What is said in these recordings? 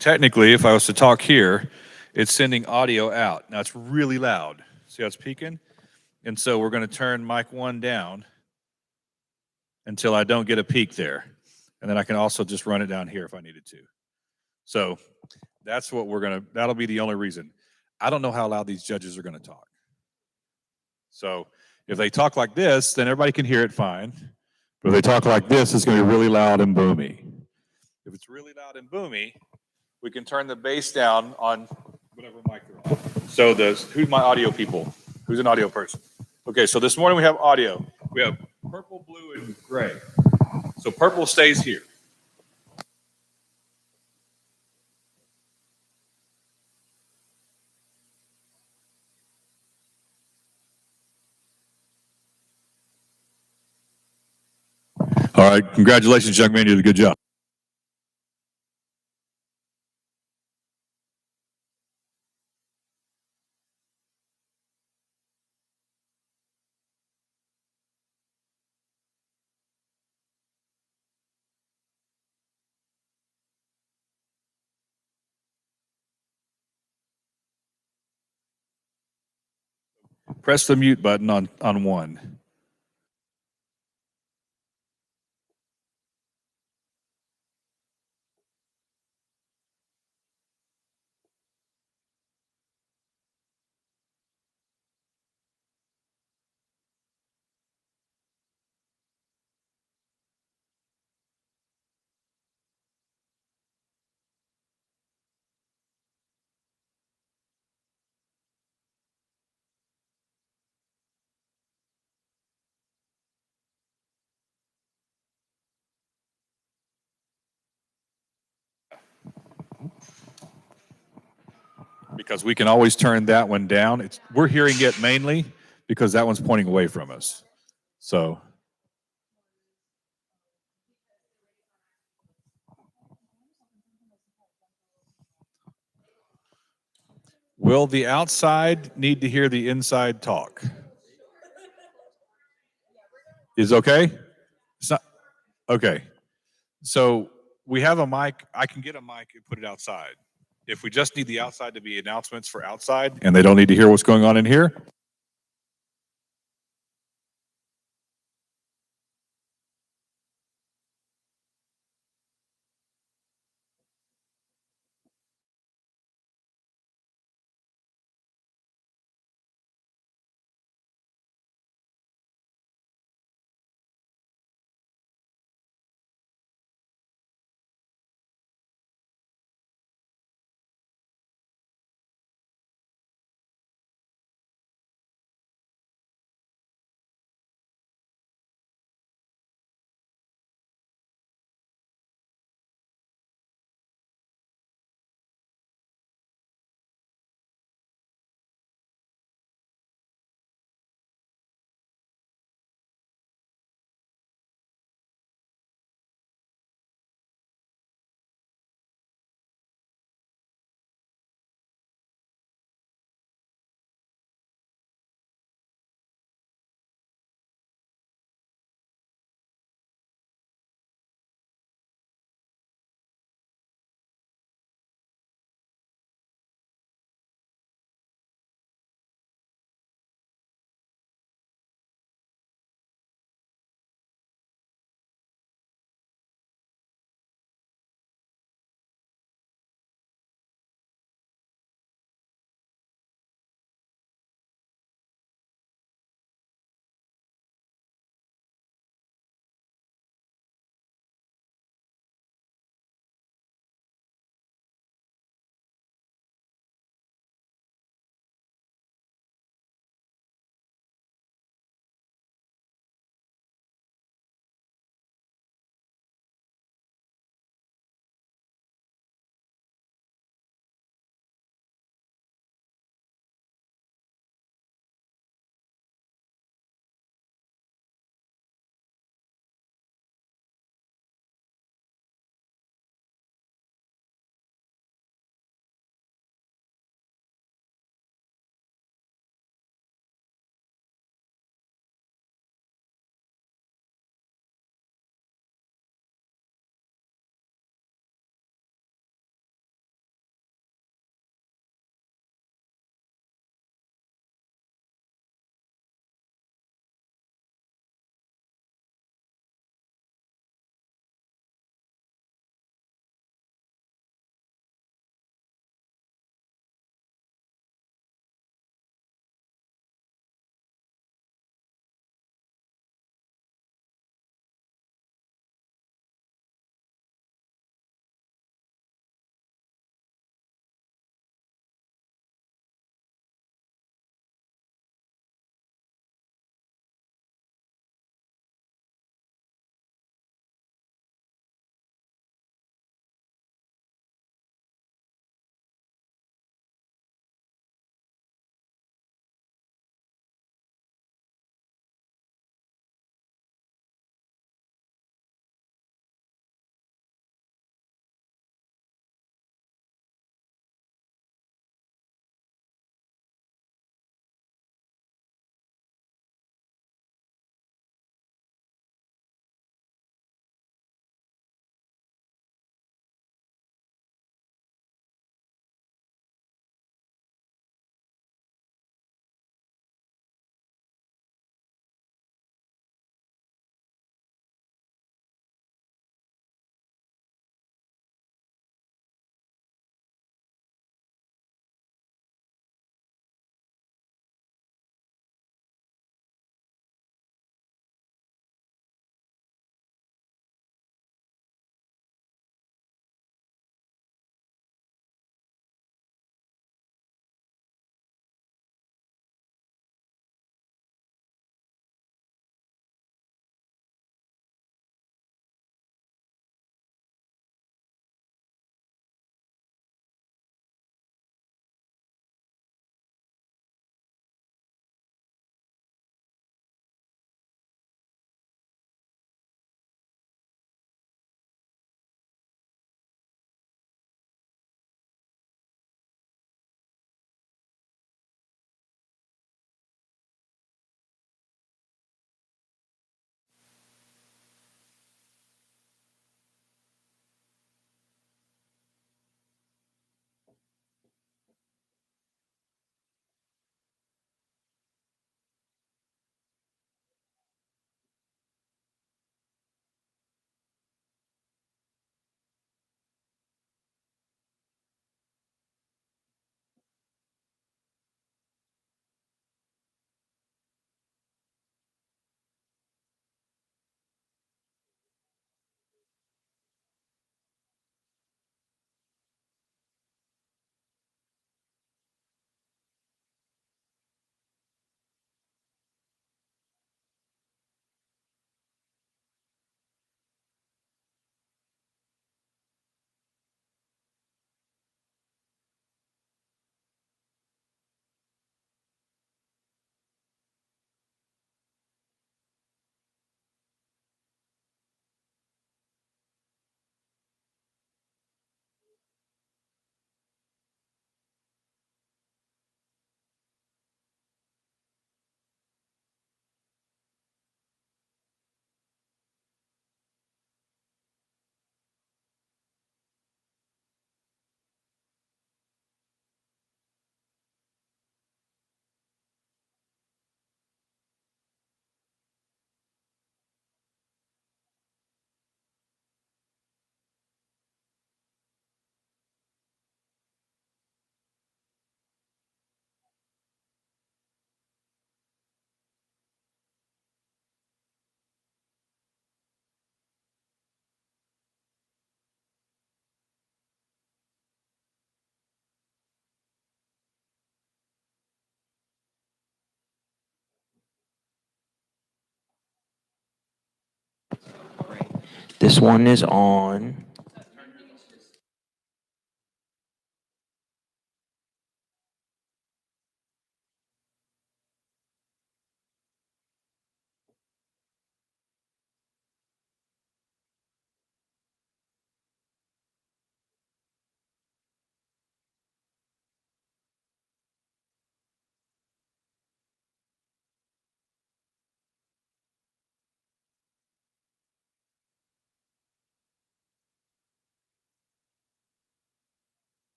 technically, if I was to talk here, it's sending audio out. Now it's really loud. See how it's peaking? And so we're going to turn mic 1 down until I don't get a peak there. And then I can also just run it down here if I needed to. So that's what that'll be the only reason. I don't know how loud these judges are going to talk. So if they talk like this, then everybody can hear it fine. But if they talk like this, it's going to be really loud and boomy. If it's really loud and boomy, we can turn the bass down on whatever mic they're on. So who's my audio people? Who's an audio person? Okay, so this morning we have audio. We have purple, blue, and gray. So purple stays here. All right, congratulations, young man. You did a good job. Press the mute button on 1. Because we can always turn that one down. We're hearing it mainly because that one's pointing away from us. So will the outside need to hear the inside talk? Is okay? It's not, okay. So we have a mic. I can get a mic and put it outside. If we just need the outside to be announcements for outside and they don't need to hear what's going on in here, This one is on.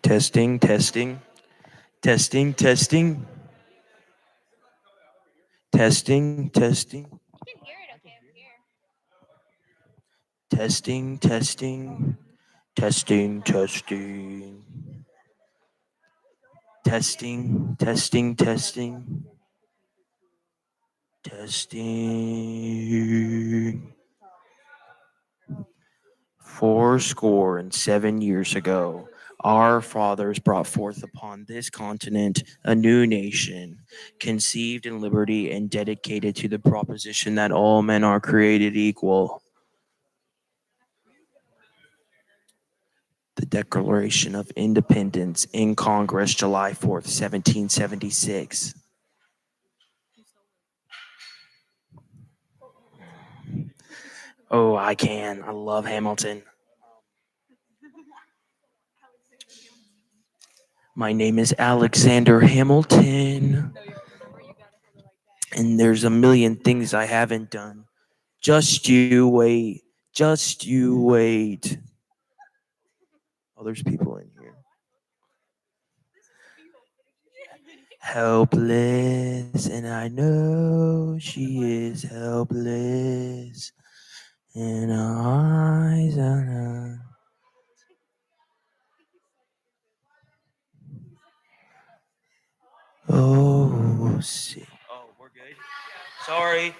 Testing, testing, testing, testing, testing, testing, I can hear it okay over here. testing, testing, testing, testing, testing, testing, testing, testing. 4 score and 7 years ago, our fathers brought forth upon this continent a new nation, conceived in liberty and dedicated to the proposition that all men are created equal. The Declaration of Independence in Congress, July 4th, 1776. Oh, I can. I love Hamilton. My name is Alexander Hamilton. And there's a million things I haven't done. Just you wait. Just you wait. Oh, there's people in here. Helpless, and I know she is helpless. And her eyes are. Oh, see. Oh, we're good. Sorry.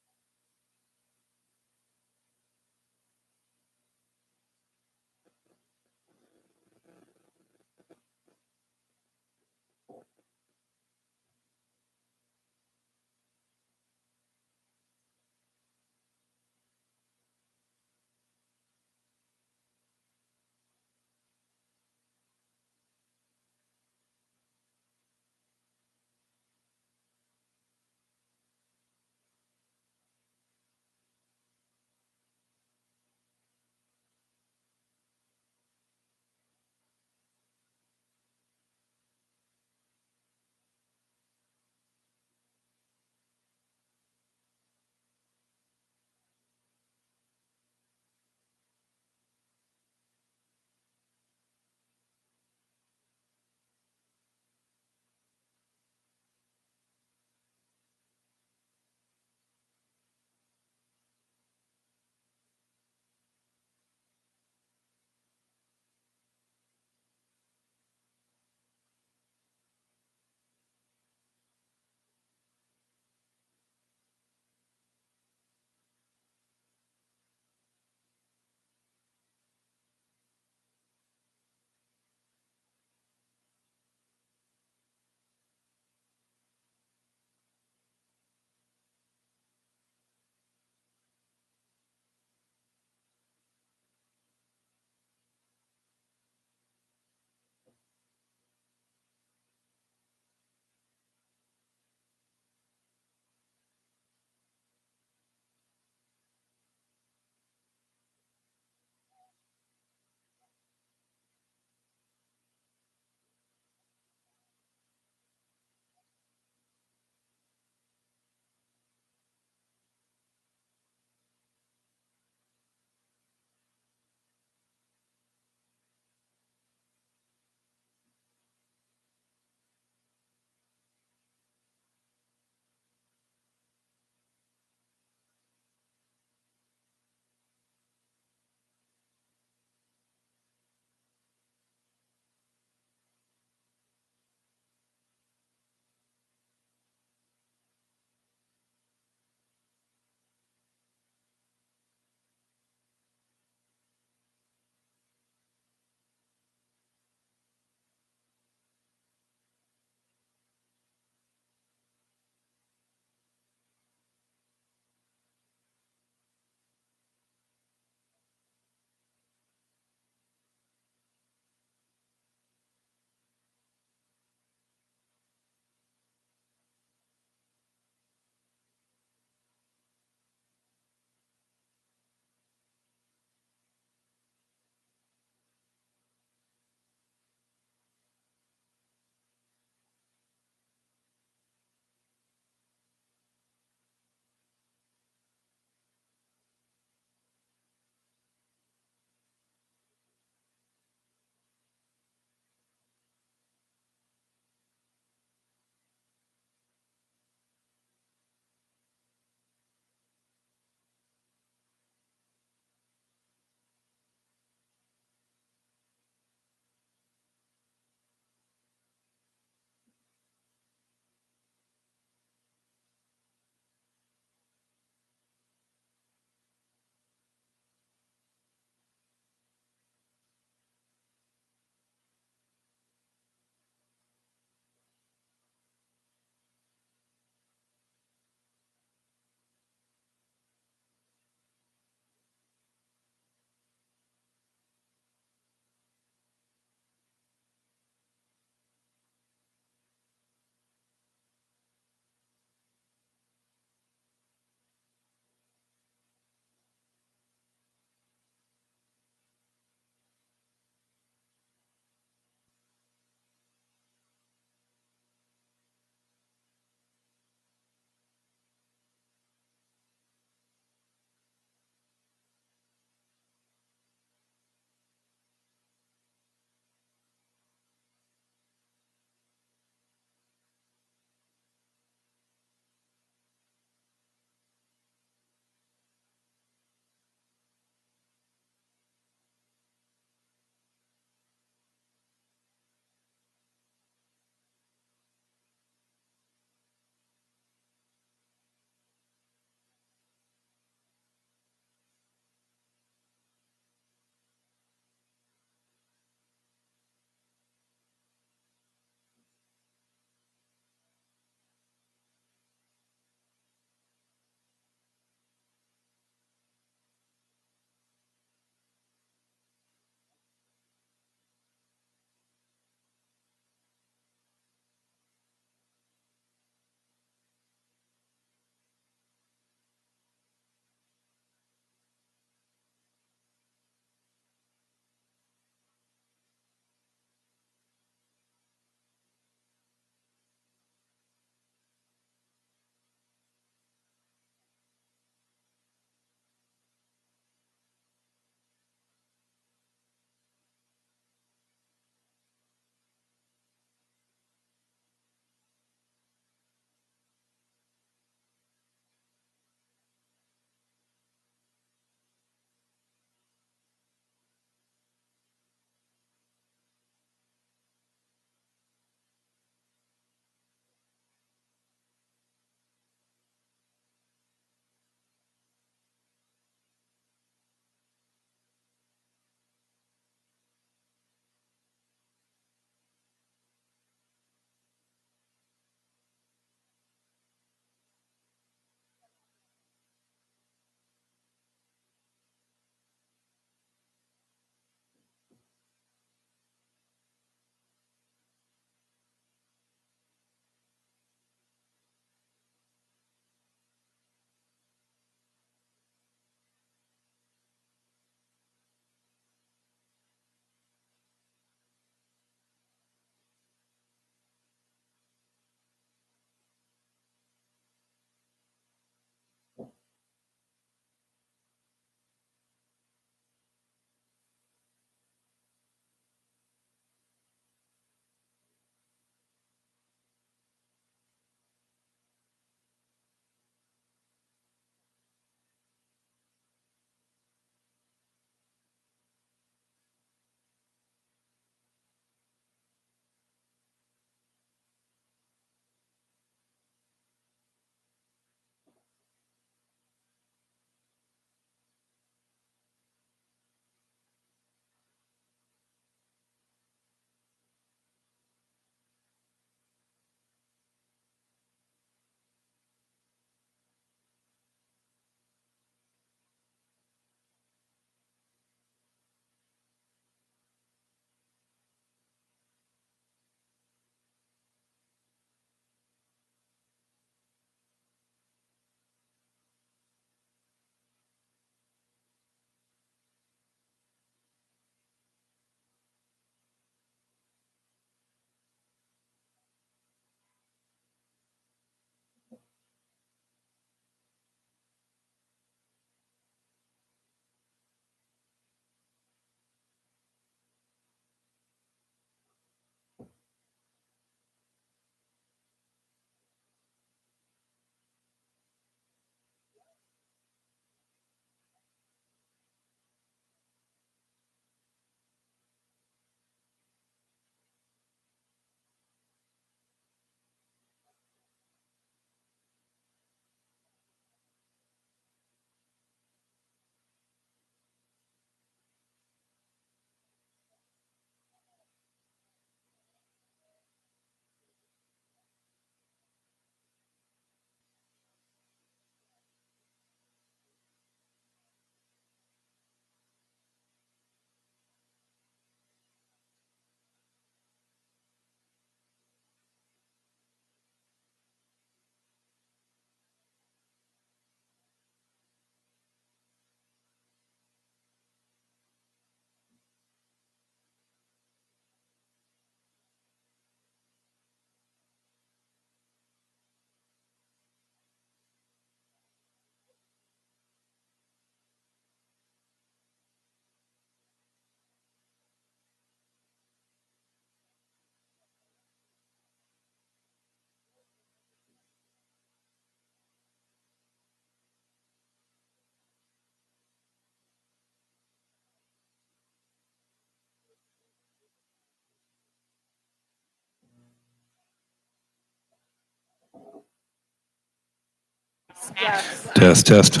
Test, test.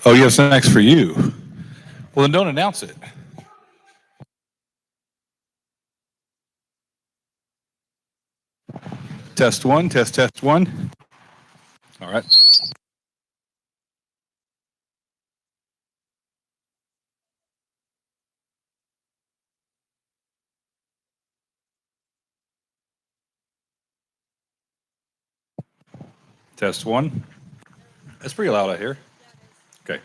Oh, you have snacks for you. Well, then don't announce it. Test one, test one. All right. Test one. That's pretty loud out here. Okay.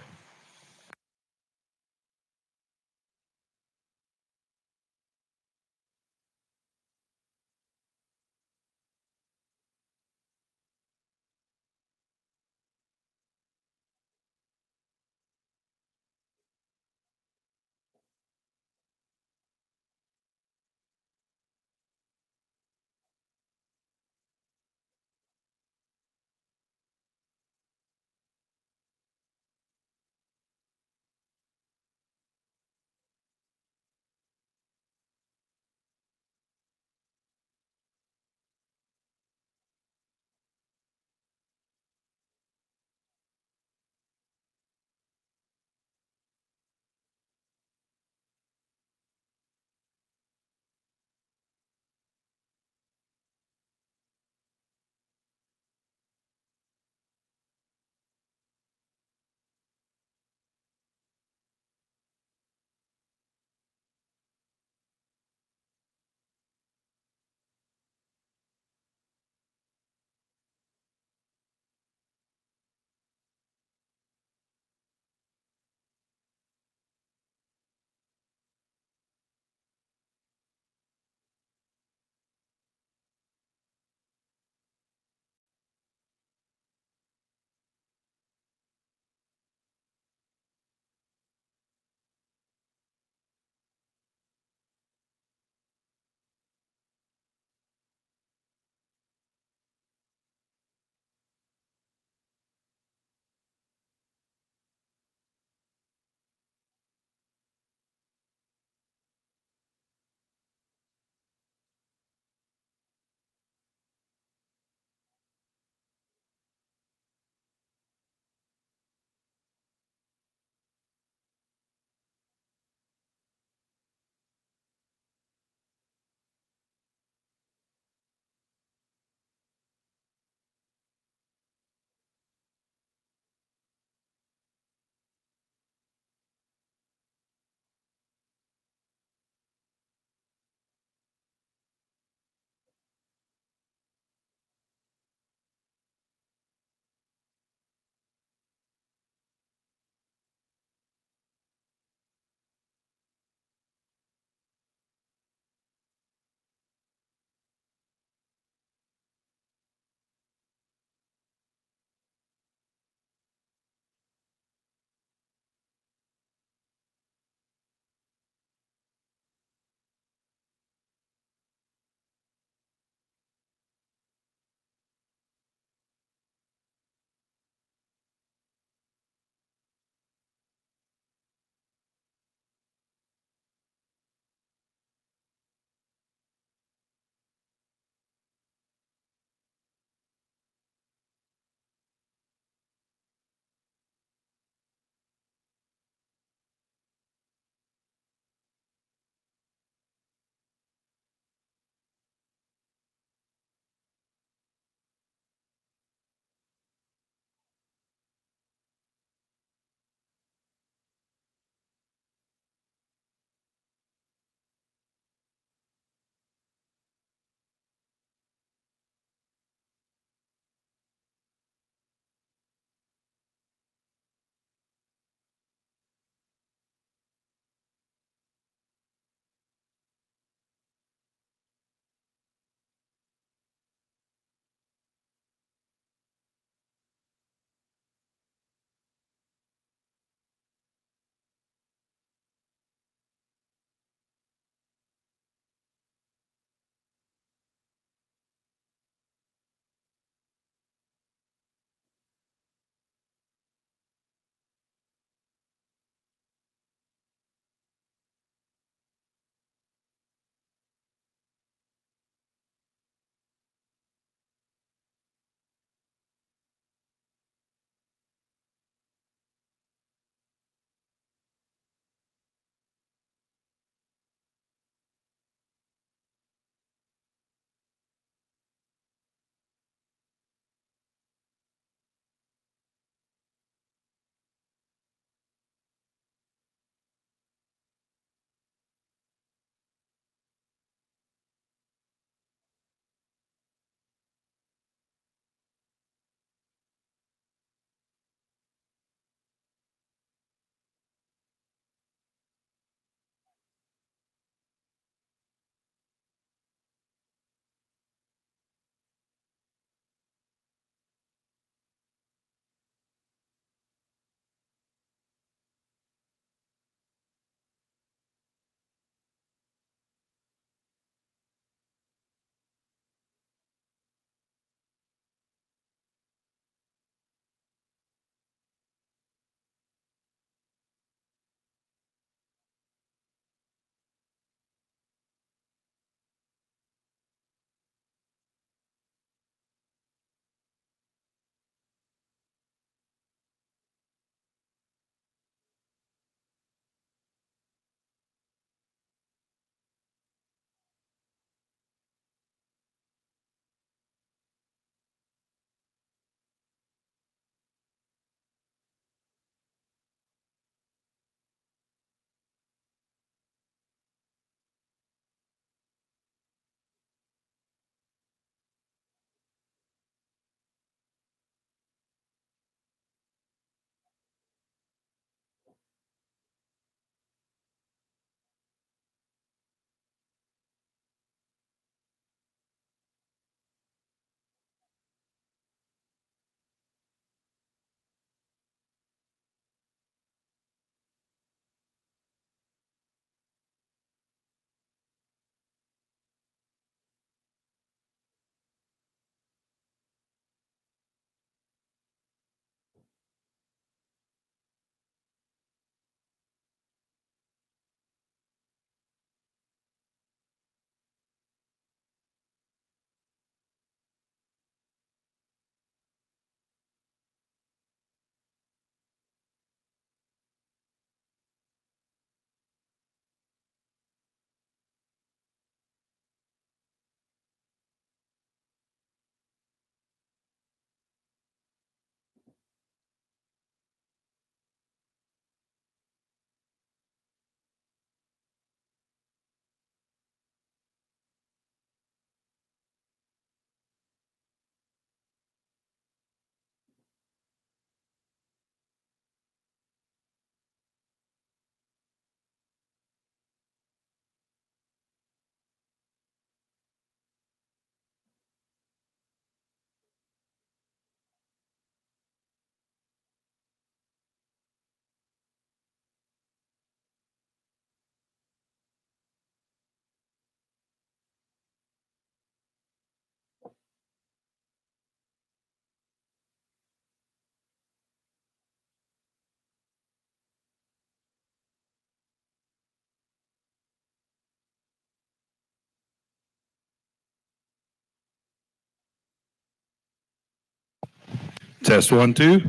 Test 1, 2.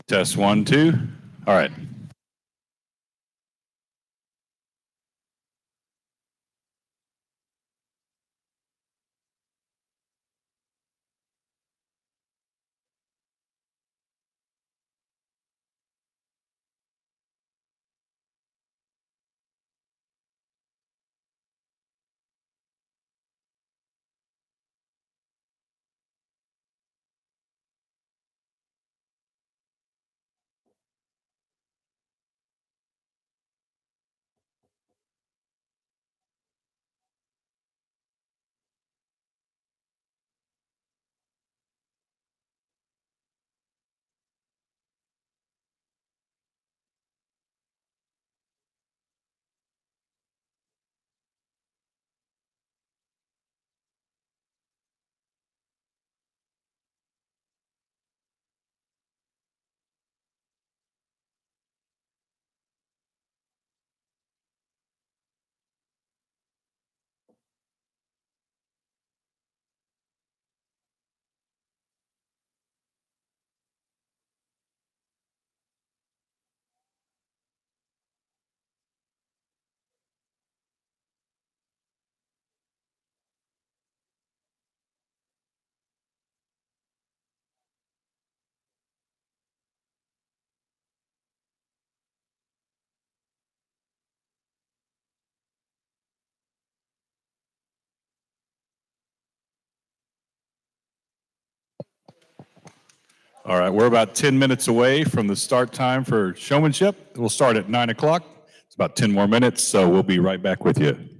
Test 1, 2. All right. All right, we're about 10 minutes away from the start time for showmanship. We'll start at 9 o'clock. It's about 10 more minutes, so we'll be right back with you.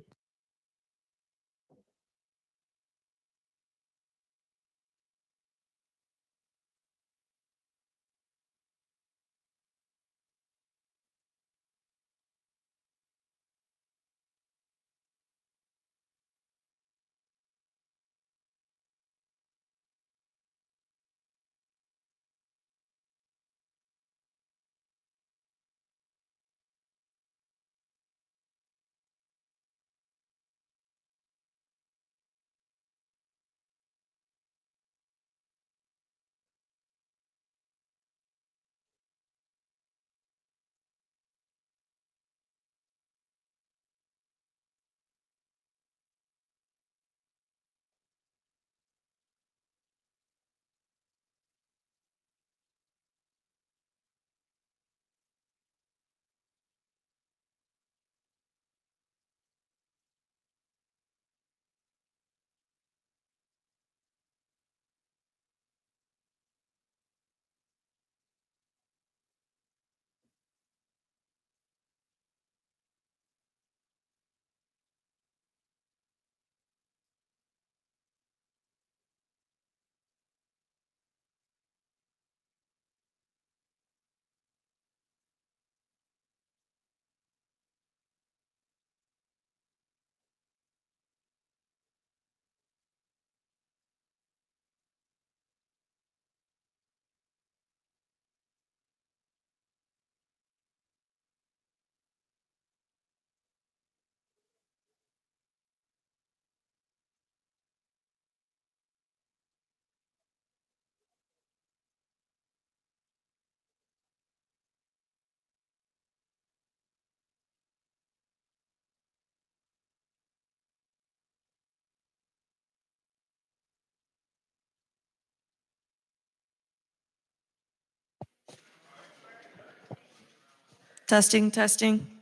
Testing, testing.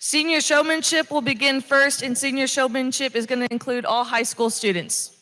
Senior showmanship will begin first, and senior showmanship is going to include all high school students.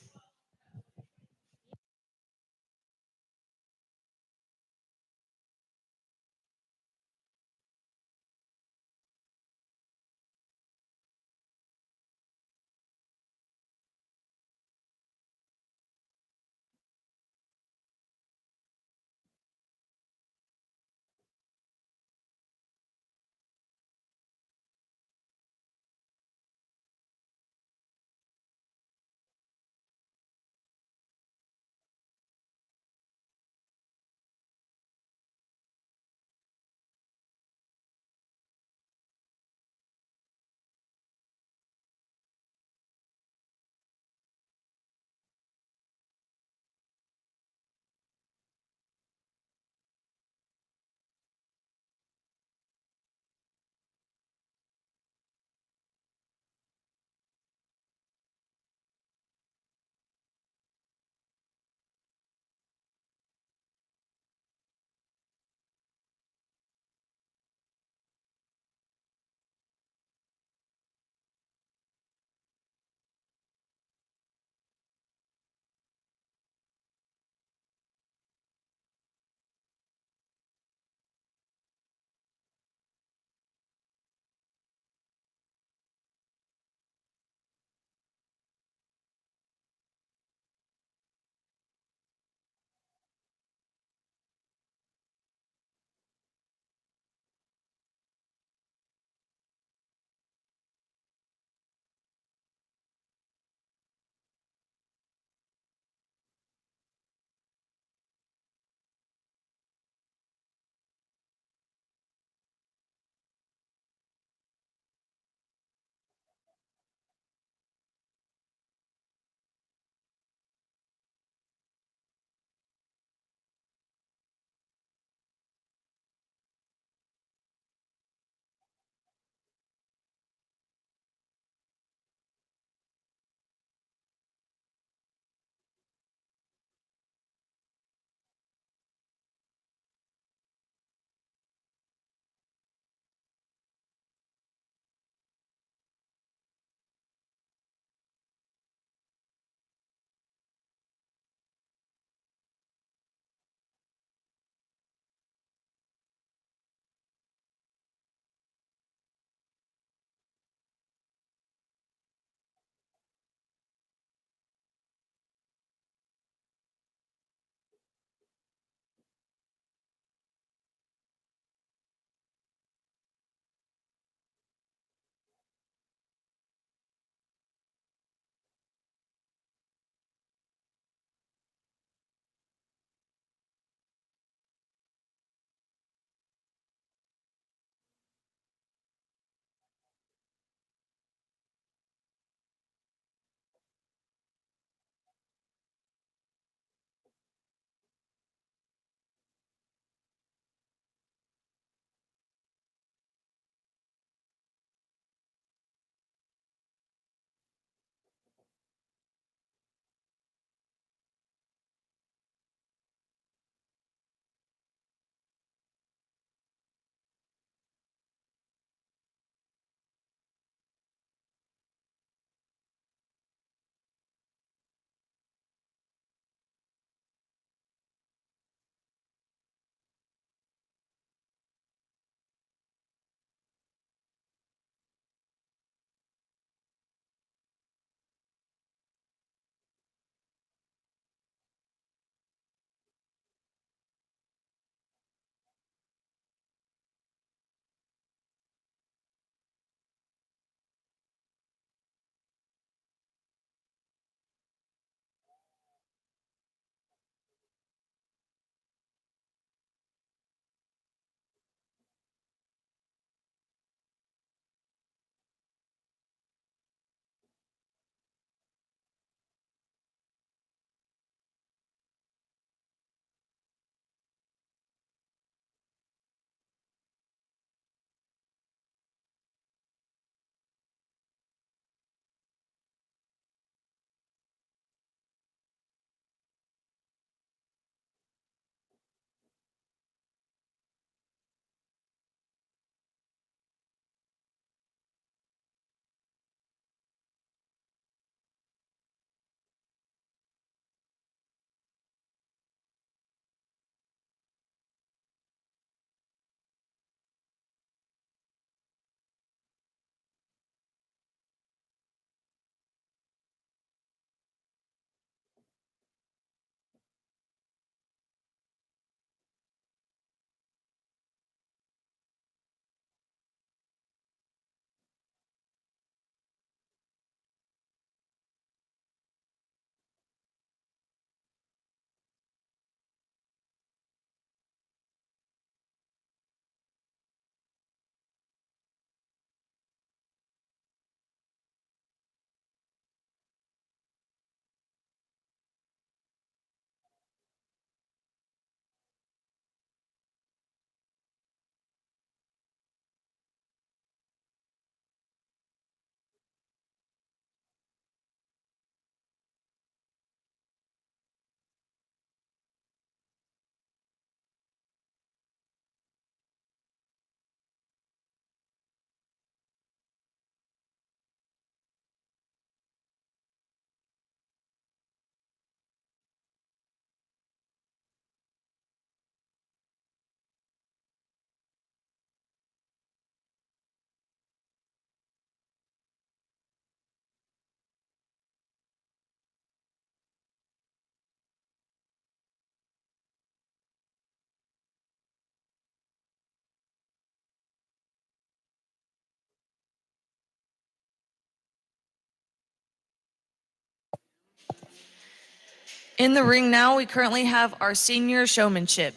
In the ring now, we currently have our senior showmanship.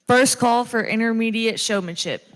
First call for intermediate showmanship.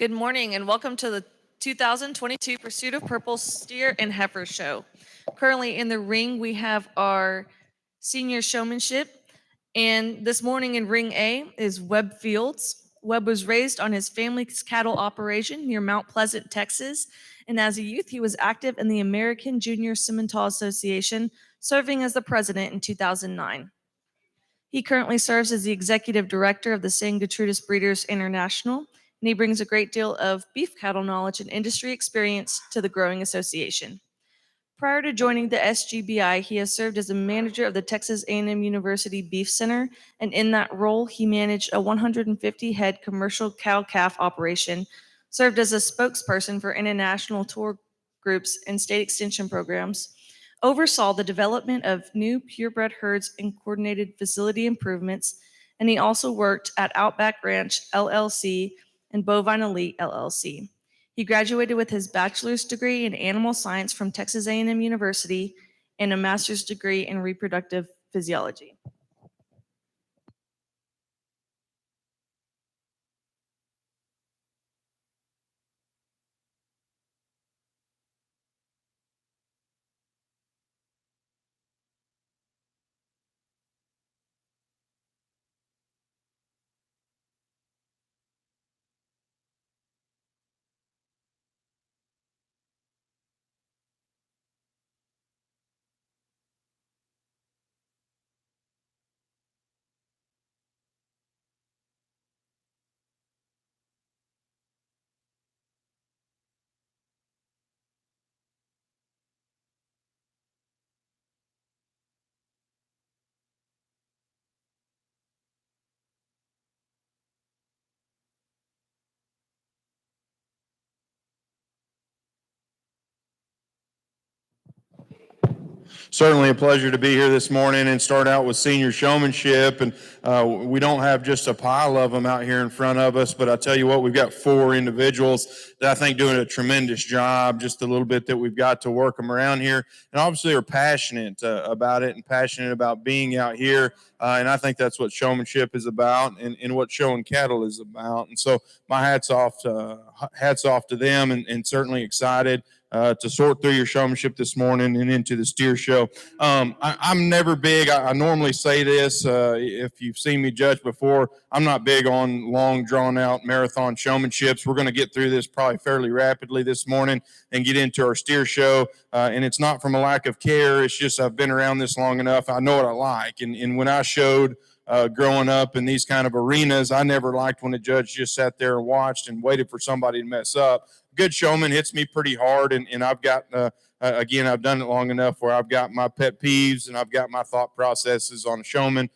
Good morning and welcome to the 2022 Pursuit of Purple Steer and Heifer Show. Currently in the ring, we have our senior showmanship. And this morning in Ring A is Webb Fields. Webb was raised on his family's cattle operation near Mount Pleasant, Texas. And as a youth, he was active in the American Junior Simmental Association, serving as the president in 2009. He currently serves as the executive director of the San Gertrudis Breeders International, and he brings a great deal of beef cattle knowledge and industry experience to the growing association. Prior to joining the SGBI, he has served as a manager of the Texas A&M University Beef Center, and in that role, he managed a 150-head commercial cow-calf operation, served as a spokesperson for international tour groups and state extension programs, oversaw the development of new purebred herds and coordinated facility improvements, and he also worked at Outback Ranch LLC and Bovine Elite LLC. He graduated with his bachelor's degree in animal science from Texas A&M University and a master's degree in reproductive physiology. Certainly a pleasure to be here this morning and start out with senior showmanship. And we don't have just a pile of them out here in front of us, but I tell you what, we've got 4 individuals that I think doing a tremendous job. Just a little bit that we've got to work them around here, and obviously are passionate about it and passionate about being out here. And I think that's what showmanship is about, and what showing cattle is about. And so my hats off to them, and certainly excited to sort through your showmanship this morning and into the steer show. I'm never big. I normally say this. If you've seen me judge before, I'm not big on long, drawn out marathon showmanships. We're going to get through this probably fairly rapidly this morning and get into our steer show. And it's not from a lack of care. It's just I've been around this long enough. I know what I like. And when I showed growing up in these kind of arenas, I never liked when a judge just sat there and watched and waited for somebody to mess up. Good showman hits me pretty hard, and I've got again, I've done it long enough where I've got my pet peeves and I've got my thought processes on a showman.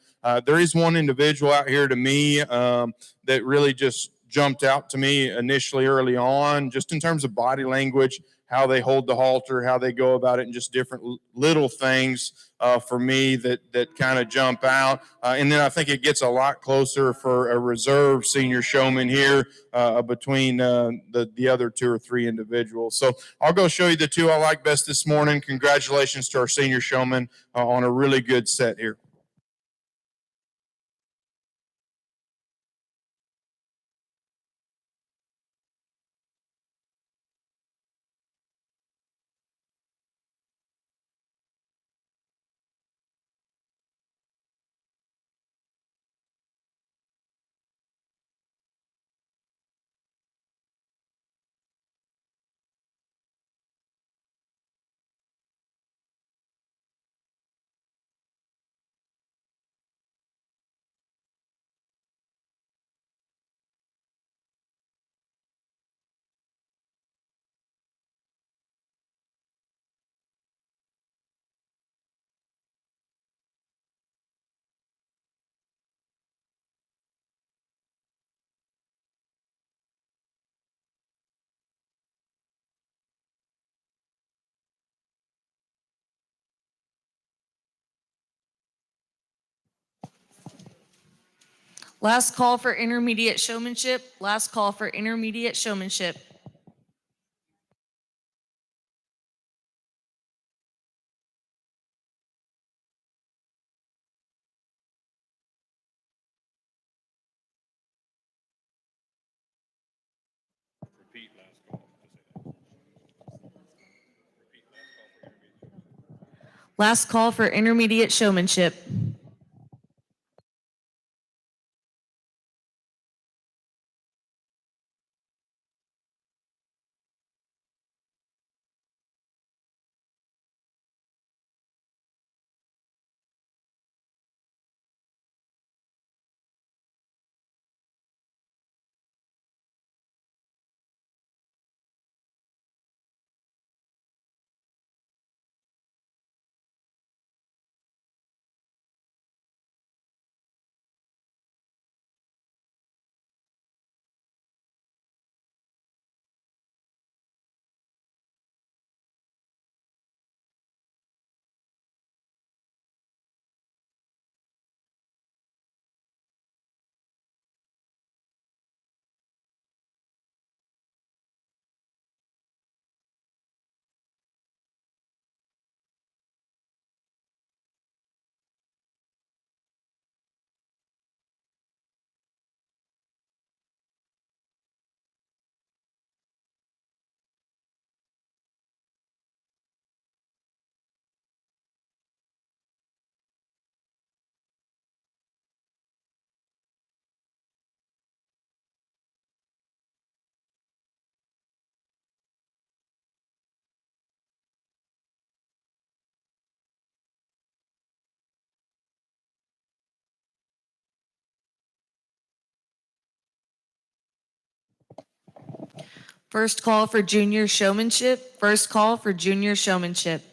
There is one individual out here to me that really just jumped out to me initially early on, just in terms of body language, how they hold the halter, how they go about it, and just different little things for me that kind of jump out. And then I think it gets a lot closer for a reserve senior showman here between the other 2 or 3 individuals. So I'll go show you the 2 I like best this morning. Congratulations to our senior showman on a really good set here. Last call for intermediate showmanship. Last call for intermediate showmanship. Repeat last call. Last call for intermediate showmanship. First call for junior showmanship. First call for junior showmanship.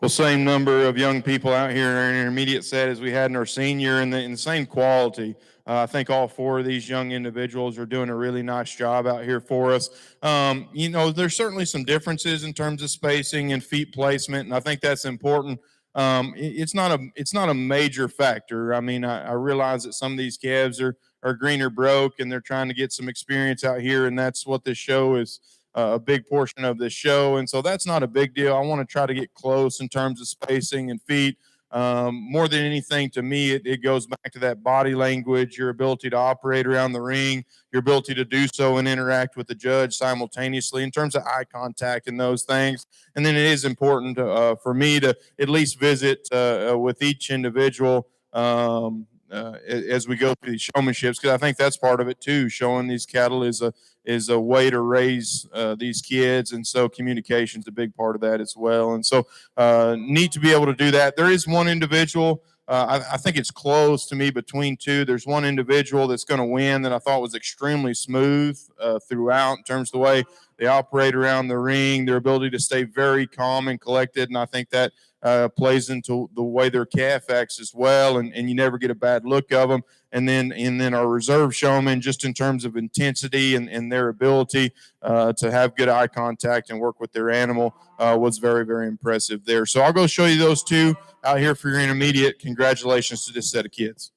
Well, same number of young people out here in our intermediate set as we had in our senior, and in the same quality. I think all four of these young individuals are doing a really nice job out here for us. There's certainly some differences in terms of spacing and feet placement, and I think that's important. It's not a major factor. I mean, I realize that some of these calves are green or broke, and they're trying to get some experience out here, and that's what this show is, a big portion of this show. And so that's not a big deal. I want to try to get close in terms of spacing and feet. More than anything, to me, it goes back to that body language, your ability to operate around the ring, your ability to do so and interact with the judge simultaneously in terms of eye contact and those things. And then it is important for me to at least visit with each individual as we go through these showmanships, because I think that's part of it too. Showing these cattle is a way to raise these kids, and so communication is a big part of that as well. And so neat to be able to do that. There is one individual. I think it's close to me between two. There's one individual that's going to win that I thought was extremely smooth throughout in terms of the way they operate around the ring, their ability to stay very calm and collected. And I think that plays into the way their calf acts as well. And you never get a bad look of them. And then our reserve showmen, just in terms of intensity and their ability to have good eye contact and work with their animal was very, very impressive there. So I'll go show you those two out here for your intermediate. Congratulations to this set of kids.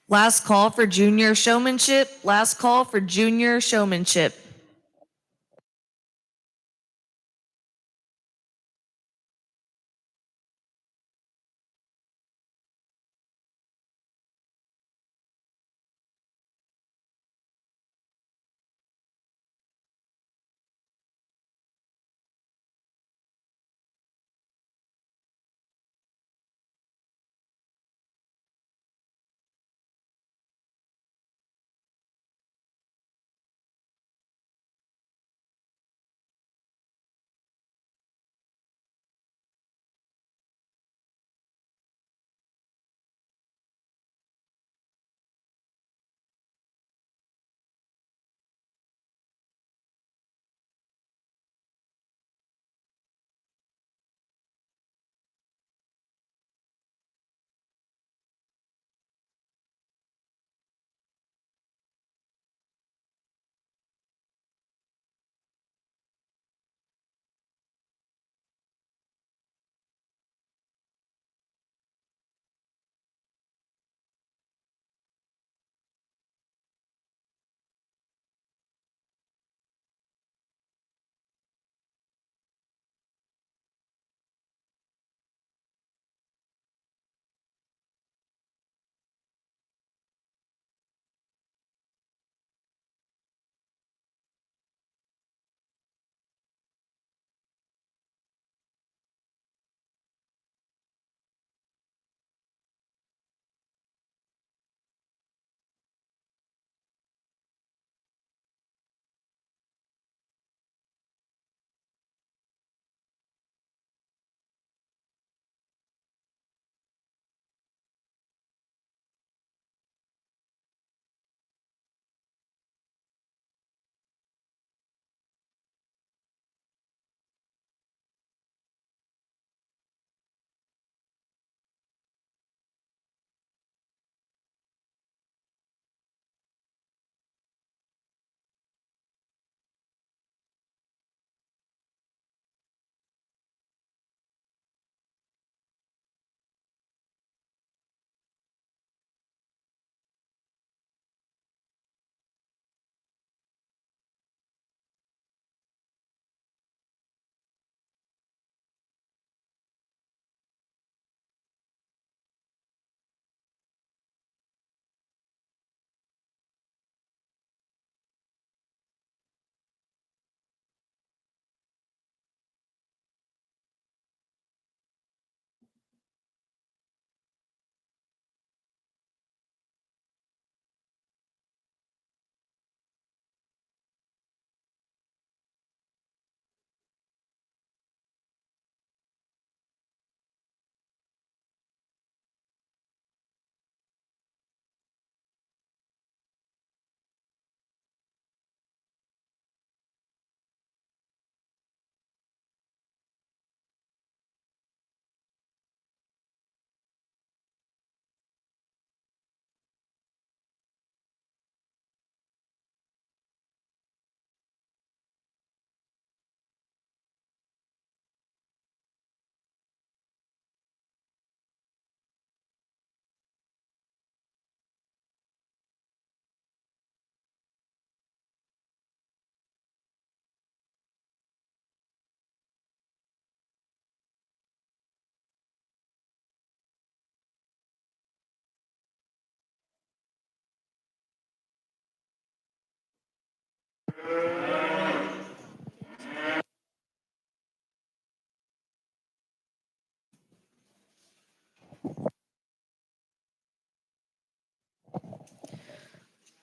Last call for junior showmanship. Last call for junior showmanship.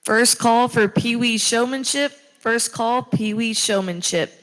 First call for Pee Wee showmanship. First call, Pee Wee showmanship.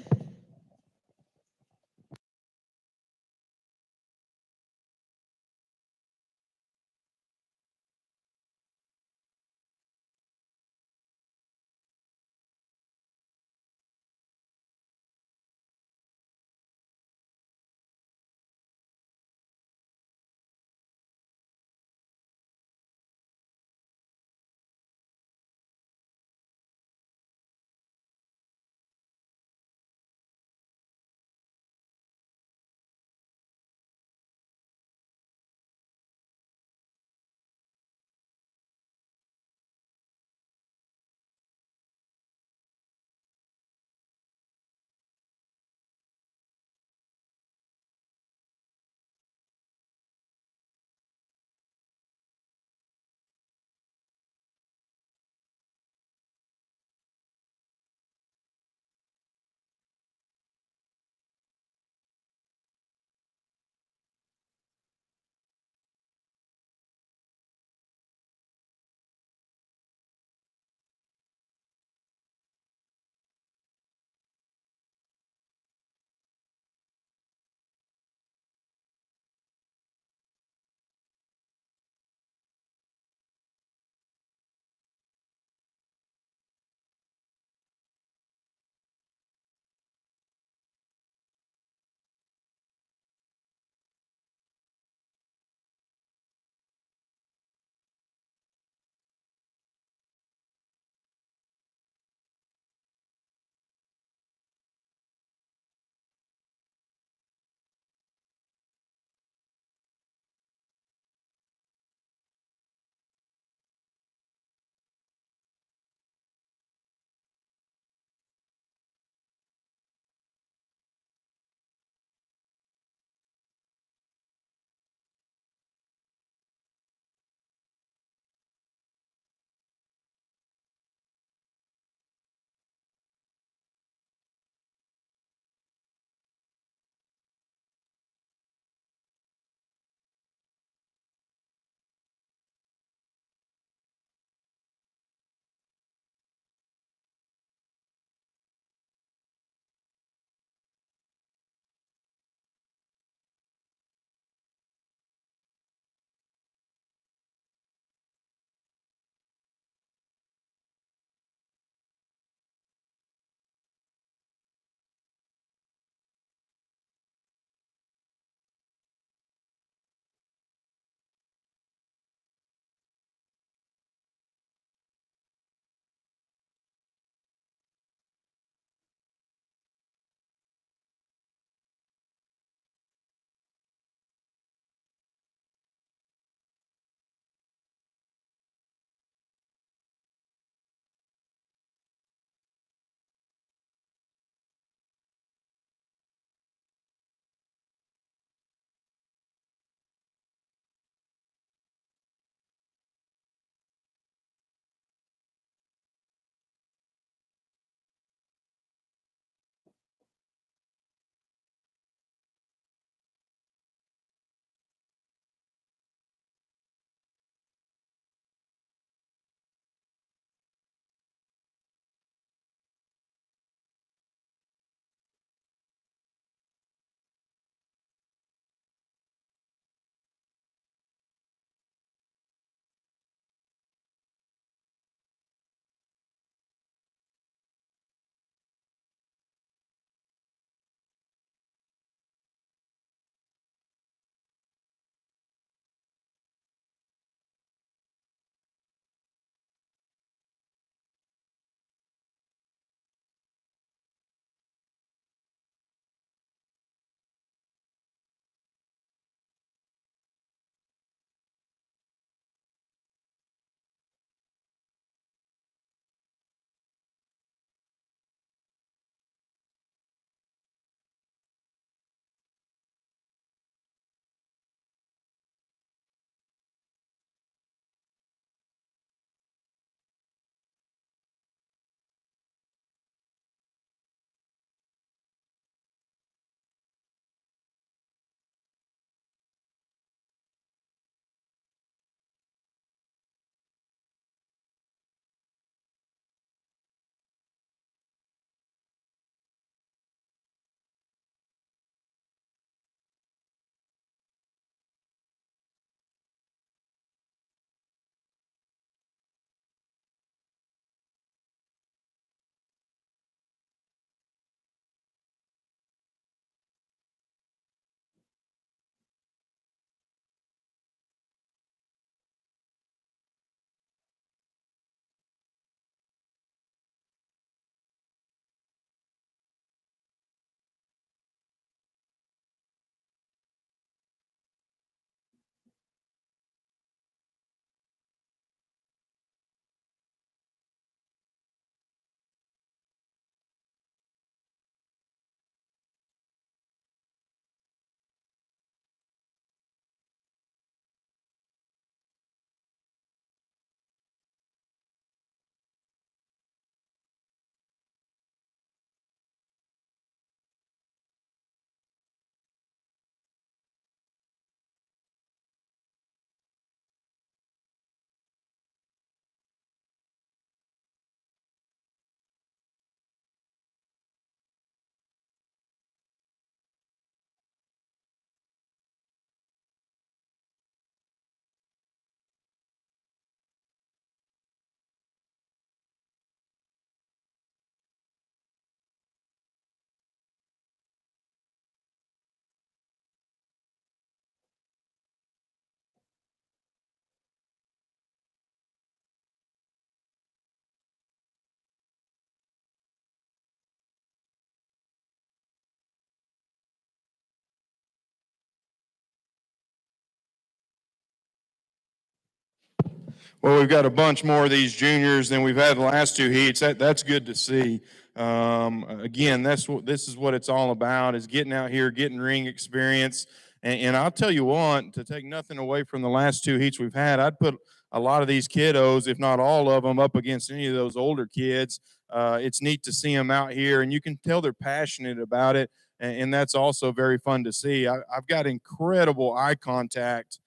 Well, we've got a bunch more of these juniors than we've had the last two heats. That's good to see. Again, this is what it's all about: is getting out here, getting ring experience. And I'll tell you what, to take nothing away from the last two heats we've had, I'd put a lot of these kiddos, if not all of them, up against any of those older kids. It's neat to see them out here, and you can tell they're passionate about it, and that's also very fun to see. I've got incredible eye contact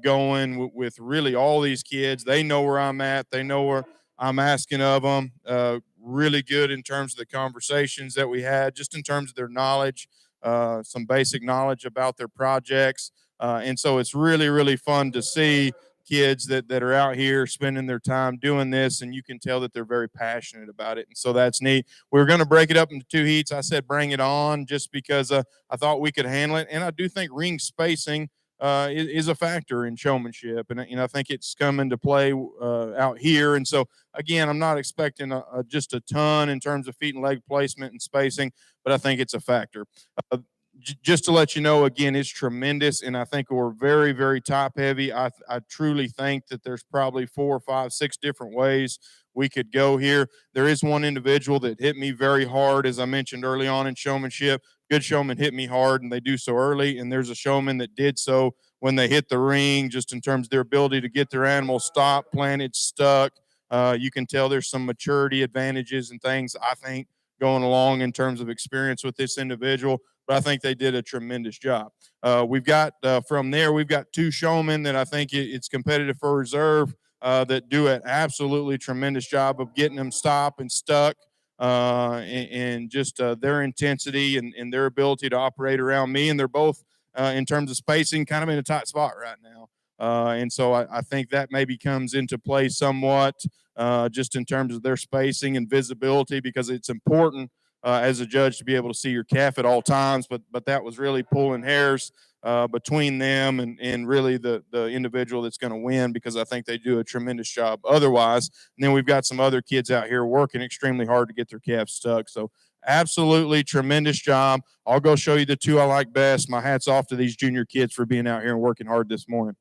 going with really all these kids. They know where I'm at. They know where I'm asking of them. Really good in terms of the conversations that we had, just in terms of their knowledge, some basic knowledge about their projects. And so it's really, really fun to see kids that are out here spending their time doing this, and you can tell that they're very passionate about it. And so that's neat. We were going to break it up into two heats. I said bring it on just because I thought we could handle it. And I do think ring spacing is a factor in showmanship, and I think it's come into play out here. And so again, I'm not expecting just a ton in terms of feet and leg placement and spacing, but I think it's a factor. Just to let you know, again, it's tremendous, and I think we're very, very top heavy. I truly think that there's probably 4, 5, 6 different ways we could go here. There is one individual that hit me very hard, as I mentioned early on in showmanship. Good showmen hit me hard, and they do so early. And there's a showman that did so when they hit the ring, just in terms of their ability to get their animal stopped, planted, stuck. You can tell there's some maturity advantages and things, I think, going along in terms of experience with this individual. But I think they did a tremendous job. We've got from there, we've got 2 showmen that I think it's competitive for reserve that do an absolutely tremendous job of getting them stopped and stuck. And just their intensity and their ability to operate around me. And they're both, in terms of spacing, kind of in a tight spot right now. And so I think that maybe comes into play somewhat just in terms of their spacing and visibility, because it's important as a judge to be able to see your calf at all times. But that was really pulling hairs between them and really the individual that's going to win, because I think they do a tremendous job otherwise. And then we've got some other kids out here working extremely hard to get their calves stuck. So absolutely tremendous job. I'll go show you the 2 I like best. My hat's off to these junior kids for being out here and working hard this morning.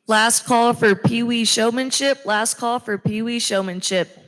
Last call for Pee Wee showmanship. Last call for Pee Wee showmanship.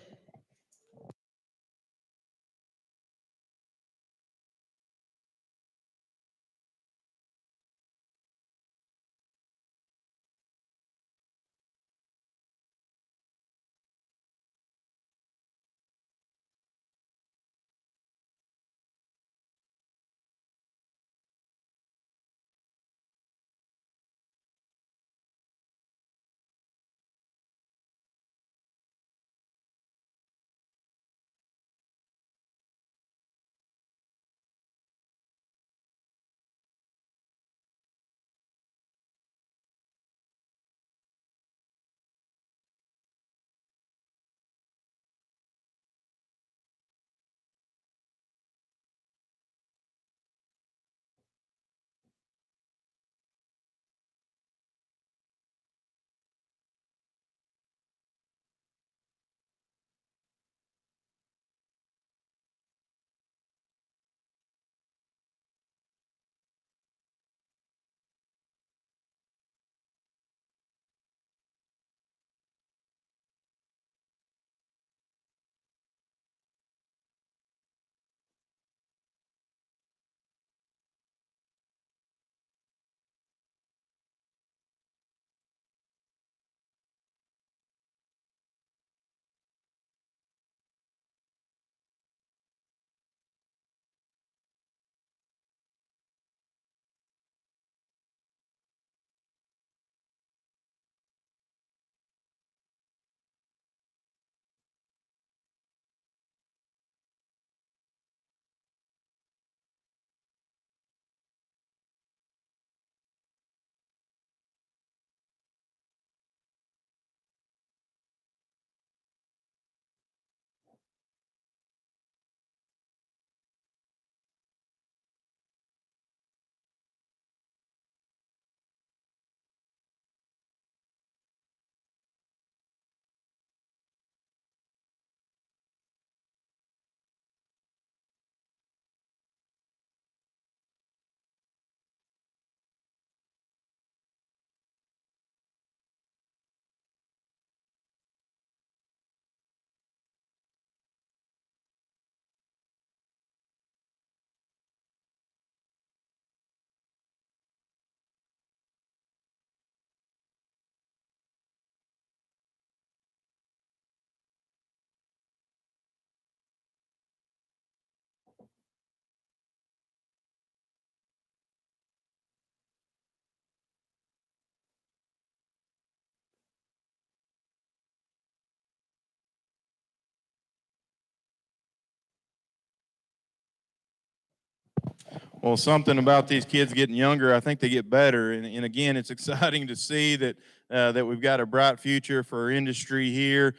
Well, something about these kids getting younger, I think they get better. And again, it's exciting to see that we've got a bright future for our industry here.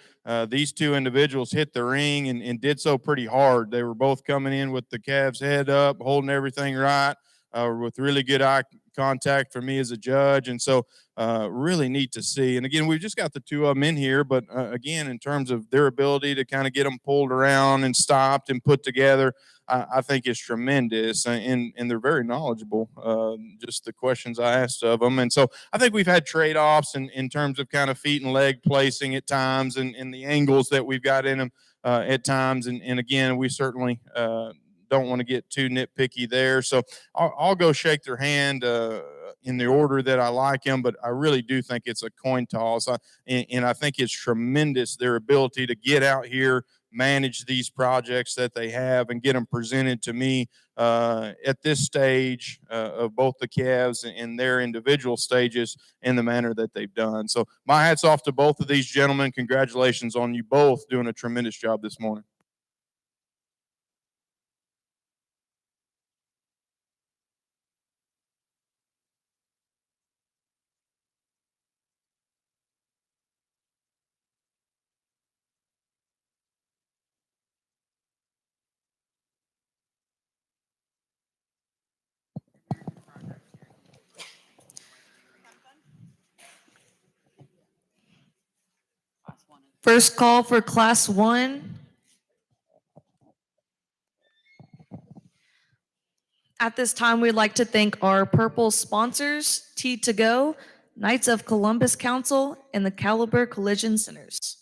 These two individuals hit the ring and did so pretty hard. They were both coming in with the calves head up, holding everything right, with really good eye contact for me as a judge. And so really neat to see. And again, we've just got the two of them in here, but again, in terms of their ability to kind of get them pulled around and stopped and put together, I think is tremendous, and they're very knowledgeable. Just the questions I asked of them, and so I think we've had trade-offs in terms of kind of feet and leg placing at times, and the angles that we've got in them at times, and again, we certainly don't want to get too nitpicky there. So I'll go shake their hand in the order that I like them, but I really do think it's a coin toss, and I think it's tremendous their ability to get out here, manage these projects that they have, and get them presented to me at this stage of both the calves and their individual stages in the manner that they've done. So my hat's off to both of these gentlemen. Congratulations on you both doing a tremendous job this morning. First call for Class 1. At this time, we'd like to thank our Purple sponsors, T2Go, Knights of Columbus Council, and the Caliber Collision Centers.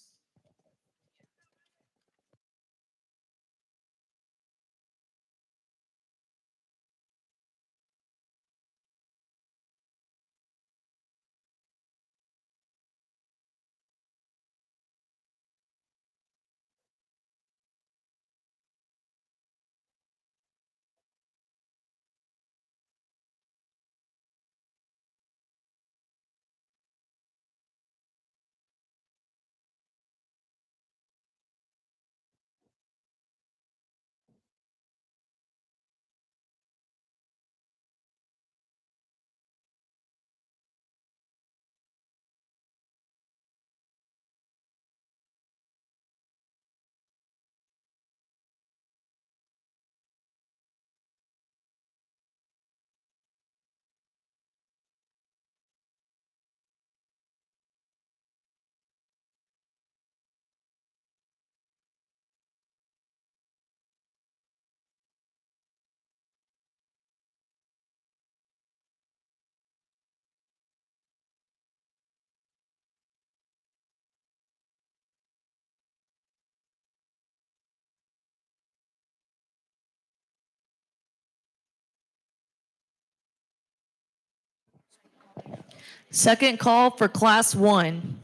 Second call for Class 1.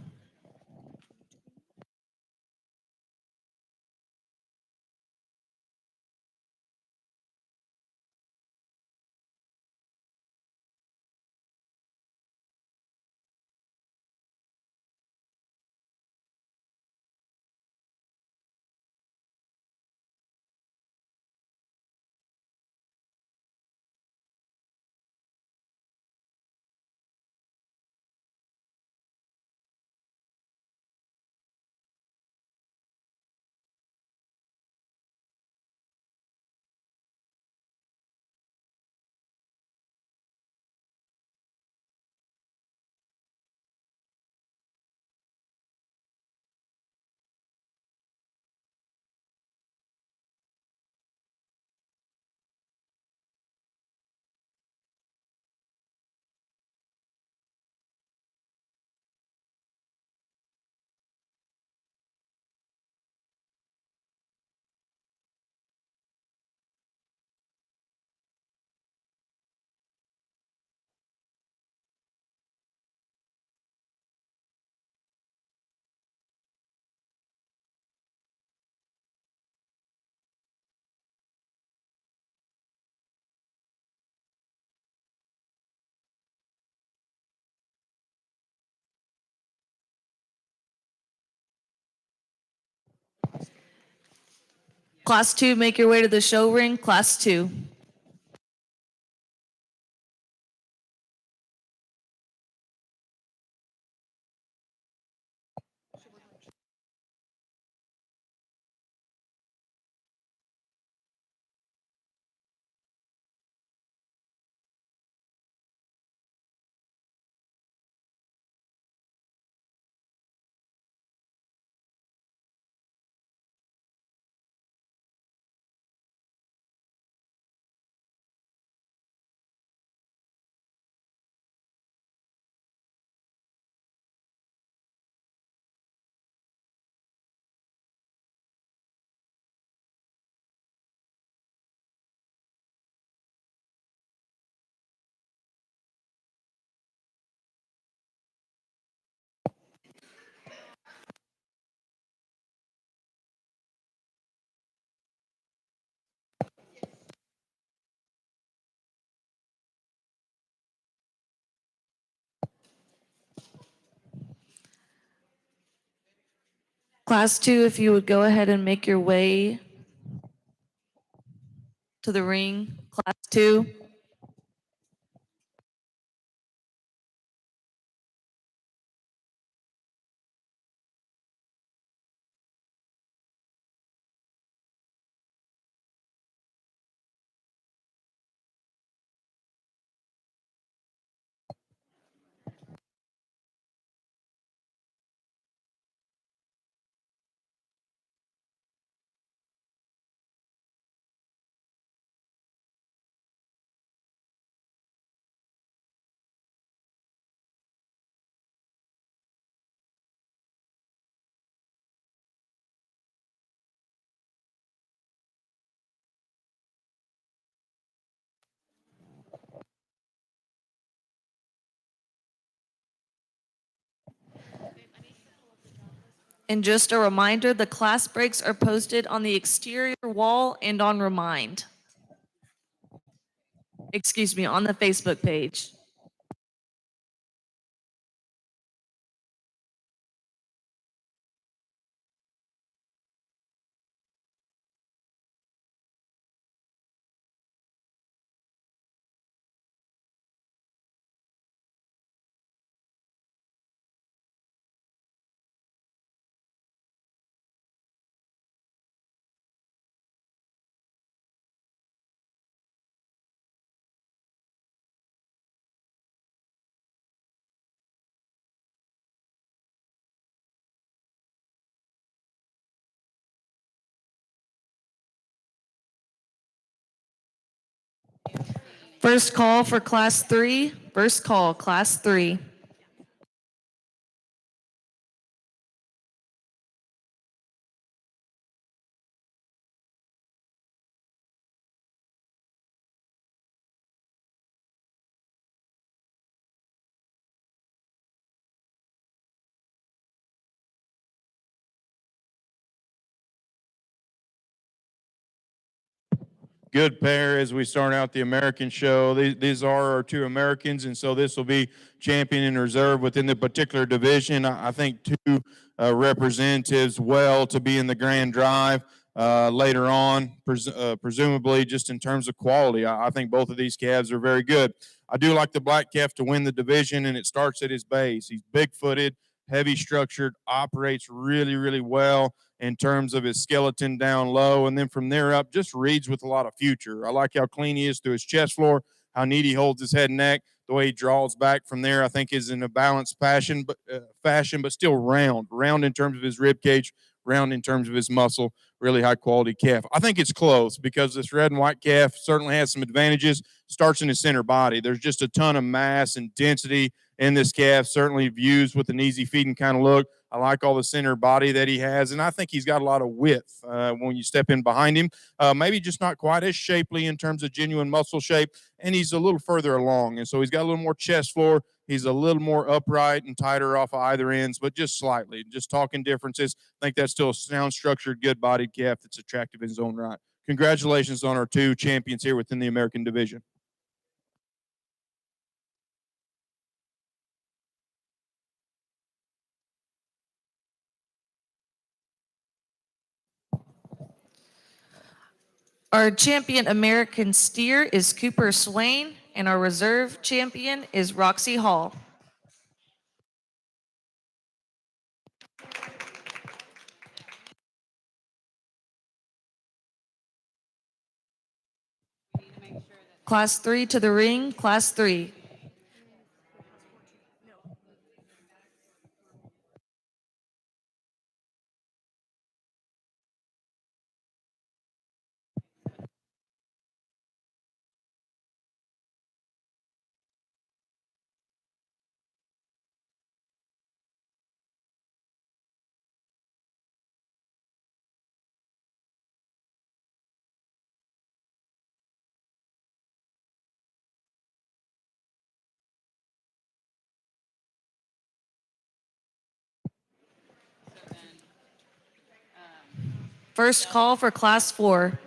Class 2, make your way to the show ring. Class 2. Class 2, if you would go ahead and make your way to the ring. Class 2. And just a reminder, the class breaks are posted on the exterior wall and on Remind. Excuse me, on the Facebook page. First call for class 3. First call, class 3. Good pair as we start out the American show. These are our two Americans, and so this will be champion and reserve within the particular division. I think two representatives well to be in the grand drive later on, presumably just in terms of quality. I think both of these calves are very good. I do like the black calf to win the division, and it starts at his base. He's big-footed, heavy structured, operates really, really well in terms of his skeleton down low. And then from there up, just reads with a lot of future. I like how clean he is through his chest floor, how neat he holds his head and neck. The way he draws back from there, I think, is in a balanced fashion, but still round in terms of his rib cage, round in terms of his muscle. Really high quality calf. I think it's close because this red and white calf certainly has some advantages. Starts in his center body. There's just a ton of mass and density in this calf. Certainly views with an easy feeding kind of look. I like all the center body that he has, and I think he's got a lot of width when you step in behind him. Maybe just not quite as shapely in terms of genuine muscle shape, and he's a little further along, and so he's got a little more chest floor. He's a little more upright and tighter off of either ends, but just slightly. Just talking differences. I think that's still a sound structured, good-bodied calf that's attractive in his own right. Congratulations on our two champions here within the American division. Our champion American steer is Cooper Swain, and our reserve champion is Roxy Hall. Class 3 to the ring, class 3. First call for class 4.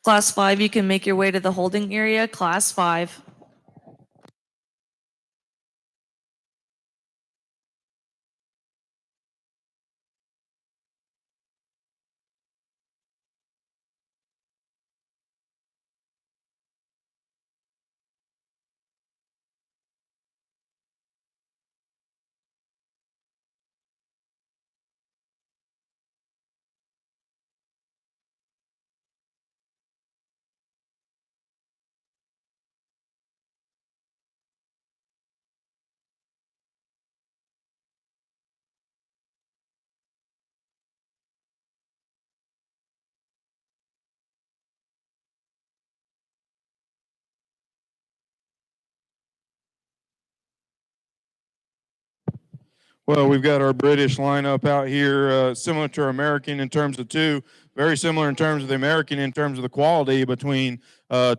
Class 5, you can make your way to the holding area. Class 5. Well, we've got our British lineup out here, similar to our American in terms of two, very similar in terms of the American in terms of the quality between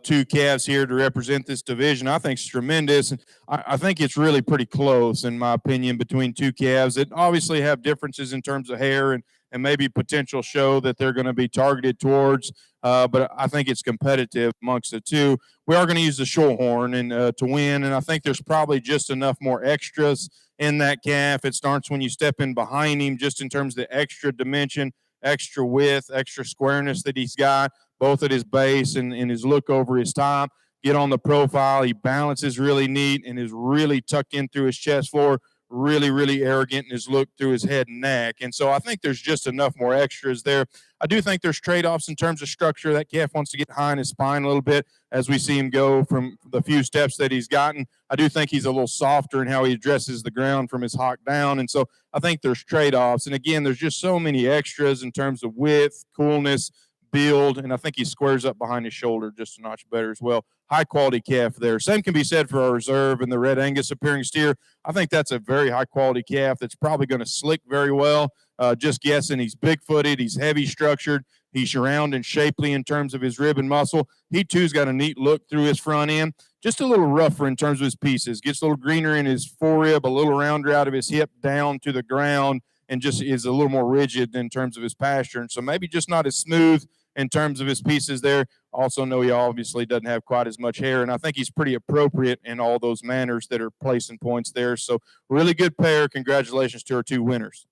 two calves here to represent this division. I think it's tremendous. And I think it's really pretty close, in my opinion, between two calves that obviously have differences in terms of hair and maybe potential show that they're going to be targeted towards. But I think it's competitive amongst the two. We are going to use the Shorthorn and to win, and I think there's probably just enough more extras in that calf. It starts when you step in behind him, just in terms of the extra dimension, extra width, extra squareness that he's got, both at his base and his look over his top. Get on the profile. He balances really neat and is really tucked in through his chest floor, really, really arrogant in his look through his head and neck. And so I think there's just enough more extras there. I do think there's trade-offs in terms of structure. That calf wants to get high in his spine a little bit as we see him go from the few steps that he's gotten. I do think he's a little softer in how he addresses the ground from his hock down. And so I think there's trade-offs. And again, there's just so many extras in terms of width, coolness, build, and I think he squares up behind his shoulder just a notch better as well. High quality calf there. Same can be said for our reserve and the Red Angus appearing steer. I think that's a very high quality calf that's probably going to slick very well. Just guessing, he's big footed, he's heavy structured, he's round and shapely in terms of his rib and muscle. He too's got a neat look through his front end. Just a little rougher in terms of his pieces. Gets a little greener in his forerib, a little rounder out of his hip down to the ground, and just is a little more rigid in terms of his pasture. And so maybe just not as smooth in terms of his pieces there. Also know he obviously doesn't have quite as much hair, and I think he's pretty appropriate in all those manners that are placing points there. So really good pair. Congratulations to our two winners.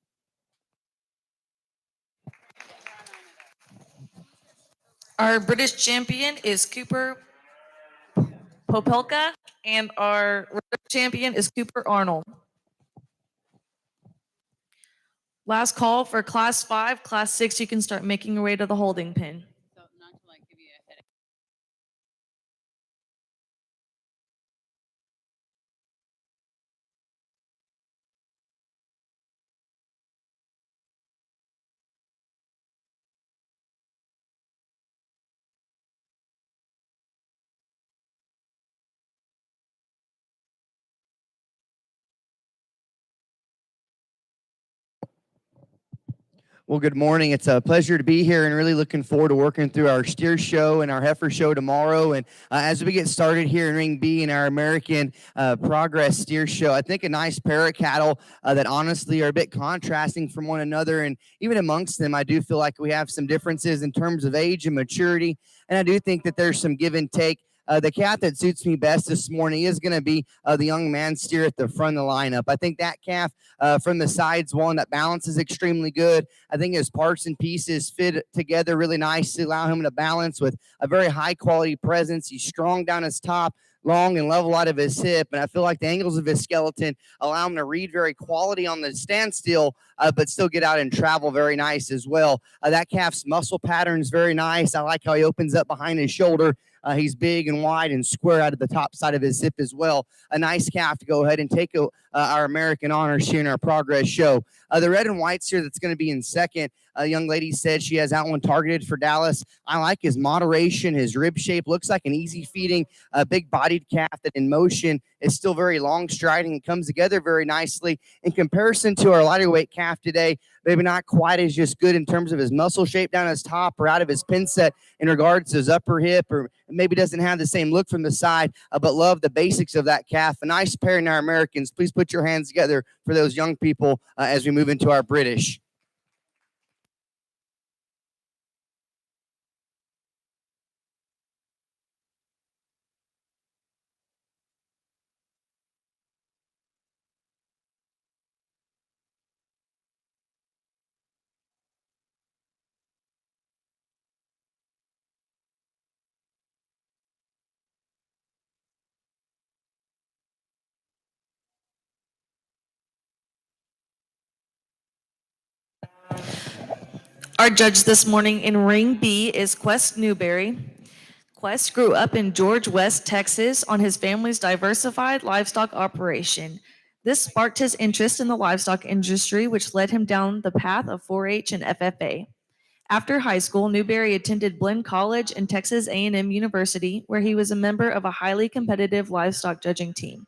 Our British champion is Cooper Popelka, and our reserve champion is Cooper Arnold. Last call for Class 5. Class 6, you can start making your way to the holding pen. So not to like give you a headache. Well, good morning. It's a pleasure to be here and really looking forward to working through our steer show and our heifer show tomorrow. And as we get started here in Ring B in our American Progress steer show, I think a nice pair of cattle that honestly are a bit contrasting from one another. And even amongst them, I do feel like we have some differences in terms of age and maturity. And I do think that there's some give and take. The calf that suits me best this morning is going to be the young man steer at the front of the lineup. I think that calf from the side's one that balances extremely good. I think his parts and pieces fit together really nicely, allow him to balance with a very high quality presence. He's strong down his top, long and level out of his hip, and I feel like the angles of his skeleton allow him to read very quality on the standstill, but still get out and travel very nice as well. That calf's muscle pattern is very nice. I like how he opens up behind his shoulder. He's big and wide and square out of the top side of his hip as well. A nice calf to go ahead and take our American honors here in our Progress show. The red and white steer that's going to be in second, a young lady said she has that one targeted for Dallas. I like his moderation, his rib shape. Looks like an easy feeding, big-bodied calf that in motion is still very long striding and comes together very nicely. In comparison to our lighter weight calf today, maybe not quite as just good in terms of his muscle shape down his top or out of his pin set in regards to his upper hip, or maybe doesn't have the same look from the side, but love the basics of that calf. A nice pair in our Americans. Please put your hands together for those young people as we move into our British. Our judge this morning in Ring B is Quest Newberry. Quest grew up in George West, Texas, on his family's diversified livestock operation. This sparked his interest in the livestock industry, which led him down the path of 4-H and FFA. After high school, Newberry attended Blinn College and Texas A&M University, where he was a member of a highly competitive livestock judging team.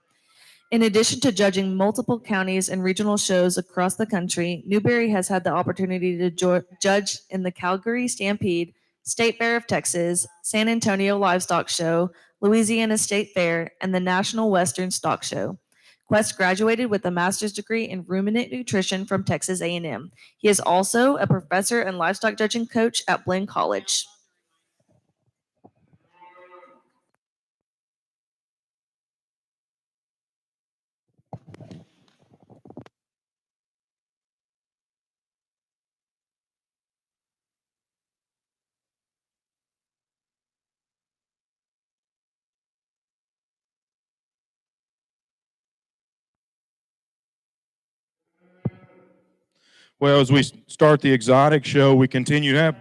In addition to judging multiple counties and regional shows across the country, Newberry has had the opportunity to judge in the Calgary Stampede, State Fair of Texas, San Antonio Livestock Show, Louisiana State Fair, and the National Western Stock Show. Quest graduated with a master's degree in ruminant nutrition from Texas A&M. He is also a professor and livestock judging coach at Blinn College. Well, as we start the exotic show, we continue to have,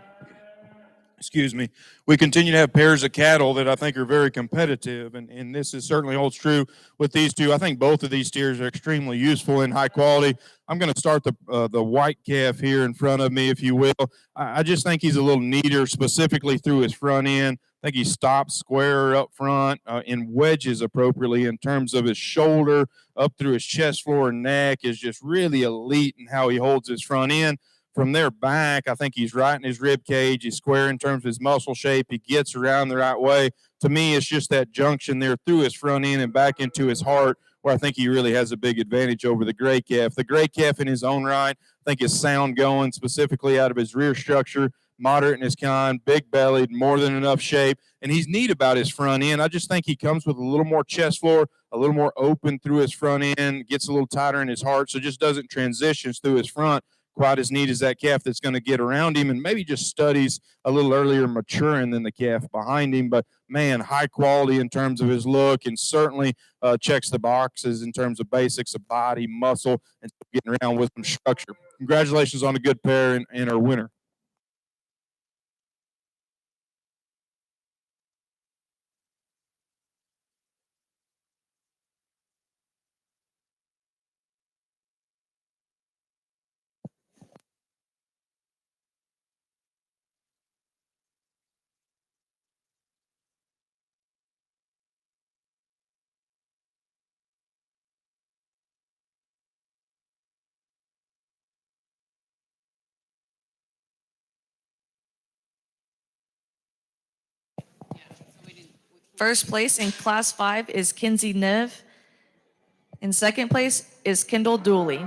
we continue to have pairs of cattle that I think are very competitive, and this is certainly holds true with these two. I think both of these steers are extremely useful and high quality. I'm going to start the white calf here in front of me, if you will. I just think he's a little neater, specifically through his front end. I think he stops square up front and wedges appropriately in terms of his shoulder up through his chest, floor, and neck is just really elite in how he holds his front end. From there back, I think he's right in his rib cage. He's square in terms of his muscle shape. He gets around the right way. To me, it's just that junction there through his front end and back into his heart where I think he really has a big advantage over the gray calf. The gray calf in his own right, I think is sound going, specifically out of his rear structure, moderate in his kind, big-bellied, more than enough shape, and he's neat about his front end. I just think he comes with a little more chest floor, a little more open through his front end, gets a little tighter in his heart, so just doesn't transition through his front quite as neat as that calf that's going to get around him and maybe just studies a little earlier maturing than the calf behind him. But, man, high quality in terms of his look and certainly checks the boxes in terms of basics of body, muscle, and getting around with some structure. Congratulations on a good pair and our winner. First place in Class 5 is Kinsey Nev. In second place is Kendall Dooley.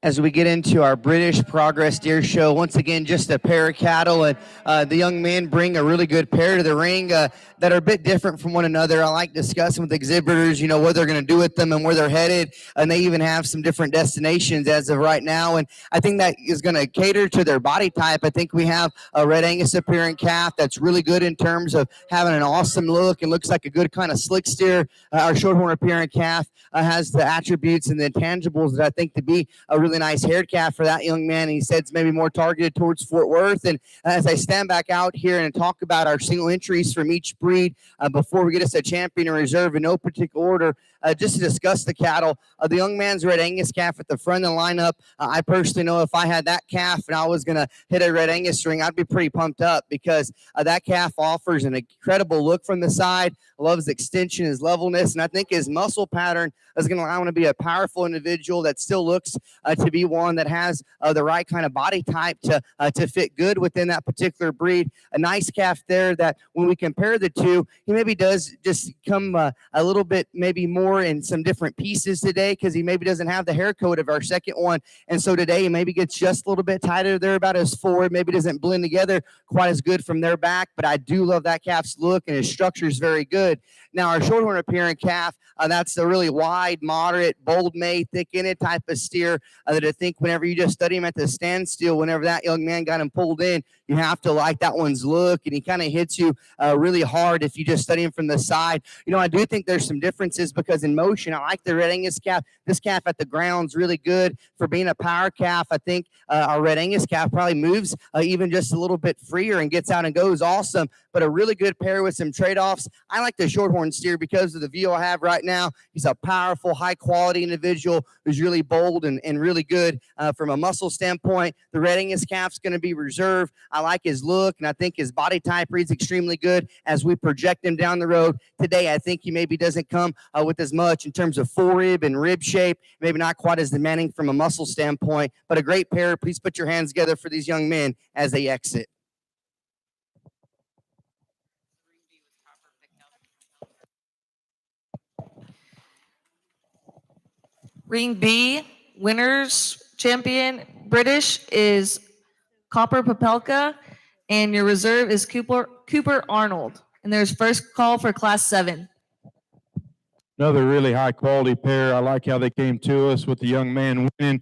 As we get into our British Progress Deer Show, once again, just a pair of cattle, and the young men bring a really good pair to the ring that are a bit different from one another. I like discussing with exhibitors, you know, what they're going to do with them and where they're headed, and they even have some different destinations as of right now, and I think that is going to cater to their body type. I think we have a Red Angus appearing calf that's really good in terms of having an awesome look and looks like a good kind of slick steer. Our Shorthorn appearing calf has the attributes and the intangibles that I think to be a really nice haired calf for that young man. He said it's maybe more targeted towards Fort Worth. And as I stand back out here and talk about our single entries from each breed before we get us a champion and reserve in no particular order, just to discuss the cattle, the young man's Red Angus calf at the front of the lineup. I personally know if I had that calf and I was going to hit a Red Angus ring, I'd be pretty pumped up because that calf offers an incredible look from the side, loves extension, his levelness, and I think his muscle pattern is going to allow him to be a powerful individual that still looks to be one that has the right kind of body type to fit good within that particular breed. A nice calf there that when we compare the two, he maybe does just come a little bit maybe more in some different pieces today because he maybe doesn't have the hair coat of our second one. And so today he maybe gets just a little bit tighter there about his forward, maybe doesn't blend together quite as good from their back, but I do love that calf's look and his structure is very good. Now our Shorthorn appearing calf, that's a really wide, moderate, bold made, thick in it type of steer. that I think whenever you just study him at the standstill, whenever that young man got him pulled in, you have to like that one's look, and he kind of hits you really hard if you just study him from the side. I do think there's some differences because in motion, I like the Red Angus calf. This calf at the ground's really good for being a power calf. I think our Red Angus calf probably moves even just a little bit freer and gets out and goes awesome, but a really good pair with some trade-offs. I like the Shorthorn steer because of the view I have right now. He's a powerful, high-quality individual who's really bold and really good from a muscle standpoint. The Red Angus calf's going to be reserved. I like his look, and I think his body type reads extremely good as we project him down the road. Today, I think he maybe doesn't come with as much in terms of forerib and rib shape, maybe not quite as demanding from a muscle standpoint, but a great pair. Please put your hands together for these young men as they exit. Ring B, winners champion British is Copper Papelka, and your reserve is Cooper Arnold. And there's first call for class 7. Another really high quality pair. I like how they came to us with the young man winning.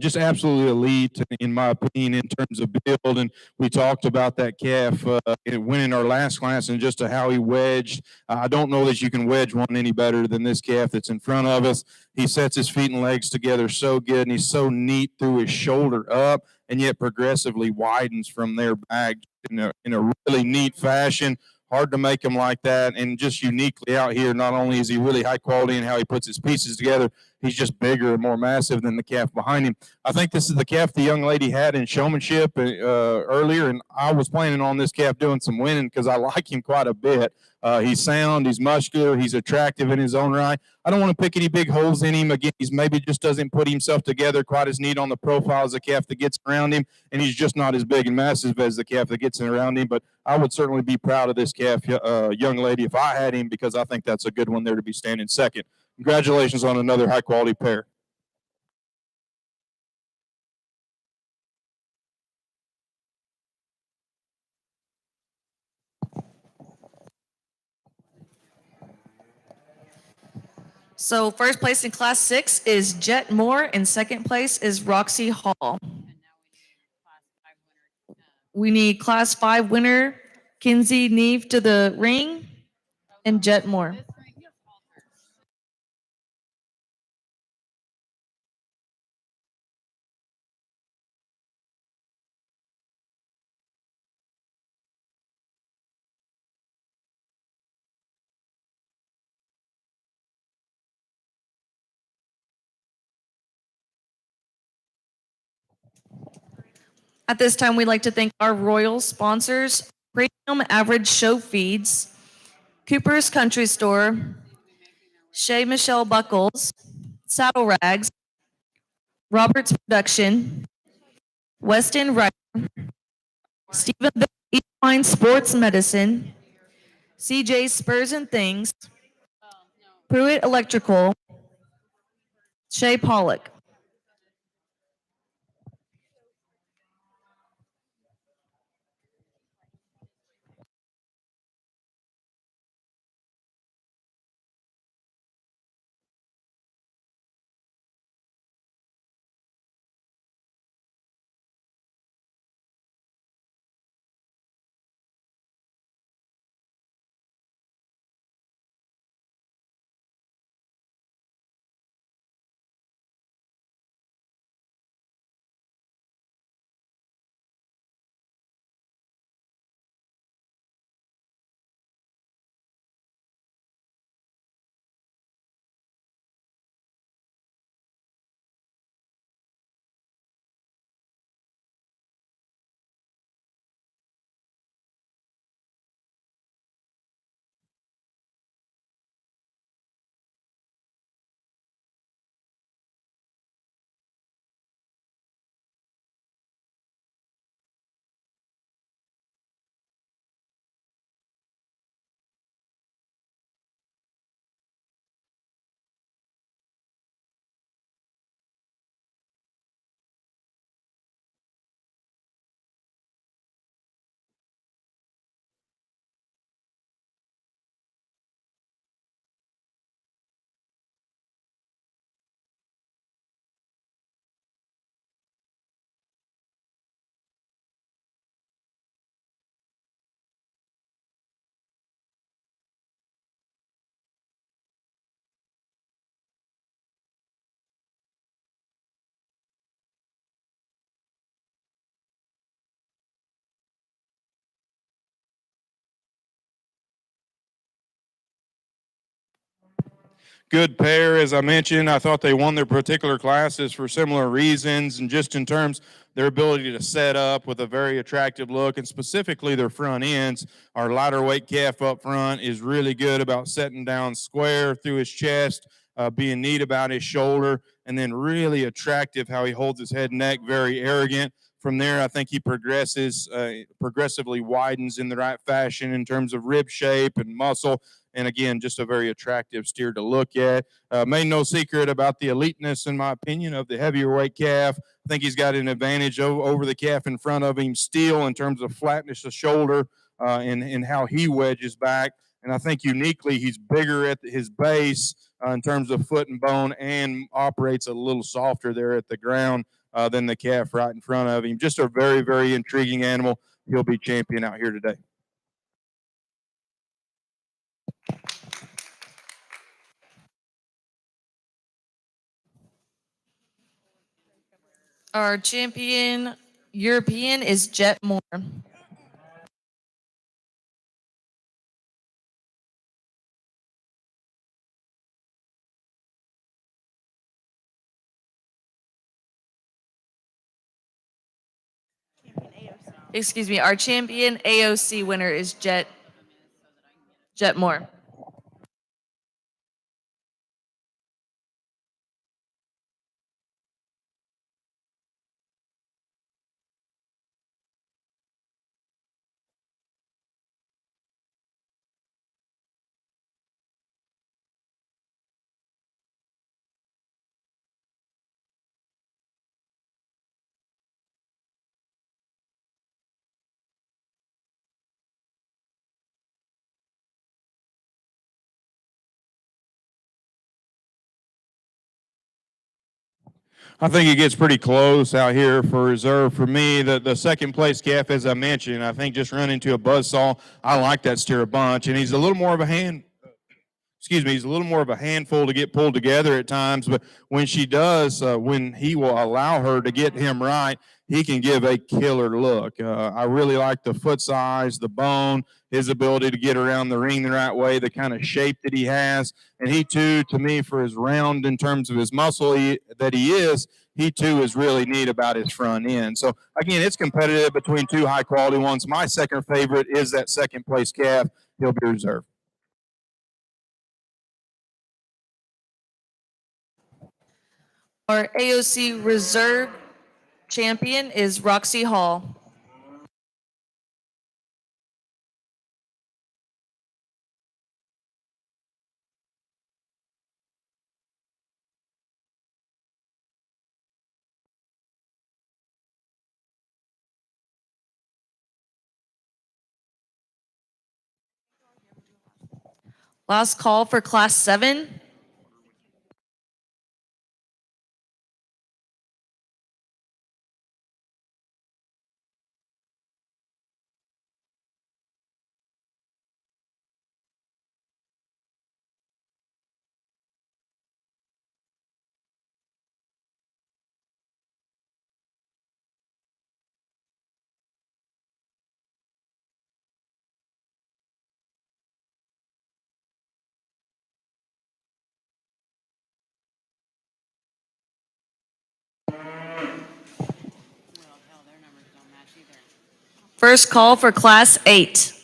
Just absolutely elite, in my opinion, in terms of build. And we talked about that calf winning our last class and just how he wedged. I don't know that you can wedge one any better than this calf that's in front of us. He sets his feet and legs together so good, and he's so neat through his shoulder up, and yet progressively widens from there back in a really neat fashion. Hard to make him like that, and just uniquely out here. Not only is he really high quality in how he puts his pieces together, he's just bigger and more massive than the calf behind him. I think this is the calf the young lady had in showmanship earlier, and I was planning on this calf doing some winning because I like him quite a bit. He's sound, he's muscular, he's attractive in his own right. I don't want to pick any big holes in him. Again, he's maybe just doesn't put himself together quite as neat on the profile as the calf that gets around him, and he's just not as big and massive as the calf that gets around him. But I would certainly be proud of this calf, young lady, if I had him, because I think that's a good one there to be standing second. Congratulations on another high-quality pair. So first place in class 6 is Jet Moore, and second place is Roxy Hall. We need class 5 winner Kinsey Neve to the ring and Jet Moore. At this time, we'd like to thank our royal sponsors, Premium Average Show Feeds, Cooper's Country Store, Shea Michelle Buckles, Saddle Rags, Roberts Production, Weston Wright, Stephen Equine Sports Medicine, CJ Spurs and Things, Pruitt Electrical, Shea Pollock. good pair, as I mentioned. I thought they won their particular classes for similar reasons, and just in terms their ability to set up with a very attractive look, and specifically their front ends. Our lighter weight calf up front is really good about setting down square through his chest, being neat about his shoulder, and then really attractive how he holds his head and neck, very arrogant. From there, I think he progressively widens in the right fashion in terms of rib shape and muscle. And again, just a very attractive steer to look at. Made no secret about the eliteness, in my opinion, of the heavier weight calf. I think he's got an advantage over the calf in front of him still in terms of flatness of shoulder and how he wedges back. And I think uniquely he's bigger at his base in terms of foot and bone and operates a little softer there at the ground than the calf right in front of him. Just a very, very intriguing animal. He'll be champion out here today. Our champion European is Jet Moore. Excuse me, our champion AOC winner is Jet Moore. I think it gets pretty close out here for reserve. For me, the second place calf, as I mentioned, I think just run into a buzzsaw. I like that steer a bunch, and he's a little more of a he's a little more of a handful to get pulled together at times, but when she does, when he will allow her to get him right, he can give a killer look. I really like the foot size, the bone, his ability to get around the ring the right way, the kind of shape that he has. And he too, to me, for his round in terms of his muscle that he is, he too is really neat about his front end. So again, it's competitive between two high quality ones. My second favorite is that second place calf. He'll be reserved. Our AOC reserve champion is Roxy Hall. Last call for class 7. Well, hell, their numbers don't match either. First call for class 8.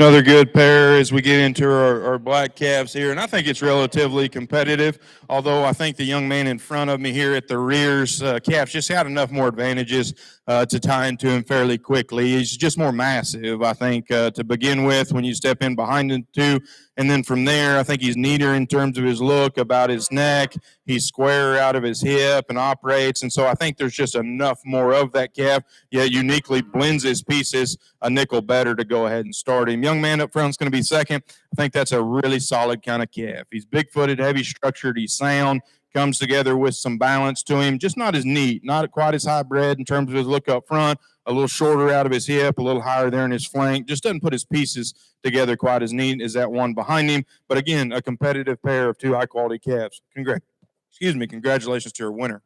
Another good pair as we get into our black calves here, and I think it's relatively competitive, although I think the young man in front of me here at the rears calves just had enough more advantages to tie into him fairly quickly. He's just more massive, I think, to begin with when you step in behind him too. And then from there, I think he's neater in terms of his look, about his neck. He's squarer out of his hip and operates. And so I think there's just enough more of that calf, yet uniquely blends his pieces a nickel better to go ahead and start him. Young man up front is going to be second. I think that's a really solid kind of calf. He's big-footed, heavy-structured. He's sound, comes together with some balance to him. Just not as neat, not quite as high-bred in terms of his look up front. A little shorter out of his hip, a little higher there in his flank. Just doesn't put his pieces together quite as neat as that one behind him. But again, a competitive pair of two high-quality calves. Congratulations to our winner.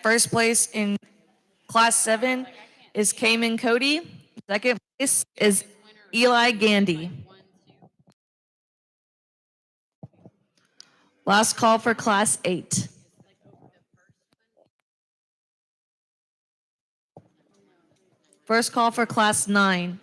First place in Class 7 is Cayman Cody. Second place is Eli Gandy. Last call for Class 8. First call for Class 9.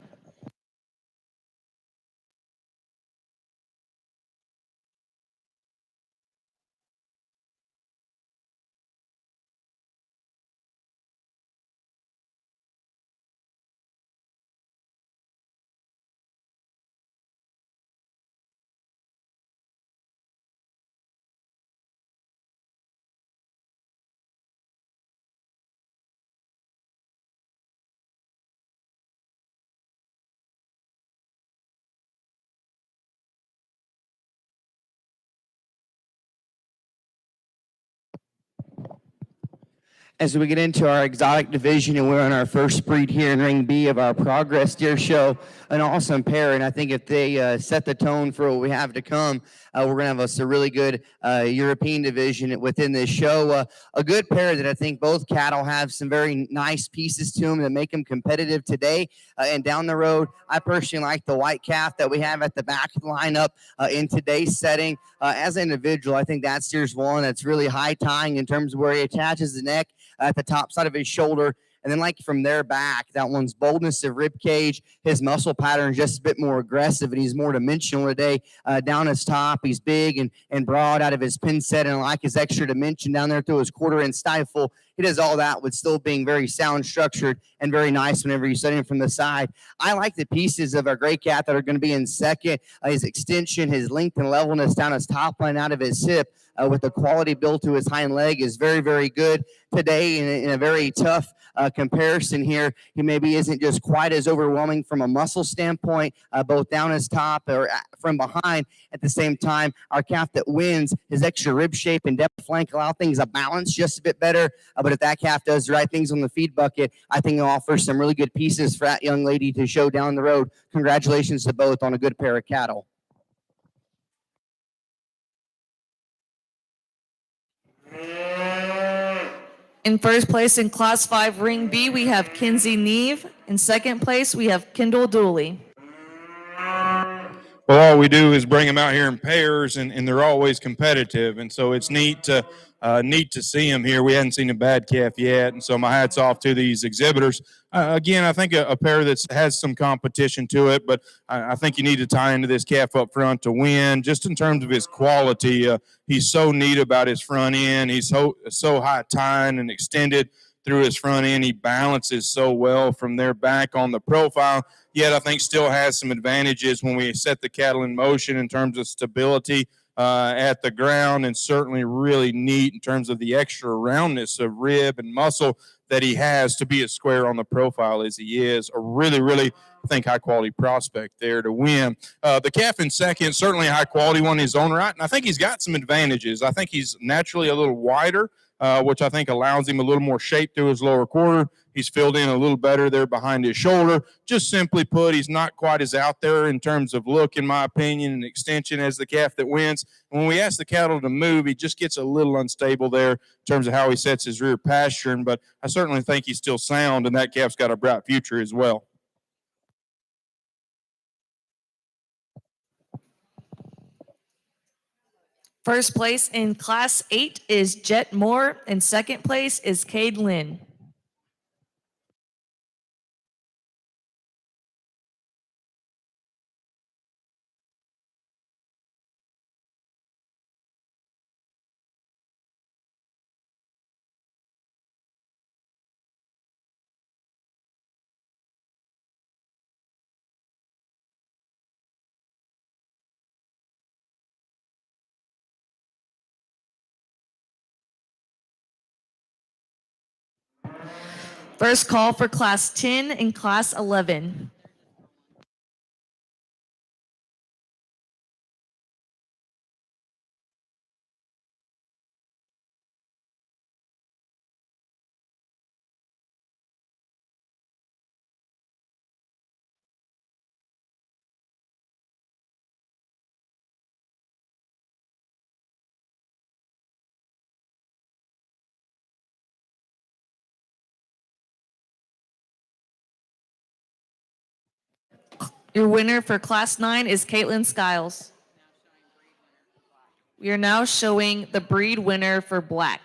As we get into our exotic division, and we're on our first breed here in Ring B of our Progress Deer Show, an awesome pair. And I think if they set the tone for what we have to come, we're going to have us a really good European division within this show. A good pair that I think both cattle have some very nice pieces to them that make them competitive today and down the road. I personally like the white calf that we have at the back of the lineup in today's setting. As an individual, I think that steer's one that's really high tying in terms of where he attaches the neck at the top side of his shoulder. And then like from there back, that one's boldness of rib cage, his muscle pattern is just a bit more aggressive, and he's more dimensional today. Down his top, he's big and broad out of his pin set, and I like his extra dimension down there through his quarter inch stifle. He does all that with still being very sound structured and very nice whenever you set him from the side. I like the pieces of our gray cat that are going to be in second. His extension, his length and levelness down his top line out of his hip with the quality built to his hind leg is very, very good today in a very tough comparison here. He maybe isn't just quite as overwhelming from a muscle standpoint, both down his top or from behind. At the same time, our calf that wins, his extra rib shape and depth flank allow things to balance just a bit better. But if that calf does the right things on the feed bucket, I think it'll offer some really good pieces for that young lady to show down the road. Congratulations to both on a good pair of cattle. In first place in Class 5 Ring B, we have Kinsey Neve. In second place, we have Kendall Dooley. Well, all we do is bring them out here in pairs, and they're always competitive. And so it's neat to see them here. We hadn't seen a bad calf yet, and so my hat's off to these exhibitors. Again, I think a pair that has some competition to it, but I think you need to tie into this calf up front to win. Just in terms of his quality, he's so neat about his front end. He's so high tying and extended through his front end. He balances so well from there back on the profile, yet I think still has some advantages when we set the cattle in motion in terms of stability at the ground, and certainly really neat in terms of the extra roundness of rib and muscle that he has to be as square on the profile as he is. A really, really, I think, high-quality prospect there to win. The calf in second, certainly a high-quality one in his own right, and I think he's got some advantages. I think he's naturally a little wider which I think allows him a little more shape to his lower quarter. He's filled in a little better there behind his shoulder. Just simply put, he's not quite as out there in terms of look, in my opinion, and extension as the calf that wins. And when we ask the cattle to move, he just gets a little unstable there in terms of how he sets his rear pasturing. But I certainly think he's still sound, and that calf's got a bright future as well. First place in Class 8 is Jet Moore, and second place is Cade Lynn. First call for Class 10 and Class 11. Your winner for Class 9 is Caitlin Skiles. We are now showing the breed winner for black.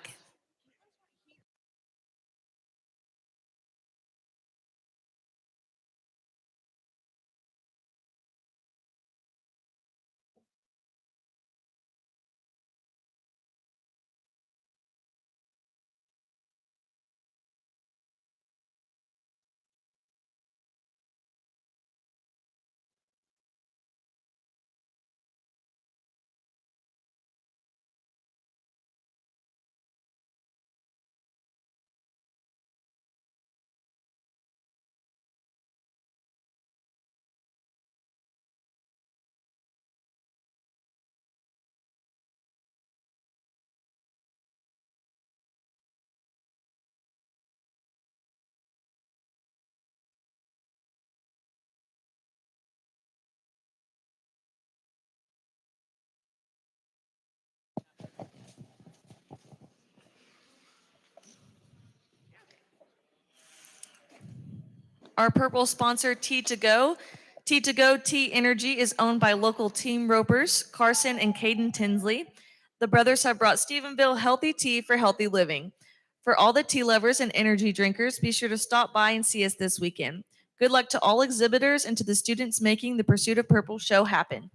Our purple sponsor, Tea2Go. Tea2Go Tea Energy is owned by local team ropers, Carson and Caden Tinsley. The brothers have brought Stephenville healthy tea for healthy living. For all the tea lovers and energy drinkers, be sure to stop by and see us this weekend. Good luck to all exhibitors and to the students making the Pursuit of Purple show happen.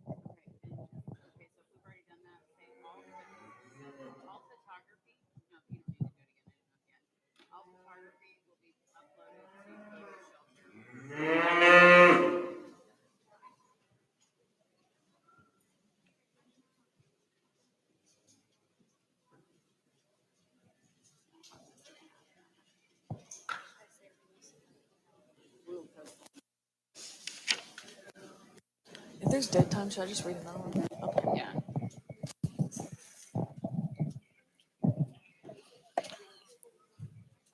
Okay, so we've already done that. Okay, all photography. No, you don't need to do it again. All photography will be uploaded to the shelter. If there's dead time, should I just read another one? Okay. Yeah.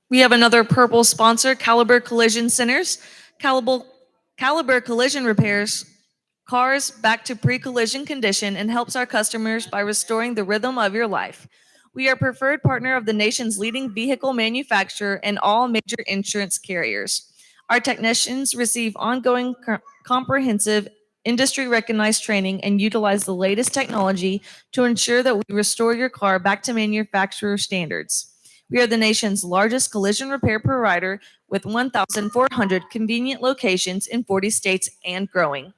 We have another purple sponsor, Caliber Collision Centers. Caliber Collision repairs cars back to pre-collision condition and helps our customers by restoring the rhythm of your life. We are preferred partner of the nation's leading vehicle manufacturer and all major insurance carriers. Our technicians receive ongoing comprehensive industry recognized training and utilize the latest technology to ensure that we restore your car back to manufacturer standards. We are the nation's largest collision repair provider with 1,400 convenient locations in 40 states and growing.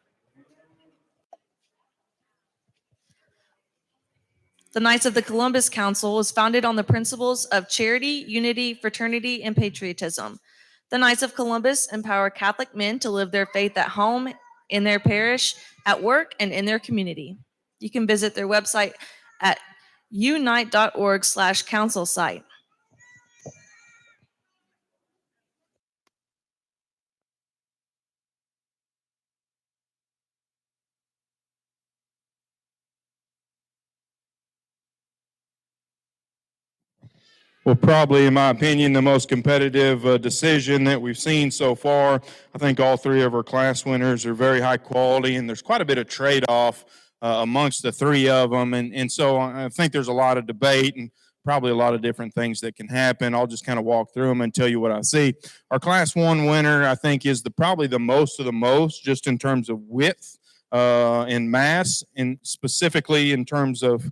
The Knights of the Columbus Council was founded on the principles of charity, unity, fraternity, and patriotism. The Knights of Columbus empower Catholic men to live their faith at home, in their parish, at work, and in their community. You can visit their website at unite.org/council site. Well, probably, in my opinion, the most competitive decision that we've seen so far. I think all three of our class winners are very high quality, and there's quite a bit of trade-off amongst the three of them. And so I think there's a lot of debate and probably a lot of different things that can happen. I'll just kind of walk through them and tell you what I see. Our Class 1 winner, I think, is probably the most of the most, just in terms of width and mass, and specifically in terms of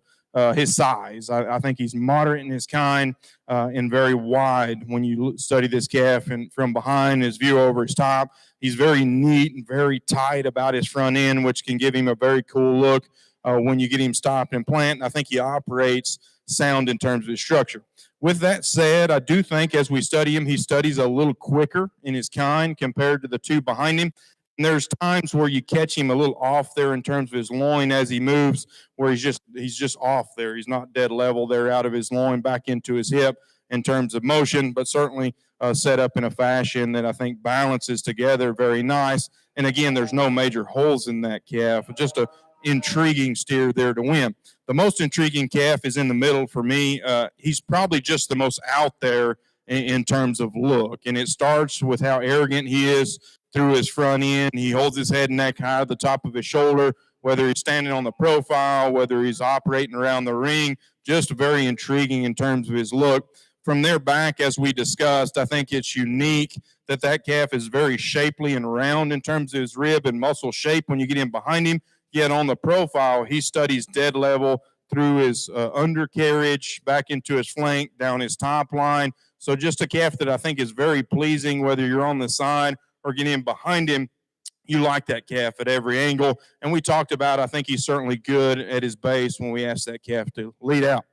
his size. I think he's moderate in his kind and very wide when you study this calf. And from behind, his view over his top, he's very neat and very tight about his front end, which can give him a very cool look when you get him stopped and plant. I think he operates sound in terms of his structure. With that said, I do think as we study him, he studies a little quicker in his kind compared to the two behind him. And there's times where you catch him a little off there in terms of his loin as he moves, where he's just off there. He's not dead level there out of his loin back into his hip in terms of motion, but certainly set up in a fashion that I think balances together very nice. And again, there's no major holes in that calf. Just a intriguing steer there to win. The most intriguing calf is in the middle for me. He's probably just the most out there in terms of look, and it starts with how arrogant he is through his front end. He holds his head and neck high at the top of his shoulder, whether he's standing on the profile, whether he's operating around the ring, just very intriguing in terms of his look. From there back, as we discussed, I think it's unique that calf is very shapely and round in terms of his rib and muscle shape when you get in behind him. Yet on the profile, he studies dead level through his undercarriage, back into his flank, down his top line. So just a calf that I think is very pleasing, whether you're on the side or get in behind him. You like that calf at every angle. And we talked about, I think he's certainly good at his base when we asked that calf to lead out.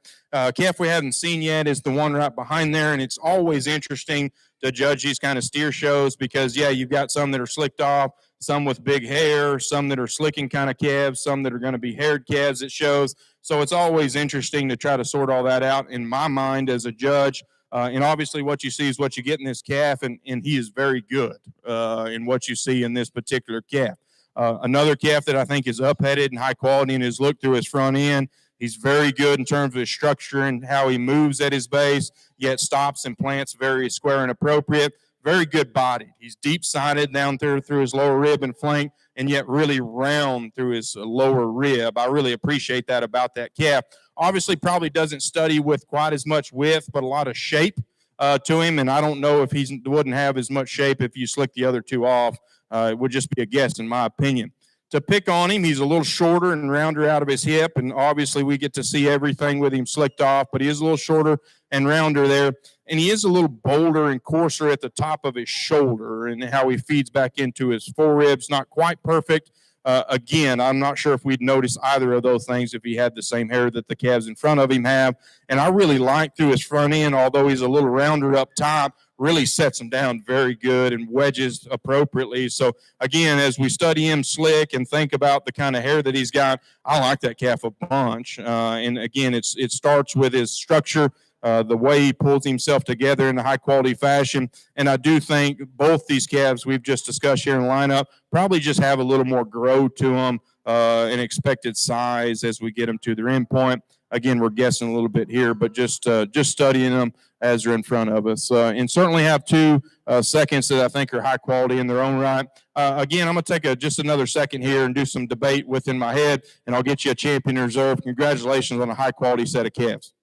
Calf we haven't seen yet is the one right behind there. And it's always interesting to judge these kind of steer shows because, yeah, you've got some that are slicked off, some with big hair, some that are slicking kind of calves, some that are going to be haired calves at shows. So it's always interesting to try to sort all that out in my mind as a judge. And obviously what you see is what you get in this calf, and he is very good in what you see in this particular calf. Another calf that I think is up-headed and high quality in his look through his front end. He's very good in terms of his structure and how he moves at his base, yet stops and plants very square and appropriate. Very good bodied. He's deep-sided down through his lower rib and flank, and yet really round through his lower rib. I really appreciate that about that calf. Obviously, probably doesn't study with quite as much width, but a lot of shape to him. And I don't know if he wouldn't have as much shape if you slick the other two off. It would just be a guess, in my opinion. To pick on him, he's a little shorter and rounder out of his hip, and obviously we get to see everything with him slicked off, but he is a little shorter and rounder there, and he is a little bolder and coarser at the top of his shoulder and how he feeds back into his foreribs. Not quite perfect. Again, I'm not sure if we'd notice either of those things if he had the same hair that the calves in front of him have, and I really like through his front end, although he's a little rounder up top, really sets him down very good and wedges appropriately. So again, as we study him slick and think about the kind of hair that he's got, I like that calf a bunch. And again, it starts with his structure, the way he pulls himself together in a high quality fashion. And I do think both these calves we've just discussed here in the lineup probably just have a little more grow to them, an expected size as we get them to their end point. Again, we're guessing a little bit here, but just studying them as they're in front of us. And certainly have two seconds that I think are high quality in their own right. Again, I'm going to take just another second here and do some debate within my head, and I'll get you a champion reserve. Congratulations on a high quality set of calves.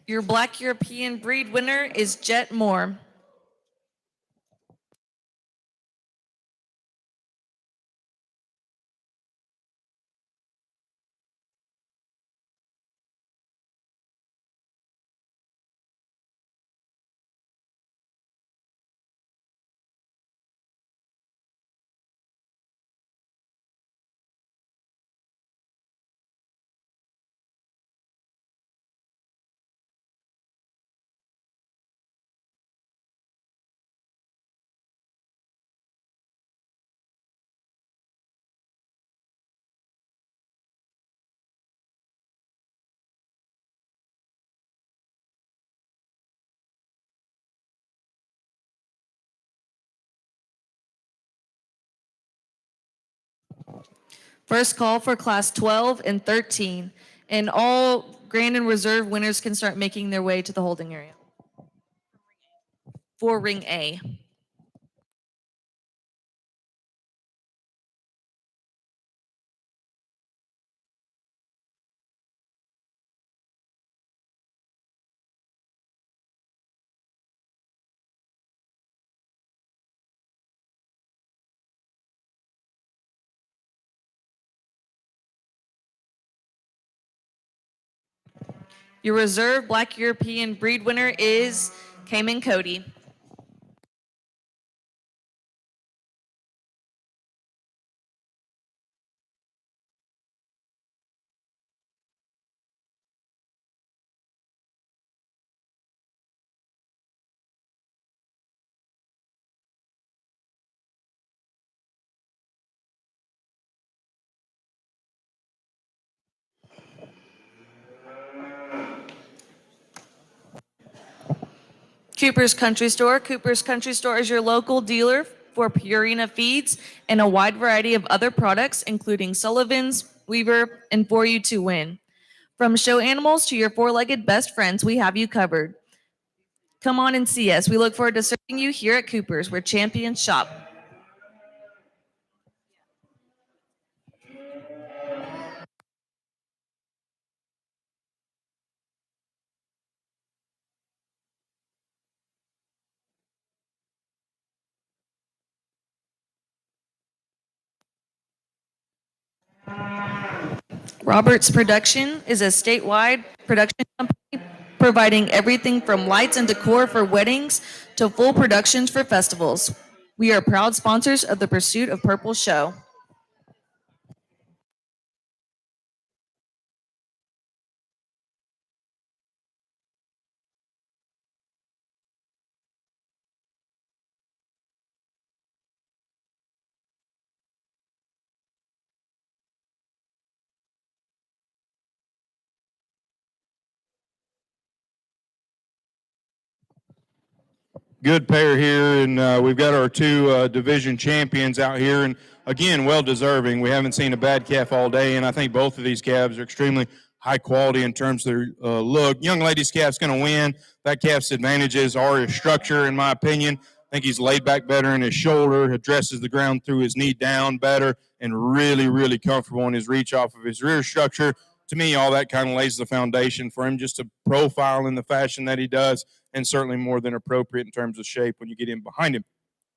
Your Black European breed winner is Jet Moore. First call for class 12 and 13. And all grand and reserve winners can start making their way to the holding area. For ring A. Your reserve Black European breed winner is Cayman Cody. Cooper's Country Store. Cooper's Country Store is your local dealer for Purina feeds and a wide variety of other products, including Sullivan's, Weaver, and For You to Win. From show animals to your four-legged best friends, we have you covered. Come on and see us. We look forward to serving you here at Cooper's, where champions shop. Roberts Production is a statewide production company providing everything from lights and decor for weddings to full productions for festivals. We are proud sponsors of the Pursuit of Purple show. Good pair here, and we've got our two division champions out here, and again, well deserving. We haven't seen a bad calf all day, and I think both of these calves are extremely high quality in terms of their look. Young lady's calf's going to win. That calf's advantages are his structure, in my opinion. I think he's laid back better in his shoulder, addresses the ground through his knee down better, and really, really comfortable in his reach off of his rear structure. To me, all that kind of lays the foundation for him just to profile in the fashion that he does, and certainly more than appropriate in terms of shape when you get in behind him.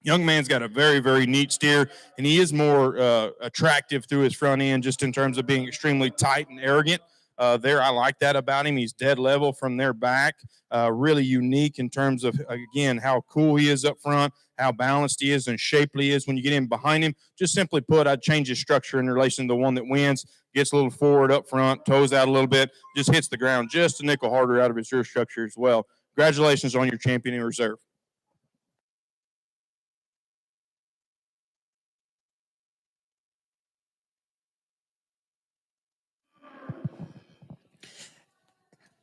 Young man's got a very, very neat steer, and he is more attractive through his front end just in terms of being extremely tight and arrogant. I like that about him. He's dead level from their back, really unique in terms of, again, how cool he is up front, how balanced he is and shapely he is when you get in behind him. Just simply put, I'd change his structure in relation to the one that wins, gets a little forward up front, toes out a little bit, just hits the ground just a nickel harder out of his rear structure as well. Congratulations on your champion in reserve.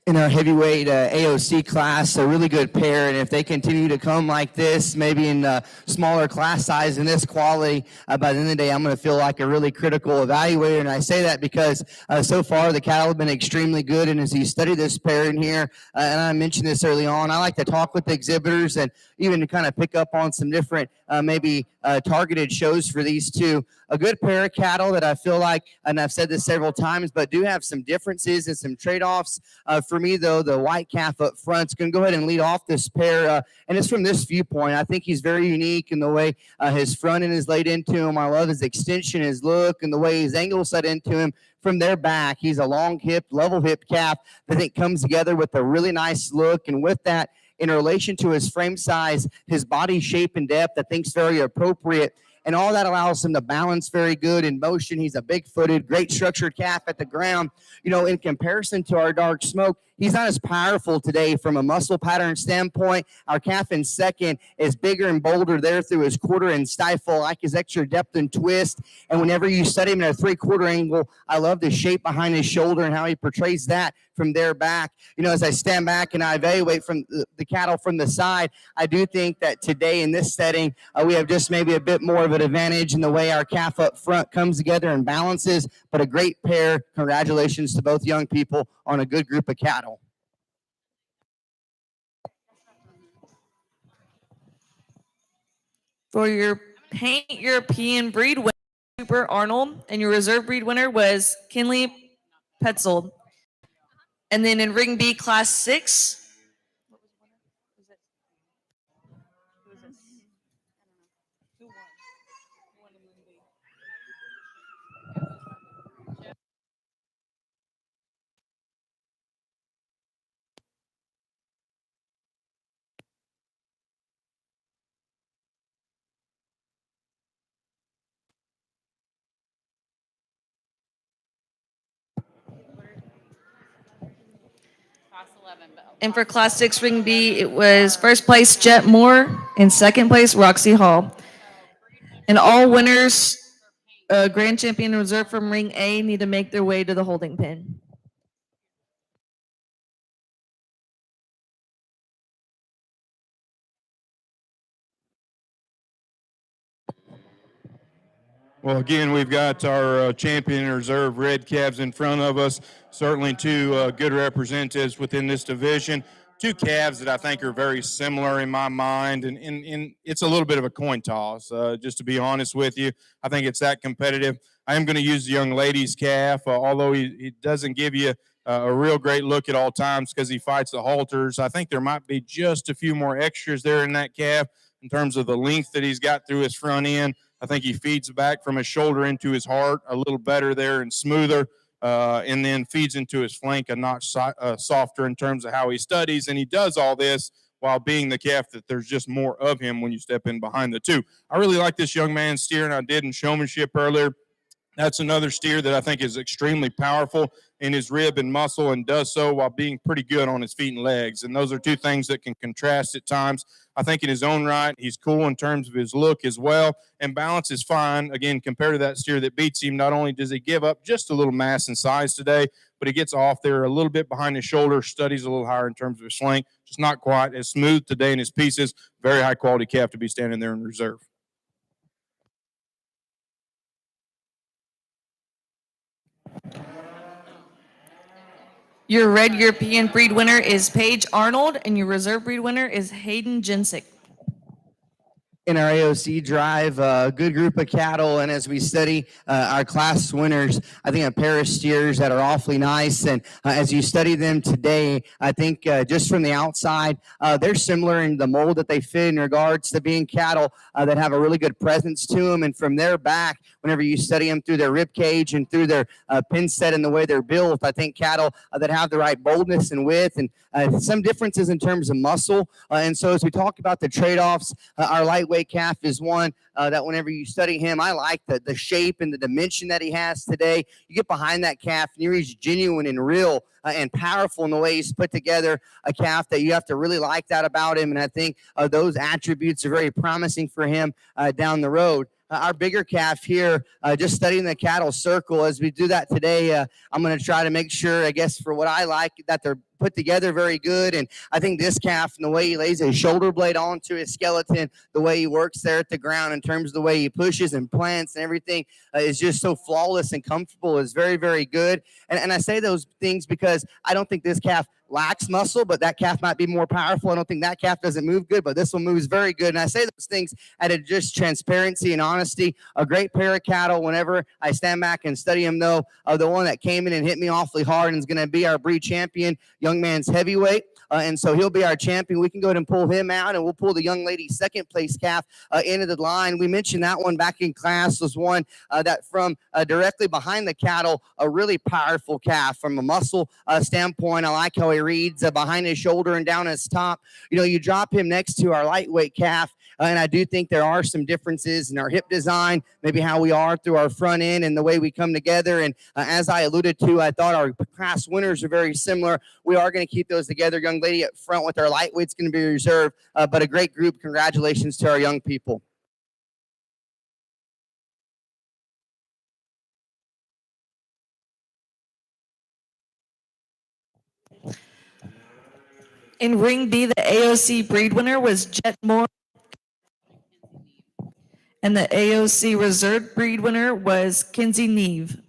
In our heavyweight AOC class, a really good pair, and if they continue to come like this, maybe in smaller class size and this quality, by the end of the day, I'm going to feel like a really critical evaluator, and I say that because so far the cattle have been extremely good, and as you study this pair in here, and I mentioned this early on, I like to talk with the exhibitors and even to kind of pick up on some different targeted shows for these two. A good pair of cattle that I feel like, and I've said this several times, but do have some differences and some trade-offs. For me, though, the white calf up front is going to go ahead and lead off this pair, and it's from this viewpoint. I think he's very unique in the way his front end is laid into him. I love his extension, his look, and the way his angle set into him from their back. He's a long-hipped, level-hipped calf that I think comes together with a really nice look, and with that, in relation to his frame size, his body shape and depth, I think is very appropriate. And all that allows him to balance very good in motion. He's a big-footed, great structured calf at the ground. You know, in comparison to our dark smoke, he's not as powerful today from a muscle pattern standpoint. Our calf in second is bigger and bolder there through his quarter and stifle, like his extra depth and twist. And whenever you study him in a 3/4 angle, I love the shape behind his shoulder and how he portrays that from there back. You know, as I stand back and I evaluate from the cattle from the side, I do think that today in this setting, we have just maybe a bit more of an advantage in the way our calf up front comes together and balances, but a great pair. Congratulations to both young people on a good group of cattle. For your paint European breed winner, Cooper Arnold, and your reserve breed winner was Kinley Petzold. And then in ring B, class 6. Class 11, but. And for class 6 ring B, it was first place Jet Moore and second place Roxy Hall. And all winners, grand champion reserve from ring A, need to make their way to the holding pen. Well, again, we've got our champion and reserve red calves in front of us. Certainly two good representatives within this division. Two calves that I think are very similar in my mind, and it's a little bit of a coin toss, just to be honest with you. I think it's that competitive. I am going to use the young lady's calf, although he doesn't give you a real great look at all times because he fights the halters. I think there might be just a few more extras there in that calf in terms of the length that he's got through his front end. I think he feeds back from his shoulder into his heart a little better there and smoother, and then feeds into his flank a notch softer in terms of how he studies. And he does all this while being the calf that there's just more of him when you step in behind the two. I really like this young man's steer, and I did in showmanship earlier. That's another steer that I think is extremely powerful in his rib and muscle and does so while being pretty good on his feet and legs. And those are two things that can contrast at times. I think in his own right, he's cool in terms of his look as well. And balance is fine. Again, compared to that steer that beats him, not only does he give up just a little mass and size today, but he gets off there a little bit behind his shoulder, studies a little higher in terms of his flank. Just not quite as smooth today in his pieces. Very high quality calf to be standing there in reserve. Your red European breed winner is Paige Arnold, and your reserve breed winner is Hayden Jensick. In our AOC drive, a good group of cattle, and as we study our class winners, I think a pair of steers that are awfully nice. And as you study them today, I think just from the outside, they're similar in the mold that they fit in regards to being cattle that have a really good presence to them. And from their back, whenever you study them through their rib cage and through their pin set and the way they're built, I think cattle that have the right boldness and width and some differences in terms of muscle. And so as we talk about the trade-offs, our lightweight calf is one that whenever you study him, I like the shape and the dimension that he has today. You get behind that calf and he's genuine and real and powerful in the way he's put together a calf that you have to really like that about him. And I think those attributes are very promising for him down the road. Our bigger calf here, just studying the cattle circle. As we do that today, I'm going to try to make sure, I guess, for what I like, that they're put together very good. And I think this calf and the way he lays his shoulder blade onto his skeleton, the way he works there at the ground in terms of the way he pushes and plants and everything is just so flawless and comfortable, is very, very good. And I say those things because I don't think this calf lacks muscle, but that calf might be more powerful. I don't think that calf doesn't move good, but this one moves very good. And I say those things out of just transparency and honesty. A great pair of cattle. Whenever I stand back and study them, though, the one that came in and hit me awfully hard and is going to be our breed champion, young man's heavyweight. And so he'll be our champion. We can go ahead and pull him out, and we'll pull the young lady's second place calf into the line. We mentioned that one back in class was one that from directly behind the cattle, a really powerful calf from a muscle standpoint. I like how he reads behind his shoulder and down his top. You know, you drop him next to our lightweight calf, And I do think there are some differences in our hip design, maybe how we are through our front end and the way we come together. And as I alluded to, I thought our class winners are very similar. We are going to keep those together. Young lady up front with our lightweight's going to be reserved, but a great group. Congratulations to our young people. In Ring B, the AOC breed winner was Jet Moore, and the AOC reserve breed winner was Kinsey Neve.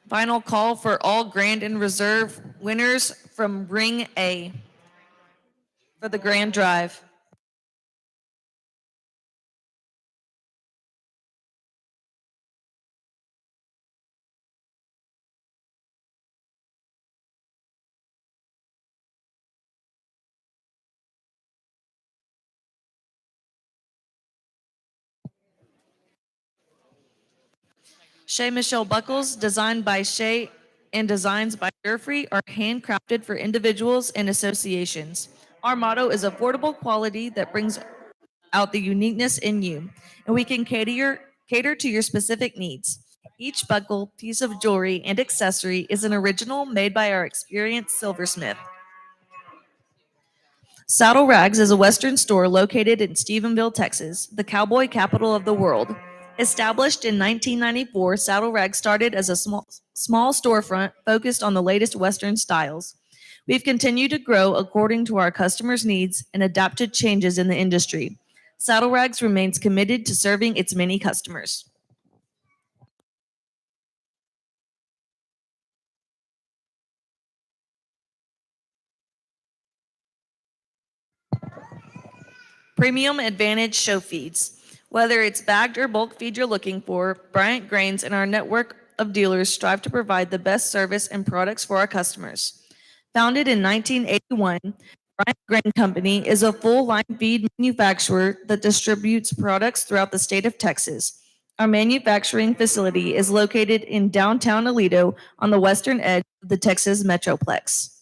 Final call for all Grand and Reserve winners from Ring A for the Grand Drive. Shay Michelle buckles, designed by Shay and designs by Durfree, are handcrafted for individuals and associations. Our motto is affordable quality that brings out the uniqueness in you, and we can cater to your specific needs. Each buckle, piece of jewelry, and accessory is an original made by our experienced silversmith. Saddle Rags is a Western store located in Stephenville, Texas, the cowboy capital of the world. Established in 1994, Saddle Rags started as a small storefront focused on the latest Western styles. We've continued to grow according to our customers' needs and adapt to changes in the industry. Saddle Rags remains committed to serving its many customers. Premium Advantage show feeds. Whether it's bagged or bulk feed you're looking for, Bryant Grains and our network of dealers strive to provide the best service and products for our customers. Founded in 1981, Bryant Grain Company is a full-line feed manufacturer that distributes products throughout the state of Texas. Our manufacturing facility is located in downtown Aledo on the western edge of the Texas Metroplex.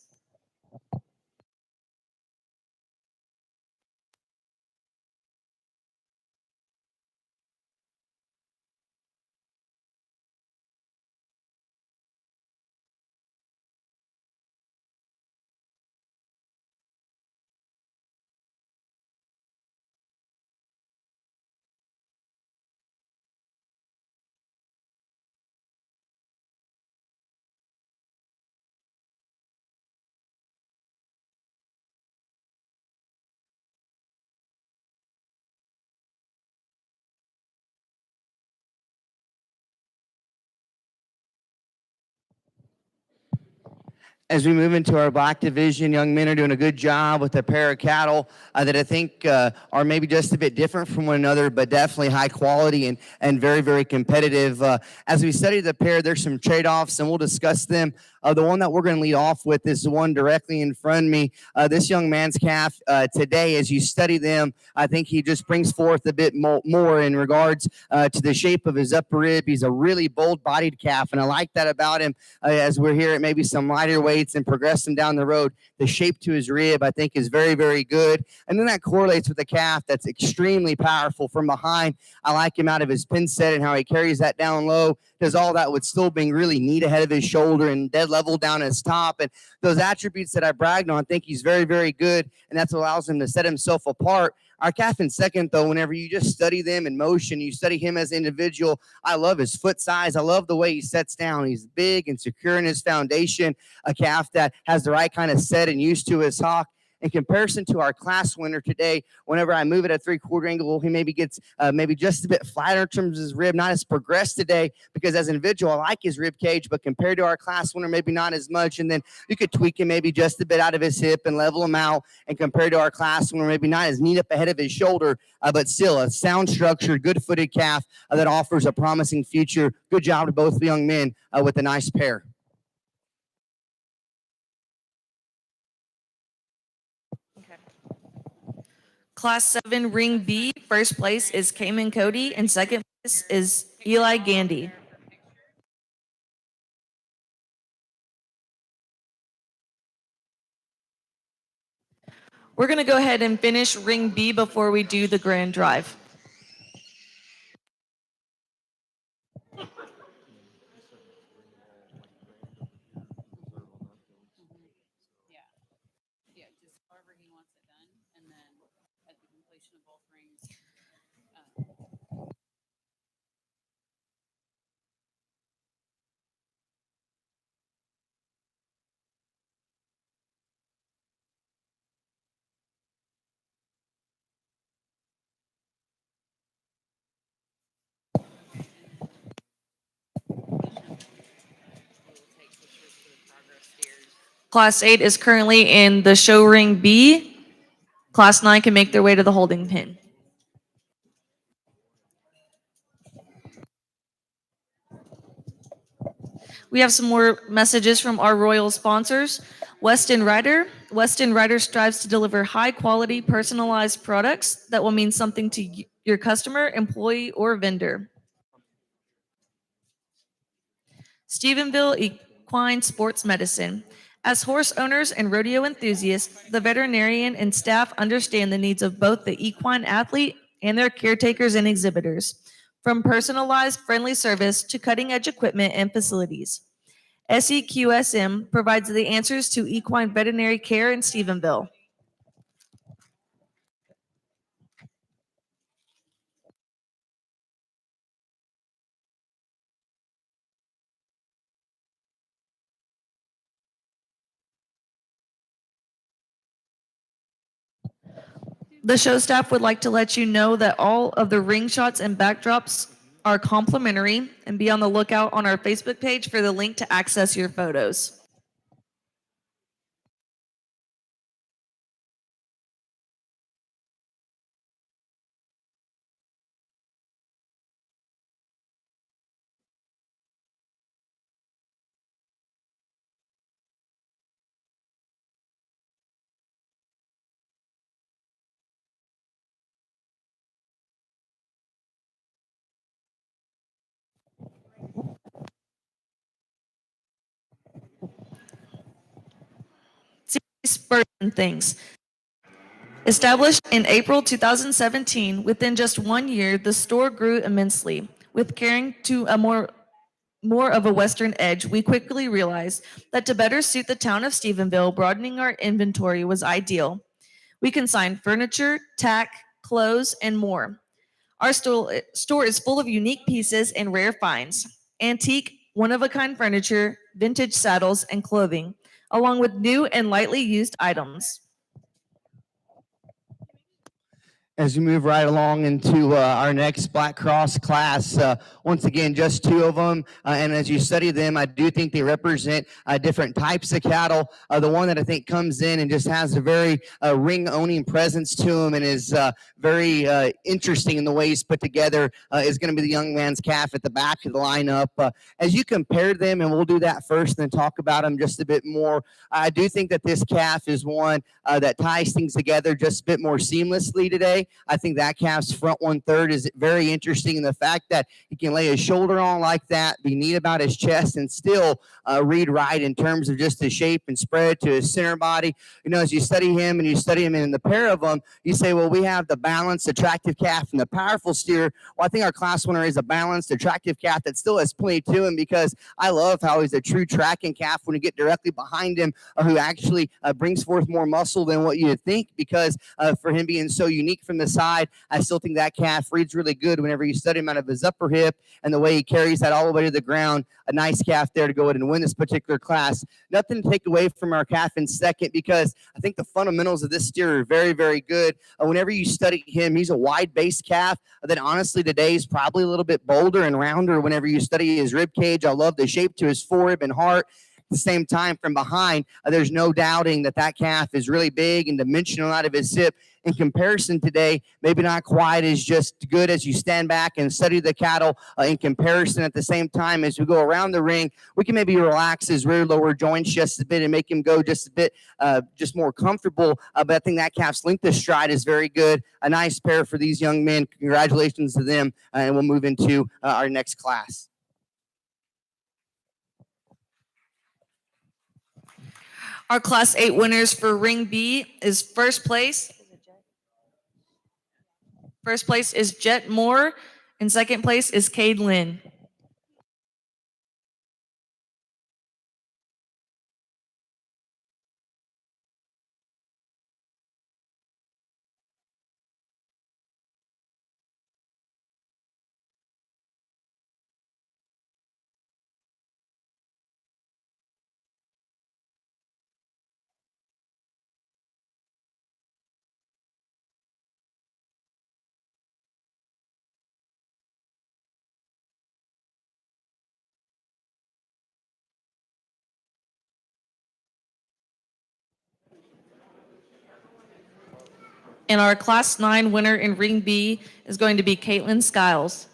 As we move into our black division, young men are doing a good job with a pair of cattle that I think are maybe just a bit different from one another, but definitely high quality and very, very competitive. As we study the pair, there's some trade-offs, and we'll discuss them. The one that we're going to lead off with is the one directly in front of me. This young man's calf today, as you study them, I think he just brings forth a bit more in regards to the shape of his upper rib. He's a really bold-bodied calf, and I like that about him. As we're here at maybe some lighter weights and progress him down the road, the shape to his rib, I think, is very, very good. And then that correlates with a calf that's extremely powerful from behind. I like him out of his pin set and how he carries that down low, does all that with still being really neat ahead of his shoulder and dead level down his top. And those attributes that I bragged on, I think he's very, very good, and that's what allows him to set himself apart. Our calf in second, though, whenever you just study them in motion, you study him as an individual, I love his foot size. I love the way he sets down. He's big and secure in his foundation, a calf that has the right kind of set and used to his hock. In comparison to our class winner today, whenever I move it at 3/4 angle, he maybe gets maybe just a bit flatter in terms of his rib, not as progressed today, because as an individual, I like his rib cage, but compared to our class winner, maybe not as much. And then you could tweak him maybe just a bit out of his hip and level him out. And compared to our class winner, maybe not as neat up ahead of his shoulder, but still a sound structured, good footed calf that offers a promising future. Good job to both the young men with a nice pair. Class 7 Ring B, first place is Cayman Cody, and second place is Eli Gandy. We're going to go ahead and finish Ring B before we do the grand drive. Yeah. Yeah, just however he wants it done, and then at the completion of both rings, Class 8 is currently in the show ring B. Class 9 can make their way to the holding pin. We have some more messages from our royal sponsors. Weston Ryder. Weston Ryder strives to deliver high quality, personalized products that will mean something to your customer, employee, or vendor. Stephenville Equine Sports Medicine. As horse owners and rodeo enthusiasts, the veterinarian and staff understand the needs of both the equine athlete and their caretakers and exhibitors, from personalized, friendly service to cutting-edge equipment and facilities. SEQSM provides the answers to equine veterinary care in Stephenville. The show staff would like to let you know that all of the ring shots and backdrops are complimentary, and be on the lookout on our Facebook page for the link to access your photos. Spurs and things. Established in April 2017, within just 1 year, the store grew immensely. With carrying to a more of a Western edge, we quickly realized that to better suit the town of Stephenville, broadening our inventory was ideal. We consign furniture, tack, clothes, and more. Our store is full of unique pieces and rare finds, antique, one-of-a-kind furniture, vintage saddles, and clothing, along with new and lightly used items. As we move right along into our next Black Cross class, once again, just 2 of them. And as you study them, I do think they represent different types of cattle. The one that I think comes in and just has a very ring-owning presence to him and is very interesting in the way he's put together is going to be the young man's calf at the back of the lineup. As you compare them, and we'll do that first and then talk about them just a bit more, I do think that this calf is one that ties things together just a bit more seamlessly today. I think that calf's front 1/3 is very interesting in the fact that he can lay his shoulder on like that, be neat about his chest, and still read right in terms of just the shape and spread to his center body. You know, as you study him and you study him in the pair of them, you say, well, we have the balanced, attractive calf and the powerful steer. Well, I think our class winner is a balanced, attractive calf that still has plenty to him, because I love how he's a true tracking calf when you get directly behind him, who actually brings forth more muscle than what you would think, because for him being so unique from the side, I still think that calf reads really good whenever you study him out of his upper hip and the way he carries that all the way to the ground. A nice calf there to go ahead and win this particular class. Nothing to take away from our calf in second, because I think the fundamentals of this steer are very, very good. Whenever you study him, he's a wide base calf that honestly today is probably a little bit bolder and rounder whenever you study his rib cage. I love the shape to his forerib and heart. the same time, from behind, there's no doubting that that calf is really big and dimensional out of his hip. In comparison today, maybe not quite as just good as you stand back and study the cattle in comparison. At the same time, as we go around the ring, we can maybe relax his rear lower joints just a bit and make him go just a bit just more comfortable. But I think that calf's length of stride is very good. A nice pair for these young men. Congratulations to them. And we'll move into our next class. Our Class 8 winners for Ring B is first place. First place is Jet Moore, and second place is Cade Lynn. And our Class 9 winner in Ring B is going to be Caitlin Skiles.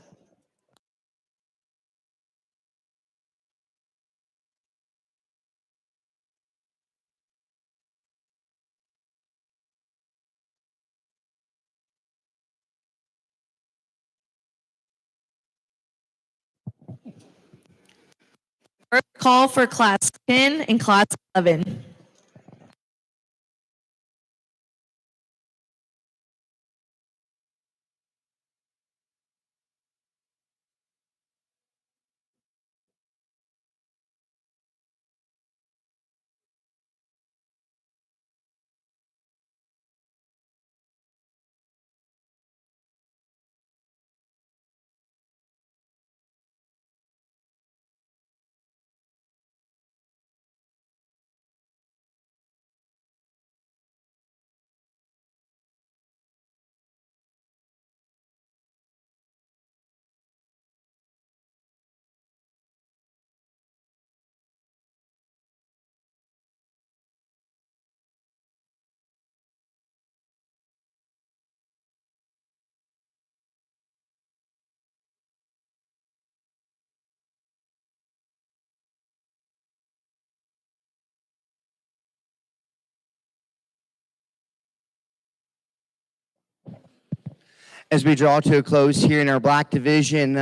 First call for Class 10 and Class 11. As we draw to a close here in our black division,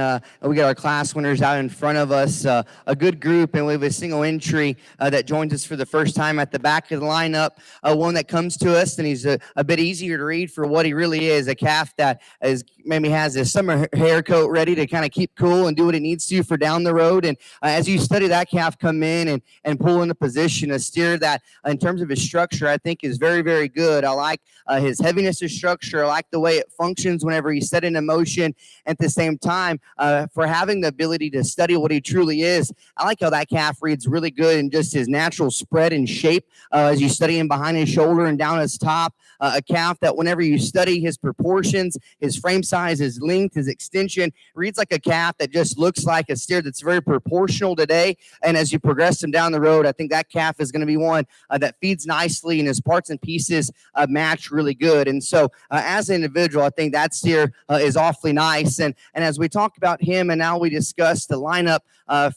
we got our class winners out in front of us, a good group, and we have a single entry that joins us for the first time at the back of the lineup, one that comes to us, and he's a bit easier to read for what he really is, a calf that is maybe has his summer hair coat ready to kind of keep cool and do what it needs to for down the road. And as you study that calf come in and pull into position, a steer that in terms of his structure, I think is very, very good. I like his heaviness of structure. I like the way it functions whenever he's set in motion. At the same time, for having the ability to study what he truly is, I like how that calf reads really good in just his natural spread and shape as you study him behind his shoulder and down his top. A calf that whenever you study his proportions, his frame size, his length, his extension, reads like a calf that just looks like a steer that's very proportional today. And as you progress him down the road, I think that calf is going to be one that feeds nicely and his parts and pieces match really good. And so as an individual, I think that steer is awfully nice. And as we talk about him and now we discuss the lineup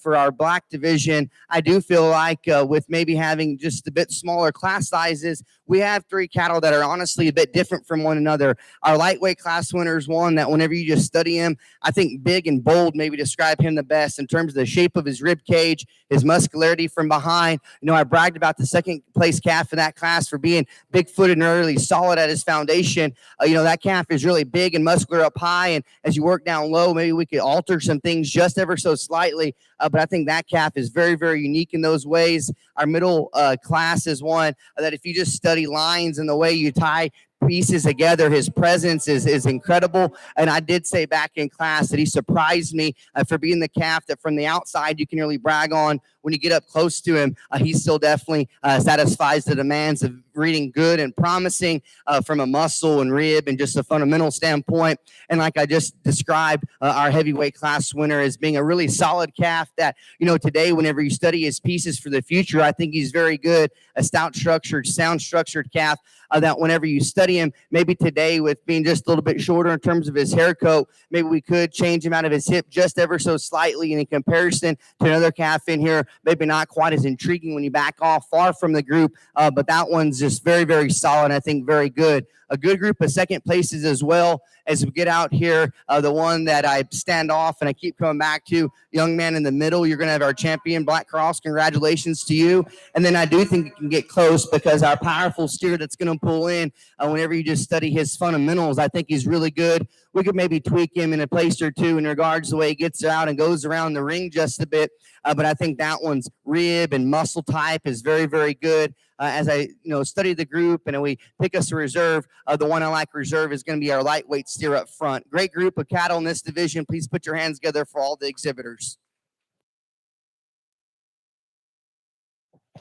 for our black division, I do feel like with maybe having just a bit smaller class sizes, we have three cattle that are honestly a bit different from one another. Our lightweight class winner is one that whenever you just study him, I think big and bold maybe describe him the best in terms of the shape of his rib cage, his muscularity from behind. You know, I bragged about the second place calf in that class for being big-footed and really solid at his foundation. That calf is really big and muscular up high, and as you work down low, maybe we could alter some things just ever so slightly, but I think that calf is very, very unique in those ways. Our middle class is one that if you just study lines and the way you tie pieces together, his presence is incredible. And I did say back in class that he surprised me for being the calf that from the outside you can really brag on. When you get up close to him, he still definitely satisfies the demands of reading good and promising from a muscle and rib and just a fundamental standpoint. And like I just described, our heavyweight class winner as being a really solid calf that, today, whenever you study his pieces for the future, I think he's very good, a stout structured, sound structured calf that whenever you study him, maybe today with being just a little bit shorter in terms of his hair coat, maybe we could change him out of his hip just ever so slightly in comparison to another calf in here, maybe not quite as intriguing when you back off far from the group, but that one's just very, very solid, I think very good. A good group of second places as well as we get out here. The one that I stand off and I keep coming back to, young man in the middle, you're going to have our champion, Black Cross. Congratulations to you. And then I do think it can get close because our powerful steer that's going to pull in, whenever you just study his fundamentals, I think he's really good. We could maybe tweak him in a place or two in regards to the way he gets out and goes around the ring just a bit. But I think that one's rib and muscle type is very, very good. As I study the group and we pick us a reserve, the one I like reserve is going to be our lightweight steer up front. Great group of cattle in this division. Please put your hands together for all the exhibitors.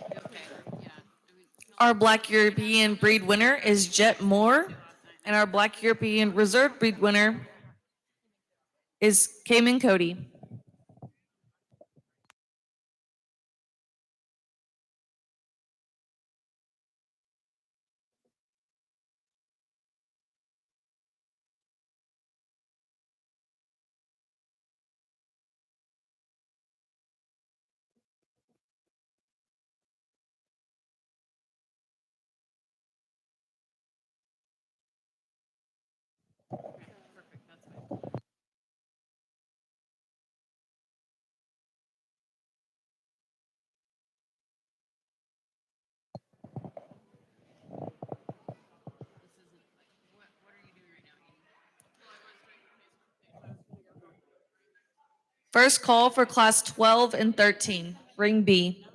Okay, yeah. Our Black European breed winner is Jet Moore, and our Black European reserve breed winner is Cayman Cody. Perfect, that's fine. This isn't like, what are you doing right now, Edie? First call for class 12 and 13, ring B.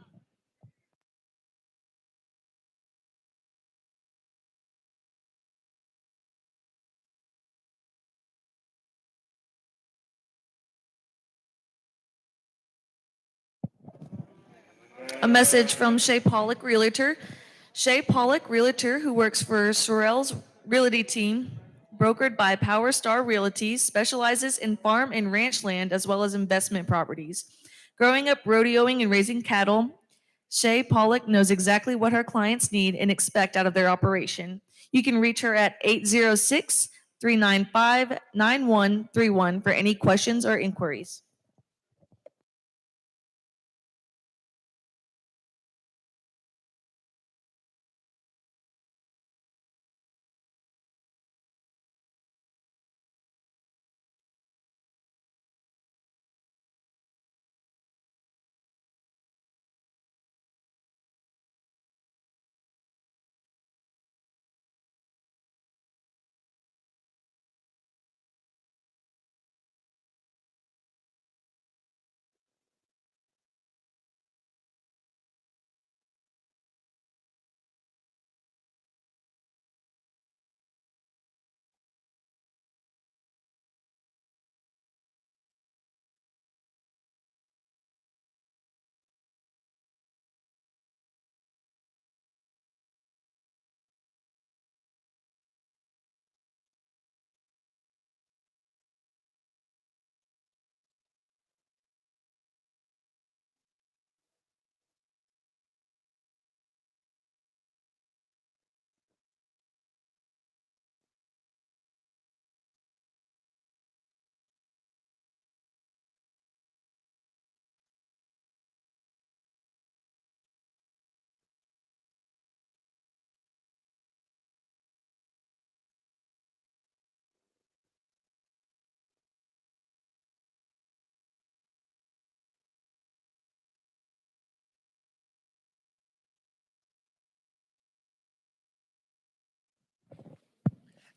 A message from Shay Pollock, Realtor. Shay Pollock, Realtor, who works for Sorrell's Realty Team, brokered by Power Star Realty, specializes in farm and ranch land as well as investment properties. Growing up rodeoing and raising cattle, Shay Pollock knows exactly what her clients need and expect out of their operation. You can reach her at 806 395 9131 for any questions or inquiries.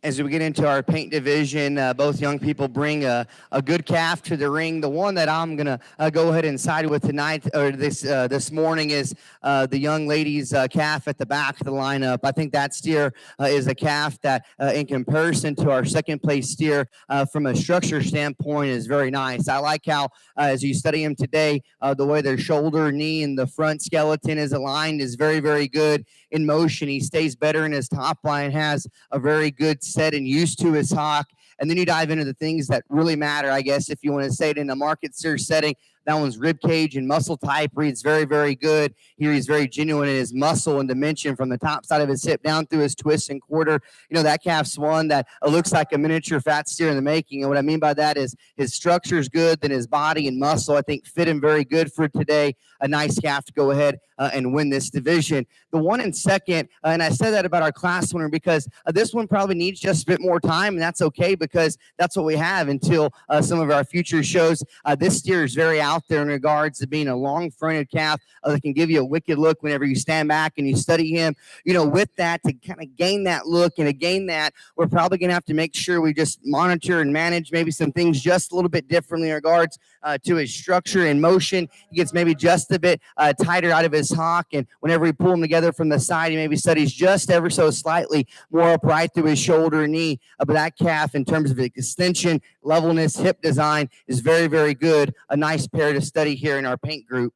as we get into our paint division, both young people bring a good calf to the ring. The one that I'm going to go ahead and side with tonight or this morning is the young lady's calf at the back of the lineup. I think that steer is a calf that, in comparison to our second place steer, from a structure standpoint, is very nice. I like how, as you study him today, the way their shoulder, knee, and the front skeleton is aligned is very, very good. In motion, he stays better in his top line, has a very good set and used to his hock. And then you dive into the things that really matter, I guess, if you want to say it in a market steer setting. That one's rib cage and muscle type reads very, very good. Here he's very genuine in his muscle and dimension from the top side of his hip down through his twist and quarter. You know, that calf's one that looks like a miniature fat steer in the making. And what I mean by that is his structure is good, then his body and muscle, I think, fit him very good for today. A nice calf to go ahead and win this division. The one in second, and I said that about our class winner because this one probably needs just a bit more time, and that's okay because that's what we have until some of our future shows. This steer is very out there in regards to being a long-fronted calf that can give you a wicked look whenever you stand back and you study him. You know, with that, to kind of gain that look and to gain that, we're probably going to have to make sure we just monitor and manage maybe some things just a little bit differently in regards to his structure and motion. He gets maybe just a bit tighter out of his hock, and whenever we pull him together from the side, he maybe studies just ever so slightly more upright through his shoulder and knee. But that calf, in terms of extension, levelness, hip design, is very, very good. A nice pair to study here in our paint group.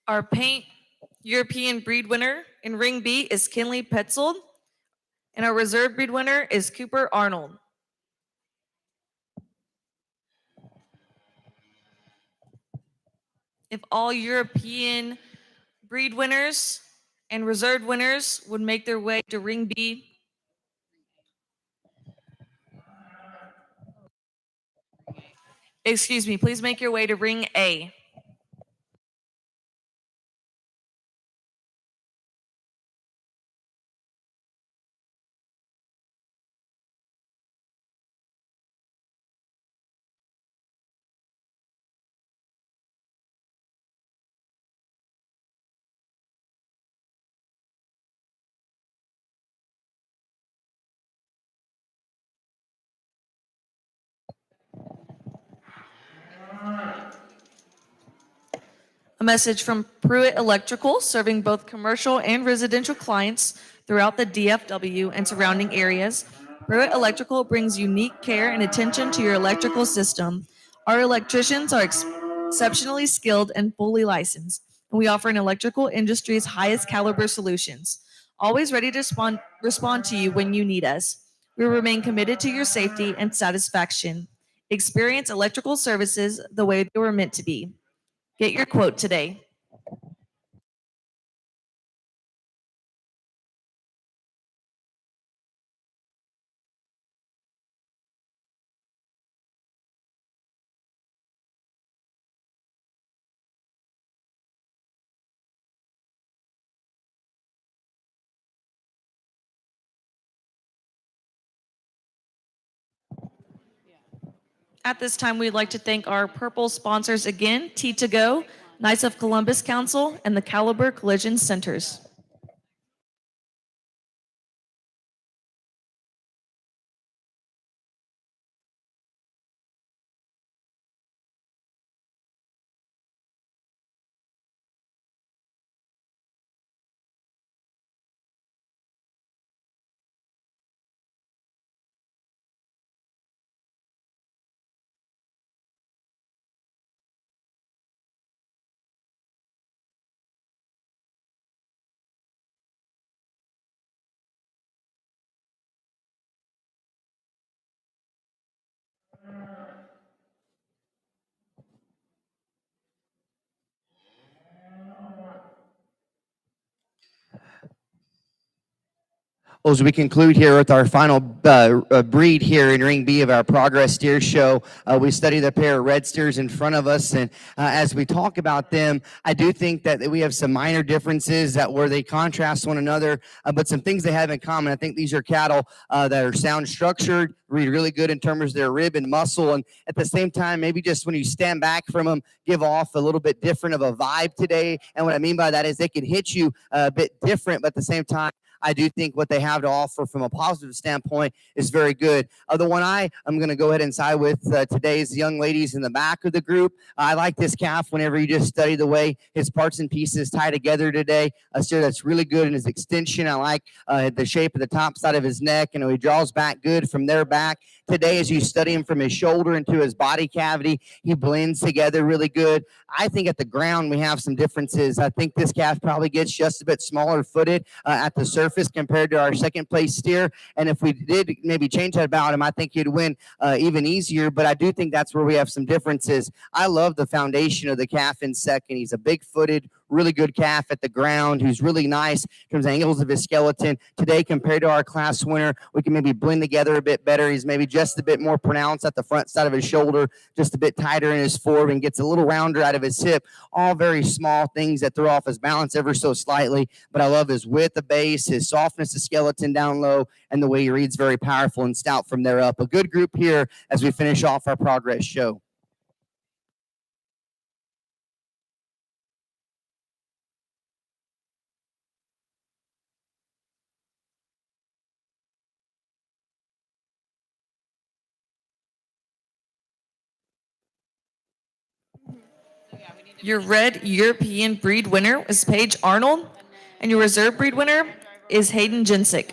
Our paint European breed winner in Ring B is Kinley Petzold, and our reserve breed winner is Cooper Arnold. If all European breed winners and reserved winners would make their way to Ring B. Excuse me, please make your way to Ring A. A message from Pruitt Electrical, serving both commercial and residential clients throughout the DFW and surrounding areas. Pruitt Electrical brings unique care and attention to your electrical system. Our electricians are exceptionally skilled and fully licensed, and we offer an electrical industry's highest caliber solutions, always ready to respond to you when you need us. We remain committed to your safety and satisfaction. Experience electrical services the way they were meant to be. Get your quote today. At this time, we'd like to thank our purple sponsors again, T2Go, Knights of Columbus Council, and the Caliber Collision Centers. Well, as we conclude here with our final breed here in Ring B of our Progress Steer Show, we study the pair of red steers in front of us, and as we talk about them, I do think that we have some minor differences that where they contrast one another, but some things they have in common. I think these are cattle that are sound structured, read really good in terms of their rib and muscle, and at the same time, maybe just when you stand back from them, give off a little bit different of a vibe today. And what I mean by that is they can hit you a bit different, but at the same time, I do think what they have to offer from a positive standpoint is very good. The one I'm going to go ahead and side with today is the young ladies in the back of the group. I like this calf whenever you just study the way his parts and pieces tie together today. A steer that's really good in his extension. I like the shape of the top side of his neck, and he draws back good from their back. Today, as you study him from his shoulder into his body cavity, he blends together really good. I think at the ground we have some differences. I think this calf probably gets just a bit smaller footed at the surface compared to our second place steer. And if we did maybe change that about him, I think he'd win even easier. But I do think that's where we have some differences. I love the foundation of the calf in second. He's a big footed, really good calf at the ground who's really nice in terms of angles of his skeleton. Today, compared to our class winner, we can maybe blend together a bit better. He's maybe just a bit more pronounced at the front side of his shoulder, just a bit tighter in his forward, and gets a little rounder out of his hip. All very small things that throw off his balance ever so slightly, but I love his width of base, his softness of skeleton down low, and the way he reads very powerful and stout from there up. A good group here as we finish off our Progress Show. Your red European breed winner is Paige Arnold, and your reserve breed winner is Hayden Jensick.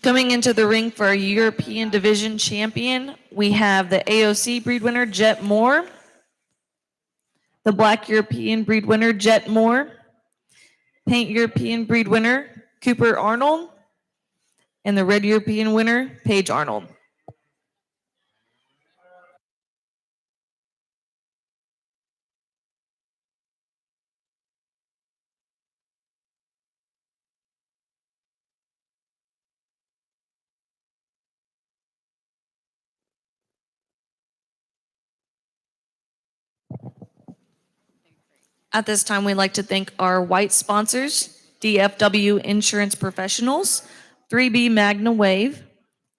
Coming into the ring for our European Division champion, we have the AOC breed winner, Jet Moore, the Black European breed winner, Jet Moore, Paint European breed winner, Cooper Arnold, and the Red European winner, Paige Arnold. At this time, we'd like to thank our white sponsors, DFW Insurance Professionals, 3B Magna Wave,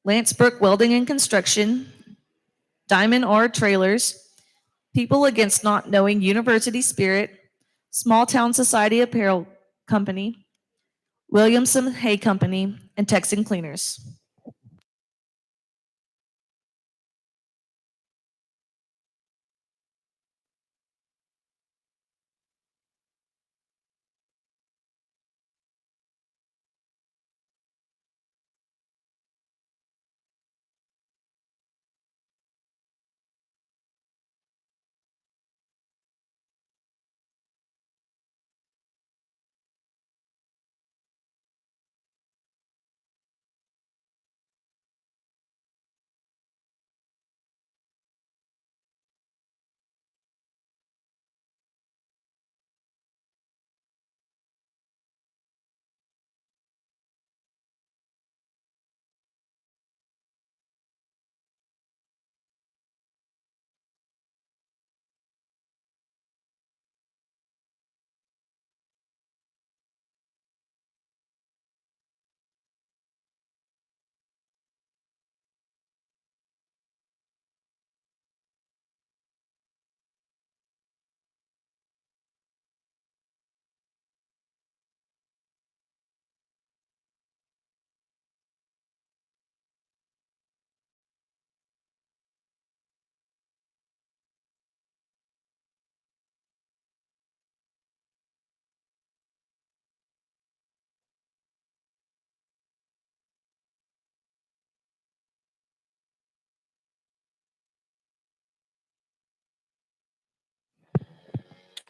Lance Brook Welding and Construction, Diamond R Trailers, People Against Not Knowing University Spirit, Small Town Society Apparel Company, Williamson Hay Company, and Texan Cleaners.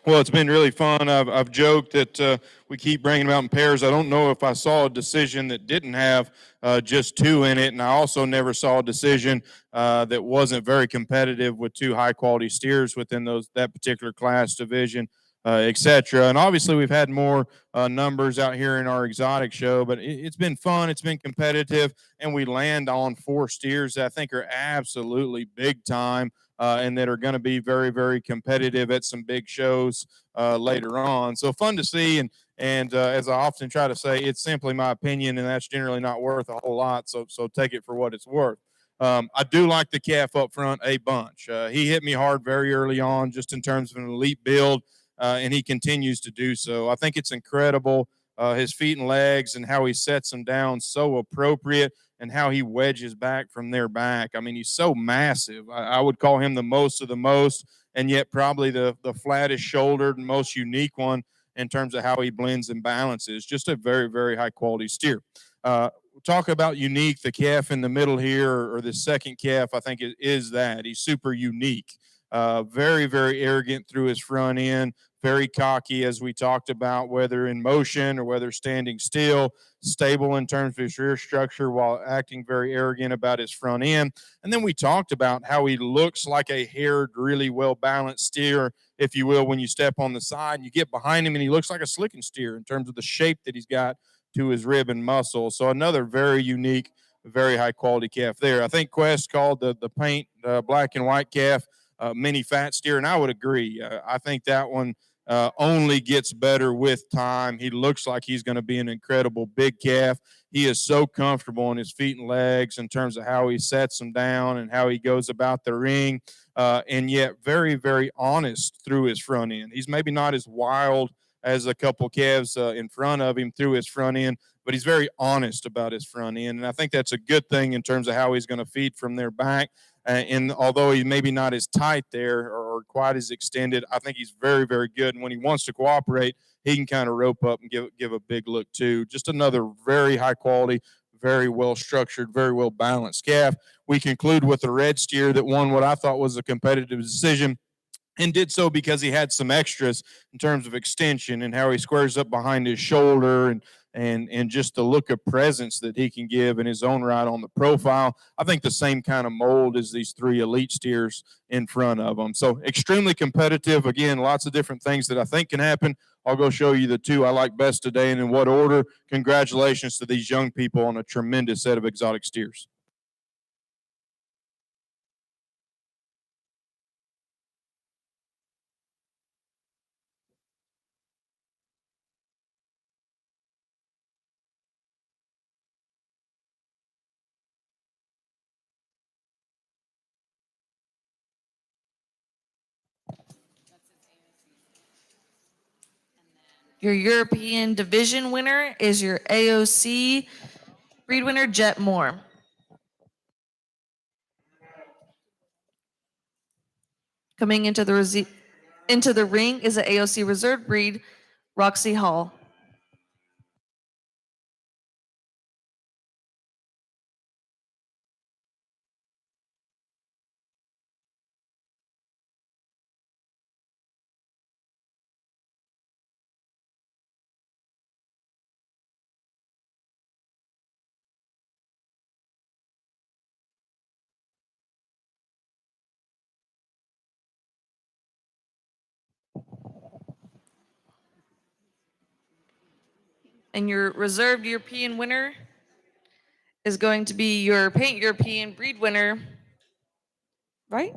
Well, it's been really fun. I've joked that we keep bringing them out in pairs. I don't know if I saw a decision that didn't have just two in it, and I also never saw a decision that wasn't very competitive with two high quality steers within that particular class division, etc. And obviously, we've had more numbers out here in our exotic show, but it's been fun. It's been competitive, and we land on four steers that I think are absolutely big time. And that are going to be very, very competitive at some big shows later on. So fun to see, and as I often try to say, it's simply my opinion, and that's generally not worth a whole lot. So take it for what it's worth. I do like the calf up front a bunch. He hit me hard very early on, just in terms of an elite build, and he continues to do so. I think it's incredible. His feet and legs and how he sets them down so appropriate, and how he wedges back from their back. I mean, he's so massive. I would call him the most of the most, and yet probably the flattest shouldered and most unique one in terms of how he blends and balances. Just a very, very high quality steer. Talk about unique. The calf in the middle here, or the second calf, I think it is that. He's super unique. Very, very arrogant through his front end, very cocky, as we talked about, whether in motion or whether standing still, stable in terms of his rear structure while acting very arrogant about his front end. And then we talked about how he looks like a haired, really well balanced steer, if you will, when you step on the side and you get behind him, and he looks like a slicking steer in terms of the shape that he's got to his rib and muscle. So another very unique, very high quality calf there. I think Quest called the paint black and white calf mini fat steer, and I would agree. I think that one only gets better with time. He looks like he's going to be an incredible big calf. He is so comfortable in his feet and legs in terms of how he sets them down and how he goes about the ring, and yet very, very honest through his front end. He's maybe not as wild as a couple calves in front of him through his front end, but he's very honest about his front end. And I think that's a good thing in terms of how he's going to feed from their back. And although he maybe not as tight there or quite as extended, I think he's very, very good. And when he wants to cooperate, he can kind of rope up and give a big look too. Just another very high quality, very well structured, very well balanced calf. We conclude with a red steer that won what I thought was a competitive decision, and did so because he had some extras in terms of extension and how he squares up behind his shoulder, and just the look of presence that he can give in his own right on the profile. I think the same kind of mold as these three elite steers in front of them. So extremely competitive. Again, lots of different things that I think can happen. I'll go show you the two I like best today and in what order. Congratulations to these young people on a tremendous set of exotic steers. Your European division winner is your AOC breed winner, Jet Moore. Coming into the ring is the AOC reserve breed, Roxy Hall. And your reserved European winner is going to be your paint European breed winner, right?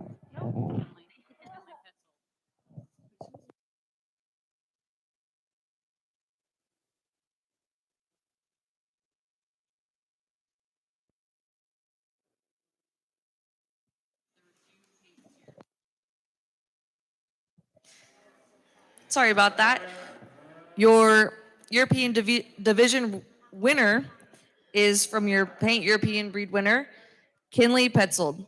Sorry about that. Your European division winner is from your paint European breed winner, Kinley Petzold.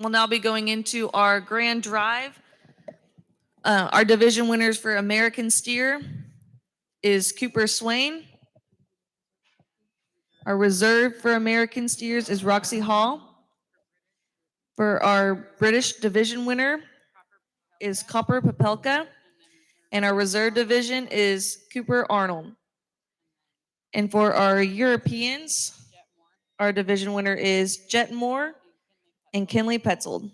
We'll now be going into our grand drive. Our division winners for American Steer is Cooper Swain. Our reserve for American Steers is Roxy Hall. For our British division winner is Copper Papelka. And our reserve division is Cooper Arnold. And for our Europeans, our division winner is Jet Moore and Kinley Petzold.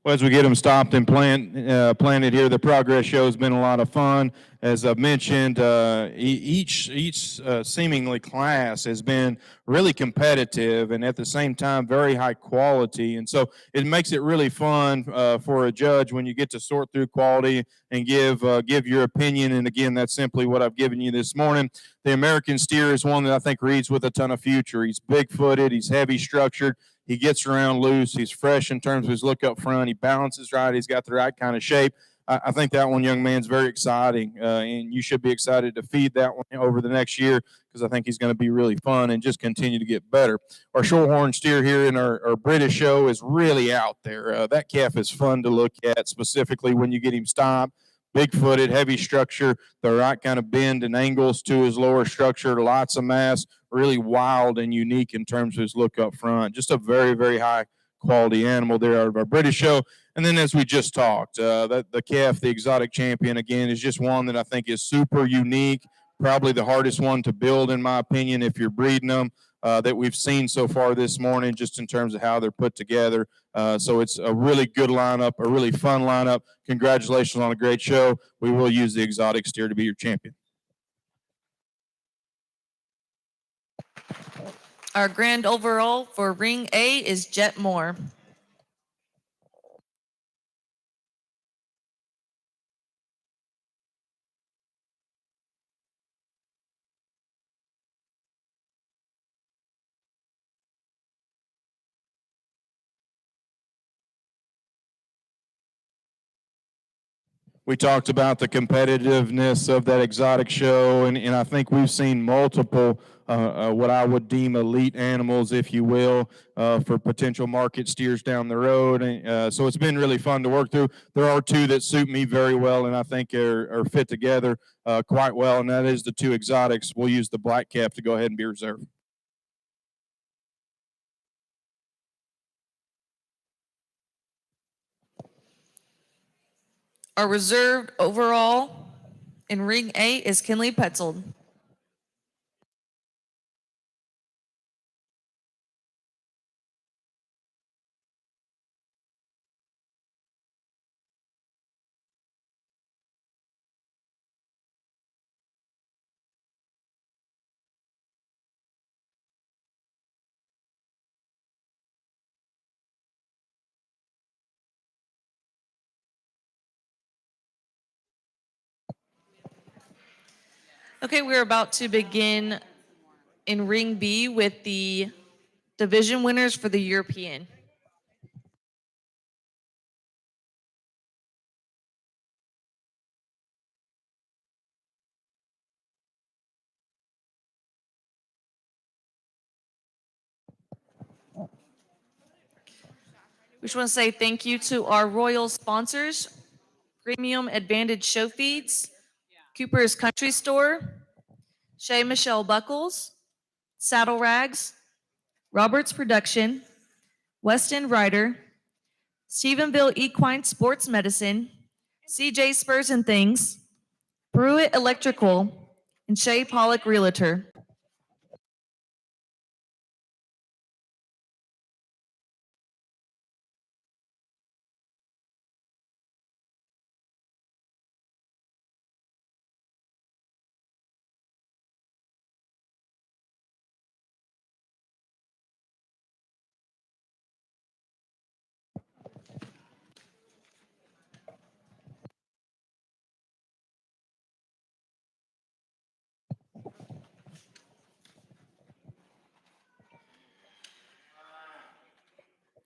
Well, as we get them stopped and planted here, the progress show has been a lot of fun. As I've mentioned, each seemingly class has been really competitive and at the same time very high quality. And so it makes it really fun for a judge when you get to sort through quality and give your opinion. And again, that's simply what I've given you this morning. The American Steer is one that I think reads with a ton of future. He's big-footed, he's heavy structured. He gets around loose. He's fresh in terms of his look up front. He balances right. He's got the right kind of shape. I think that one, young man's very exciting, and you should be excited to feed that one over the next year because I think he's going to be really fun and just continue to get better. Our Shorthorn Steer here in our British show is really out there. That calf is fun to look at, specifically when you get him stopped. Big-footed, heavy structure, the right kind of bend and angles to his lower structure, lots of mass, really wild and unique in terms of his look up front. Just a very, very high quality animal there out of our British show. And then as we just talked, the calf, the exotic champion, again, is just one that I think is super unique, probably the hardest one to build, in my opinion, if you're breeding them, that we've seen so far this morning, just in terms of how they're put together. So it's a really good lineup, a really fun lineup. Congratulations on a great show. We will use the exotic steer to be your champion. Our grand overall for Ring A is Jet Moore. We talked about the competitiveness of that exotic show, and I think we've seen multiple what I would deem elite animals, if you will, for potential market steers down the road. And so it's been really fun to work through. There are two that suit me very well, and I think are fit together quite well, and that is the two exotics. We'll use the black calf to go ahead and be reserved. Our reserved overall in Ring A is Kinley Petzold. Okay, we're about to begin in Ring B with the division winners for the European. We just want to say thank you to our royal sponsors, Premium Advantage Show Feeds, Cooper's Country Store, Shay Michelle Buckles, Saddle Rags, Roberts Production, Weston Ryder, Stephenville Equine Sports Medicine, CJ Spurs and Things, Pruitt Electrical, and Shay Pollock Realtor.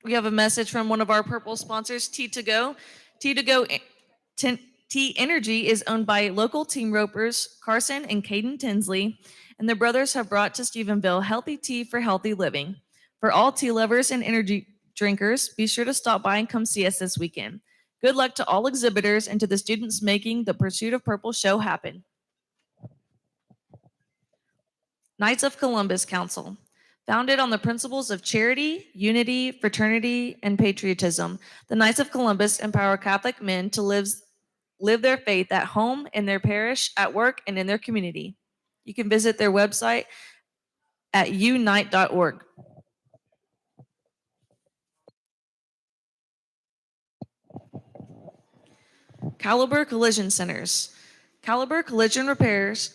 We have a message from one of our purple sponsors, T2Go. T Energy is owned by local team ropers Carson and Caden Tinsley, and the brothers have brought to Stephenville healthy tea for healthy living. For all tea lovers and energy drinkers, be sure to stop by and come see us this weekend. Good luck to all exhibitors and to the students making the Pursuit of Purple show happen. Knights of Columbus Council. Founded on the principles of charity, unity, fraternity, and patriotism, the Knights of Columbus empower Catholic men to live their faith at home, in their parish, at work, and in their community. You can visit their website at unite.org. Caliber Collision Centers. Caliber Collision repairs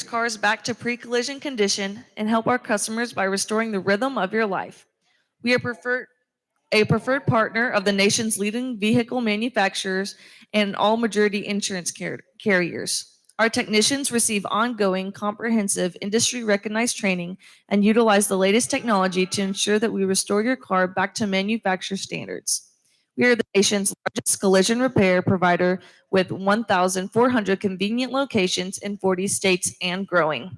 cars back to pre-collision condition and help our customers by restoring the rhythm of your life. We are a preferred partner of the nation's leading vehicle manufacturers and all majority insurance carriers. Our technicians receive ongoing, comprehensive, industry-recognized training and utilize the latest technology to ensure that we restore your car back to manufacturer standards. We are the nation's largest collision repair provider with 1,400 convenient locations in 40 states and growing.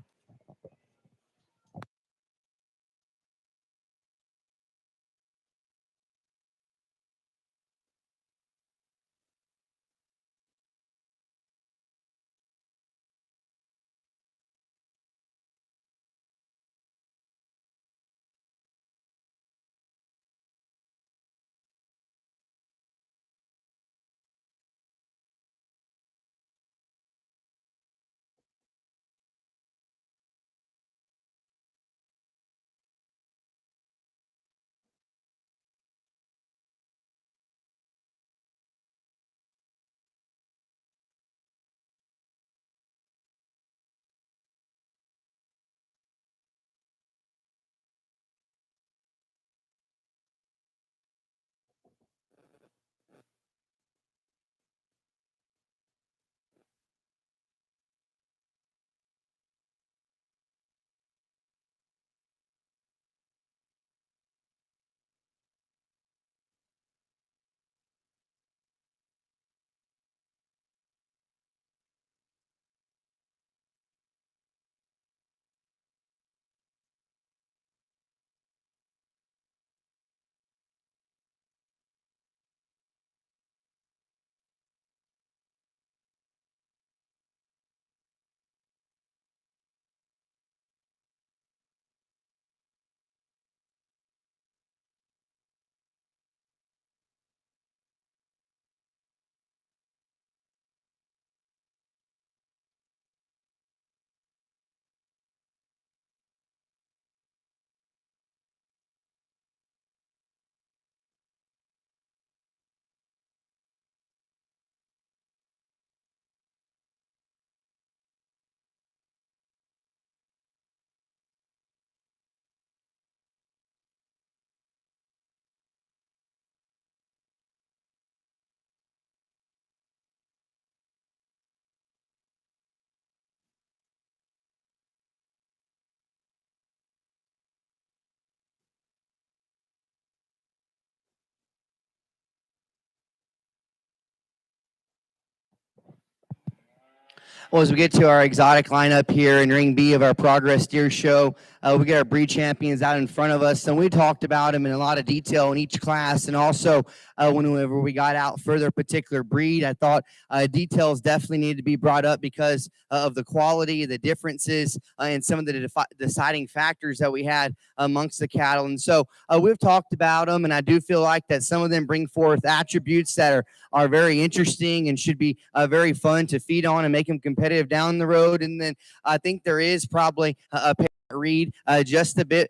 Well, as we get to our exotic lineup here in Ring B of our Progress Steer Show, we get our breed champions out in front of us, and we talked about them in a lot of detail in each class, and also whenever we got out for their particular breed, I thought details definitely needed to be brought up because of the quality, the differences, and some of the deciding factors that we had amongst the cattle. And so we've talked about them, and I do feel like that some of them bring forth attributes that are very interesting and should be very fun to feed on and make them competitive down the road. And then I think there is probably a read just a bit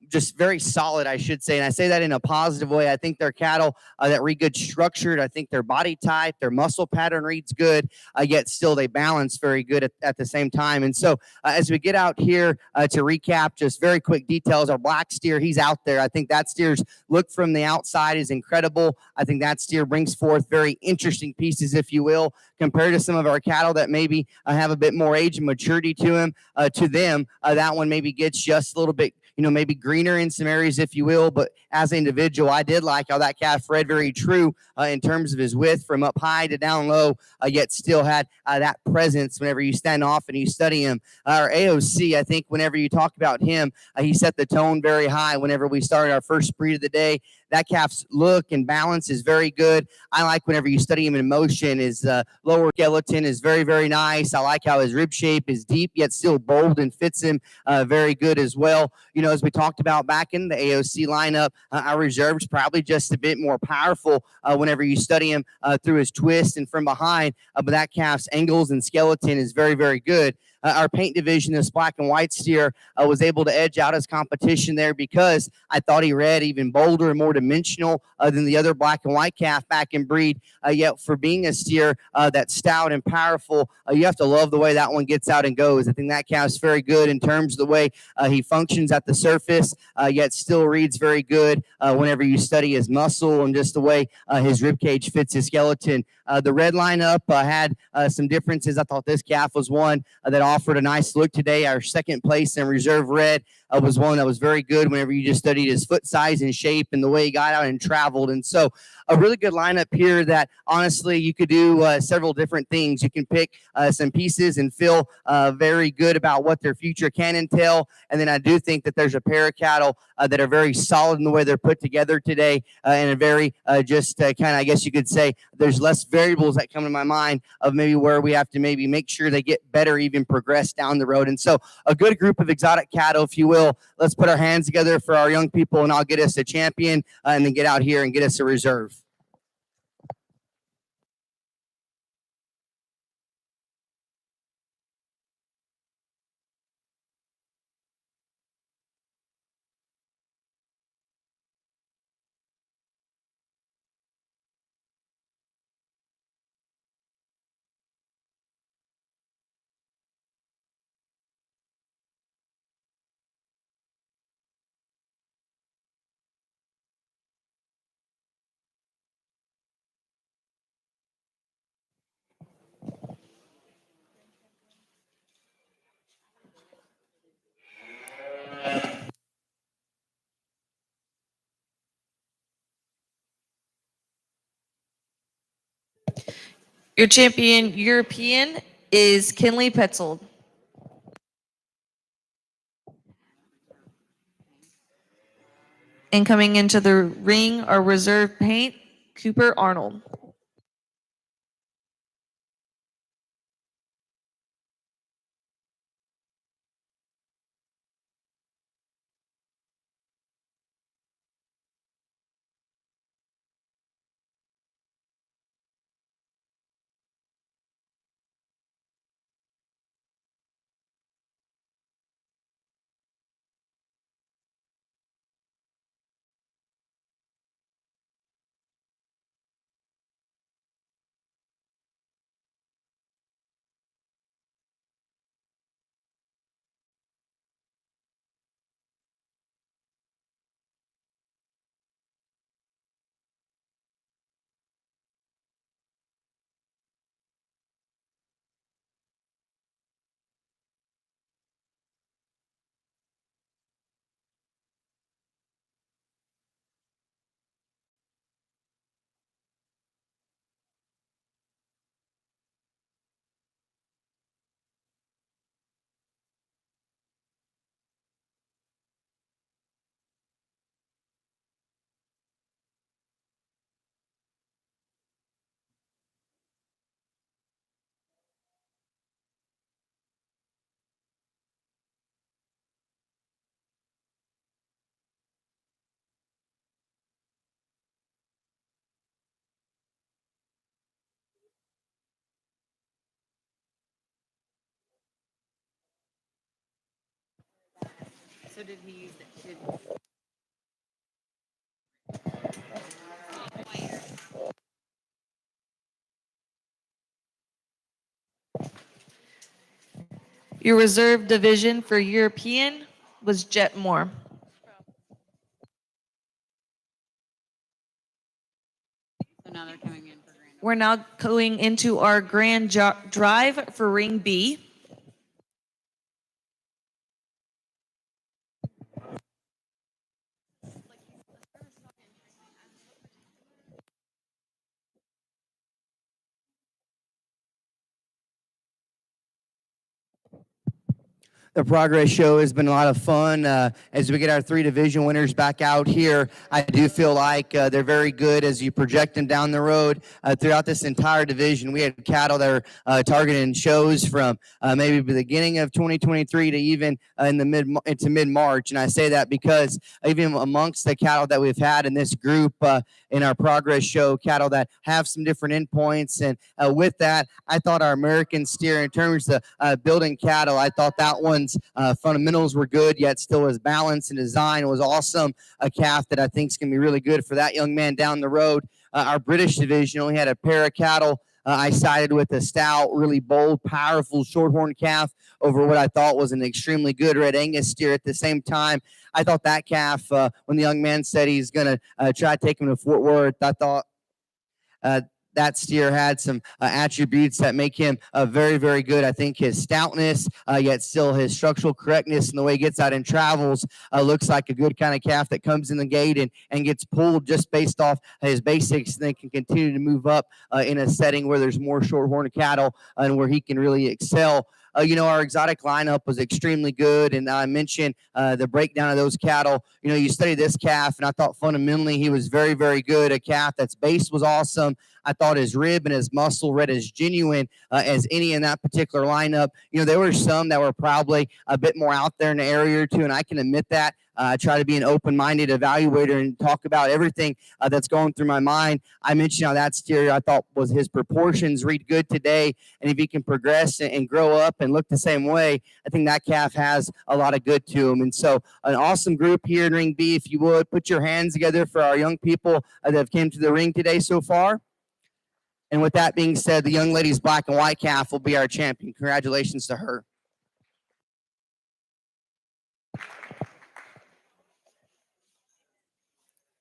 just very solid, I should say, and I say that in a positive way. I think they're cattle that read good structured. I think their body type, their muscle pattern reads good, yet still they balance very good at the same time. And so as we get out here to recap just very quick details, our black steer, he's out there. I think that steer's look from the outside is incredible. I think that steer brings forth very interesting pieces, if you will, compared to some of our cattle that maybe have a bit more age and maturity to them. That one maybe gets just a little bit maybe greener in some areas, if you will. But as an individual, I did like how that calf read very true in terms of his width from up high to down low, yet still had that presence whenever you stand off and you study him. Our AOC, I think whenever you talk about him, he set the tone very high whenever we started our first breed of the day. That calf's look and balance is very good. I like whenever you study him in motion, his lower skeleton is very, very nice. I like how his rib shape is deep yet still bold and fits him very good as well. As we talked about back in the AOC lineup, our reserve's probably just a bit more powerful whenever you study him through his twist and from behind. But that calf's angles and skeleton is very, very good. Our paint division, this black and white steer, was able to edge out his competition there because I thought he read even bolder and more dimensional than the other black and white calf back in breed. Yet for being a steer that's stout and powerful, you have to love the way that one gets out and goes. I think that calf's very good in terms of the way he functions at the surface, yet still reads very good whenever you study his muscle and just the way his rib cage fits his skeleton. The red lineup had some differences. I thought this calf was one that offered a nice look today. Our second place in reserve red was one that was very good whenever you just studied his foot size and shape and the way he got out and traveled. And so a really good lineup here that honestly you could do several different things. You can pick some pieces and feel very good about what their future can entail. And then I do think that there's a pair of cattle that are very solid in the way they're put together today and a very just kind of, I guess you could say, there's less variables that come to my mind of maybe where we have to maybe make sure they get better, even progress down the road. And so a good group of exotic cattle, if you will. Let's put our hands together for our young people, and I'll get us a champion and then get out here and get us a reserve. Your champion European is Kinley Petzold. And coming into the ring, our reserve paint, Cooper Arnold. So did he use it? Your reserve division for European was Jet Moore. So now they're coming in for grand. We're now going into our grand drive for ring B. The Progress Show has been a lot of fun. As we get our 3 division winners back out here, I do feel like they're very good as you project them down the road. Throughout this entire division, we had cattle that are targeting shows from maybe the beginning of 2023 to even into mid-March. And I say that because even amongst the cattle that we've had in this group in our Progress Show, cattle that have some different endpoints. And with that, I thought our American steer, in terms of building cattle, I thought that one's fundamentals were good, yet still was balanced and design was awesome. A calf that I think is going to be really good for that young man down the road. Our British division only had a pair of cattle. I sided with a stout, really bold, powerful shorthorn calf over what I thought was an extremely good Red Angus steer. At the same time, I thought that calf, when the young man said he's going to try to take him to Fort Worth, I thought that steer had some attributes that make him very, very good. I think his stoutness, yet still his structural correctness and the way he gets out and travels looks like a good kind of calf that comes in the gate and gets pulled just based off his basics, and then can continue to move up in a setting where there's more short-horned cattle and where he can really excel. Our exotic lineup was extremely good, and I mentioned the breakdown of those cattle. You study this calf, and I thought fundamentally he was very, very good. A calf that's base was awesome. I thought his rib and his muscle read as genuine as any in that particular lineup. There were some that were probably a bit more out there in the area or two, and I can admit that. I try to be an open-minded evaluator and talk about everything that's going through my mind. I mentioned how that steer I thought was his proportions read good today, and if he can progress and grow up and look the same way, I think that calf has a lot of good to him. And so an awesome group here in Ring B. If you would, put your hands together for our young people that have came to the ring today so far. And with that being said, the young lady's black and white calf will be our champion. Congratulations to her.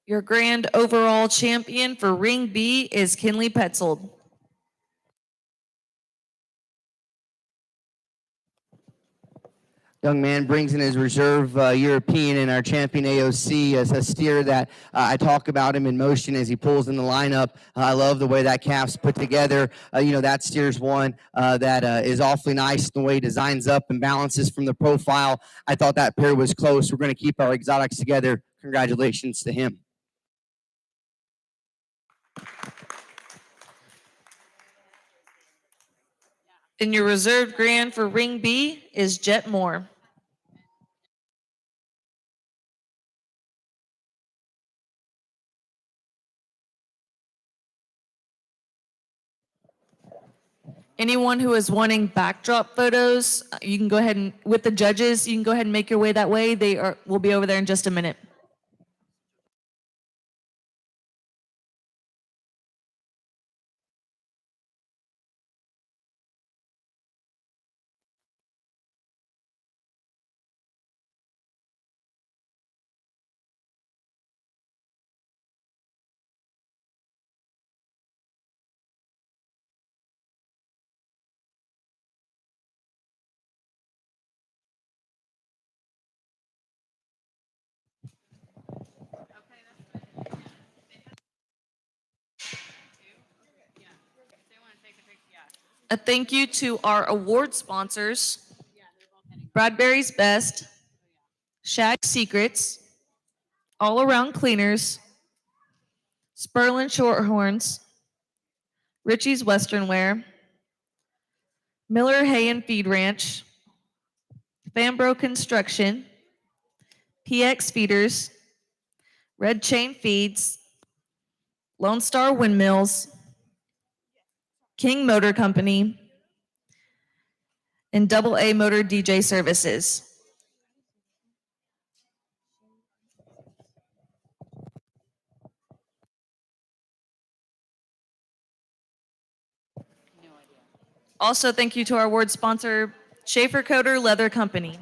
Your grand overall champion for Ring B is Kinley Petzold. Young man brings in his reserve European and our champion AOC as a steer that I talk about him in motion as he pulls in the lineup. I love the way that calf's put together. That steer's one that is awfully nice the way he designs up and balances from the profile. I thought that pair was close. We're going to keep our exotics together. Congratulations to him. And your reserve grand for Ring B is Jet Moore. Anyone who is wanting backdrop photos, you can go ahead and, with the judges, you can go ahead and make your way that way. Will be over there in just a minute. A thank you to our award sponsors, Bradbury's Best, Shag Secrets, All Around Cleaners, Sperlin Shorthorns, Richie's Western Wear, Miller Hay and Feed Ranch, Fambro Construction, PX Feeders, Red Chain Feeds, Lone Star Windmills, King Motor Company, and Double A Motor DJ Services. Also, thank you to our award sponsor, Schaefer Coder Leather Company.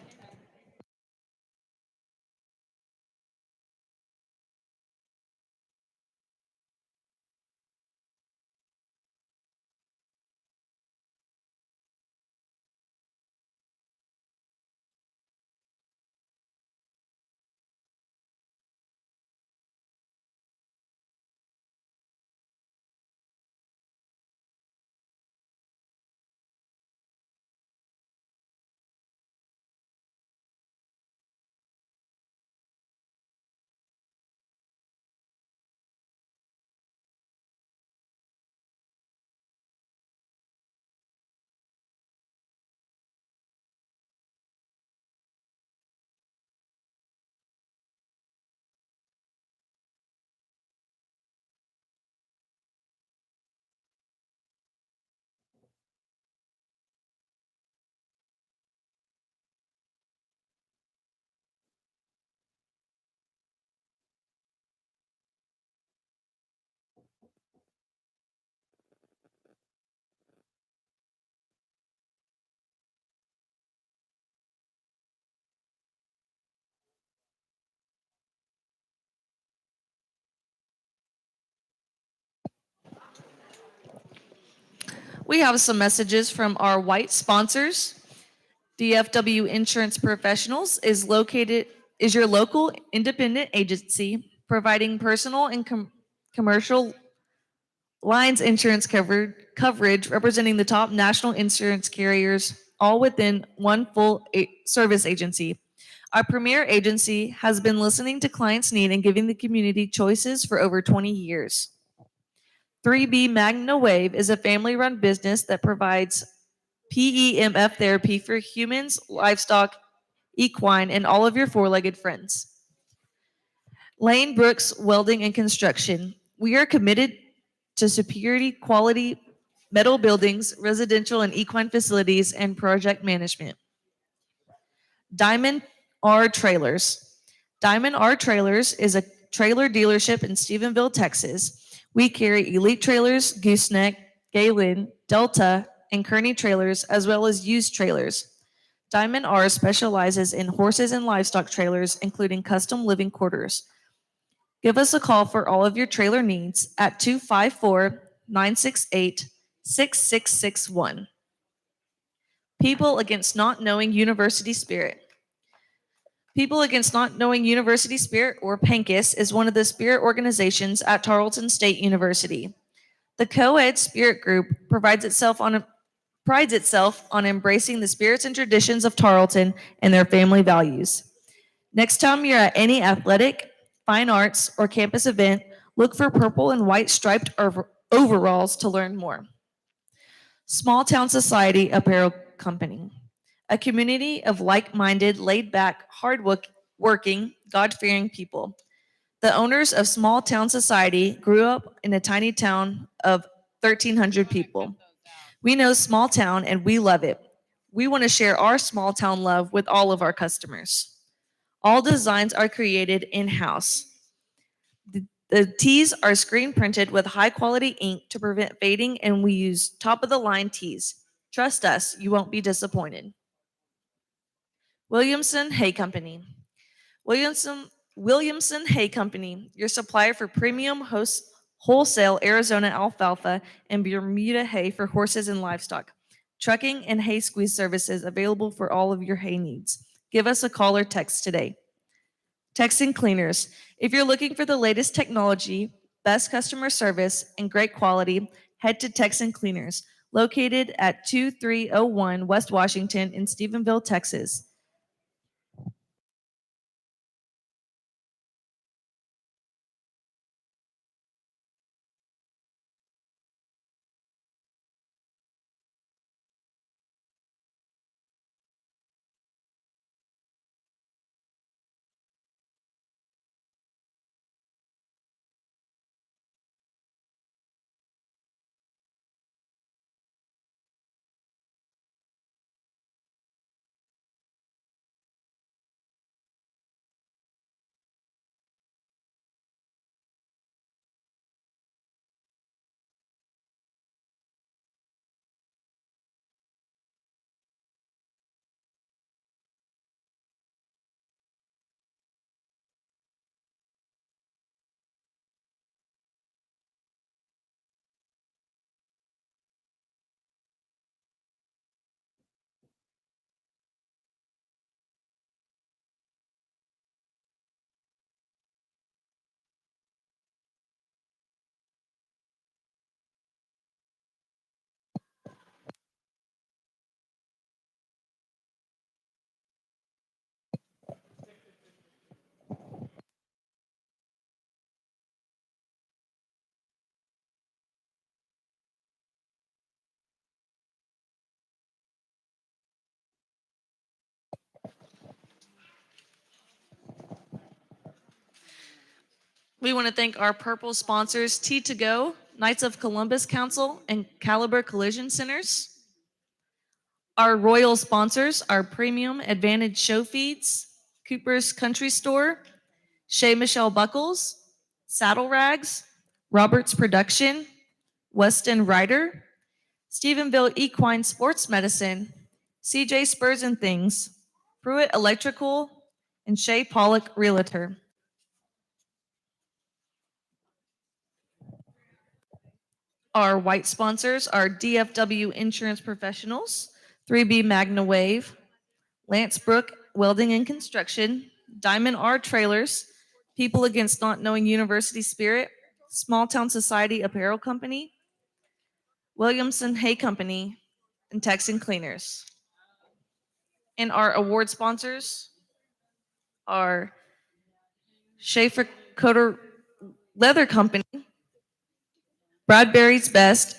We have some messages from our white sponsors. DFW Insurance Professionals is your local independent agency providing personal and commercial lines insurance coverage representing the top national insurance carriers, all within one full service agency. Our premier agency has been listening to clients' need and giving the community choices for over 20 years. 3B Magna Wave is a family-run business that provides PEMF therapy for humans, livestock, equine, and all of your four-legged friends. Lane Brooks Welding and Construction. We are committed to superiority, quality, metal buildings, residential and equine facilities, and project management. Diamond R Trailers. Diamond R Trailers is a trailer dealership in Stephenville, Texas. We carry elite trailers, gooseneck, Galen, Delta, and Kearney trailers, as well as used trailers. Diamond R specializes in horses and livestock trailers, including custom living quarters. Give us a call for all of your trailer needs at 254-968-6661. People Against Not Knowing University Spirit. People Against Not Knowing University Spirit, or PANCUS, is one of the spirit organizations at Tarleton State University. The co-ed spirit group prides itself on embracing the spirits and traditions of Tarleton and their family values. Next time you're at any athletic, fine arts, or campus event, look for purple and white striped overalls to learn more. Small Town Society Apparel Company, a community of like-minded, laid-back, hard-working, God-fearing people. The owners of Small Town Society grew up in a tiny town of 1,300 people. We know small town and we love it. We want to share our small town love with all of our customers. All designs are created in-house. The tees are screen printed with high quality ink to prevent fading, and we use top of the line tees. Trust us, you won't be disappointed. Williamson Hay Company. Williamson Hay Company, your supplier for premium wholesale Arizona alfalfa and Bermuda hay for horses and livestock. Trucking and hay squeeze services available for all of your hay needs. Give us a call or text today. Texan Cleaners. If you're looking for the latest technology, best customer service, and great quality, head to Texan Cleaners, located at 2301 West Washington in Stephenville, Texas. We want to thank our purple sponsors, T2Go, Knights of Columbus Council, and Caliber Collision Centers. Our royal sponsors are Premium Advantage Show Feeds, Cooper's Country Store, Shea Michelle Buckles, Saddle Rags, Roberts Production, Weston Ryder, Stephenville Equine Sports Medicine, CJ Spurs and Things, Pruitt Electrical, and Shea Pollock Realtor. Our white sponsors are DFW Insurance Professionals, 3B Magna Wave, Lance Brook Welding and Construction, Diamond R Trailers, People Against Not Knowing University Spirit, Small Town Society Apparel Company, Williamson Hay Company, and Texan Cleaners. And our award sponsors are Schaefer Coder Leather Company, Bradbury's Best,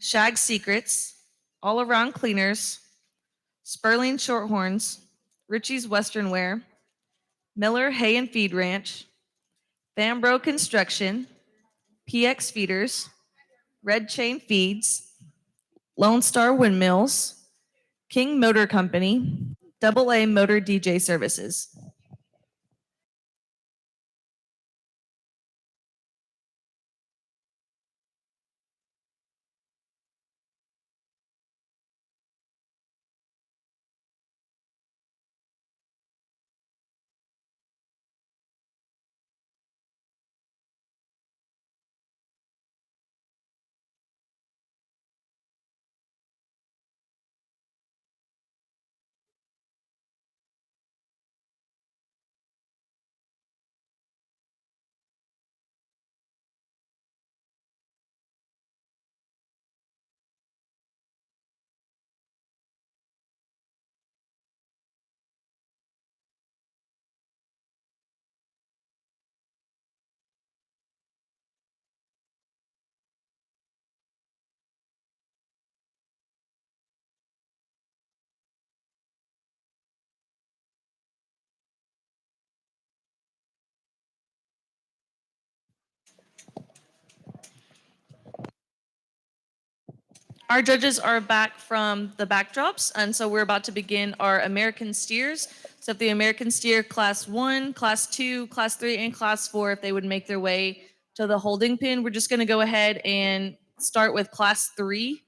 Shag Secrets, All Around Cleaners, Sperling Shorthorns, Richie's Western Wear, Miller Hay and Feed Ranch, Fambro Construction, PX Feeders, Red Chain Feeds, Lone Star Windmills, King Motor Company, Double A Motor DJ Services. Our judges are back from the backdrops, and so we're about to begin our American Steers. So if the American Steer Class 1, Class 2, Class 3, and Class 4, if they would make their way to the holding pin, we're just going to go ahead and start with Class 3.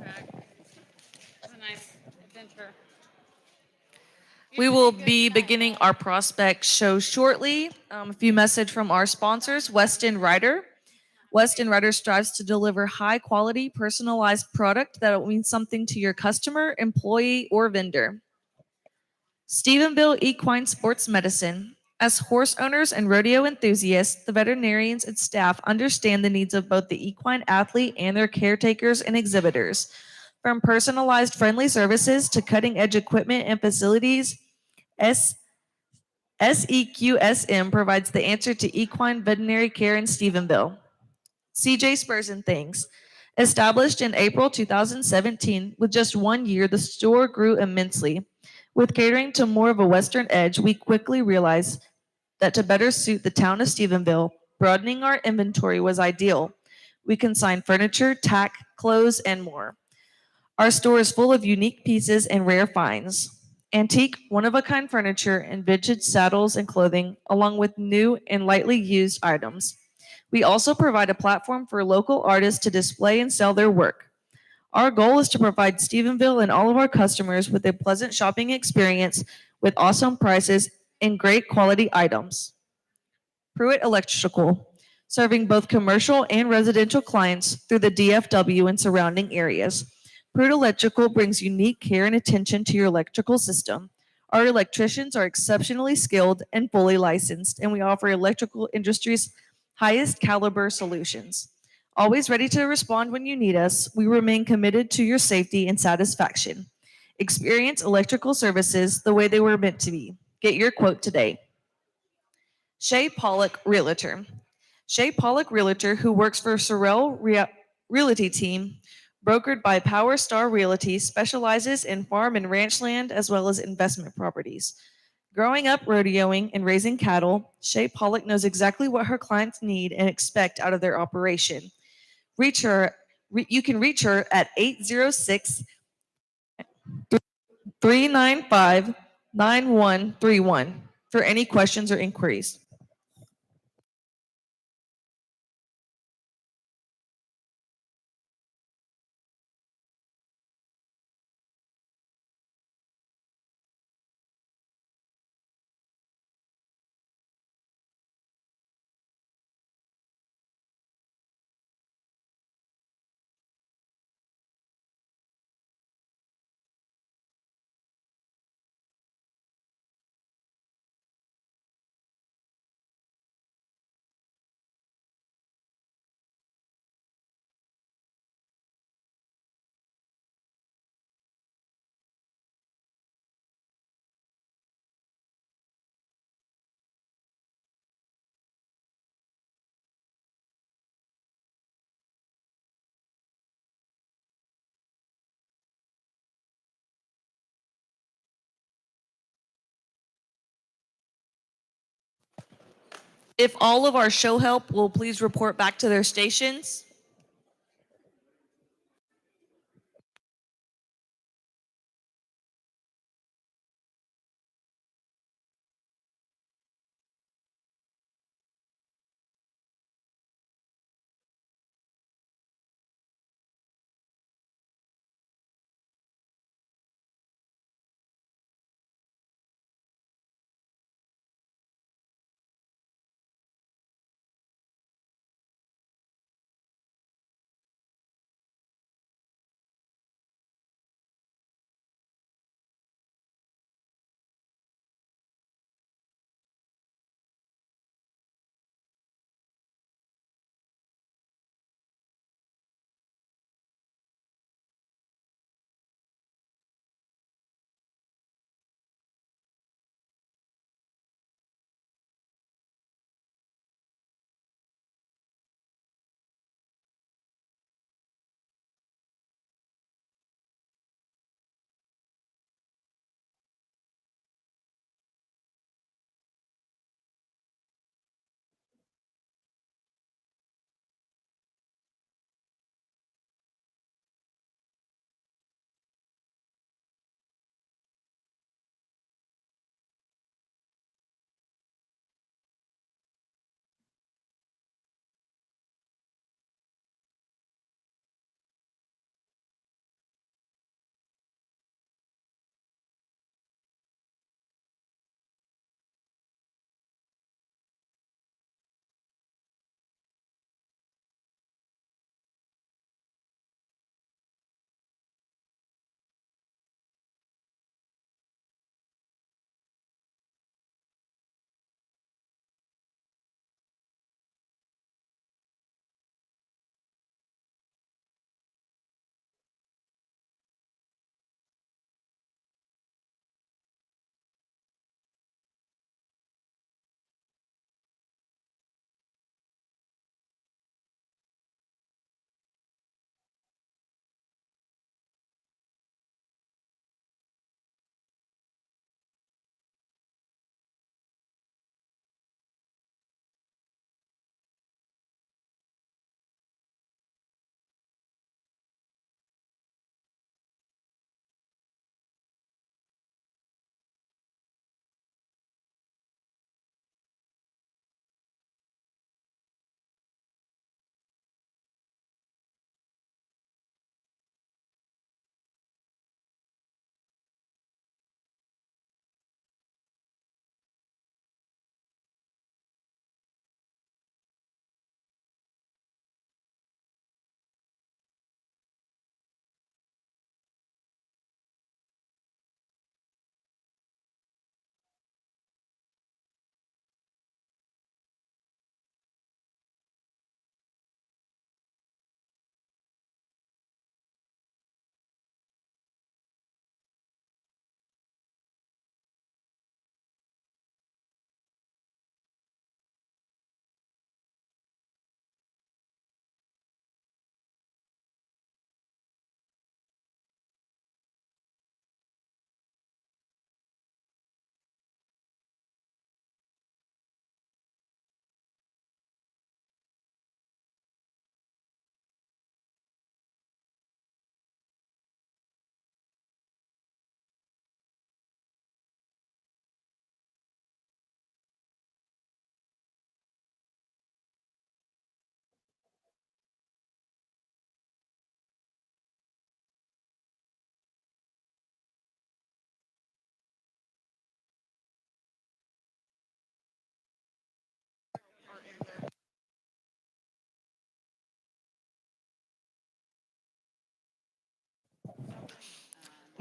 back. It was a nice adventure. We will be beginning our prospect show shortly. A few message from our sponsors, Weston Ryder. Weston Ryder strives to deliver high quality, personalized product that will mean something to your customer, employee, or vendor. Stephenville Equine Sports Medicine. As horse owners and rodeo enthusiasts, the veterinarians and staff understand the needs of both the equine athlete and their caretakers and exhibitors. From personalized friendly services to cutting edge equipment and facilities, SEQSM provides the answer to equine veterinary care in Stephenville. CJ Spurs and Things. Established in April 2017, with just 1 year, the store grew immensely. With catering to more of a Western edge, we quickly realized that to better suit the town of Stephenville, broadening our inventory was ideal. We consign furniture, tack, clothes, and more. Our store is full of unique pieces and rare finds. Antique, one-of-a-kind furniture and vintage saddles and clothing, along with new and lightly used items. We also provide a platform for local artists to display and sell their work. Our goal is to provide Stephenville and all of our customers with a pleasant shopping experience with awesome prices and great quality items. Pruitt Electrical, serving both commercial and residential clients through the DFW and surrounding areas. Pruitt Electrical brings unique care and attention to your electrical system. Our electricians are exceptionally skilled and fully licensed, and we offer electrical industry's highest caliber solutions. Always ready to respond when you need us, we remain committed to your safety and satisfaction. Experience electrical services the way they were meant to be. Get your quote today. Shay Pollock, Realtor. Shay Pollock, Realtor, who works for Sorrell Realty Team, brokered by Power Star Realty, specializes in farm and ranch land as well as investment properties. Growing up rodeoing and raising cattle, Shay Pollock knows exactly what her clients need and expect out of their operation. You can reach her at 806 395 9131 for any questions or inquiries. If all of our show help will please report back to their stations.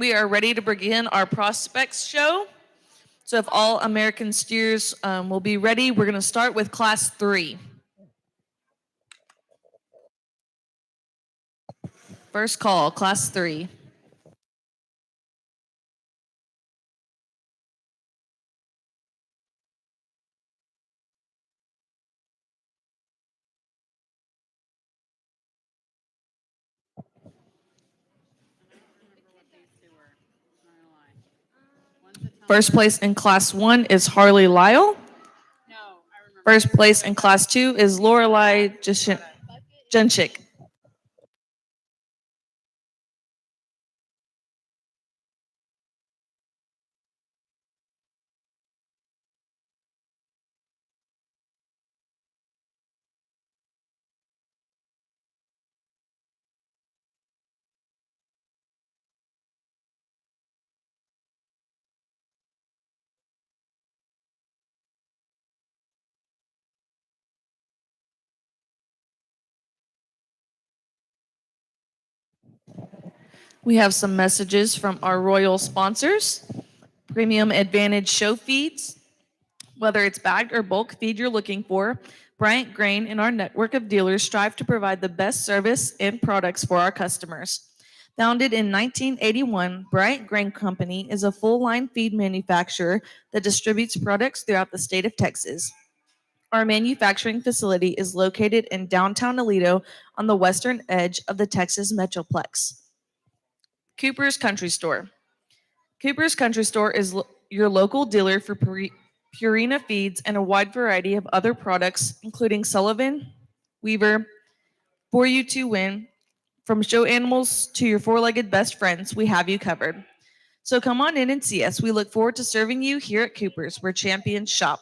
We are ready to begin our prospects show. So if all American steers will be ready, we're going to start with class 3. First call, class 3. First place in class 1 is Harley Lyle. No, I remember. First place in class 2 is Lorelei Jenchik. We have some messages from our royal sponsors. Premium Advantage Show Feeds. Whether it's bagged or bulk feed you're looking for, Bryant Grain and our network of dealers strive to provide the best service and products for our customers. Founded in 1981, Bryant Grain Company is a full-line feed manufacturer that distributes products throughout the state of Texas. Our manufacturing facility is located in downtown Aledo on the western edge of the Texas Metroplex. Cooper's Country Store. Cooper's Country Store is your local dealer for Purina feeds and a wide variety of other products, including Sullivan, Weaver, For You to Win. From show animals to your four-legged best friends, we have you covered. So come on in and see us. We look forward to serving you here at Cooper's, where champions shop.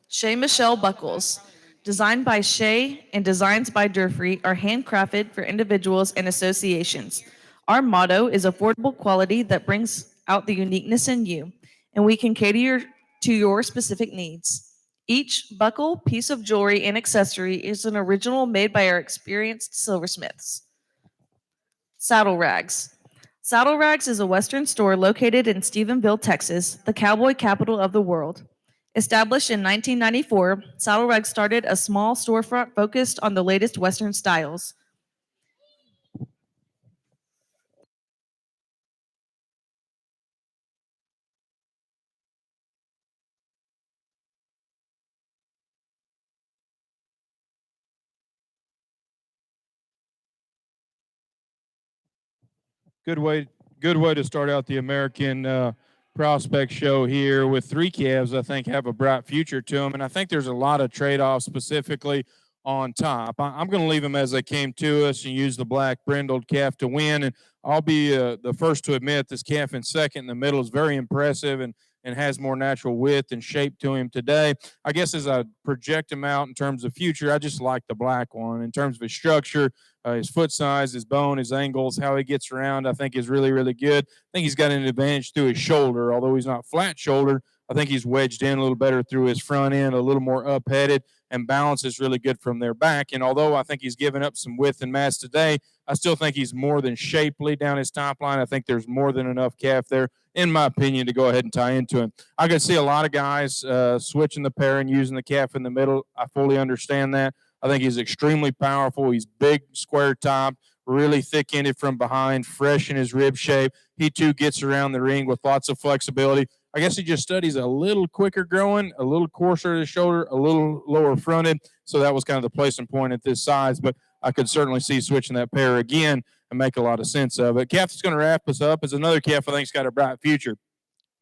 Shea Michelle Buckles. Designed by Shea and designs by Durfree are handcrafted for individuals and associations. Our motto is affordable quality that brings out the uniqueness in you, and we can cater to your specific needs. Each buckle, piece of jewelry, and accessory is an original made by our experienced silversmiths. Saddle Rags. Saddle Rags is a Western store located in Stephenville, Texas, the cowboy capital of the world. Established in 1994, Saddle Rags started a small storefront focused on the latest Western styles. Good way to start out the American prospect show here with 3 calves I think have a bright future to them, and I think there's a lot of trade-offs specifically on top. I'm going to leave them as they came to us and use the black brindled calf to win, and I'll be the first to admit this calf in second in the middle is very impressive and has more natural width and shape to him today. I guess as I project him out in terms of future, I just like the black one. In terms of his structure, his foot size, his bone, his angles, how he gets around, I think is really, really good. I think he's got an advantage through his shoulder. Although he's not flat-shouldered, I think he's wedged in a little better through his front end, a little more up-headed, and balance is really good from their back. And although I think he's given up some width and mass today, I still think he's more than shapely down his top line. I think there's more than enough calf there, in my opinion, to go ahead and tie into him. I can see a lot of guys switching the pair and using the calf in the middle. I fully understand that. I think he's extremely powerful. He's big, square top, really thick-ended from behind, fresh in his rib shape. He, too, gets around the ring with lots of flexibility. I guess he just studies a little quicker growing, a little coarser at the shoulder, a little lower fronted. So that was kind of the placing point at this size. But I could certainly see switching that pair again and make a lot of sense of it. Calf that's going to wrap us up is another calf I think has got a bright future.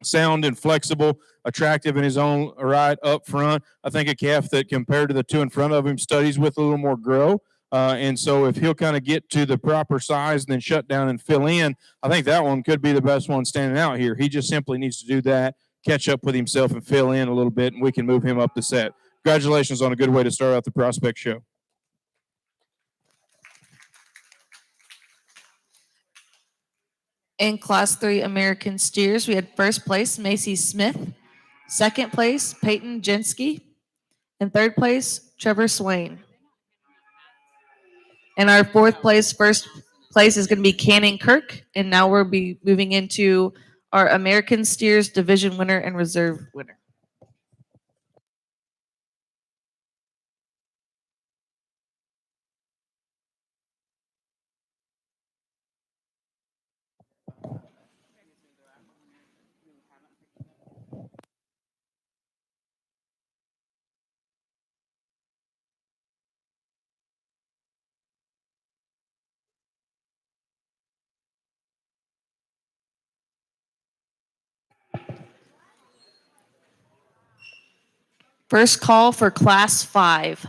Sound and flexible, attractive in his own right up front. I think a calf that compared to the 2 in front of him studies with a little more grow. And so if he'll kind of get to the proper size and then shut down and fill in, I think that one could be the best one standing out here. He just simply needs to do that, catch up with himself and fill in a little bit, and we can move him up the set. Congratulations on a good way to start out the prospect show. In Class 3 American Steers, we had first place Macy Smith, second place Peyton Jensky, In third place, Trevor Swain. And our fourth place, first place is going to be Cannon Kirk. And now we'll be moving into our American Steers Division winner and reserve winner. First call for Class 5.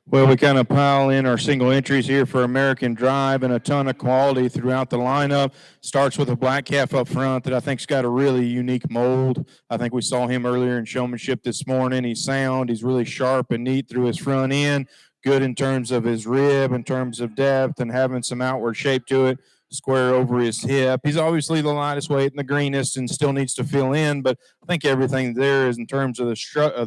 Well, we kind of pile in our single entries here for American Drive and a ton of quality throughout the lineup. Starts with a black calf up front that I think's got a really unique mold. I think we saw him earlier in showmanship this morning. He's sound. He's really sharp and neat through his front end. Good in terms of his rib, in terms of depth, and having some outward shape to it. Square over his hip. He's obviously the lightest weight and the greenest, and still needs to fill in. But I think everything there is in terms of the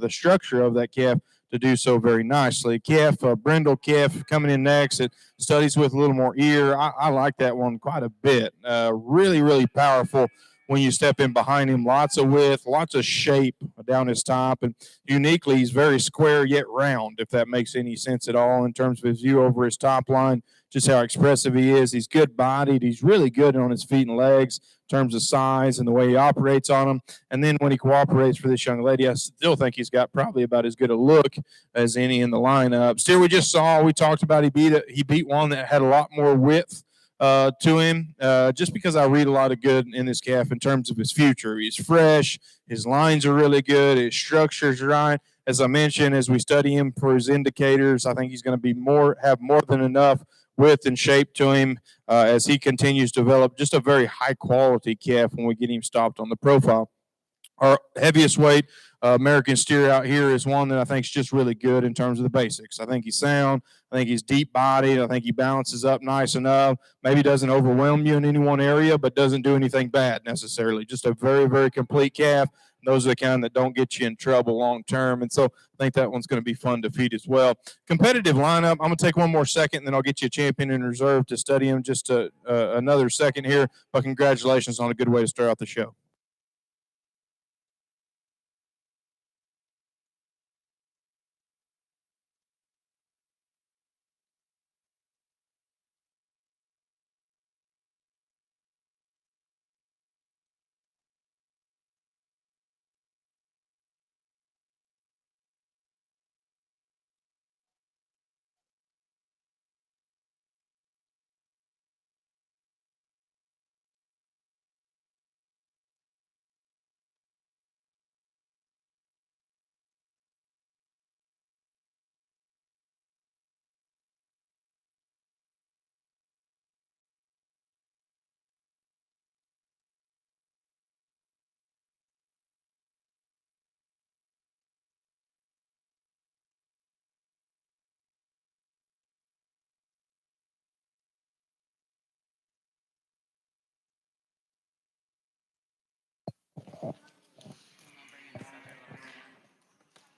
structure of that calf to do so very nicely. Calf, Brindle calf coming in next. It studies with a little more ear. I like that one quite a bit. Really, really powerful when you step in behind him. Lots of width, lots of shape down his top. And uniquely, he's very square yet round, if that makes any sense at all in terms of his view over his top line, just how expressive he is. He's good bodied. He's really good on his feet and legs in terms of size and the way he operates on them. And then when he cooperates for this young lady, I still think he's got probably about as good a look as any in the lineup. Still, we talked about he beat one that had a lot more width to him, just because I read a lot of good in this calf in terms of his future. He's fresh. His lines are really good. His structure's right. As I mentioned, as we study him for his indicators, I think he's going to have more than enough width and shape to him as he continues to develop just a very high quality calf when we get him stopped on the profile. Our heaviest weight American steer out here is one that I think is just really good in terms of the basics. I think he's sound. I think he's deep bodied. I think he balances up nice enough. Maybe doesn't overwhelm you in any one area, but doesn't do anything bad necessarily. Just a very, very complete calf. Those are the kind that don't get you in trouble long term. And so I think that one's going to be fun to feed as well. Competitive lineup. I'm going to take one more second, and then I'll get you a champion in reserve to study him just another second here. But congratulations on a good way to start out the show.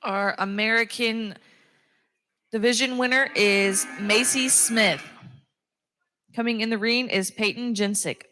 Our American division winner is Macy Smith. Coming in the ring is Peyton Jensick.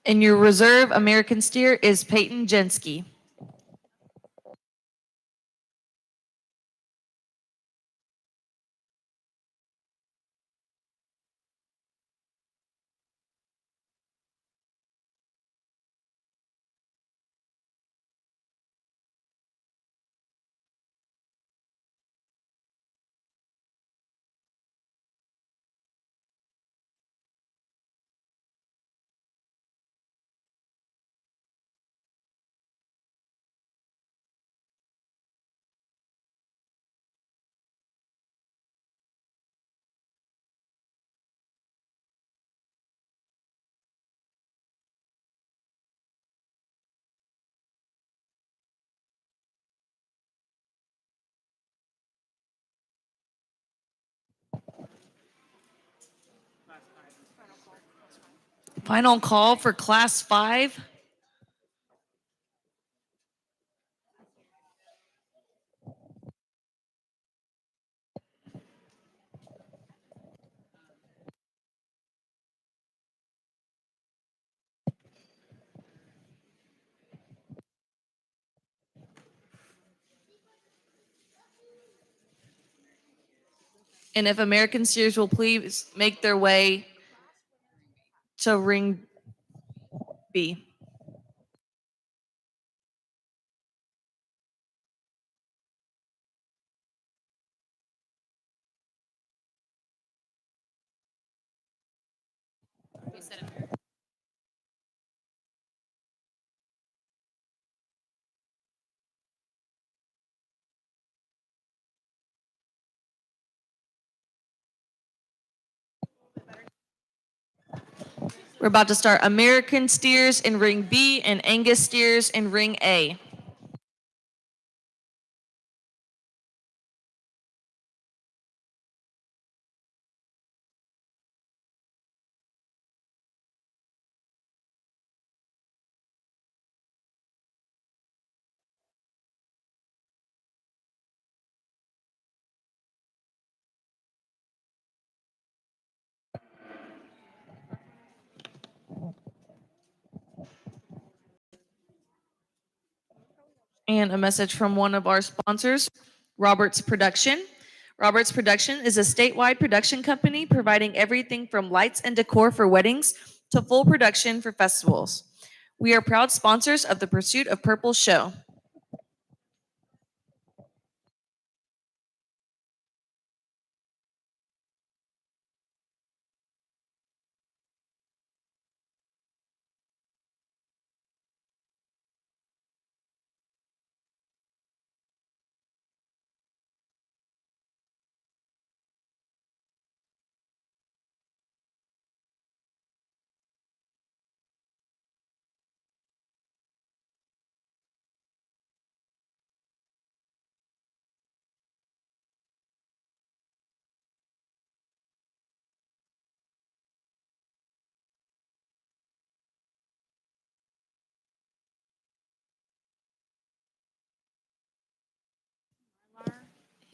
And your reserve American steer is Peyton Jenske. Final call for Class 5. And if American steers will please make their way to ring B. You said it. We're about to start American steers in ring B and Angus steers in ring A. And a message from one of our sponsors, Roberts Production. Roberts Production is a statewide production company providing everything from lights and decor for weddings to full production for festivals. We are proud sponsors of the Pursuit of Purple show.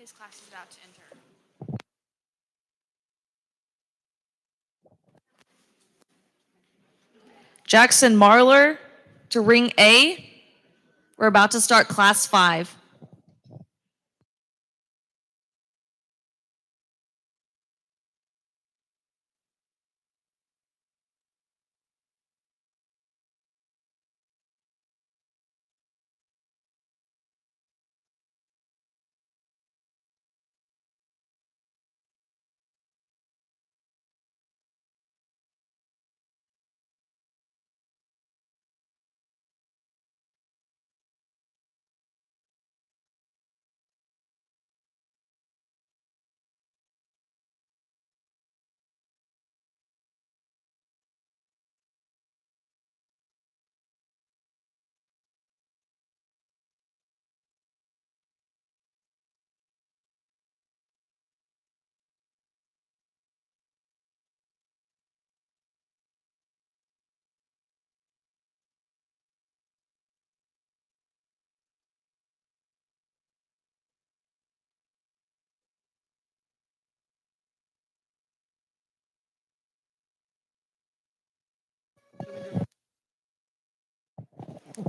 His class is about to enter. Jackson Marlar to ring A. We're about to start class 5.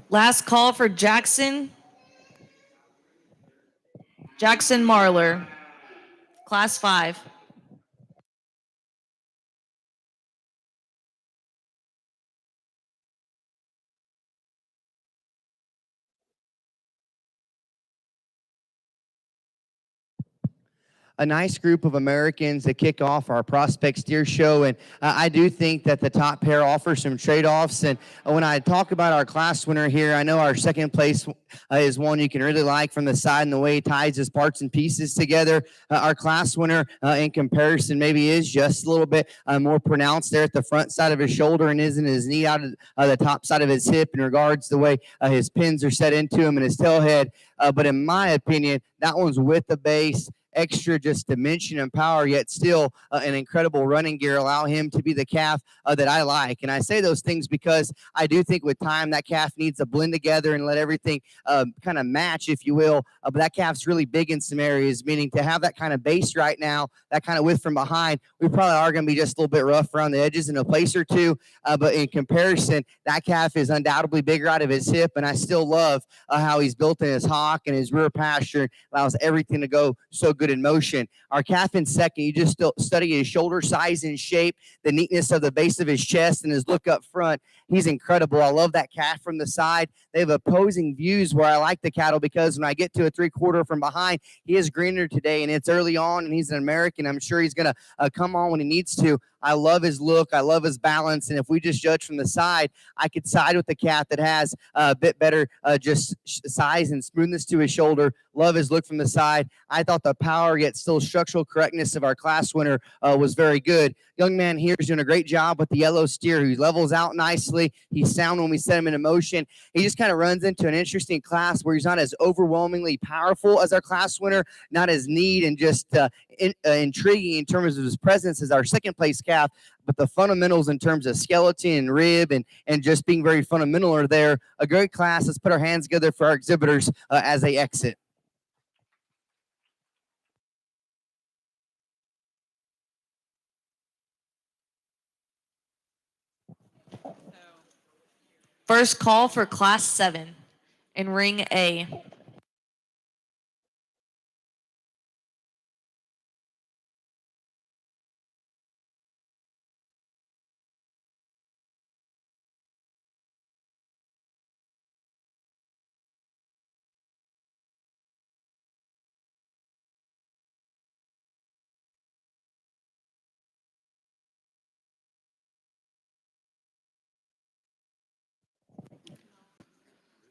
Last call for Jackson Marler, class 5. A nice group of Americans to kick off our Prospect Steer Show. And I do think that the top pair offers some trade-offs. And when I talk about our class winner here, I know our second place is one you can really like from the side and the way he ties his parts and pieces together. Our class winner in comparison maybe is just a little bit more pronounced there at the front side of his shoulder and isn't his knee out of the top side of his hip in regards to the way his pins are set into him and his tail head. But in my opinion, that one's with the base, extra just dimension and power, yet still an incredible running gear allow him to be the calf that I like. And I say those things because I do think with time that calf needs to blend together and let everything kind of match, if you will. But that calf's really big in some areas, meaning to have that kind of base right now, that kind of width from behind, we probably are going to be just a little bit rough around the edges in a place or two. But in comparison, that calf is undoubtedly bigger out of his hip, and I still love how he's built in his hock and his rear pasture, allows everything to go so good in motion. Our calf in second, you just still study his shoulder size and shape, the neatness of the base of his chest and his look up front. He's incredible. I love that calf from the side. They have opposing views where I like the cattle because when I get to a 3/4 from behind, he is greener today and it's early on and he's an American. I'm sure he's going to come on when he needs to. I love his look. I love his balance. And if we just judge from the side, I could side with the calf that has a bit better just size and smoothness to his shoulder. Love his look from the side. I thought the power yet still structural correctness of our class winner was very good. Young man here is doing a great job with the yellow steer. He levels out nicely. He's sound when we set him into motion. He just kind of runs into an interesting class where he's not as overwhelmingly powerful as our class winner, not as neat and just intriguing in terms of his presence as our second place calf, but the fundamentals in terms of skeleton and rib and just being very fundamental are there. A great class. Let's put our hands together for our exhibitors as they exit. First call for class 7 in ring A.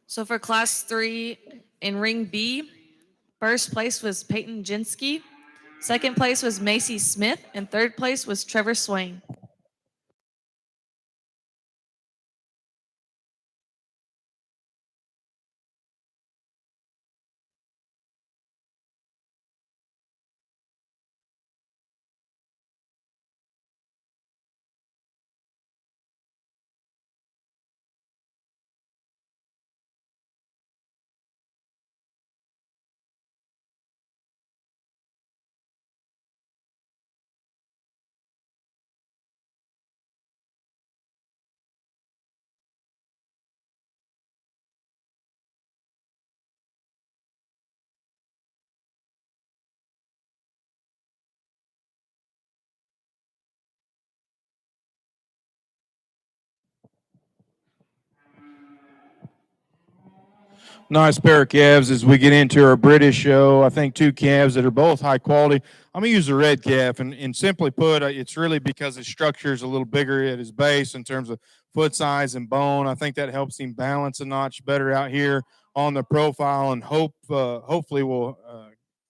So for class 3 in ring B, first place was Peyton Jinsky, second place was Macy Smith, and third place was Trevor Swain. Nice pair of calves as we get into our British show. I think two calves that are both high quality. I'm going to use the red calf, and simply put, it's really because his structure is a little bigger at his base in terms of foot size and bone. I think that helps him balance a notch better out here on the profile, and hopefully will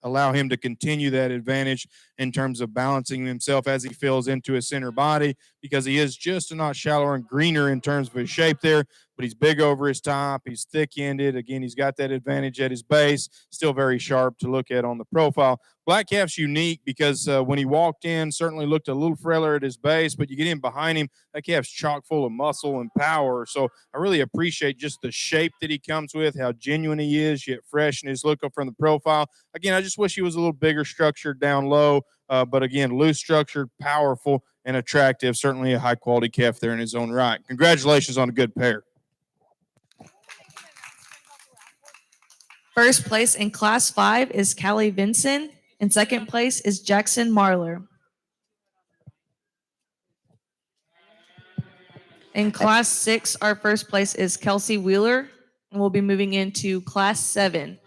allow him to continue that advantage in terms of balancing himself as he fills into his center body, because he is just a notch shallower and greener in terms of his shape there, but he's big over his top. He's thick-ended. Again, he's got that advantage at his base, still very sharp to look at on the profile. Black Calf's unique because when he walked in, certainly looked a little frailer at his base, but you get in behind him, that calf's chock full of muscle and power. So I really appreciate just the shape that he comes with, how genuine he is, yet fresh in his look up from the profile. Again, I just wish he was a little bigger structured down low, but again, loose structured, powerful, and attractive. Certainly a high-quality calf there in his own right. Congratulations on a good pair. First place in Class 5 is Callie Vinson, and second place is Jackson Marler. In Class 6, our first place is Kelsey Wheeler, and we'll be moving into Class 7.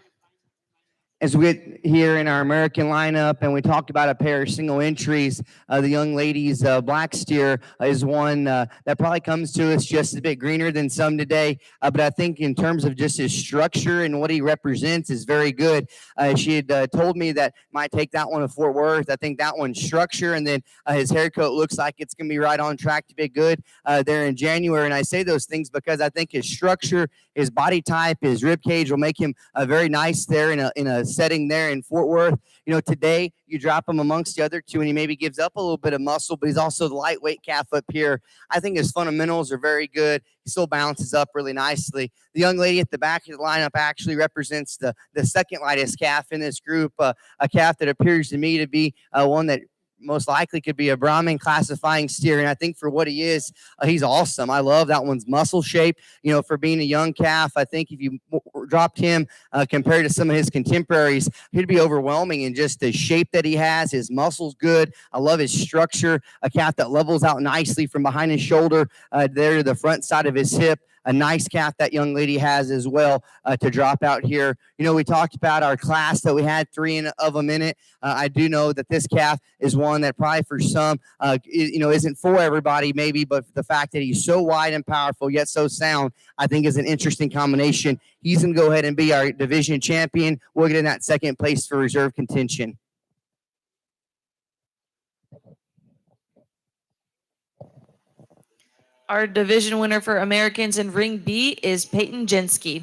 As we get here in our American lineup, and we talked about a pair of single entries, the young lady's black steer is one that probably comes to us just a bit greener than some today, but I think in terms of just his structure and what he represents is very good. She had told me that might take that one to Fort Worth. I think that one's structure, and then his hair coat looks like it's going to be right on track to be good there in January. And I say those things because I think his structure, his body type, his rib cage will make him very nice there in a setting there in Fort Worth. You know, today you drop him amongst the other two and he maybe gives up a little bit of muscle, but he's also the lightweight calf up here. I think his fundamentals are very good. He still balances up really nicely. The young lady at the back of the lineup actually represents the second lightest calf in this group, a calf that appears to me to be one that most likely could be a Brahman classifying steer. And I think for what he is, he's awesome. I love that one's muscle shape. You know, for being a young calf, I think if you dropped him compared to some of his contemporaries, he'd be overwhelming in just the shape that he has. His muscle's good. I love his structure. A calf that levels out nicely from behind his shoulder there to the front side of his hip. A nice calf that young lady has as well to drop out here. You know, we talked about our class that we had three of them in it. I do know that this calf is one that probably for some, isn't for everybody maybe, but the fact that he's so wide and powerful yet so sound, I think is an interesting combination. He's going to go ahead and be our division champion. We'll get in that second place for reserve contention. Our division winner for Americans in Ring B is Peyton Jensky.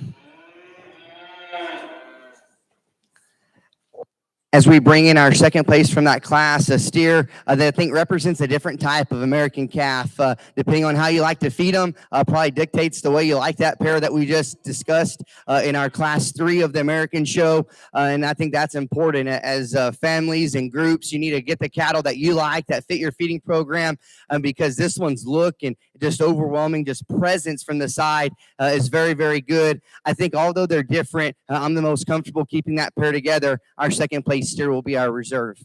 As we bring in our second place from that class, a steer that I think represents a different type of American calf. Depending on how you like to feed them, probably dictates the way you like that pair that we just discussed in our Class 3 of the American show. And I think that's important as families and groups. You need to get the cattle that you like, that fit your feeding program, because this one's look and just overwhelming, just presence from the side is very, very good. I think although they're different, I'm the most comfortable keeping that pair together. Our second place steer will be our reserve.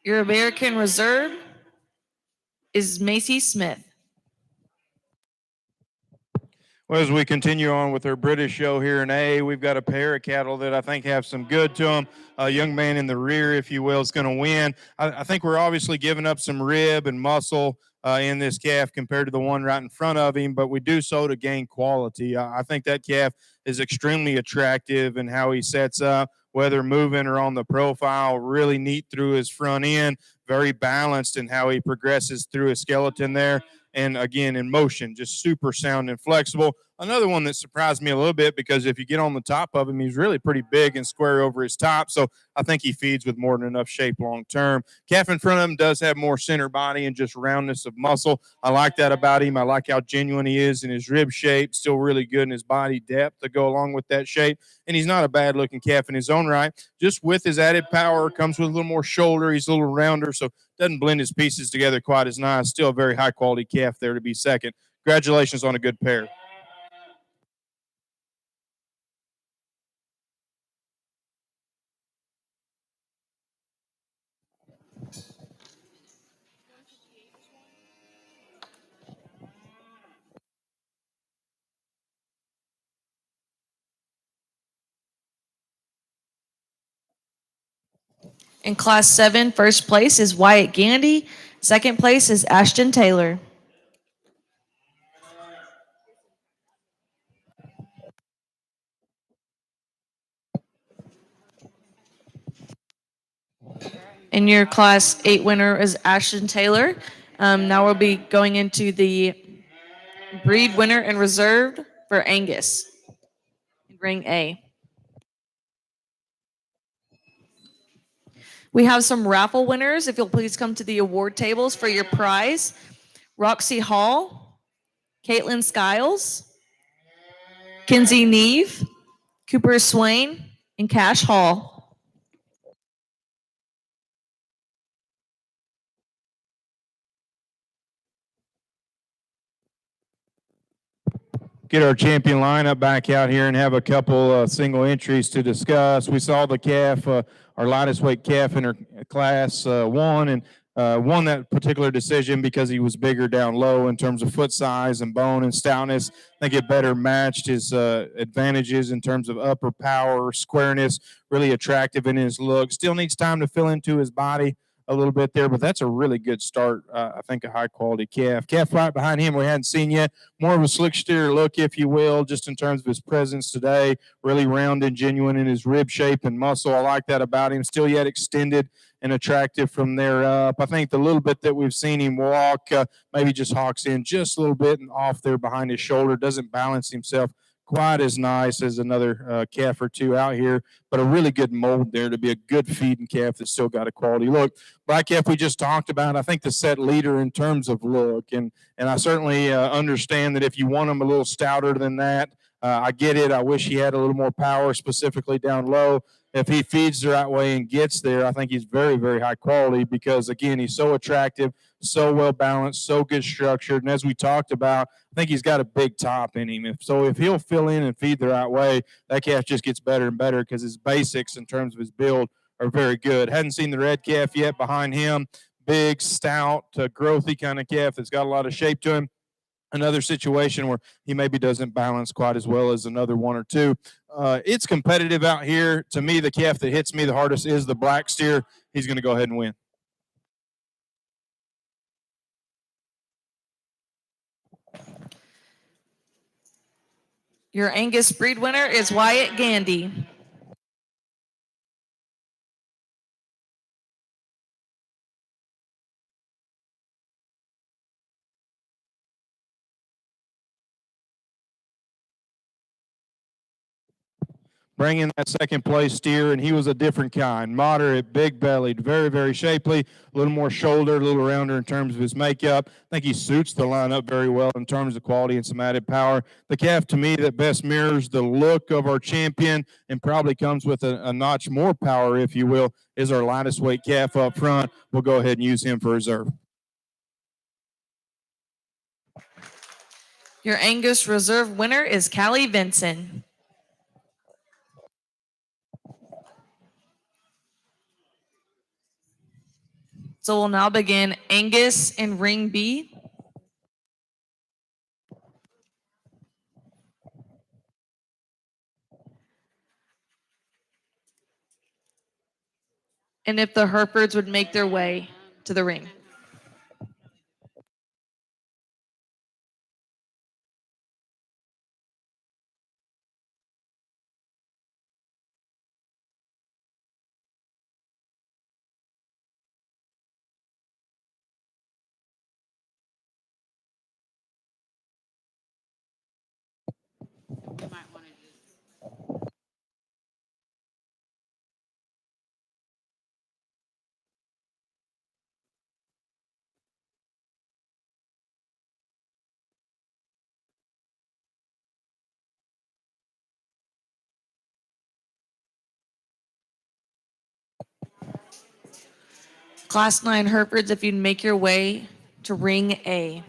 Your American reserve is Macy Smith. Well, as we continue on with our British show here in A, we've got a pair of cattle that I think have some good to them. A young man in the rear, if you will, is going to win. I think we're obviously giving up some rib and muscle in this calf compared to the one right in front of him, but we do so to gain quality. I think that calf is extremely attractive in how he sets up, whether moving or on the profile, really neat through his front end, very balanced in how he progresses through his skeleton there. And again, in motion, just super sound and flexible. Another one that surprised me a little bit, because if you get on the top of him, he's really pretty big and square over his top. So I think he feeds with more than enough shape long term. Calf in front of him does have more center body and just roundness of muscle. I like that about him. I like how genuine he is in his rib shape, still really good in his body depth to go along with that shape. And he's not a bad looking calf in his own right. Just with his added power comes with a little more shoulder. He's a little rounder, so doesn't blend his pieces together quite as nice. Still a very high quality calf there to be second. Congratulations on a good pair. In Class 7, first place is Wyatt Gandy. Second place is Ashton Taylor. And your Class 8 winner is Ashton Taylor. Now we'll be going into the breed winner and reserved for Angus in Ring A. We have some raffle winners. If you'll please come to the award tables for your prize. Roxy Hall, Caitlin Skiles, Kinsey Neve, Cooper Swain, and Cash Hall. Get our champion lineup back out here and have a couple single entries to discuss. We saw the calf, our lightest weight calf in her class won and won that particular decision because he was bigger down low in terms of foot size and bone and stoutness. I think it better matched his advantages in terms of upper power, squareness, really attractive in his look. Still needs time to fill into his body a little bit there, but that's a really good start. I think a high quality calf. Calf right behind him we hadn't seen yet. More of a slick steer look, if you will, just in terms of his presence today. Really round and genuine in his rib shape and muscle. I like that about him. Still yet extended and attractive from there up. I think the little bit that we've seen him walk, maybe just hawks in just a little bit and off there behind his shoulder. Doesn't balance himself quite as nice as another calf or two out here, but a really good mold there to be a good feeding calf that's still got a quality look. Black calf we just talked about, I think the set leader in terms of look, and I certainly understand that if you want him a little stouter than that, I get it. I wish he had a little more power, specifically down low. If he feeds the right way and gets there, I think he's very, very high quality because, again, he's so attractive, so well balanced, so good structured. And as we talked about, I think he's got a big top in him. If he'll fill in and feed the right way, that calf just gets better and better because his basics in terms of his build are very good. Hadn't seen the red calf yet behind him. Big, stout, growthy kind of calf that's got a lot of shape to him. Another situation where he maybe doesn't balance quite as well as another one or two. It's competitive out here. To me, the calf that hits me the hardest is the black steer. He's going to go ahead and win. Your Angus breed winner is Wyatt Gandy. Bringing that second place steer, and he was a different kind. Moderate, big-bellied, very, very shapely, a little more shoulder, a little rounder in terms of his makeup. I think he suits the lineup very well in terms of quality and some added power. The calf, to me, that best mirrors the look of our champion and probably comes with a notch more power, if you will, is our lightest weight calf up front. We'll go ahead and use him for reserve. Your Angus reserve winner is Callie Vinson. So we'll now begin Angus in Ring B. And if the Herefords would make their way to the ring. You might want to just. Class 9 Herefords, if you'd make your way to Ring A.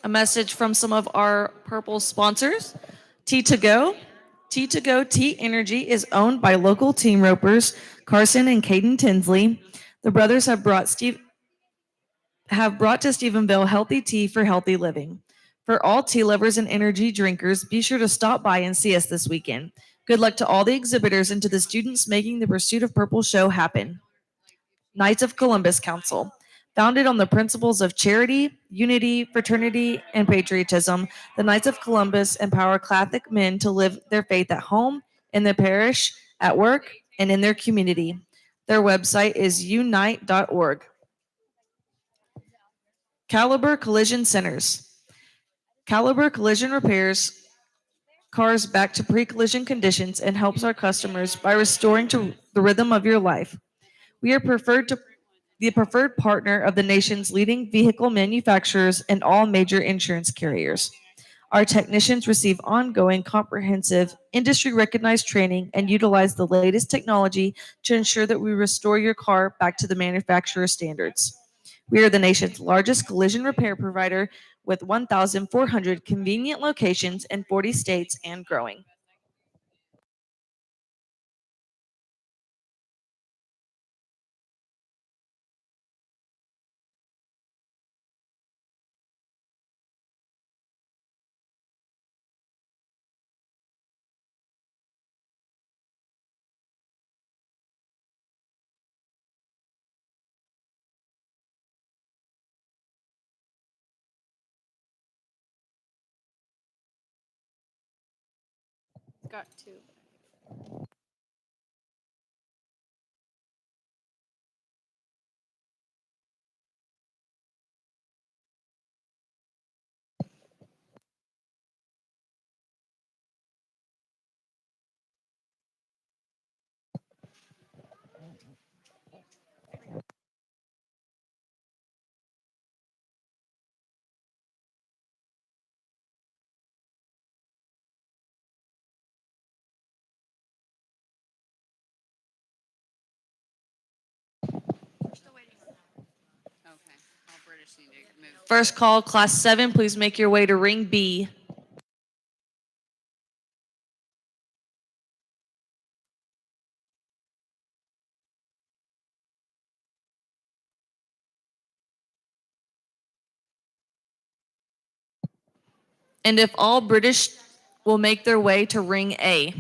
A message from some of our Purple sponsors. T2Go. T2Go T Energy is owned by local team ropers Carson and Caden Tinsley. The brothers have brought have brought to Stephenville healthy tea for healthy living. For all tea lovers and energy drinkers, be sure to stop by and see us this weekend. Good luck to all the exhibitors and to the students making the Pursuit of Purple show happen. Knights of Columbus Council. Founded on the principles of charity, unity, fraternity, and patriotism, the Knights of Columbus empower Catholic men to live their faith at home, in their parish, at work, and in their community. Their website is unite.org. Caliber Collision Centers. Caliber Collision repairs cars back to pre-collision conditions and helps our customers by restoring to the rhythm of your life. We are the preferred partner of the nation's leading vehicle manufacturers and all major insurance carriers. Our technicians receive ongoing, comprehensive, industry-recognized training and utilize the latest technology to ensure that we restore your car back to the manufacturer standards. We are the nation's largest collision repair provider with 1,400 convenient locations in 40 states and growing. Got two. Okay, all British need to move. First call, Class 7, please make your way to Ring B. And if all British will make their way to Ring A.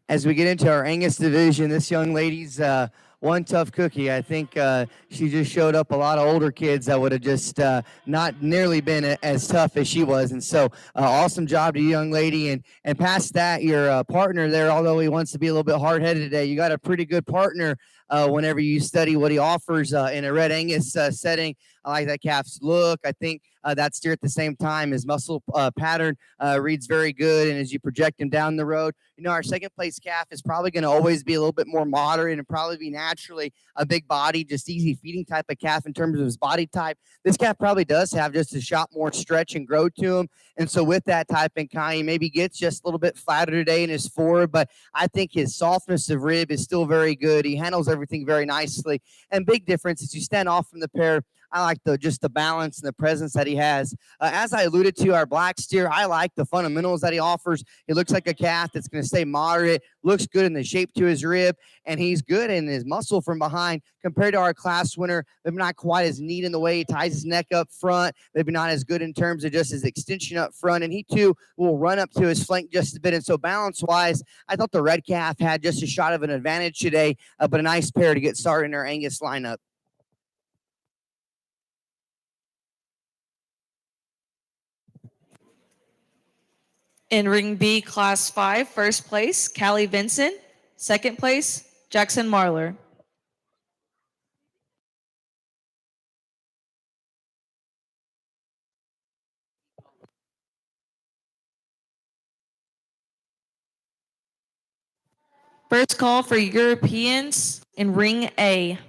As we get into our Angus division, this young lady's one tough cookie. I think she just showed up a lot of older kids that would have just not nearly been as tough as she was. And so, awesome job to you, young lady. And past that, your partner there, although he wants to be a little bit hard-headed today, you got a pretty good partner whenever you study what he offers in a Red Angus setting. I like that calf's look. I think that steer at the same time, his muscle pattern reads very good. And as you project him down the road, you know, our second place calf is probably going to always be a little bit more moderate and probably be naturally a big body, just easy feeding type of calf in terms of his body type. This calf probably does have just a shot more stretch and grow to him. And so with that type and kind, he maybe gets just a little bit flatter today in his forward, but I think his softness of rib is still very good. He handles everything very nicely. And big difference is you stand off from the pair. I like just the balance and the presence that he has. As I alluded to, our black steer, I like the fundamentals that he offers. He looks like a calf that's going to stay moderate, looks good in the shape to his rib, and he's good in his muscle from behind compared to our class winner. Maybe not quite as neat in the way he ties his neck up front, maybe not as good in terms of just his extension up front, and he too will run up to his flank just a bit. And so balance-wise, I thought the red calf had just a shot of an advantage today, but a nice pair to get started in our Angus lineup. In Ring B, Class 5, first place, Callie Vincent. Second place, Jackson Marler. First call for Europeans in Ring A.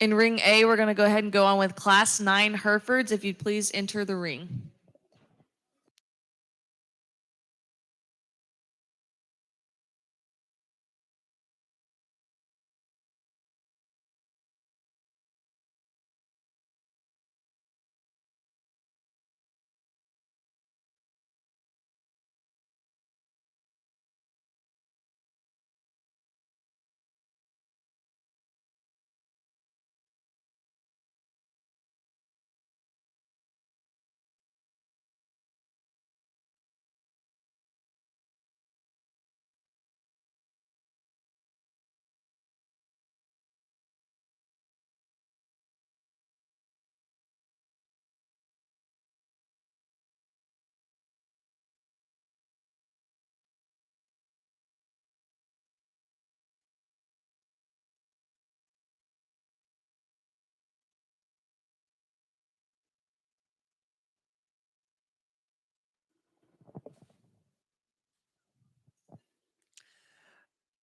In ring A, we're going to go ahead and go on with Class 9 Herefords. If you'd please enter the ring.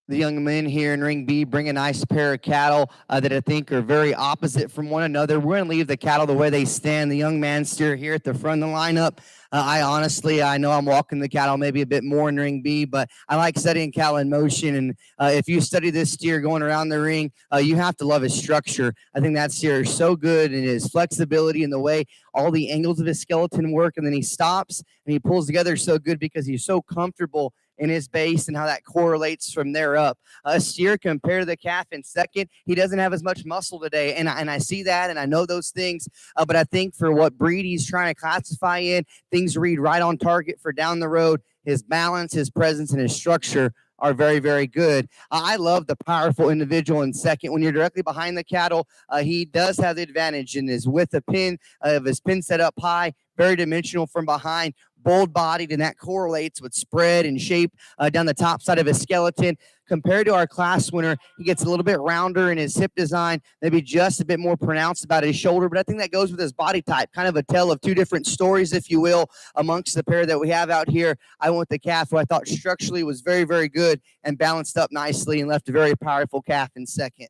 The young men here in ring B bring a nice pair of cattle that I think are very opposite from one another. We're going to leave the cattle the way they stand. The young man steer here at the front of the lineup. I know I'm walking the cattle maybe a bit more in ring B, but I like studying cattle in motion. And if you study this steer going around the ring, you have to love his structure. I think that steer is so good in his flexibility and the way all the angles of his skeleton work. And then he stops and he pulls together so good because he's so comfortable in his base and how that correlates from there up. A steer compared to the calf in second, he doesn't have as much muscle today. And I see that and I know those things. But I think for what breed he's trying to classify in, things read right on target for down the road. His balance, his presence, and his structure are very, very good. I love the powerful individual in second. When you're directly behind the cattle, he does have the advantage in his width of pin, of his pin set up high, very dimensional from behind, bold bodied, and that correlates with spread and shape down the top side of his skeleton. Compared to our class winner, he gets a little bit rounder in his hip design, maybe just a bit more pronounced about his shoulder, but I think that goes with his body type, kind of a tale of two different stories, if you will, amongst the pair that we have out here. I went with the calf, who I thought structurally was very, very good and balanced up nicely and left a very powerful calf in second.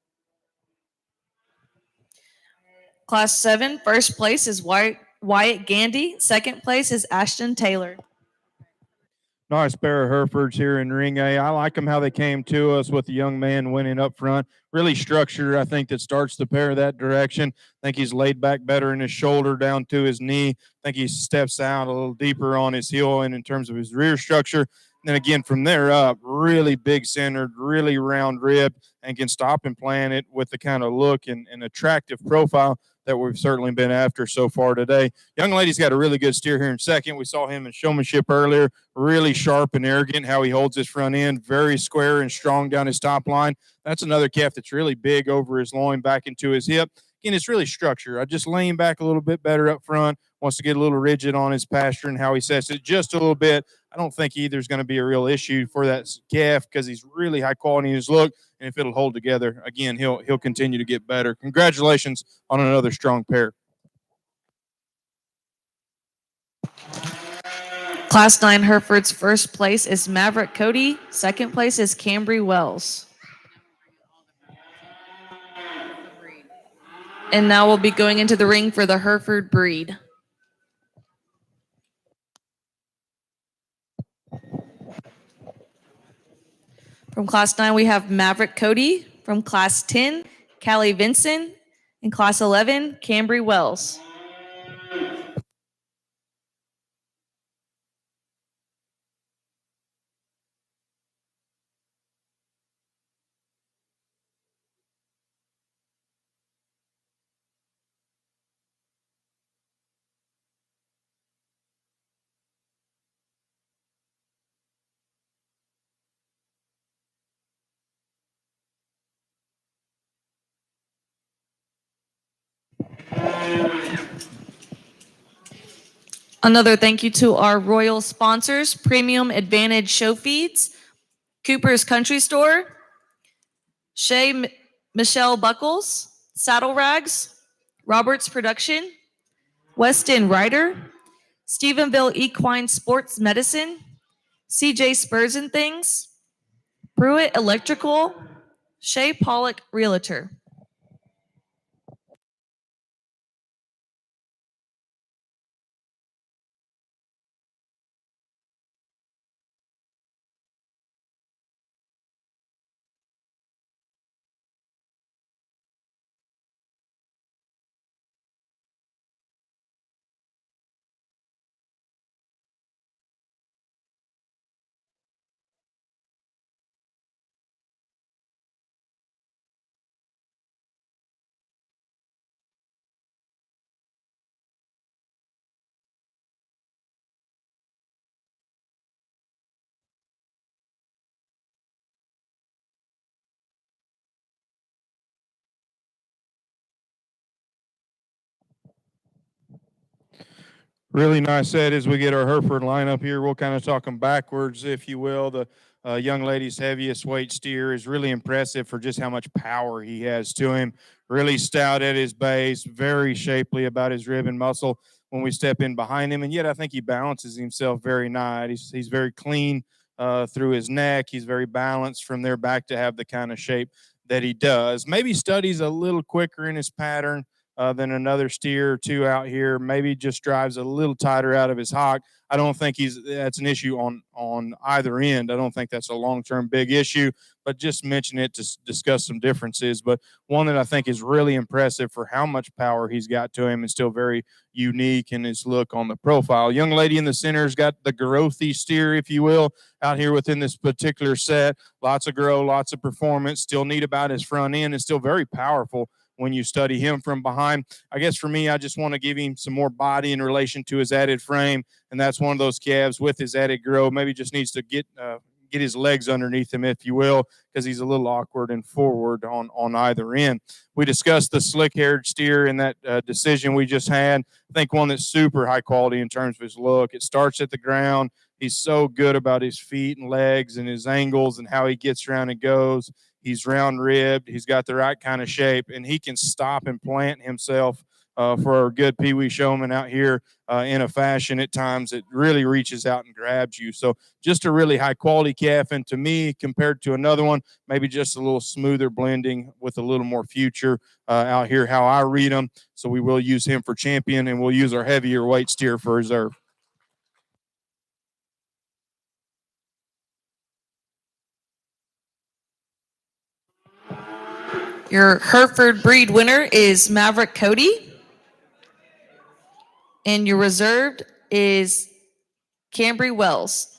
Class 7, first place is Wyatt Gandy. Second place is Ashton Taylor. Nice pair of Herefords here in ring A. I like them how they came to us with the young man winning up front. Really structured, I think, that starts the pair that direction. I think he's laid back better in his shoulder down to his knee. I think he steps out a little deeper on his heel and in terms of his rear structure. And then again, from there up, really big centered, really round rib, and can stop and plant it with the kind of look and attractive profile that we've certainly been after so far today. Young lady's got a really good steer here in second. We saw him in showmanship earlier, really sharp and arrogant, how he holds his front end, very square and strong down his top line. That's another calf that's really big over his loin back into his hip. Again, it's really structured. I just lay him back a little bit better up front, wants to get a little rigid on his pasture and how he sets it just a little bit. I don't think either is going to be a real issue for that calf because he's really high quality in his look. And if it'll hold together, again, he'll continue to get better. Congratulations on another strong pair. Class 9 Herefords first place is Maverick Cody. Second place is Cambry Wells. And now we'll be going into the ring for the Hereford breed. From Class 9, we have Maverick Cody. From Class 10, Callie Vinson. In Class 11, Cambry Wells. Another thank you to our royal sponsors, Premium Advantage Show Feeds, Cooper's Country Store, Michelle Buckles, Saddle Rags, Roberts Production, West End Rider, Stephenville Equine Sports Medicine, CJ Spurs and Things, Pruitt Electrical, Shea Pollock Realtor. Really nice set as we get our Hereford lineup here. We'll kind of talk them backwards, if you will. The young lady's heaviest weight steer is really impressive for just how much power he has to him. Really stout at his base, very shapely about his rib and muscle when we step in behind him. And yet I think he balances himself very nice. He's very clean through his neck. He's very balanced from there back to have the kind of shape that he does. Maybe studies a little quicker in his pattern than another steer or two out here. Maybe just drives a little tighter out of his hock. I don't think that's an issue on either end. I don't think that's a long-term big issue, but just mention it to discuss some differences. But one that I think is really impressive for how much power he's got to him and still very unique in his look on the profile. Young lady in the center has got the growthy steer, if you will, out here within this particular set. Lots of grow, lots of performance, still neat about his front end and still very powerful when you study him from behind. I guess for me, I just want to give him some more body in relation to his added frame, and that's one of those calves with his added grow. Maybe just needs to get his legs underneath him, if you will, because he's a little awkward and forward on either end. We discussed the slick-haired steer in that decision we just had. I think one that's super high quality in terms of his look. It starts at the ground. He's so good about his feet and legs and his angles and how he gets around and goes. He's round ribbed. He's got the right kind of shape, and he can stop and plant himself for a good Pee Wee showman out here in a fashion at times that really reaches out and grabs you. So just a really high quality calf. And to me, compared to another one, maybe just a little smoother blending with a little more future out here, how I read him. So we will use him for champion, and we'll use our heavier weight steer for reserve. Your Hereford breed winner is Maverick Cody. And your reserved is Cambry Wells.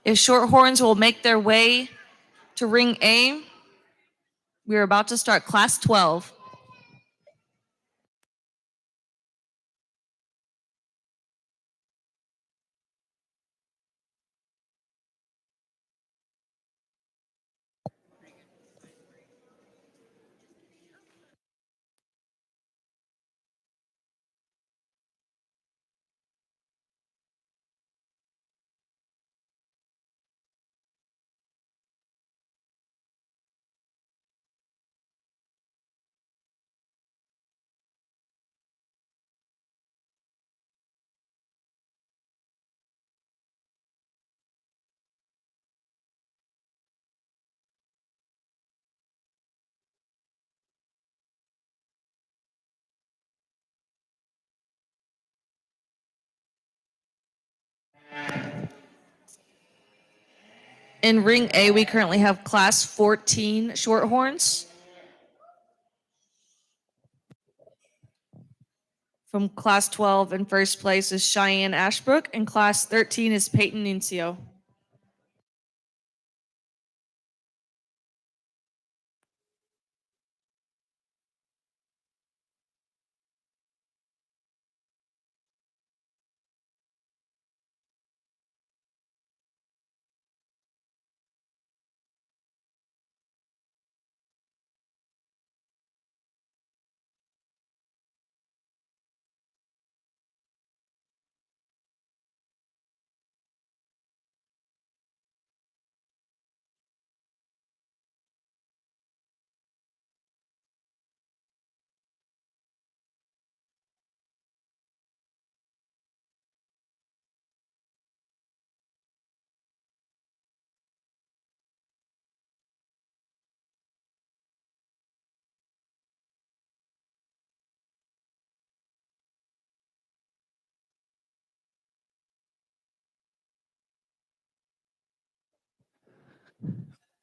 If Shorthorns will make their way to ring A, we are about to start class 12. In ring A, we currently have class 14 Shorthorns. From class 12 in first place is Cheyenne Ashbrook, and class 13 is Peyton Nuncio.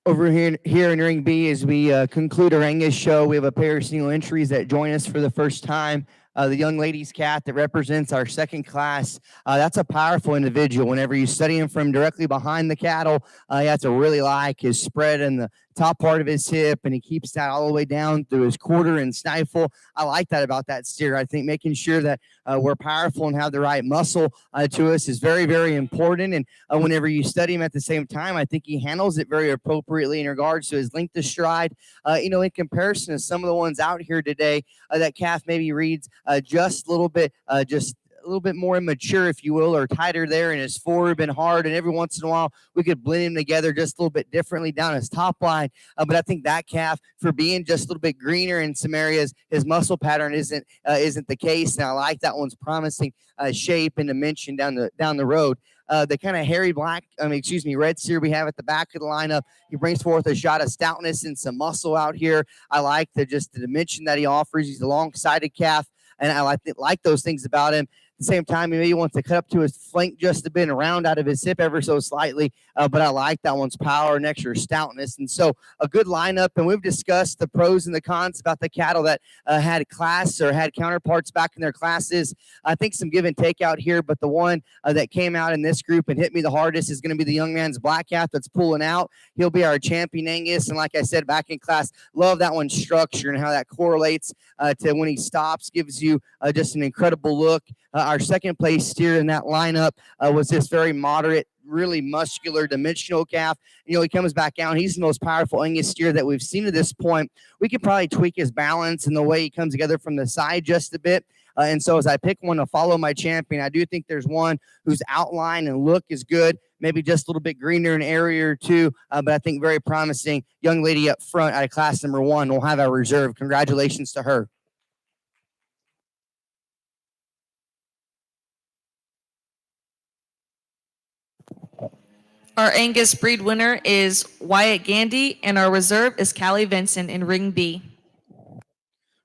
Over here in Ring B, as we conclude our Angus show, we have a pair of single entries that join us for the first time. the young lady's cat that represents our second class. That's a powerful individual. Whenever you study him from directly behind the cattle, you have to really like his spread in the top part of his hip, and he keeps that all the way down through his quarter and stifle. I like that about that steer. I think making sure that we're powerful and have the right muscle to us is very, very important. And whenever you study him at the same time, I think he handles it very appropriately in regards to his length of stride. In comparison to some of the ones out here today, that calf maybe reads just a little bit, just a little bit more immature, if you will, or tighter there, and his forward been hard. And every once in a while, we could blend him together just a little bit differently down his top line. But I think that calf, for being just a little bit greener in some areas, his muscle pattern isn't the case. And I like that one's promising shape and dimension down the road. The kind of hairy red steer we have at the back of the lineup, he brings forth a shot of stoutness and some muscle out here. I like the dimension that he offers. He's a long-sided calf, and I like those things about him. At the same time, he maybe wants to cut up to his flank just a bit and round out of his hip ever so slightly, but I like that one's power and extra stoutness. And so a good lineup, and we've discussed the pros and the cons about the cattle that had class or had counterparts back in their classes. I think some give and take out here, but the one that came out in this group and hit me the hardest is going to be the young man's black calf that's pulling out. He'll be our champion Angus, and like I said back in class, love that one's structure and how that correlates to when he stops, gives you just an incredible look. Our second place steer in that lineup was this very moderate, really muscular, dimensional calf. He comes back out. He's the most powerful Angus steer that we've seen to this point. We could probably tweak his balance and the way he comes together from the side just a bit. And so as I pick one to follow my champion, I do think there's one whose outline and look is good, maybe just a little bit greener in area or two, but I think very promising. Young lady up front out of class number 1. We'll have our reserve. Congratulations to her. Our Angus breed winner is Wyatt Gandy, and our reserve is Callie Vincent in Ring B.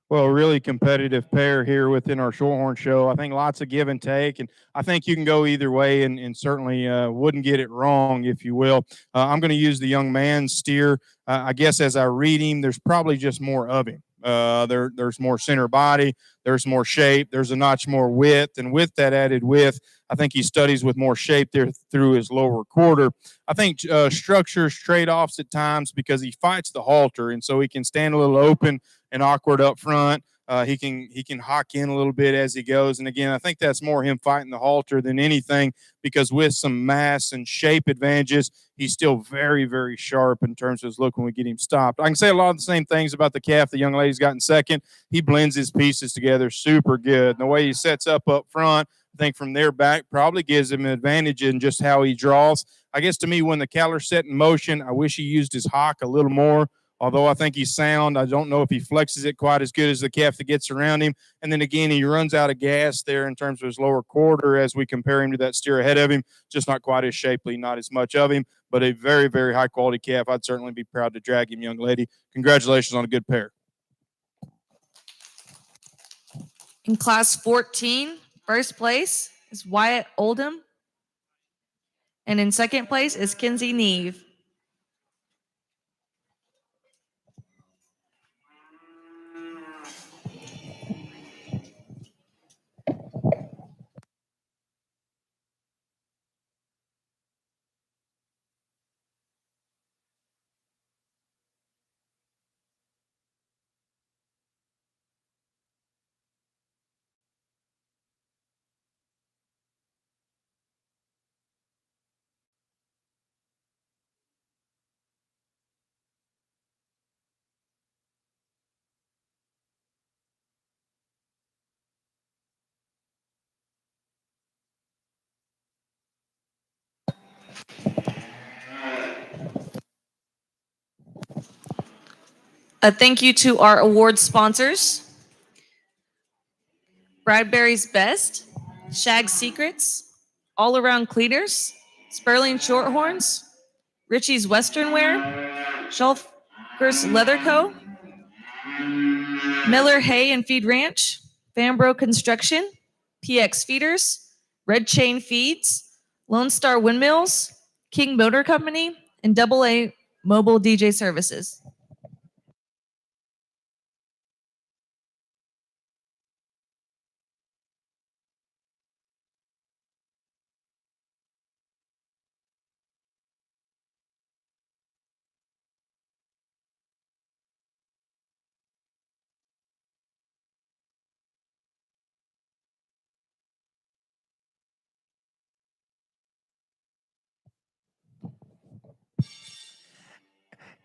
Well, a really competitive pair here within our Shorthorn show. I think lots of give and take, and I think you can go either way and certainly wouldn't get it wrong, if you will. I'm going to use the young man's steer. I guess as I read him, there's probably just more of him. There's more center body, there's more shape, there's a notch more width, and with that added width, I think he studies with more shape there through his lower quarter. I think structures trade-offs at times because he fights the halter, and so he can stand a little open and awkward up front. He can hawk in a little bit as he goes. And again, I think that's more him fighting the halter than anything, because with some mass and shape advantages, he's still very, very sharp in terms of his look when we get him stopped. I can say a lot of the same things about the calf the young lady's got in second. He blends his pieces together super good. And the way he sets up front, I think from there back probably gives him an advantage in just how he draws. I guess to me, when the cattle's set in motion, I wish he used his hock a little more. Although I think he's sound, I don't know if he flexes it quite as good as the calf that gets around him. And then again, he runs out of gas there in terms of his lower quarter as we compare him to that steer ahead of him. Just not quite as shapely, not as much of him, but a very, very high quality calf. I'd certainly be proud to drag him, young lady. Congratulations on a good pair. In class 14, first place is Wyatt Oldham. And in second place is Kinsey Neve. A thank you to our award sponsors: Bradbury's Best, Shag Secrets, All Around Cleaners, Sperling Shorthorns, Richie's Western Wear, Schulfger's Leather Co., Miller Hay and Feed Ranch, Fambro Construction, PX Feeders, Red Chain Feeds, Lone Star Windmills, King Motor Company, and AA Mobile DJ Services.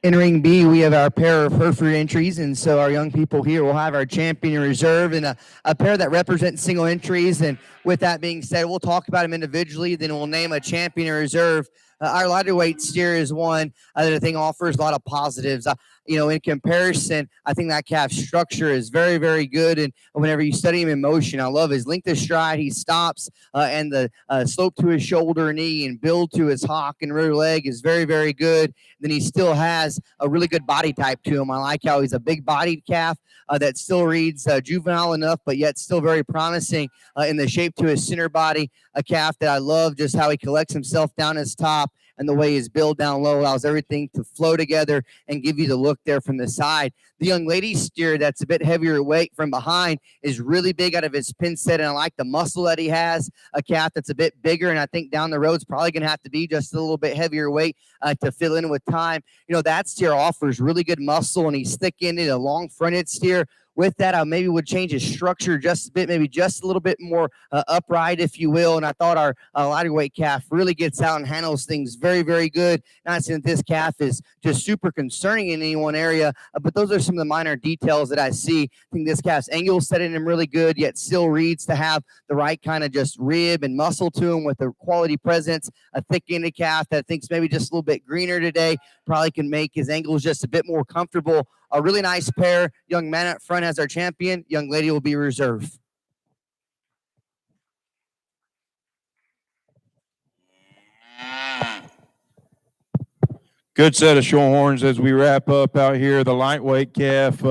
In ring B, we have our pair of Hereford entries, and so our young people here will have our champion in reserve and a pair that represents single entries. And with that being said, we'll talk about them individually, then we'll name a champion in reserve. Our lighter weight steer is one that I think offers a lot of positives. In comparison, I think that calf structure is very, very good. And whenever you study him in motion, I love his length of stride. He stops, and the slope to his shoulder, knee, and build to his hock and rear leg is very, very good. Then he still has a really good body type to him. I like how he's a big-bodied calf that still reads juvenile enough, but yet still very promising in the shape to his center body. A calf that I love just how he collects himself down his top, and the way his build down low allows everything to flow together and give you the look there from the side. The young lady steer that's a bit heavier weight from behind is really big out of his pin set, and I like the muscle that he has. A calf that's a bit bigger, and I think down the road is probably going to have to be just a little bit heavier weight to fill in with time. That steer offers really good muscle, and he's thick-ended, a long fronted steer. With that, I maybe would change his structure just a bit, maybe just a little bit more upright, if you will. And I thought our lighter weight calf really gets out and handles things very, very good. Not saying that this calf is just super concerning in any one area, but those are some of the minor details that I see. I think this calf's angle setting him really good, yet still reads to have the right kind of just rib and muscle to him with a quality presence. A thick-ended calf that I think's maybe just a little bit greener today probably can make his angles just a bit more comfortable. A really nice pair. Young man up front as our champion. Young lady will be reserve. Good set of short horns as we wrap up out here. The lightweight calf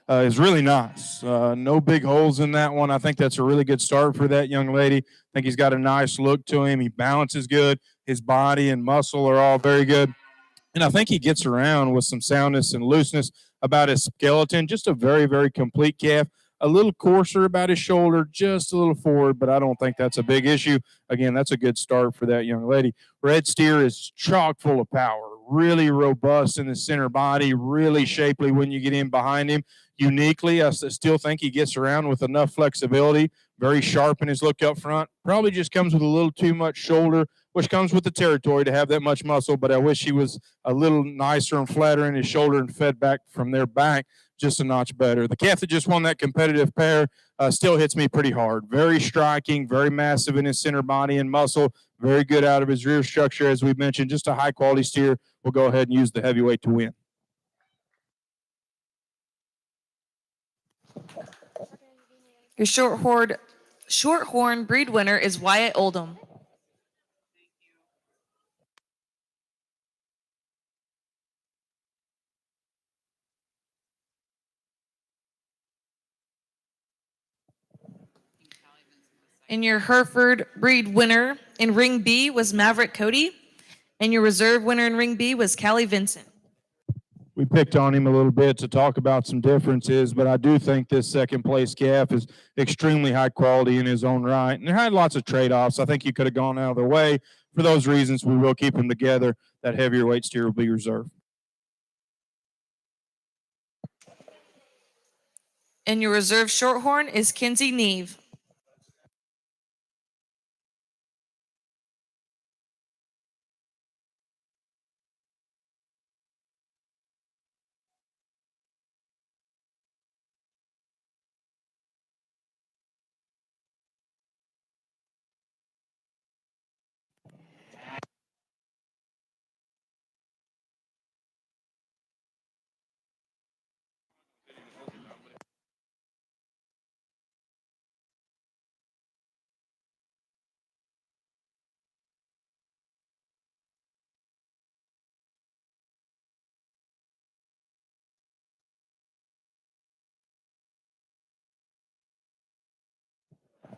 is really nice. No big holes in that one. I think that's a really good start for that young lady. I think he's got a nice look to him. He balances good. His body and muscle are all very good. And I think he gets around with some soundness and looseness about his skeleton. Just a very, very complete calf. A little coarser about his shoulder, just a little forward, but I don't think that's a big issue. Again, that's a good start for that young lady. Red steer is chock full of power, really robust in the center body, really shapely when you get in behind him. Uniquely, I still think he gets around with enough flexibility, very sharp in his look up front. Probably just comes with a little too much shoulder, which comes with the territory to have that much muscle, but I wish he was a little nicer and flatter in his shoulder and fed back from their back just a notch better. The calf that just won that competitive pair still hits me pretty hard. Very striking, very massive in his center body and muscle, very good out of his rear structure, as we mentioned. Just a high-quality steer. We'll go ahead and use the heavyweight to win. Your short-horn breed winner is Wyatt Oldham. And your Hereford breed winner in ring B was Maverick Cody. And your reserve winner in ring B was Callie Vincent. We picked on him a little bit to talk about some differences, but I do think this second place calf is extremely high quality in his own right. And there had lots of trade-offs. I think he could have gone out of their way. For those reasons, we will keep him together. That heavier weight steer will be reserved. And your reserve shorthorn is Kinsey Neve.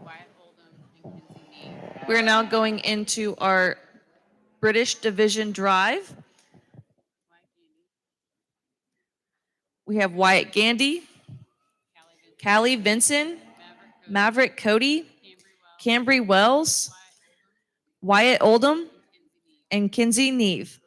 Wyatt Oldham and Kinsey Mead. We're now going into our British Division Drive. We have Wyatt Gandy, Callie Vinson, Maverick Cody, Cambry Wells, Wyatt Oldham, and Kinsey Neve.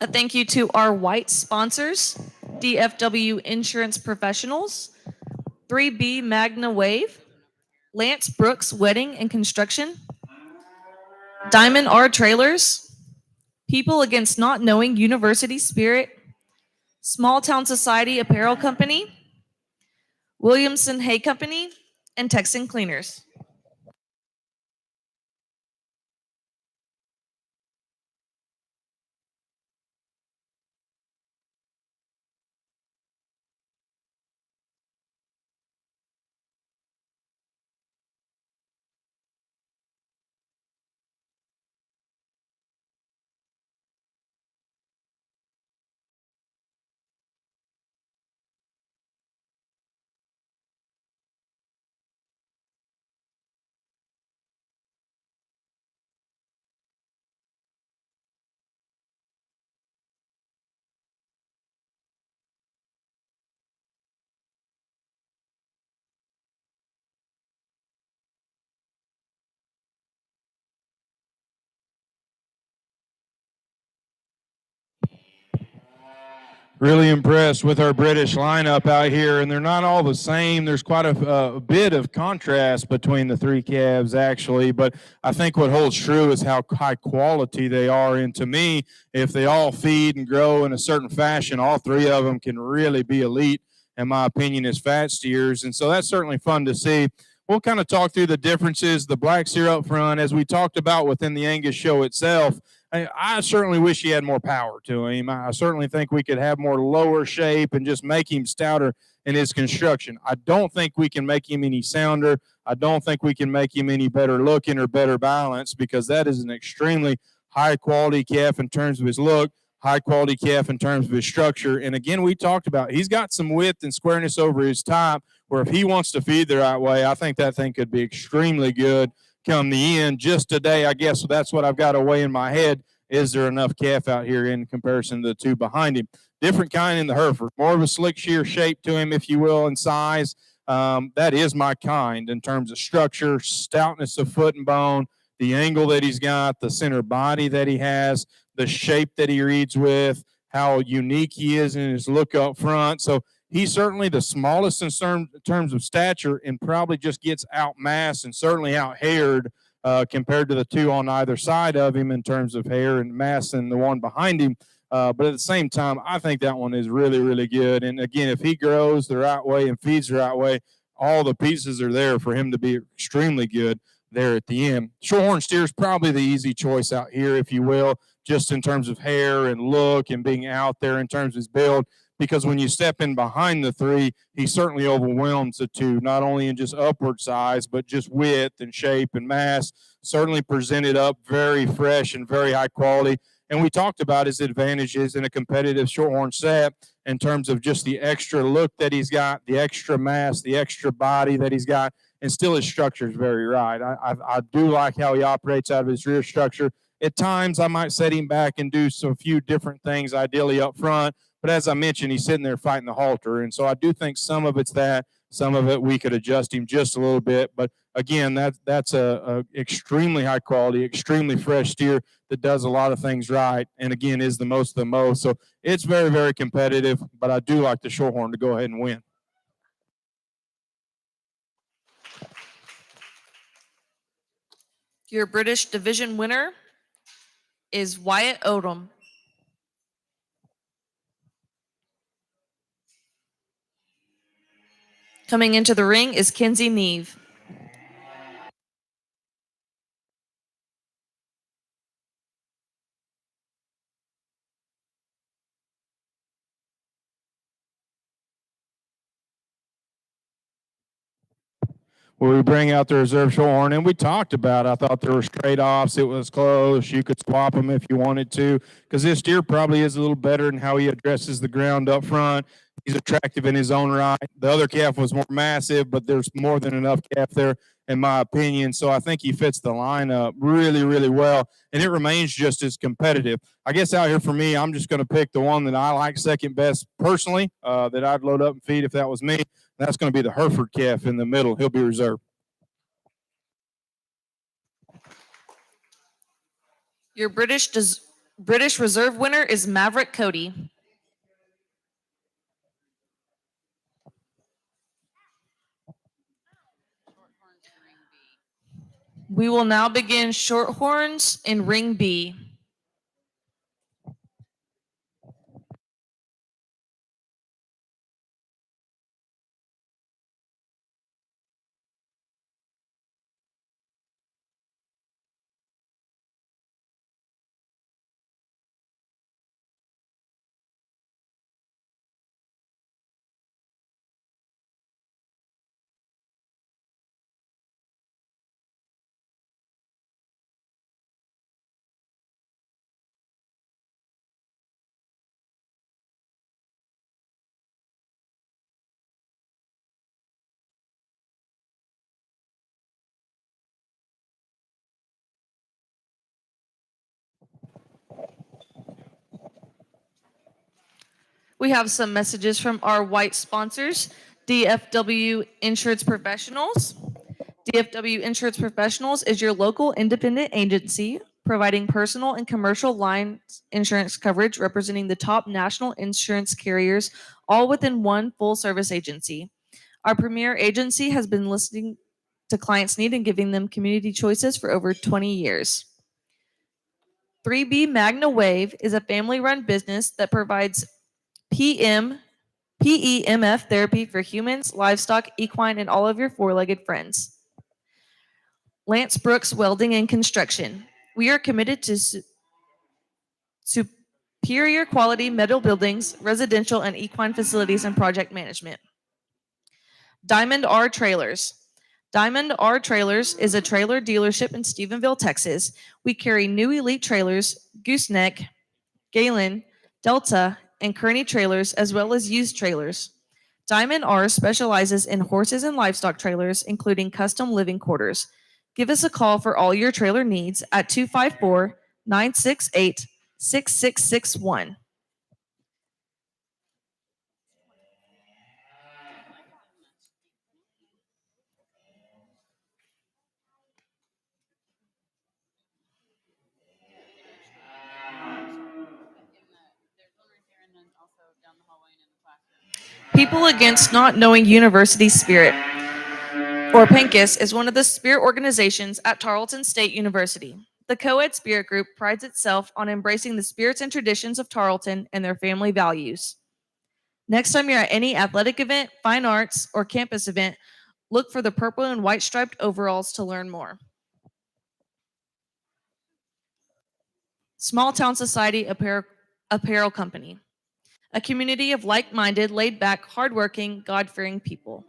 A thank you to our white sponsors, DFW Insurance Professionals, 3B Magna Wave, Lance Brooks Wedding and Construction, Diamond R Trailers, People Against Not Knowing University Spirit, Small Town Society Apparel Company, Williamson Hay Company, and Texan Cleaners. Really impressed with our British lineup out here, and they're not all the same. There's quite a bit of contrast between the three calves, actually, but I think what holds true is how high quality they are. And to me, if they all feed and grow in a certain fashion, all three of them can really be elite, in my opinion, as fat steers. And so that's certainly fun to see. We'll kind of talk through the differences. The black steer up front, as we talked about within the Angus show itself, I certainly wish he had more power to him. I certainly think we could have more lower shape and just make him stouter in his construction. I don't think we can make him any sounder. I don't think we can make him any better looking or better balanced, because that is an extremely high quality calf in terms of his look, high quality calf in terms of his structure. And again, we talked about he's got some width and squareness over his top, where if he wants to feed the right way, I think that thing could be extremely good come the end. Just today, I guess that's what I've got to weigh in my head. Is there enough calf out here in comparison to the two behind him? Different kind in the Hereford, more of a slick shear shape to him, if you will, in size. That is my kind in terms of structure, stoutness of foot and bone, the angle that he's got, the center body that he has, the shape that he reads with, how unique he is in his look up front. So he's certainly the smallest in terms of stature, and probably just gets outmassed and certainly out-haired compared to the two on either side of him in terms of hair and mass and the one behind him. But at the same time, I think that one is really, really good. And again, if he grows the right way and feeds the right way, all the pieces are there for him to be extremely good there at the end. Shorthorn steer is probably the easy choice out here, if you will, just in terms of hair and look and being out there in terms of his build. Because when you step in behind the three, he certainly overwhelms the two, not only in just upward size, but just width and shape and mass. Certainly presented up very fresh and very high quality. And we talked about his advantages in a competitive shorthorn set in terms of just the extra look that he's got, the extra mass, the extra body that he's got, and still his structure is very right. I do like how he operates out of his rear structure. At times, I might set him back and do a few different things, ideally up front. But as I mentioned, he's sitting there fighting the halter. And so I do think some of it's that, some of it we could adjust him just a little bit. But again, that's a extremely high quality, extremely fresh steer that does a lot of things right. And again, is the most of the most. So it's very, very competitive, but I do like the Shorthorn to go ahead and win. Your British division winner is Wyatt Odom. Coming into the ring is Kenzie Neve. Where we bring out the reserve shorthorn, and we talked about, I thought there were straight offs. It was close. You could swap them if you wanted to, because this steer probably is a little better in how he addresses the ground up front. He's attractive in his own right. The other calf was more massive, but there's more than enough calf there, in my opinion. So I think he fits the lineup really, really well, and it remains just as competitive. I guess out here for me, I'm just going to pick the one that I like second best personally, that I'd load up and feed if that was me. That's going to be the Hereford calf in the middle. He'll be reserved. Your British British Reserve winner is Maverick Cody. Shorthorns in ring B. We will now begin Shorthorns in ring B. We have some messages from our white sponsors, DFW Insurance Professionals. DFW Insurance Professionals is your local independent agency providing personal and commercial lines insurance coverage representing the top national insurance carriers, all within one full service agency. Our premier agency has been listening to clients' need and giving them community choices for over 20 years. 3B Magna Wave is a family run business that provides PEMF therapy for humans, livestock, equine, and all of your four-legged friends. Lance Brooks Welding and Construction. We are committed to superior quality metal buildings, residential and equine facilities, and project management. Diamond R Trailers. Diamond R Trailers is a trailer dealership in Stephenville, Texas. We carry new elite trailers, Gooseneck, Galen, Delta, and Kearney trailers, as well as used trailers. Diamond R specializes in horses and livestock trailers, including custom living quarters. Give us a call for all your trailer needs at 254-968-6661. There's one right there, and then also down the hallway and in the classroom. People Against Not Knowing University Spirit, or PANCUS, is one of the spirit organizations at Tarleton State University. The co-ed spirit group prides itself on embracing the spirits and traditions of Tarleton and their family values. Next time you're at any athletic event, fine arts, or campus event, look for the purple and white striped overalls to learn more. Small Town Society Apparel Company, a community of like-minded, laid-back, hardworking, God-fearing people.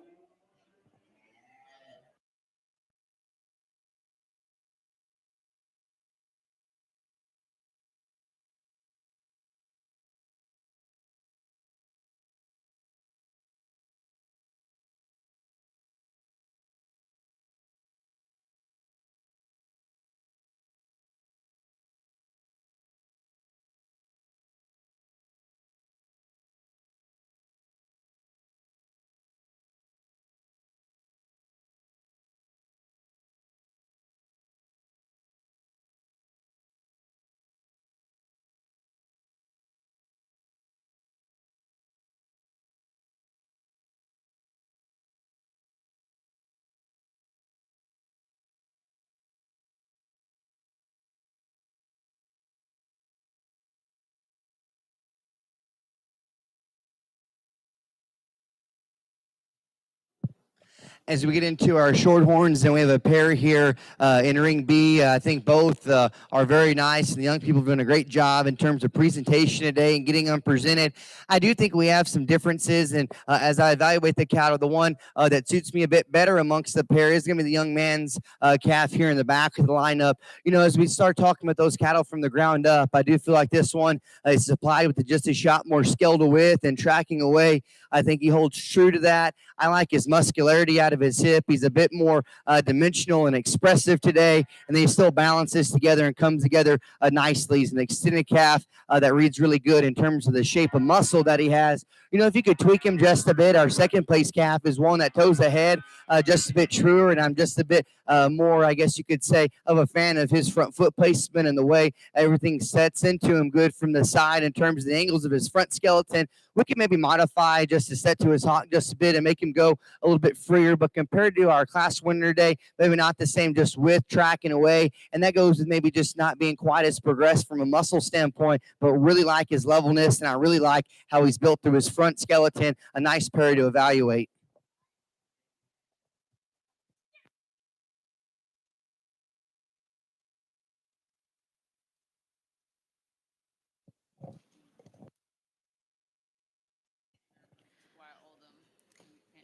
As we get into our Shorthorns, then we have a pair here in ring B. I think both are very nice, and the young people have done a great job in terms of presentation today and getting them presented. I do think we have some differences, and as I evaluate the cattle, the one that suits me a bit better amongst the pair is going to be the young man's calf here in the back of the lineup. You know, as we start talking about those cattle from the ground up, I do feel like this one is supplied with just a shot more skeletal width and tracking away. I think he holds true to that. I like his muscularity out of his hip. He's a bit more dimensional and expressive today, and then he still balances together and comes together nicely. He's an extended calf that reads really good in terms of the shape of muscle that he has. You know, if you could tweak him just a bit, our second place calf is one that toes ahead just a bit truer, and I'm just a bit more, I guess you could say, of a fan of his front foot placement and the way everything sets into him good from the side in terms of the angles of his front skeleton. We can maybe modify just to set to his hock just a bit and make him go a little bit freer. But compared to our class winner today, maybe not the same just with tracking away. And that goes with maybe just not being quite as progressed from a muscle standpoint, but really like his levelness. And I really like how he's built through his front skeleton. A nice pair to evaluate.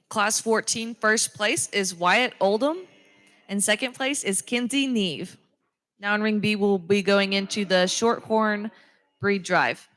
Class 14, first place is Wyatt Oldham, and second place is Kinsey Neve. Now in ring B, we'll be going into the Shorthorn breed drive.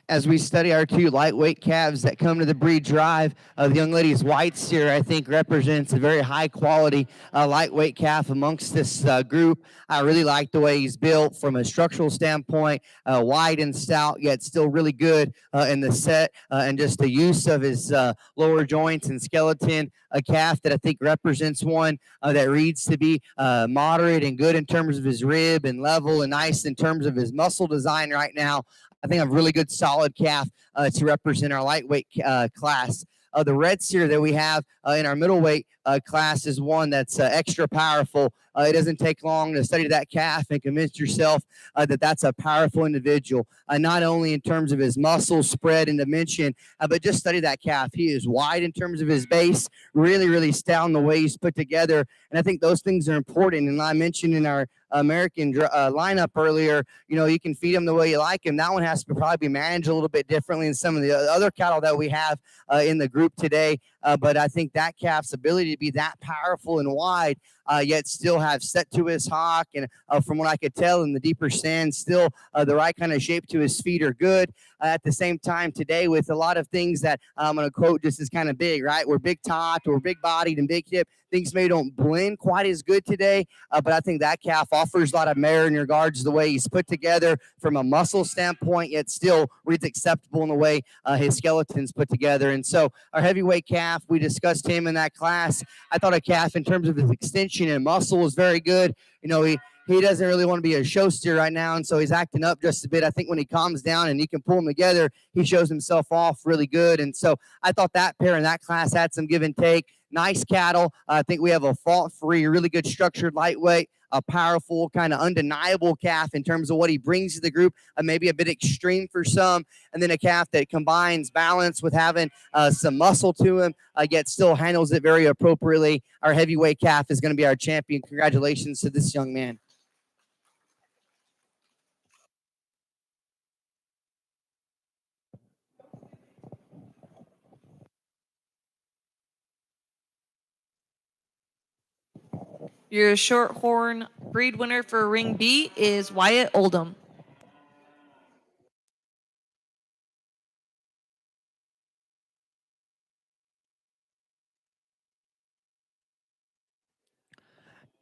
As we study our two lightweight calves that come to the breed drive, the young lady's white steer, I think, represents a very high quality lightweight calf amongst this group. I really like the way he's built from a structural standpoint, wide and stout, yet still really good in the set, and just the use of his lower joints and skeleton. A calf that I think represents one that reads to be moderate and good in terms of his rib and level, and nice in terms of his muscle design right now. I think a really good solid calf to represent our lightweight class. The red steer that we have in our middleweight class is one that's extra powerful. It doesn't take long to study that calf and convince yourself that that's a powerful individual, not only in terms of his muscle spread and dimension, but just study that calf. He is wide in terms of his base, really, really stout in the way he's put together. And I think those things are important. And I mentioned in our American lineup earlier, you know, you can feed him the way you like him. That one has to probably be managed a little bit differently than some of the other cattle that we have in the group today. But I think that calf's ability to be that powerful and wide, yet still have set to his hock, and from what I could tell in the deeper sand, still the right kind of shape to his feet are good. At the same time today, with a lot of things that I'm going to quote just as kind of big, right? We're big topped, we're big bodied and big hip. Things maybe don't blend quite as good today, but I think that calf offers a lot of merit in regards to the way he's put together from a muscle standpoint, yet still reads acceptable in the way his skeleton's put together. And so our heavyweight calf, we discussed him in that class. I thought a calf in terms of his extension and muscle was very good. You know, he doesn't really want to be a show steer right now, and so he's acting up just a bit. I think when he calms down and you can pull him together, he shows himself off really good. And so I thought that pair in that class had some give and take. Nice cattle. I think we have a fault-free, really good structured lightweight, a powerful, kind of undeniable calf in terms of what he brings to the group, maybe a bit extreme for some, and then a calf that combines balance with having some muscle to him, yet still handles it very appropriately. Our heavyweight calf is going to be our champion. Congratulations to this young man. Your Shorthorn breed winner for ring B is Wyatt Oldham.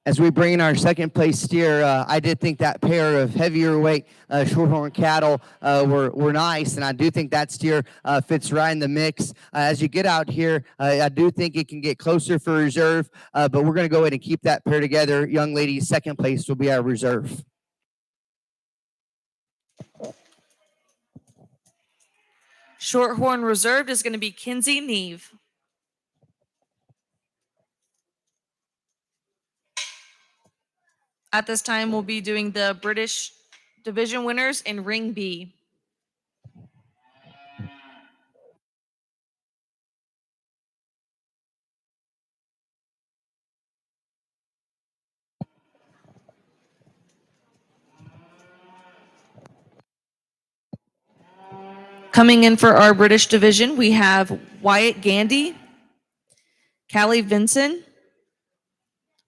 As we bring in our second place steer, I did think that pair of heavier weight Shorthorn cattle were nice, and I do think that steer fits right in the mix. As you get out here, I do think it can get closer for reserve, but we're going to go ahead and keep that pair together. Young lady, second place will be our reserve. Shorthorn reserved is going to be Kinsey Neve. At this time, we'll be doing the British division winners in Ring B. Coming in for our British division, we have Wyatt Gandy, Callie Vinson,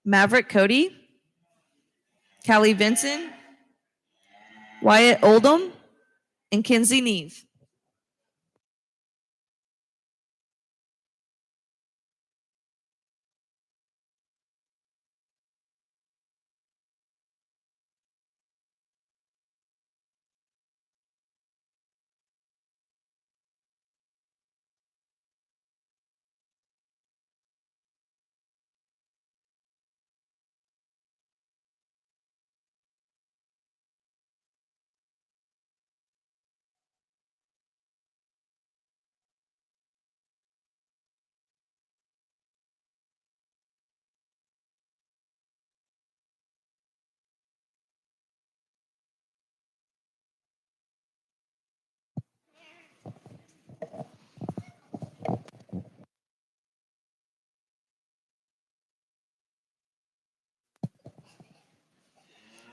Maverick Cody, Callie Vinson, Wyatt Oldham, and Kinsey Neve.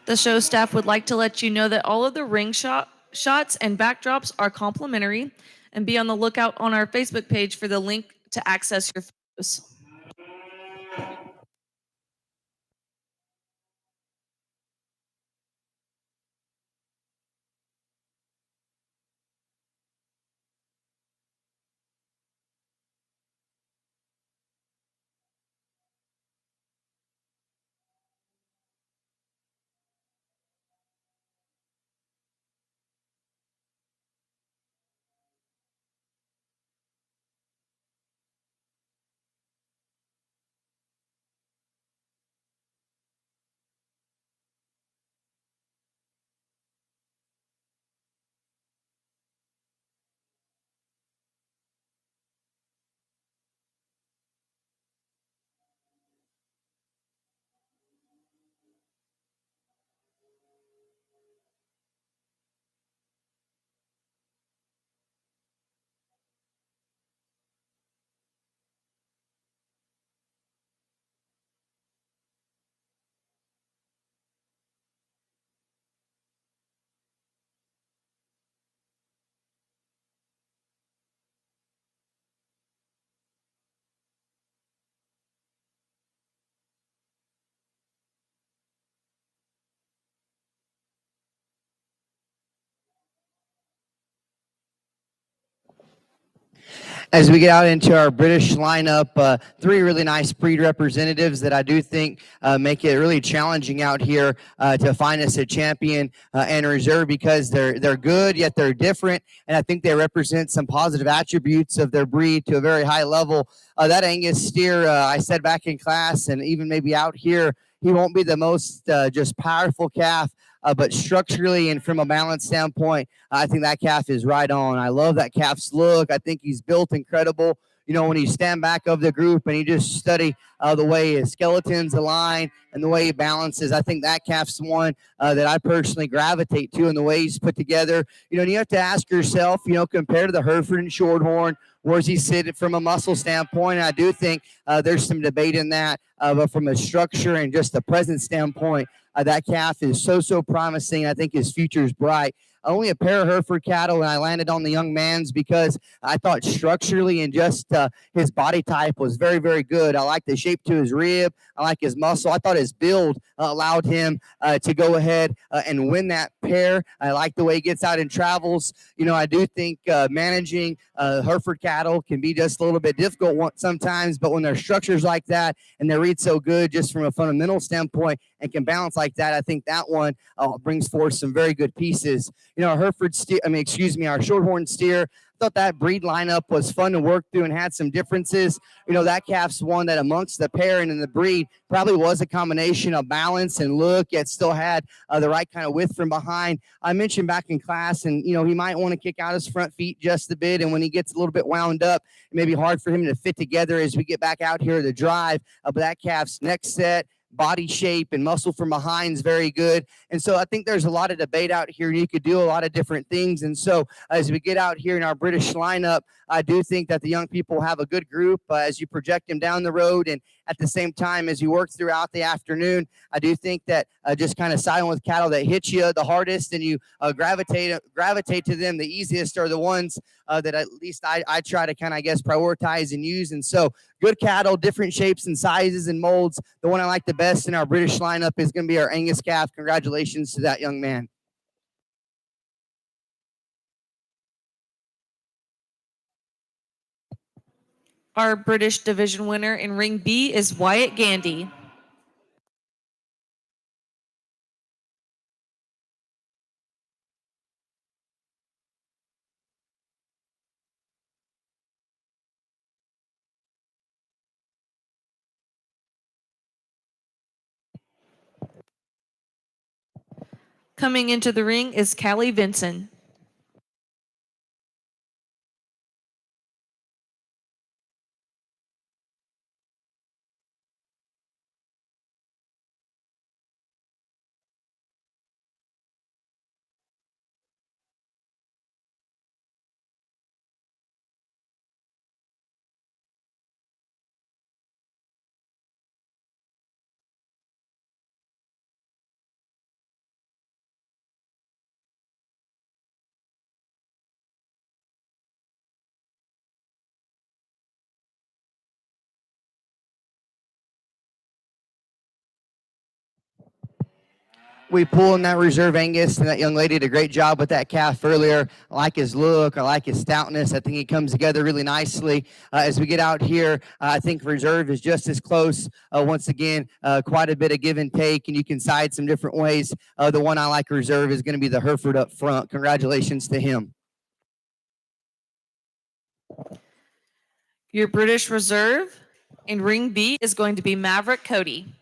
The show staff would like to let you know that all of the ring shots and backdrops are complimentary, and be on the lookout on our Facebook page for the link to access your photos. As we get out into our British lineup, three really nice breed representatives that I do think make it really challenging out here to find us a champion and reserve, because they're good, yet they're different, and I think they represent some positive attributes of their breed to a very high level. That Angus steer, I said back in class, and even maybe out here, he won't be the most just powerful calf, but structurally and from a balance standpoint, I think that calf is right on. I love that calf's look. I think he's built incredible. You know, when you stand back of the group and you just study the way his skeletons align and the way he balances, I think that calf's one that I personally gravitate to, and the way he's put together. You know, and you have to ask yourself, you know, compared to the Hereford and Shorthorn, where does he sit from a muscle standpoint? And I do think there's some debate in that, but from a structure and just the presence standpoint, that calf is so promising. I think his future is bright. Only a pair of Hereford cattle, and I landed on the young man's because I thought structurally and just his body type was very good. I like the shape to his rib. I like his muscle. I thought his build allowed him to go ahead and win that pair. I like the way he gets out and travels. You know, I do think managing Hereford cattle can be just a little bit difficult sometimes, but when their structures like that and they read so good just from a fundamental standpoint and can balance like that, I think that one brings forth some very good pieces. You know, our Shorthorn steer, I thought that breed lineup was fun to work through and had some differences. You know, that calf's one that amongst the pairing and the breed probably was a combination of balance and look, yet still had the right kind of width from behind. I mentioned back in class, and you know, he might want to kick out his front feet just a bit, and when he gets a little bit wound up, it may be hard for him to fit together as we get back out here to drive. But that calf's neck set, body shape, and muscle from behind is very good. And so I think there's a lot of debate out here. You could do a lot of different things. And so as we get out here in our British lineup, I do think that the young people have a good group as you project them down the road. And at the same time, as you work throughout the afternoon, I do think that just kind of siding with cattle that hit you the hardest and you gravitate to them the easiest are the ones that at least I try to kind of, I guess, prioritize and use. And so good cattle, different shapes and sizes and molds. The one I like the best in our British lineup is going to be our Angus calf. Congratulations to that young man. Our British division winner in Ring B is Wyatt Gandy. Coming into the ring is Callie Vinson. We pull in that reserve Angus, and that young lady did a great job with that calf earlier. I like his look. I like his stoutness. I think he comes together really nicely. As we get out here, I think reserve is just as close. Once again, quite a bit of give and take, and you can side some different ways. The one I like reserve is going to be the Hereford up front. Congratulations to him. Your British reserve in Ring B is going to be Maverick Cody.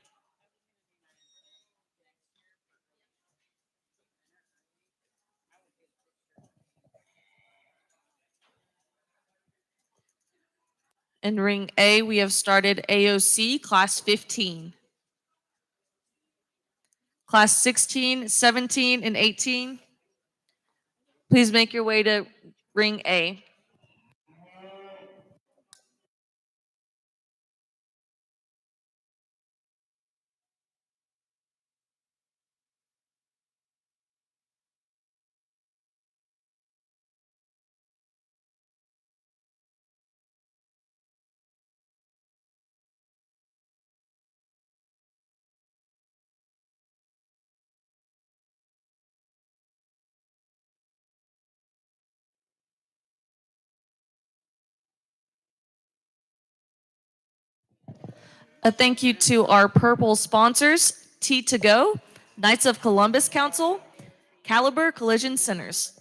In Ring A, we have started AOC Class 15. Class 16, 17, and 18, please make your way to Ring A. A thank you to our purple sponsors, T2Go, Knights of Columbus Council, Caliber Collision Centers.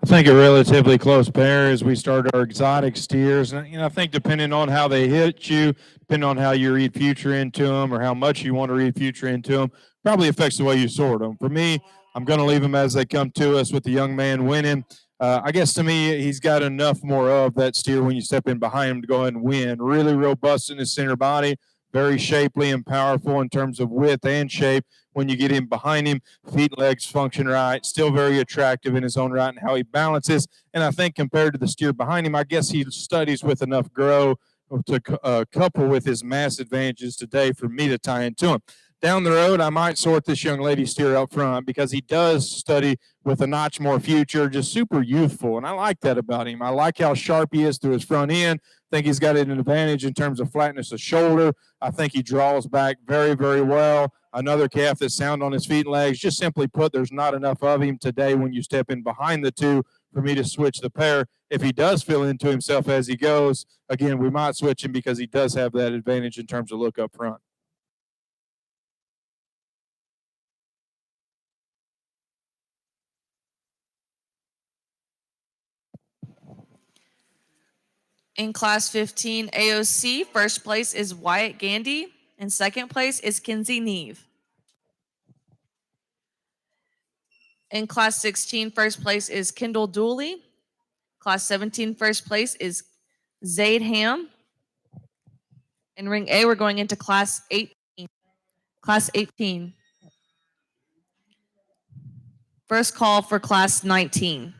I think a relatively close pair as we start our exotic steers. And, I think depending on how they hit you, depending on how you read future into them or how much you want to read future into them, probably affects the way you sort them. For me, I'm going to leave them as they come to us with the young man winning. I guess to me, he's got enough more of that steer when you step in behind him to go ahead and win. Really robust in his center body, very shapely and powerful in terms of width and shape. When you get in behind him, feet and legs function right, still very attractive in his own right and how he balances. And I think compared to the steer behind him, I guess he studies with enough grow to couple with his mass advantages today for me to tie into him. Down the road, I might sort this young lady steer up front because he does study with a notch more future, just super youthful. And I like that about him. I like how sharp he is through his front end. I think he's got an advantage in terms of flatness of shoulder. I think he draws back very, very well. Another calf that's sound on his feet and legs. Just simply put, there's not enough of him today when you step in behind the two for me to switch the pair. If he does feel into himself as he goes, again, we might switch him because he does have that advantage in terms of look up front. In Class 15 AOC, first place is Wyatt Gandy, and second place is Kinsey Neve. In Class 16, first place is Kendall Dooley. Class 17, first place is Zaid Ham. In Ring A, we're going into Class 18. Class 18. First call for Class 19.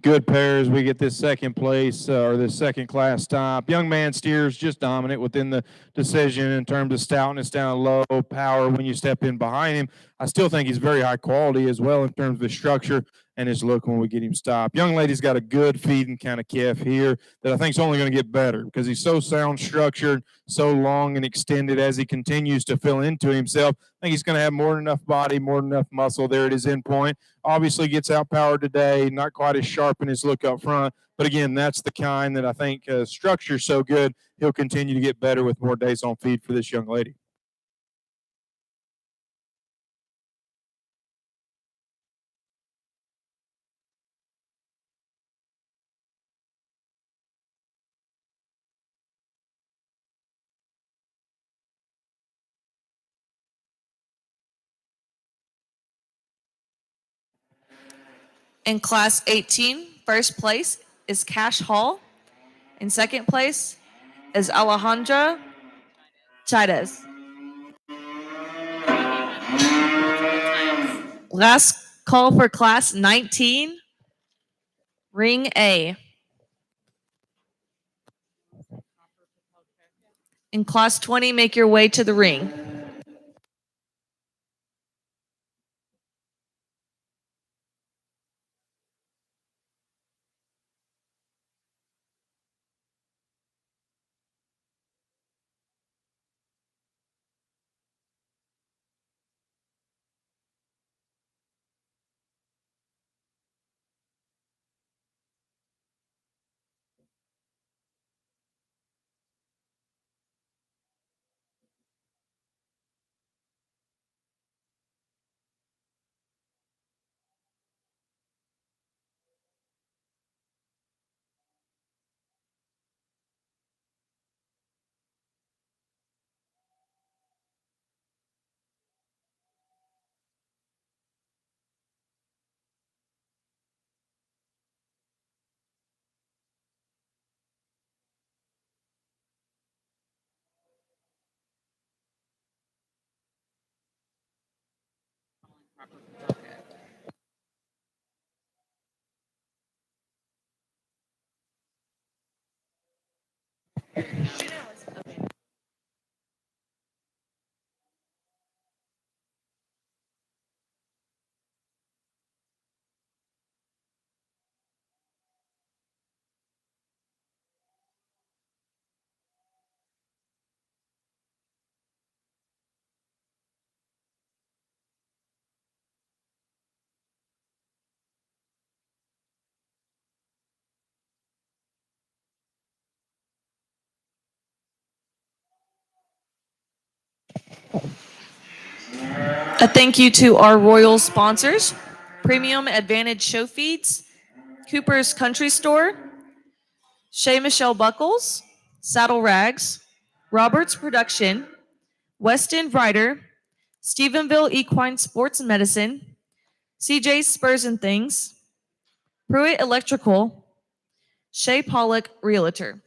Good pairs. We get this second place or this second class stop. Young man steers just dominant within the decision in terms of stoutness down low, power when you step in behind him. I still think he's very high quality as well in terms of his structure and his look when we get him stopped. Young lady's got a good feeding kind of calf here that I think is only going to get better because he's so sound structured, so long and extended as he continues to fill into himself. I think he's going to have more than enough body, more than enough muscle there at his end point. Obviously gets outpowered today, not quite as sharp in his look up front. But again, that's the kind that I think structure's so good, he'll continue to get better with more days on feed for this young lady. In Class 18, first place is Cash Hall. In second place is Alejandra Chaidez. Last call for Class 19, Ring A. In Class 20, make your way to the ring. A thank you to our royal sponsors, Premium Advantage Show Feeds, Cooper's Country Store, Shay Michelle Buckles, Saddle Rags, Roberts Production, West End Writer, Stephenville Equine Sports and Medicine, CJ's Spurs and Things, Pruitt Electrical, Shay Pollock Realtor.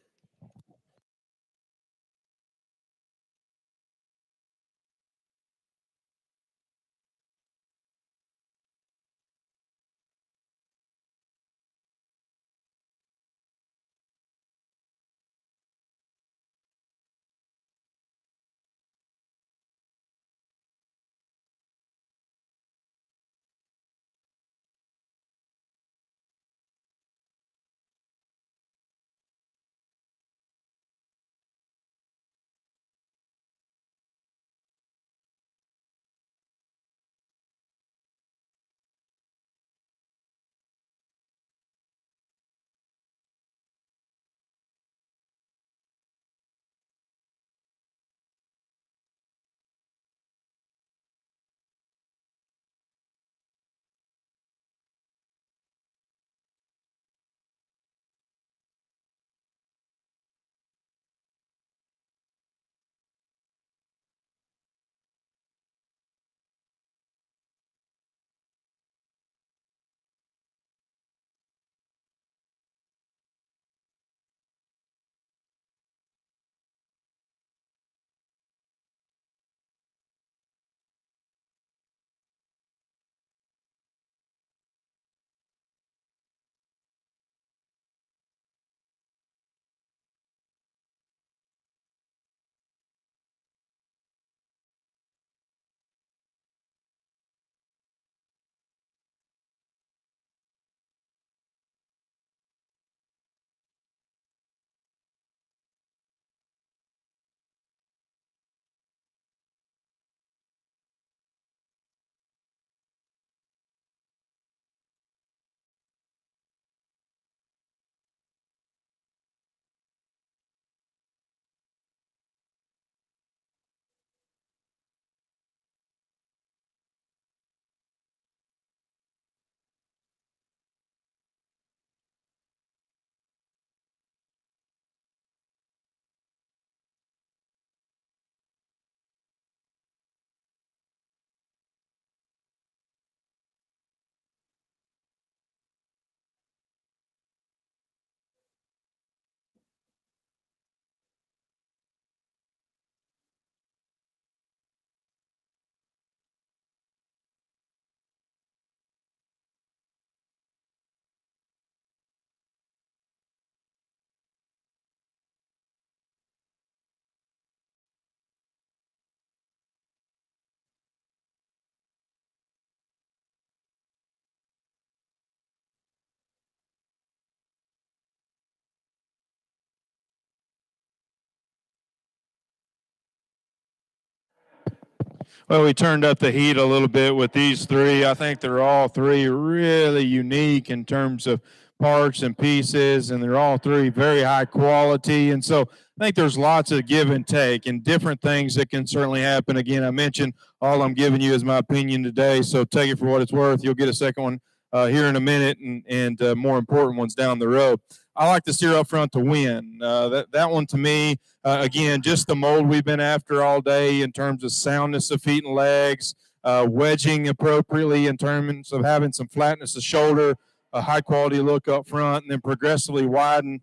Well, we turned up the heat a little bit with these three. I think they're all three really unique in terms of parts and pieces, and they're all three very high quality. And so I think there's lots of give and take and different things that can certainly happen. Again, I mentioned all I'm giving you is my opinion today, so take it for what it's worth. You'll get a second one here in a minute, and more important ones down the road. I like the steer up front to win. That one to me, again, just the mold we've been after all day in terms of soundness of feet and legs, wedging appropriately in terms of having some flatness of shoulder, a high quality look up front, and then progressively widen,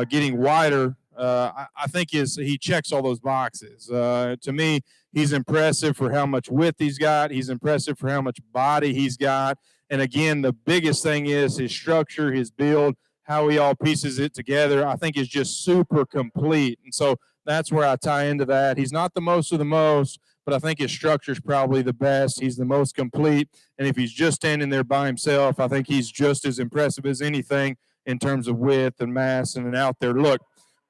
getting wider. I think he checks all those boxes. To me, he's impressive for how much width he's got. He's impressive for how much body he's got. And again, the biggest thing is his structure, his build, how he all pieces it together, I think is just super complete. And so that's where I tie into that. He's not the most of the most, but I think his structure is probably the best. He's the most complete. And if he's just standing there by himself, I think he's just as impressive as anything in terms of width and mass and an out there look.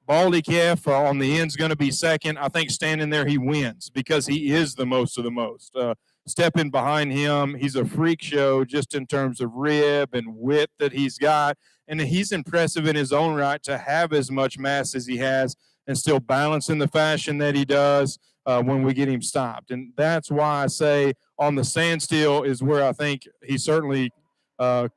Baldy Calf on the end's going to be second. I think standing there, he wins because he is the most of the most. Stepping behind him, he's a freak show just in terms of rib and width that he's got. And he's impressive in his own right to have as much mass as he has and still balance in the fashion that he does when we get him stopped. And that's why I say on the standstill is where I think he certainly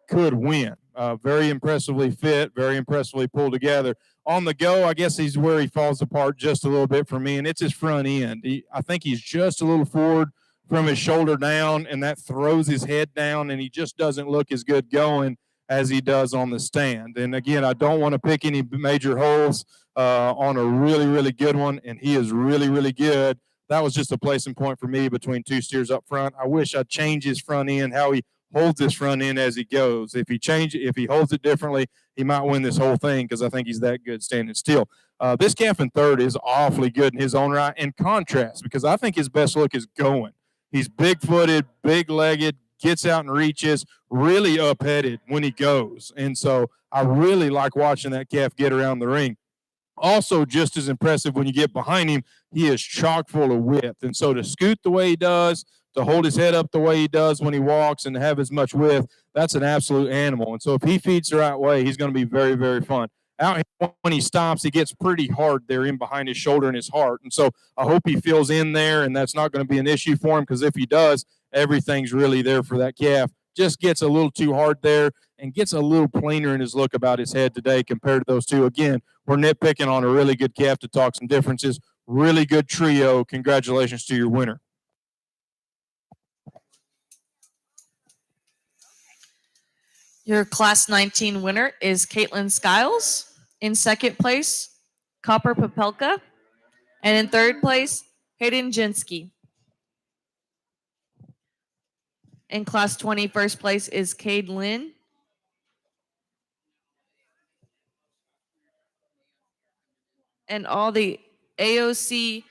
could win. Very impressively fit, very impressively pulled together. On the go, I guess he's where he falls apart just a little bit for me, and it's his front end. I think he's just a little forward from his shoulder down, and that throws his head down, and he just doesn't look as good going as he does on the stand. And again, I don't want to pick any major holes on a really, really good one, and he is really, really good. That was just a placing point for me between two steers up front. I wish I'd change his front end, how he holds his front end as he goes. If he holds it differently, he might win this whole thing because I think he's that good standing still. This calf in third is awfully good in his own right. In contrast, because I think his best look is going. He's big-footed, big-legged, gets out and reaches, really up-headed when he goes. And so I really like watching that calf get around the ring. Also, just as impressive when you get behind him, he is chock full of width. And so to scoot the way he does, to hold his head up the way he does when he walks and to have as much width, that's an absolute animal. And so if he feeds the right way, he's going to be very, very fun. Out here, when he stops, he gets pretty hard there in behind his shoulder and his heart. And so I hope he feels in there, and that's not going to be an issue for him, because if he does, everything's really there for that calf. Just gets a little too hard there and gets a little plainer in his look about his head today compared to those two. Again, we're nitpicking on a really good calf to talk some differences. Really good trio. Congratulations to your winner. Your Class 19 winner is Caitlin Skiles. In second place, Copper Popelka. And in third place, Hayden Jinsky. In Class 20, first place is Cade Lynn. And all the AOC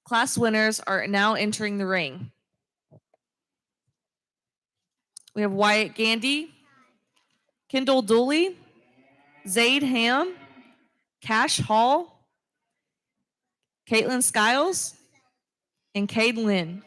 class winners are now entering the ring. We have Wyatt Gandy, Kendall Dooley, Zaid Ham, Cash Hall, Caitlin Skiles, and Cade Lynn.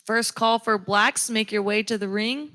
First call for blacks. Make your way to the ring.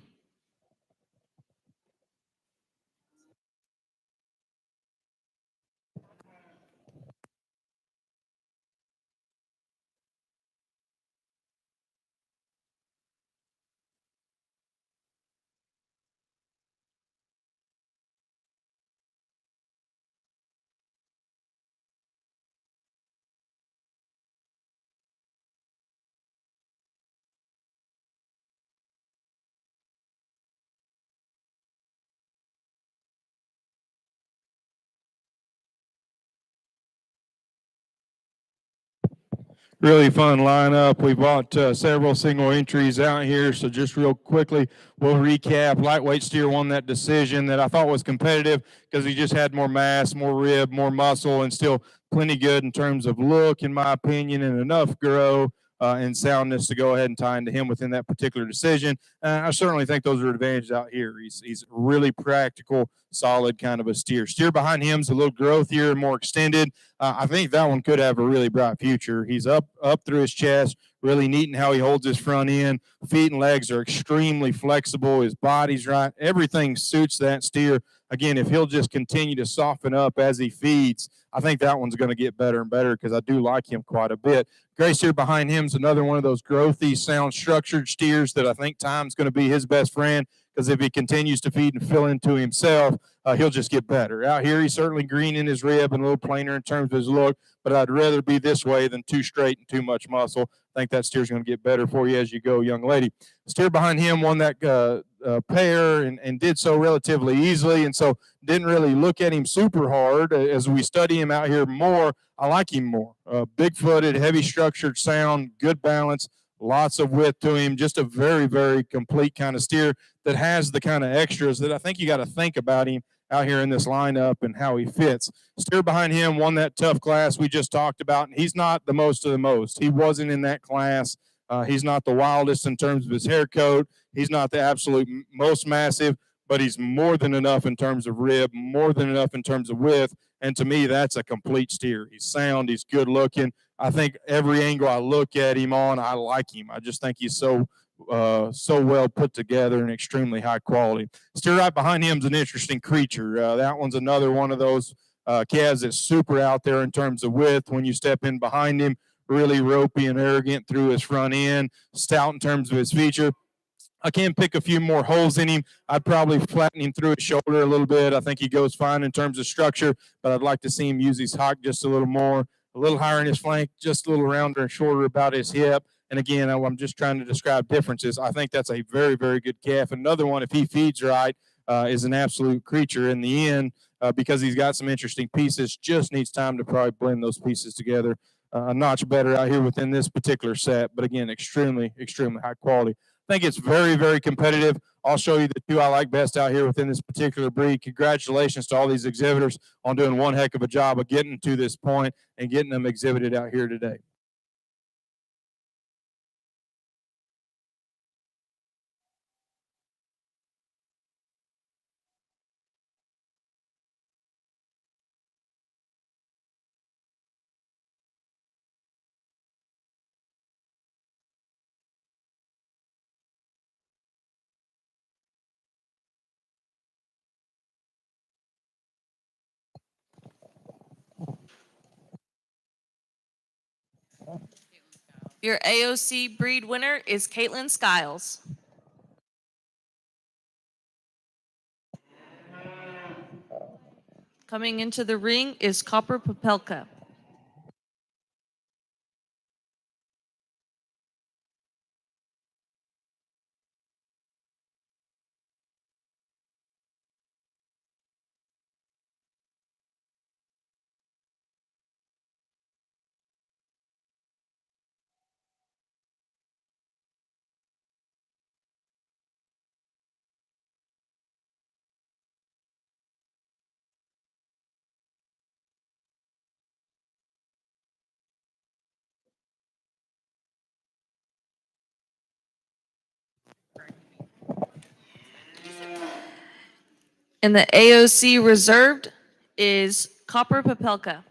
Really fun lineup. We bought several single entries out here. So just real quickly, we'll recap. Lightweight steer won that decision that I thought was competitive because he just had more mass, more rib, more muscle, and still plenty good in terms of look, in my opinion, and enough grow. and soundness to go ahead and tie into him within that particular decision. I certainly think those are advantages out here. He's really practical, solid kind of a steer. Steer behind him's a little growthier, more extended. I think that one could have a really bright future. He's up through his chest, really neat in how he holds his front end. Feet and legs are extremely flexible. His body's right. Everything suits that steer. Again, if he'll just continue to soften up as he feeds, I think that one's going to get better and better because I do like him quite a bit. Gray steer behind him is another one of those growthy, sound structured steers that I think time's going to be his best friend, because if he continues to feed and fill into himself, he'll just get better. Out here, he's certainly green in his rib and a little plainer in terms of his look, but I'd rather be this way than too straight and too much muscle. I think that steer's going to get better for you as you go, young lady. Steer behind him won that pair and did so relatively easily, and so didn't really look at him super hard. As we study him out here more, I like him more. Big-footed, heavy-structured sound, good balance, lots of width to him, just a very, very complete kind of steer that has the kind of extras that I think you got to think about him out here in this lineup and how he fits. Steer behind him won that tough class we just talked about, and he's not the most of the most. He wasn't in that class. He's not the wildest in terms of his hair coat. He's not the absolute most massive, but he's more than enough in terms of rib, more than enough in terms of width. And to me, that's a complete steer. He's sound. He's good looking. I think every angle I look at him on, I like him. I just think he's so well put together and extremely high quality. Steer right behind him is an interesting creature. That one's another one of those calves that's super out there in terms of width. When you step in behind him, really ropey and arrogant through his front end, stout in terms of his feature. I can pick a few more holes in him. I'd probably flatten him through his shoulder a little bit. I think he goes fine in terms of structure, but I'd like to see him use his hock just a little more, a little higher in his flank, just a little rounder and shorter about his hip. And again, I'm just trying to describe differences. I think that's a very, very good calf. Another one, if he feeds right, is an absolute creature in the end because he's got some interesting pieces. Just needs time to probably blend those pieces together a notch better out here within this particular set. But again, extremely, extremely high quality. I think it's very, very competitive. I'll show you the two I like best out here within this particular breed. Congratulations to all these exhibitors on doing one heck of a job of getting to this point and getting them exhibited out here today. Your AOC breed winner is Caitlin Skiles. Coming into the ring is Copper Popelka. And the AOC reserved is Copper Popelka.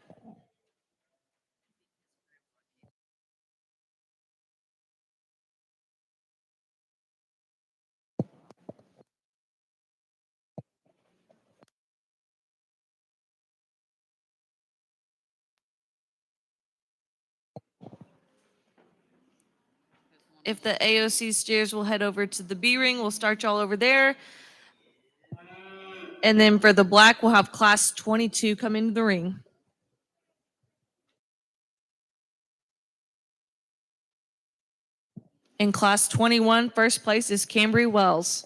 If the AOC steers will head over to the B ring, we'll start y'all over there. And then for the black, we'll have class 22 come into the ring. In class 21, first place is Cambry Wells.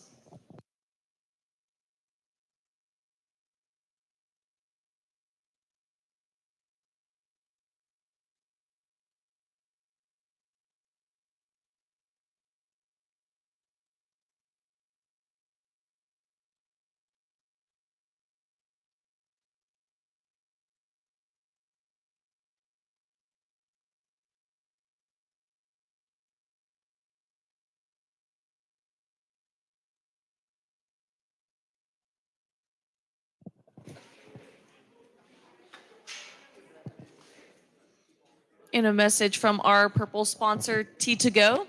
in a message from our purple sponsor, T2Go.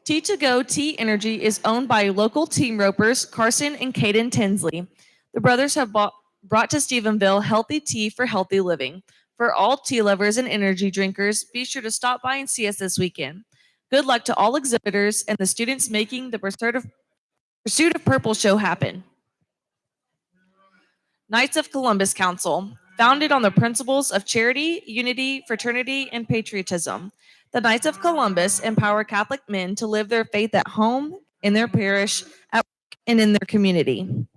T2Go Tea Energy is owned by local team ropers Carson and Caden Tinsley. The brothers have brought to Stephenville healthy tea for healthy living. For all tea lovers and energy drinkers, be sure to stop by and see us this weekend. Good luck to all exhibitors and the students making the Pursuit of Purple show happen. Knights of Columbus Council, founded on the principles of charity, unity, fraternity, and patriotism. The Knights of Columbus empower Catholic men to live their faith at home, in their parish, at work, and in their community.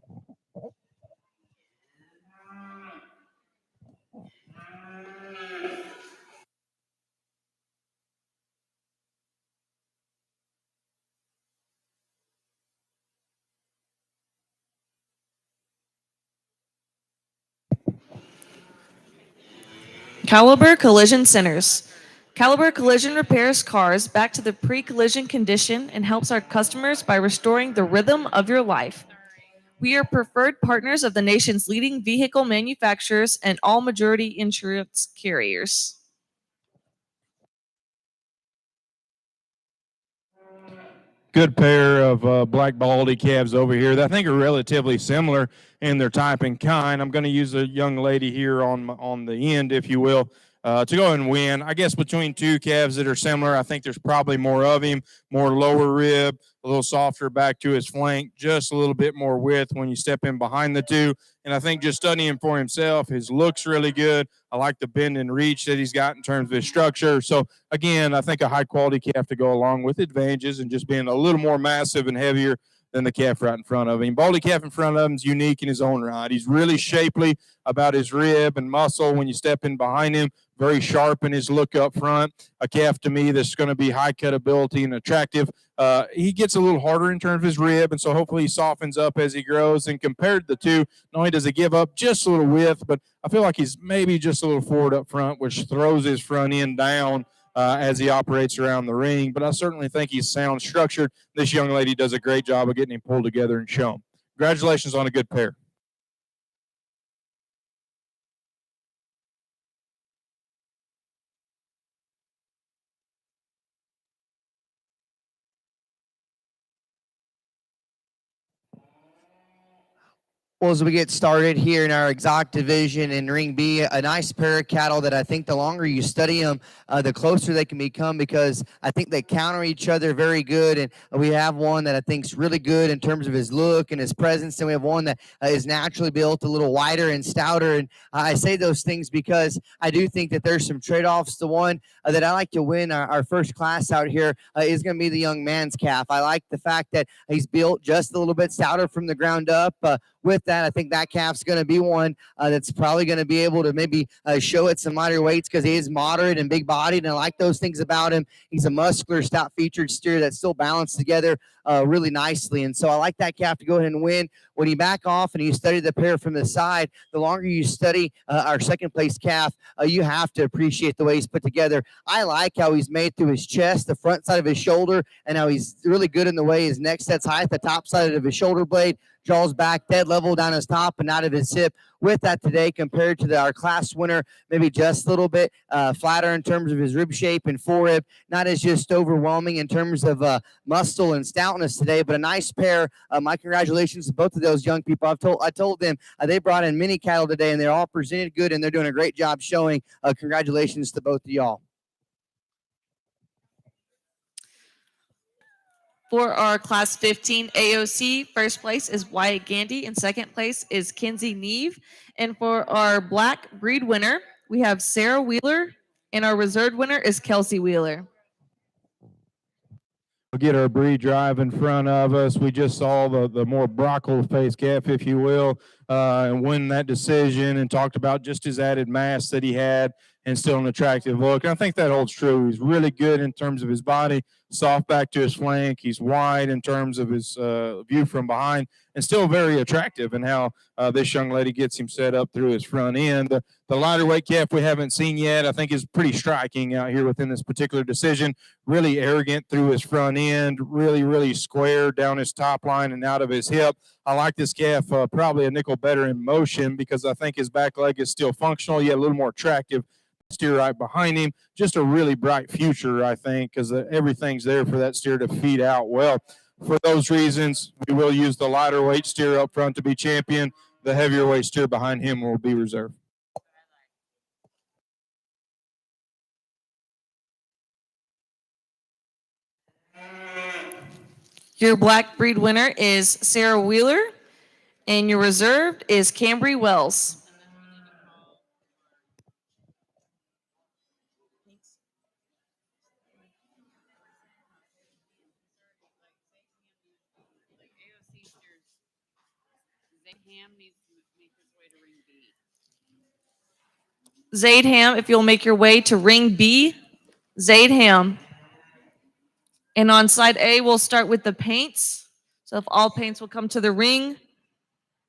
Caliber Collision Centers. Caliber Collision repairs cars back to the pre-collision condition and helps our customers by restoring the rhythm of your life. We are preferred partners of the nation's leading vehicle manufacturers and all majority insurance carriers. Good pair of black baldy calves over here that I think are relatively similar in their type and kind. I'm going to use a young lady here on the end, if you will, to go ahead and win. I guess between two calves that are similar, I think there's probably more of him, more lower rib, a little softer back to his flank, just a little bit more width when you step in behind the two. And I think just studying him for himself, his look's really good. I like the bend and reach that he's got in terms of his structure. So again, I think a high quality calf to go along with advantages and just being a little more massive and heavier than the calf right in front of him. Baldy calf in front of him is unique in his own right. He's really shapely about his rib and muscle when you step in behind him. Very sharp in his look up front. A calf to me that's going to be high cut ability and attractive. He gets a little harder in terms of his rib, and so hopefully he softens up as he grows. And compared to the two, not only does he give up just a little width, but I feel like he's maybe just a little forward up front, which throws his front end down as he operates around the ring. But I certainly think he's sound structured. This young lady does a great job of getting him pulled together and shown. Congratulations on a good pair. Well, as we get started here in our exotic division in Ring B, a nice pair of cattle that I think the longer you study them, the closer they can become, because I think they counter each other very good. And we have one that I think is really good in terms of his look and his presence. And we have one that is naturally built a little wider and stouter. And I say those things because I do think that there's some trade-offs. The one that I like to win our first class out here is going to be the young man's calf. I like the fact that he's built just a little bit stouter from the ground up. With that, I think that calf's going to be one that's probably going to be able to maybe show at some lighter weights because he is moderate and big bodied, and I like those things about him. He's a muscular, stout-featured steer that's still balanced together really nicely, and so I like that calf to go ahead and win. When you back off and you study the pair from the side, the longer you study our second-place calf, you have to appreciate the way he's put together. I like how he's made through his chest, the front side of his shoulder, and how he's really good in the way his neck sets high at the top side of his shoulder blade. Jaws back dead level down his top and out of his hip. With that today, compared to our class winner, maybe just a little bit flatter in terms of his rib shape and forerib, not as just overwhelming in terms of muscle and stoutness today, but a nice pair. My congratulations to both of those young people. I told them they brought in many cattle today, and they're all presented good, and they're doing a great job showing. Congratulations to both of y'all. For our Class 15 AOC, first place is Wyatt Gandy and second place is Kenzie Neve. And for our black breed winner, we have Sarah Wheeler, and our reserve winner is Kelsey Wheeler. We'll get our breed drive in front of us. We just saw the more broccoli face calf, if you will, and win that decision, and talked about just his added mass that he had and still an attractive look. And I think that holds true. He's really good in terms of his body, soft back to his flank. He's wide in terms of his view from behind, and still very attractive in how this young lady gets him set up through his front end. The lighter weight calf we haven't seen yet, I think, is pretty striking out here within this particular decision. Really arrogant through his front end, really square down his top line and out of his hip. I like this calf probably a nickel better in motion because I think his back leg is still functional, yet a little more attractive. steer right behind him. Just a really bright future, I think, because everything's there for that steer to feed out well. For those reasons, we will use the lighter weight steer up front to be champion. The heavier weight steer behind him will be reserved. Your black breed winner is Sarah Wheeler, and your reserved is Cambry Wells. Like AOC steers, Zaham needs to make his way to ring B. Zadeham, if you'll make your way to ring B, Zadeham. And on side A, we'll start with the paints. So if all paints will come to the ring,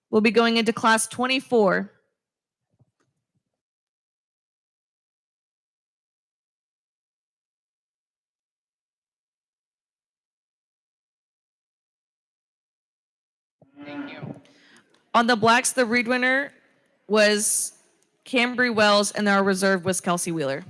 we'll be going into class 24. Thank you. On the blacks, the breed winner was Cambry Wells, and our reserve was Kelsey Wheeler.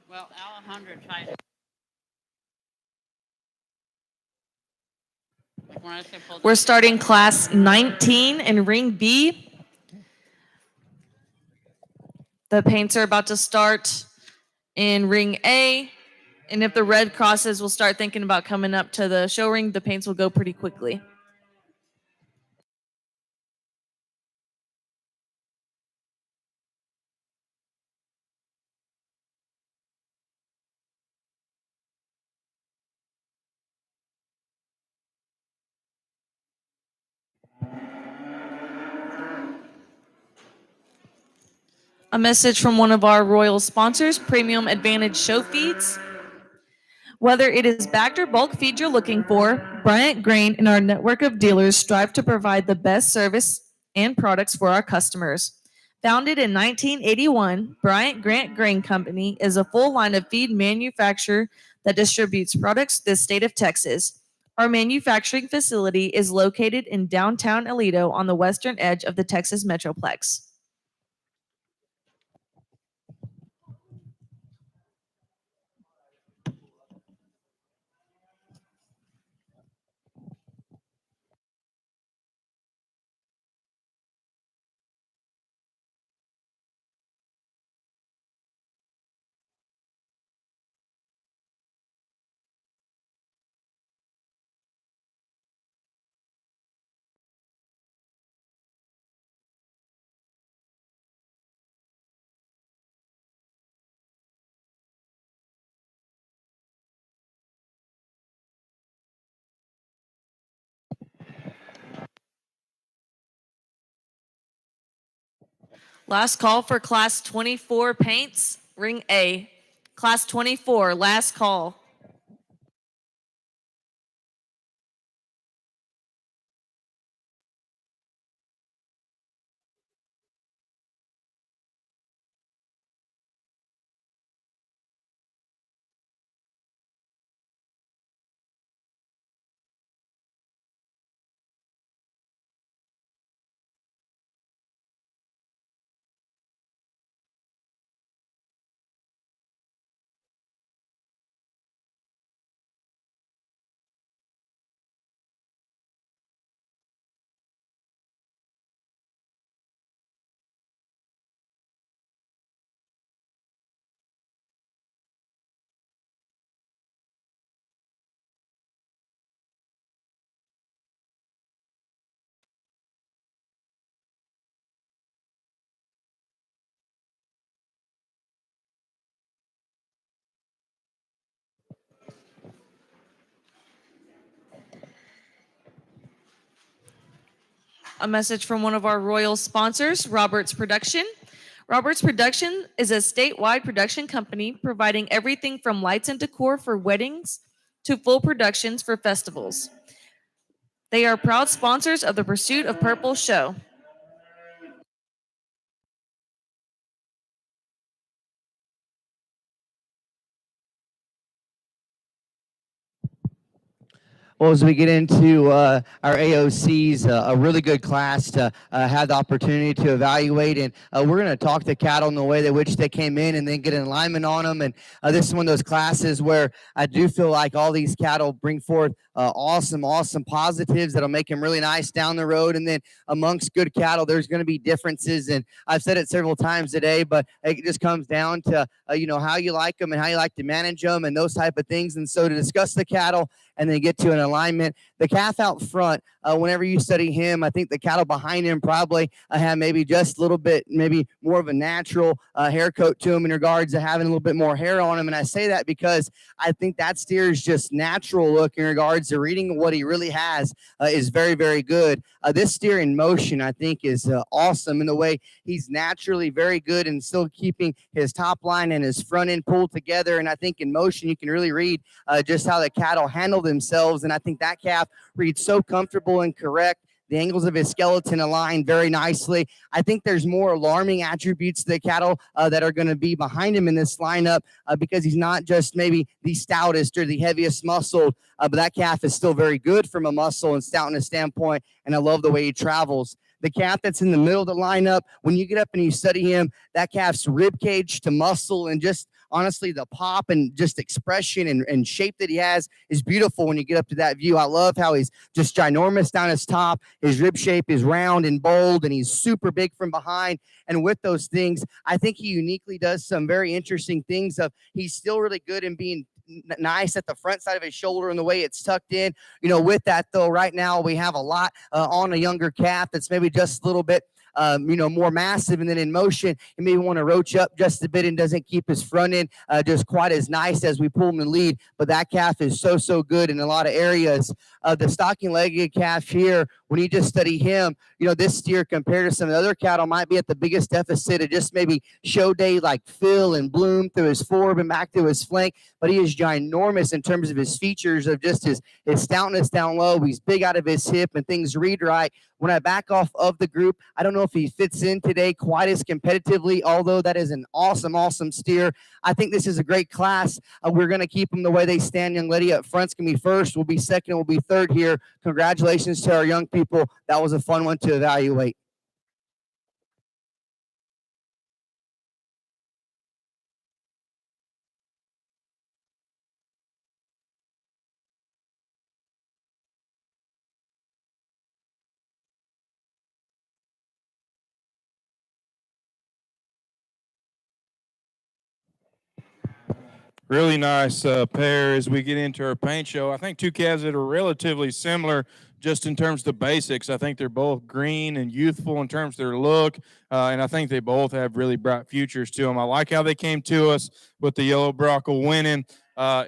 Well, Alejandra tried it. Like when I say pull We're down- starting class 19 in ring B. The paints are about to start in ring A. And if the red crosses, we'll start thinking about coming up to the show ring. The paints will go pretty quickly. A message from one of our royal sponsors, Premium Advantage Show Feeds. Whether it is bagged or bulk feed you're looking for, Bryant Grain and our network of dealers strive to provide the best service and products for our customers. Founded in 1981, Bryant Grant Grain Company is a full line of feed manufacturer that distributes products to the state of Texas. Our manufacturing facility is located in downtown Aledo on the western edge of the Texas Metroplex. Last call for class 24 paints, ring A. Class 24, last call. a message from one of our royal sponsors, Roberts Production. Roberts Production is a statewide production company providing everything from lights and decor for weddings to full productions for festivals. They are proud sponsors of the Pursuit of Purple show. Well, as we get into our AOCs, a really good class to have the opportunity to evaluate. And we're going to talk to cattle in the way that which they came in and then get an alignment on them. And this is one of those classes where I do feel like all these cattle bring forth awesome positives that'll make them really nice down the road. And then amongst good cattle, there's going to be differences. And I've said it several times today, but it just comes down to, how you like them and how you like to manage them and those type of things. And so to discuss the cattle and then get to an alignment, the calf out front, whenever you study him, I think the cattle behind him probably have maybe just a little bit, maybe more of a natural hair coat to him in regards to having a little bit more hair on him. And I say that because I think that steer is just natural look in regards to reading what he really has is very, very good. This steer in motion, I think, is awesome in the way he's naturally very good and still keeping his top line and his front end pulled together. And I think in motion, you can really read just how the cattle handle themselves. And I think that calf reads so comfortable and correct. The angles of his skeleton align very nicely. I think there's more alarming attributes to the cattle that are going to be behind him in this lineup because he's not just maybe the stoutest or the heaviest muscled, but that calf is still very good from a muscle and stoutness standpoint, and I love the way he travels. The calf that's in the middle of the lineup, when you get up and you study him, that calf's rib cage to muscle and just honestly the pop and just expression and shape that he has is beautiful when you get up to that view. I love how he's just ginormous down his top. His rib shape is round and bold, and he's super big from behind. And with those things, I think he uniquely does some very interesting things. He's still really good in being nice at the front side of his shoulder and the way it's tucked in. With that though, right now we have a lot on a younger calf that's maybe just a little bit more massive, and then in motion, he may want to roach up just a bit and doesn't keep his front end just quite as nice as we pull him in lead. But that calf is so good in a lot of areas. The stocking-legged calf here, when you just study him, this steer compared to some of the other cattle might be at the biggest deficit of just maybe show day like fill and bloom through his forb and back to his flank. But he is ginormous in terms of his features of just his stoutness down low. He's big out of his hip and things read right. When I back off of the group, I don't know if he fits in today quite as competitively, although that is an awesome steer. I think this is a great class. We're going to keep them the way they stand. Young lady up front's going to be first. We'll be second. We'll be third here. Congratulations to our young people. That was a fun one to evaluate. Really nice pair as we get into our paint show. I think two calves that are relatively similar just in terms of the basics. I think they're both green and youthful in terms of their look, and I think they both have really bright futures to them. I like how they came to us with the yellow Brockle winning.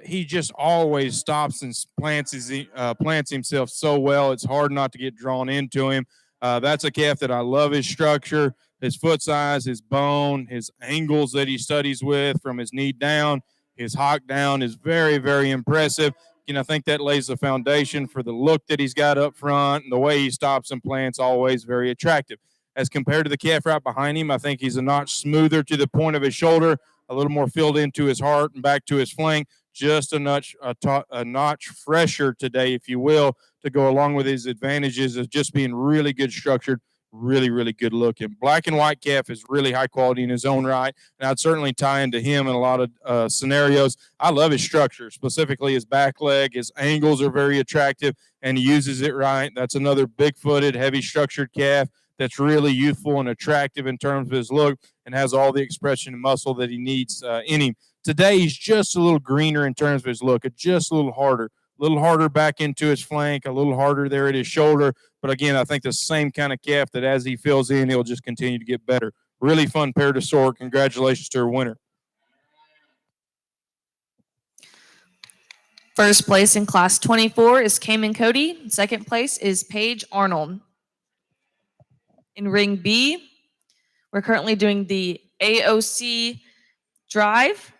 He just always stops and plants himself so well. It's hard not to get drawn into him. That's a calf that I love his structure, his foot size, his bone, his angles that he studies with from his knee down. His hock down is very, very impressive. I think that lays the foundation for the look that he's got up front, and the way he stops and plants, always very attractive. As compared to the calf right behind him, I think he's a notch smoother to the point of his shoulder, a little more filled into his heart and back to his flank, just a notch fresher today, if you will, to go along with his advantages of just being really good structured, really good looking. Black and white calf is really high quality in his own right, and I'd certainly tie into him in a lot of scenarios. I love his structure, specifically his back leg. His angles are very attractive, and he uses it right. That's another big-footed, heavy-structured calf that's really youthful and attractive in terms of his look and has all the expression and muscle that he needs in him. Today, he's just a little greener in terms of his look, just a little harder back into his flank, a little harder there at his shoulder. But again, I think the same kind of calf that as he fills in, he'll just continue to get better. Really fun pair to sort. Congratulations to our winner. First place in class 24 is Cayman Cody. Second place is Paige Arnold. In ring B, we're currently doing the AOC drive.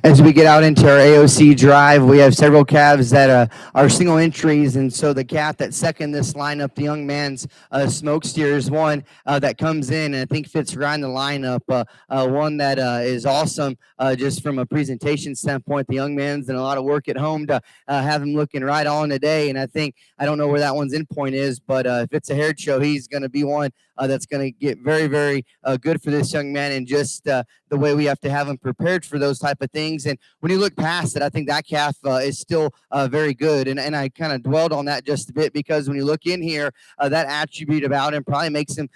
As we get out into our AOC drive, we have several calves that are single entries, and so the calf that second this lineup, the young man's smoke steer, is one that comes in and I think fits right in the lineup. One that is awesome just from a presentation standpoint. The young man's done a lot of work at home to have him looking right on today, and I don't know where that one's endpoint is, but if it's a haired show, he's going to be one that's going to get very, very good for this young man, and just the way we have to have him prepared for those type of things. And when you look past it, I think that calf is still very good. And I kind of dwelled on that just a bit because when you look in here, that attribute about him probably makes him,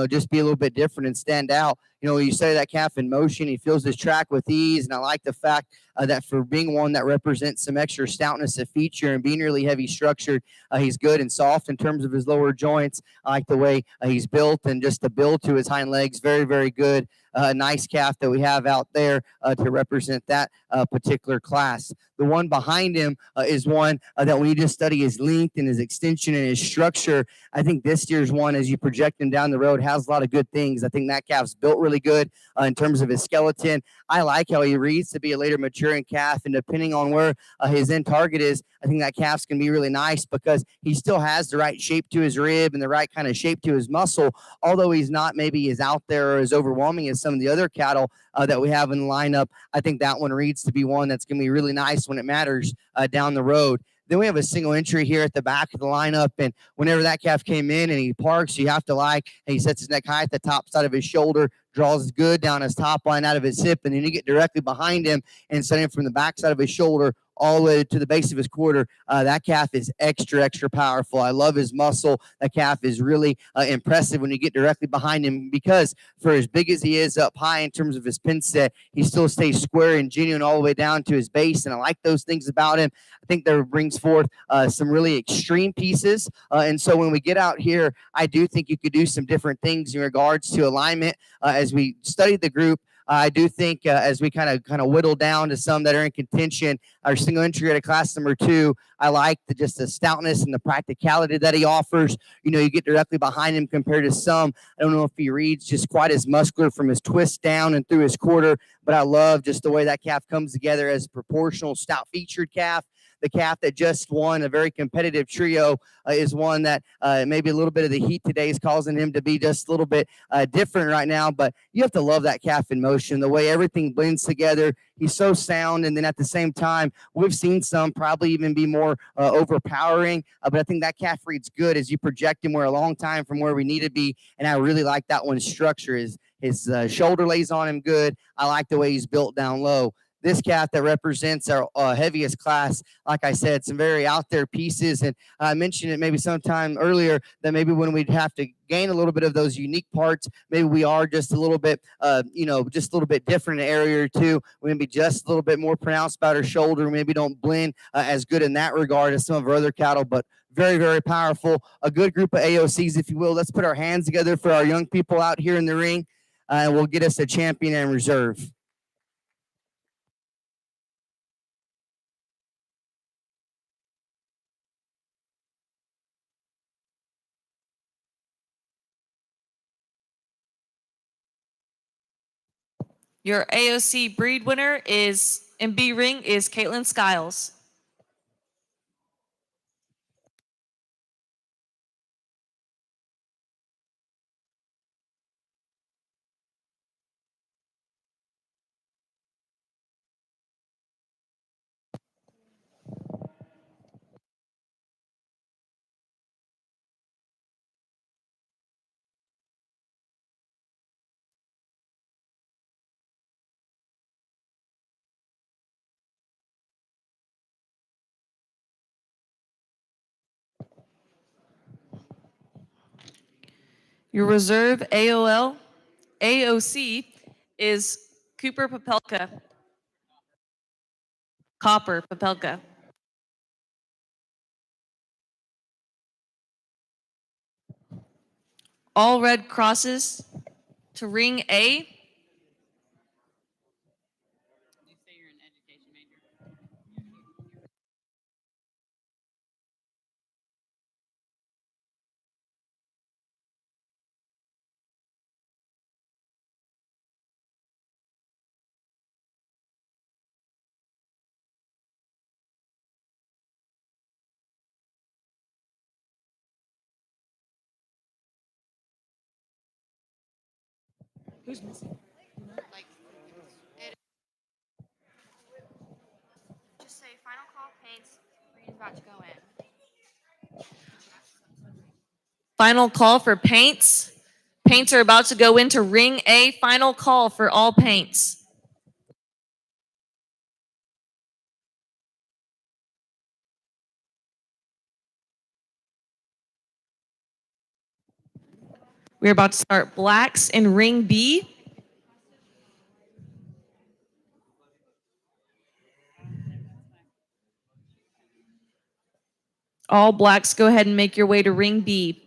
just be a little bit different and stand out. You study that calf in motion, he feels his track with ease. And I like the fact that for being one that represents some extra stoutness of feature and being really heavy structured, he's good and soft in terms of his lower joints. I like the way he's built and just the build to his hind legs. Very, very good. Nice calf that we have out there to represent that particular class. The one behind him is one that when you just study his length and his extension and his structure, I think this year's one, as you project him down the road, has a lot of good things. I think that calf's built really good in terms of his skeleton. I like how he reads to be a later maturing calf, and depending on where his end target is, I think that calf's going to be really nice because he still has the right shape to his rib and the right kind of shape to his muscle, although he's not maybe as out there or as overwhelming as some of the other cattle that we have in the lineup. I think that one reads to be one that's going to be really nice when it matters down the road. Then we have a single entry here at the back of the lineup, and whenever that calf came in and he parks, you have to and he sets his neck high at the top side of his shoulder, draws good down his top line out of his hip, and then you get directly behind him and set him from the back side of his shoulder all the way to the base of his quarter. That calf is extra, extra powerful. I love his muscle. That calf is really impressive when you get directly behind him because for as big as he is up high in terms of his pin set, he still stays square and genuine all the way down to his base, and I like those things about him. I think that brings forth some really extreme pieces, and so when we get out here, I do think you could do some different things in regards to alignment as we study the group. I do think as we kind of whittle down to some that are in contention, our single entry at a class number 2, I like just the stoutness and the practicality that he offers. You get directly behind him compared to some. I don't know if he reads just quite as muscular from his twist down and through his quarter, but I love just the way that calf comes together as a proportional, stout-featured calf. The calf that just won a very competitive trio is one that maybe a little bit of the heat today is causing him to be just a little bit different right now. But you have to love that calf in motion, the way everything blends together. He's so sound. And then at the same time, we've seen some probably even be more overpowering. But I think that calf reads good as you project him. We're a long time from where we need to be. And I really like that one's structure. His shoulder lays on him good. I like the way he's built down low. This calf that represents our heaviest class, like I said, some very out there pieces. And I mentioned it maybe sometime earlier that maybe when we'd have to gain a little bit of those unique parts, maybe we are just a little bit, just a little bit different in an area or two. We may be just a little bit more pronounced about our shoulder. Maybe don't blend as good in that regard as some of our other cattle, but very, very powerful. A good group of AOCs, if you will. Let's put our hands together for our young people out here in the ring, and we'll get us a champion and reserve. Your AOC breed winner is in B ring is Caitlin Skiles. Your reserve AOC is Cooper Popelka. Copper Popelka. All red crosses to ring A. You say you're an education major. Who's missing? Just say final call paints. Reed's about to go in. Final call for paints. Paints are about to go into ring A. Final call for all paints. We're about to start blacks in ring B. All blacks, go ahead and make your way to ring B.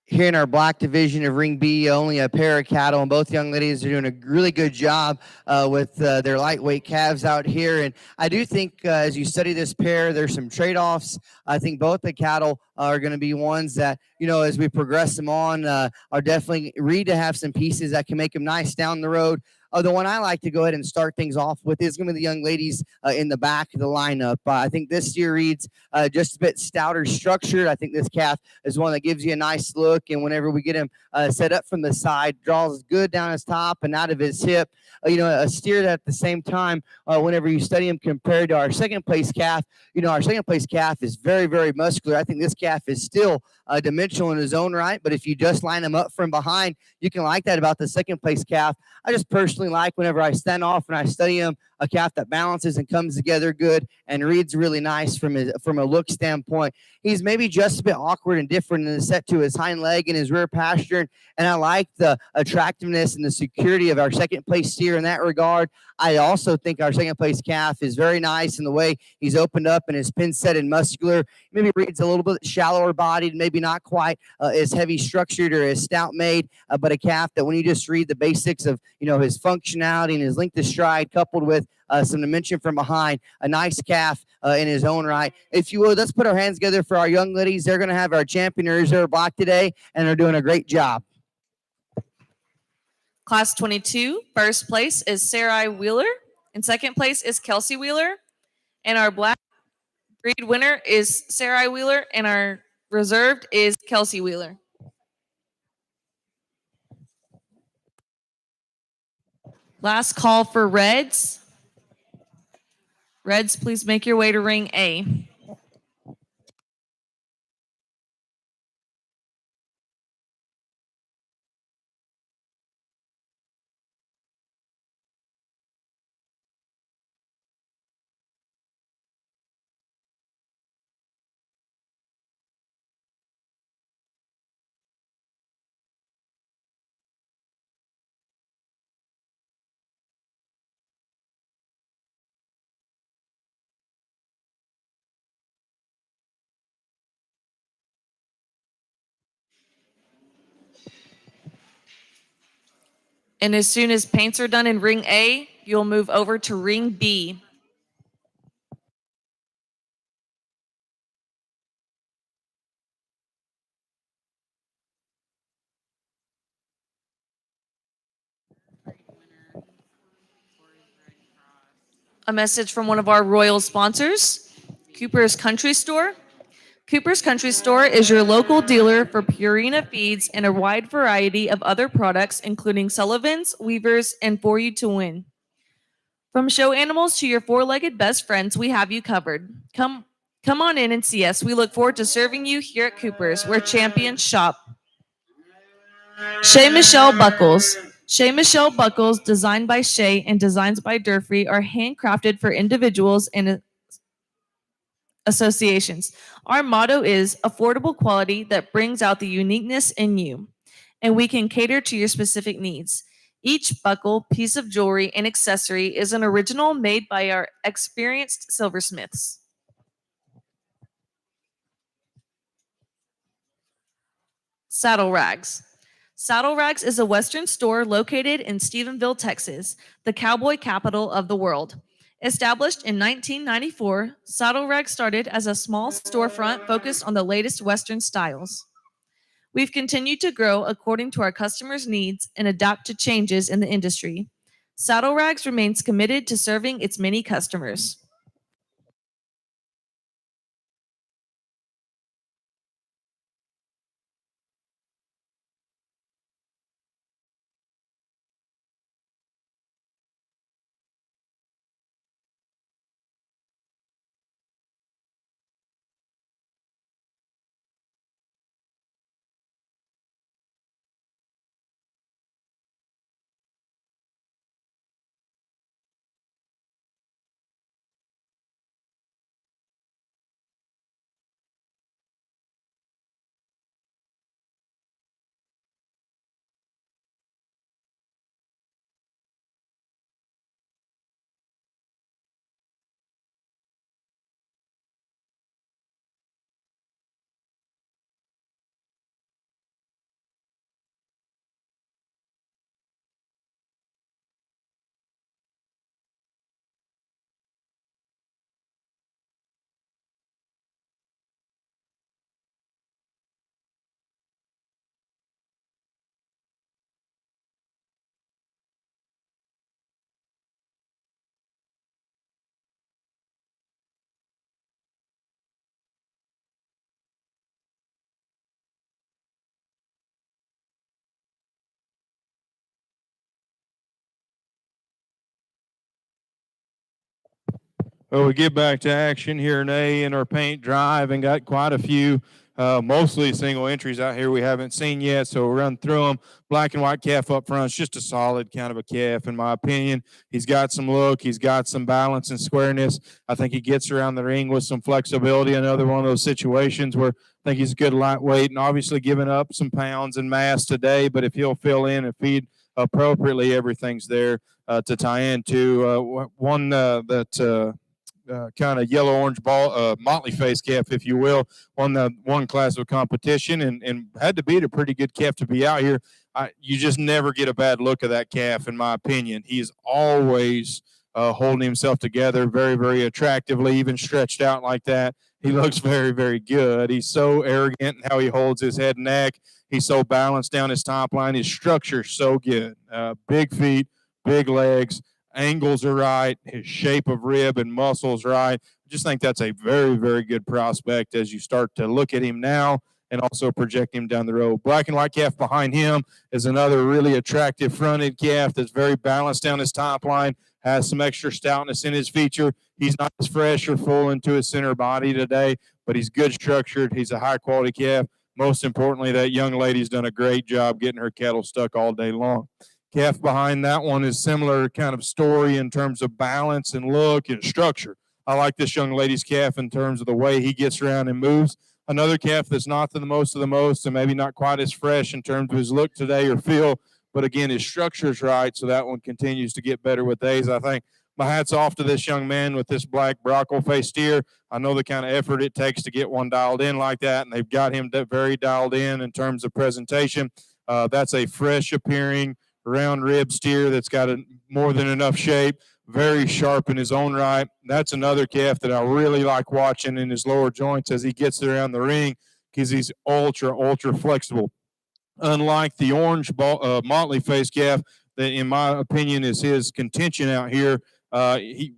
Here in our black division of ring B, only a pair of cattle, and both young ladies are doing a really good job with their lightweight calves out here. And I do think as you study this pair, there's some trade-offs. I think both the cattle are going to be ones that, you know, as we progress them on, are definitely ready to have some pieces that can make them nice down the road. The one I like to go ahead and start things off with is going to be the young ladies in the back of the lineup. I think this year reads just a bit stouter structured. I think this calf is one that gives you a nice look, and whenever we get him set up from the side, draws good down his top and out of his hip. You know, a steer that at the same time, whenever you study him compared to our second place calf, you know, our second place calf is very, very muscular. I think this calf is still dimensional in his own right, but if you just line him up from behind, you can like that about the second place calf. I just personally like whenever I stand off and I study him, a calf that balances and comes together good and reads really nice from a look standpoint. He's maybe just a bit awkward and different in the set to his hind leg and his rear pasture, and I like the attractiveness and the security of our second place steer in that regard. I also think our second place calf is very nice in the way he's opened up and his pin set and muscular. Maybe reads a little bit shallower bodied, maybe not quite as heavy structured or as stout made, but a calf that when you just read the basics of, you know, his functionality and his length of stride coupled with some dimension from behind, a nice calf in his own right. If you would, let's put our hands together for our young ladies. They're going to have our champion reserve block today, and they're doing a great job. Class 22, first place is Sarai Wheeler. In second place is Kelsey Wheeler. And our black breed winner is Sarai Wheeler, and our reserved is Kelsey Wheeler. Last call for Reds. Reds, please make your way to ring A. And as soon as paints are done in ring A, you'll move over to ring B. A message from one of our royal sponsors, Cooper's Country Store. Cooper's Country Store is your local dealer for Purina feeds and a wide variety of other products, including Sullivan's, Weaver's, and For You to Win. From show animals to your four-legged best friends, we have you covered. Come on in and see us. We look forward to serving you here at Cooper's, where champions shop. Shea Michelle Buckles. Shea Michelle Buckles, designed by Shea and designs by Durfee, are handcrafted for individuals and associations. Our motto is affordable quality that brings out the uniqueness in you, and we can cater to your specific needs. Each buckle, piece of jewelry, and accessory is an original made by our experienced silversmiths. Saddle Rags. Saddle Rags is a Western store located in Stephenville, Texas, the cowboy capital of the world. Established in 1994, Saddle Rags started as a small storefront focused on the latest Western styles. We've continued to grow according to our customers' needs and adapt to changes in the industry. Saddle Rags remains committed to serving its many customers. Well, we get back to action here in A in our paint drive and got quite a few, mostly single entries out here we haven't seen yet. So we'll run through them. Black and white calf up front. It's just a solid kind of a calf, in my opinion. He's got some look. He's got some balance and squareness. I think he gets around the ring with some flexibility. Another one of those situations where I think he's a good lightweight and obviously giving up some pounds and mass today. But if he'll fill in and feed appropriately, everything's there to tie into. One that kind of yellow orange ball, motley face calf, if you will, won the one class of competition and had to beat a pretty good calf to be out here. You just never get a bad look of that calf, in my opinion. He is always holding himself together very, very attractively, even stretched out like that. He looks very, very good. He's so arrogant in how he holds his head and neck. He's so balanced down his top line. His structure's so good. Big feet, big legs. angles are right, his shape of rib and muscles right. I just think that's a very, very good prospect as you start to look at him now and also project him down the road. Black and white calf behind him is another really attractive fronted calf that's very balanced down his top line, has some extra stoutness in his feature. He's not as fresh or full into his center body today, but he's good structured. He's a high quality calf. Most importantly, that young lady's done a great job getting her cattle stuck all day long. Calf behind that one is similar kind of story in terms of balance and look and structure. I like this young lady's calf in terms of the way he gets around and moves. Another calf that's not the most of the most and maybe not quite as fresh in terms of his look today or feel, but again, his structure is right, so that one continues to get better with days. I think my hat's off to this young man with this black Brockle-faced steer. I know the kind of effort it takes to get one dialed in like that, and they've got him very dialed in terms of presentation. That's a fresh appearing round rib steer that's got more than enough shape, very sharp in his own right. That's another calf that I really like watching in his lower joints as he gets around the ring because he's ultra flexible. Unlike the orange motley face calf that in my opinion is his contention out here,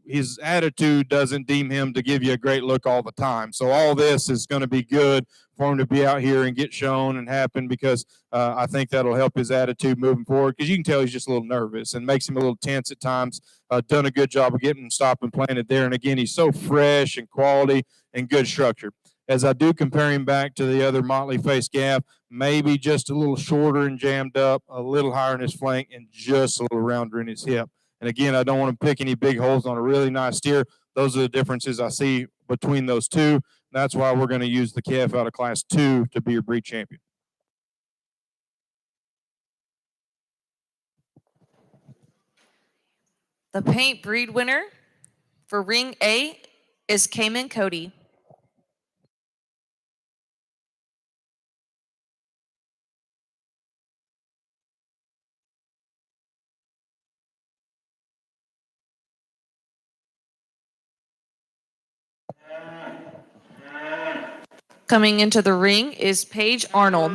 his attitude doesn't deem him to give you a great look all the time. So all this is going to be good for him to be out here and get shown and happen because I think that'll help his attitude moving forward because you can tell he's just a little nervous and makes him a little tense at times. Done a good job of getting him stopped and planted there. And again, he's so fresh and quality and good structure. As I do compare him back to the other motley face calf, maybe just a little shorter and jammed up, a little higher in his flank, and just a little rounder in his hip. And again, I don't want to pick any big holes on a really nice steer. Those are the differences I see between those two. That's why we're going to use the calf out of Class 2 to be your breed champion. The paint breed winner for Ring A is Cayman Cody. Coming into the ring is Paige Arnold.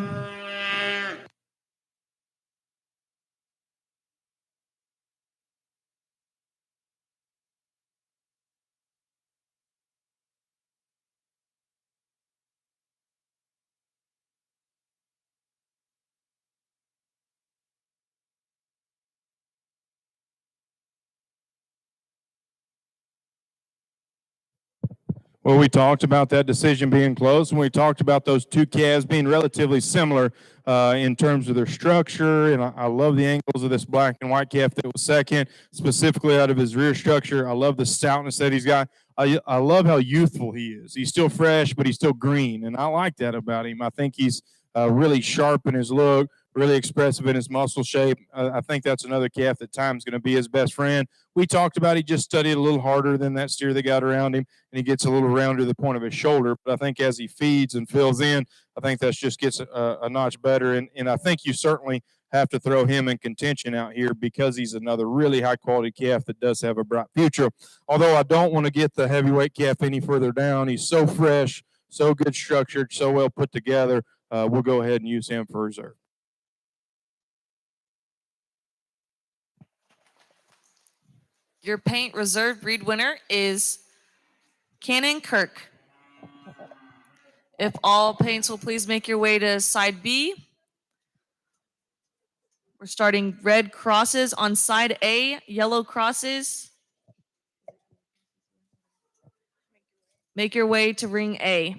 Well, we talked about that decision being close, and we talked about those two calves being relatively similar in terms of their structure. And I love the angles of this black and white calf that was second, specifically out of his rear structure. I love the stoutness that he's got. I love how youthful he is. He's still fresh, but he's still green, and I like that about him. I think he's really sharp in his look, really expressive in his muscle shape. I think that's another calf that time's going to be his best friend. We talked about he just studied a little harder than that steer that got around him, and he gets a little rounder the point of his shoulder. But I think as he feeds and fills in, I think that just gets a notch better. And I think you certainly have to throw him in contention out here because he's another really high-quality calf that does have a bright future. Although I don't want to get the heavyweight calf any further down. He's so fresh, so good structured, so well put together. We'll go ahead and use him for reserve. Your paint reserve breed winner is Cannon Kirk. If all paints will please make your way to side B. We're starting red crosses on side A, yellow crosses. Make your way to ring A.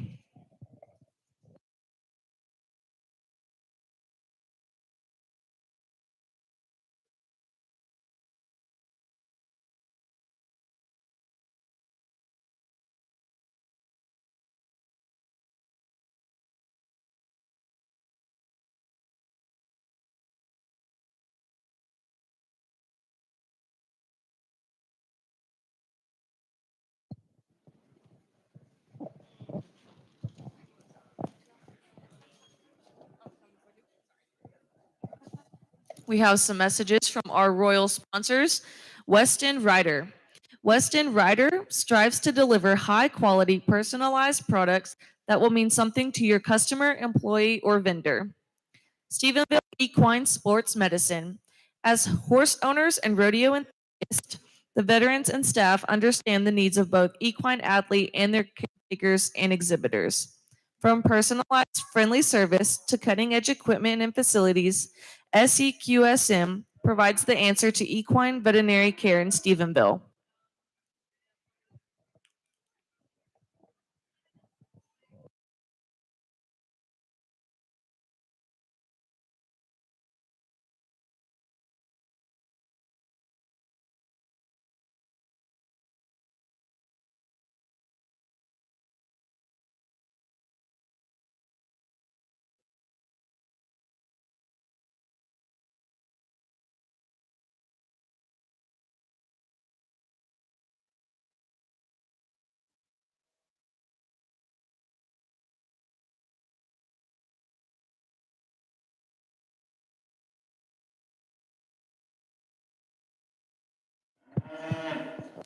We have some messages from our royal sponsors, Weston Ryder. Weston Ryder strives to deliver high-quality, personalized products that will mean something to your customer, employee, or vendor. Stephenville Equine Sports Medicine. As horse owners and rodeo enthusiasts, The veterans and staff understand the needs of both equine athlete and their caretakers and exhibitors. From personalized, friendly service to cutting-edge equipment and facilities, SEQSM provides the answer to equine veterinary care in Stephenville.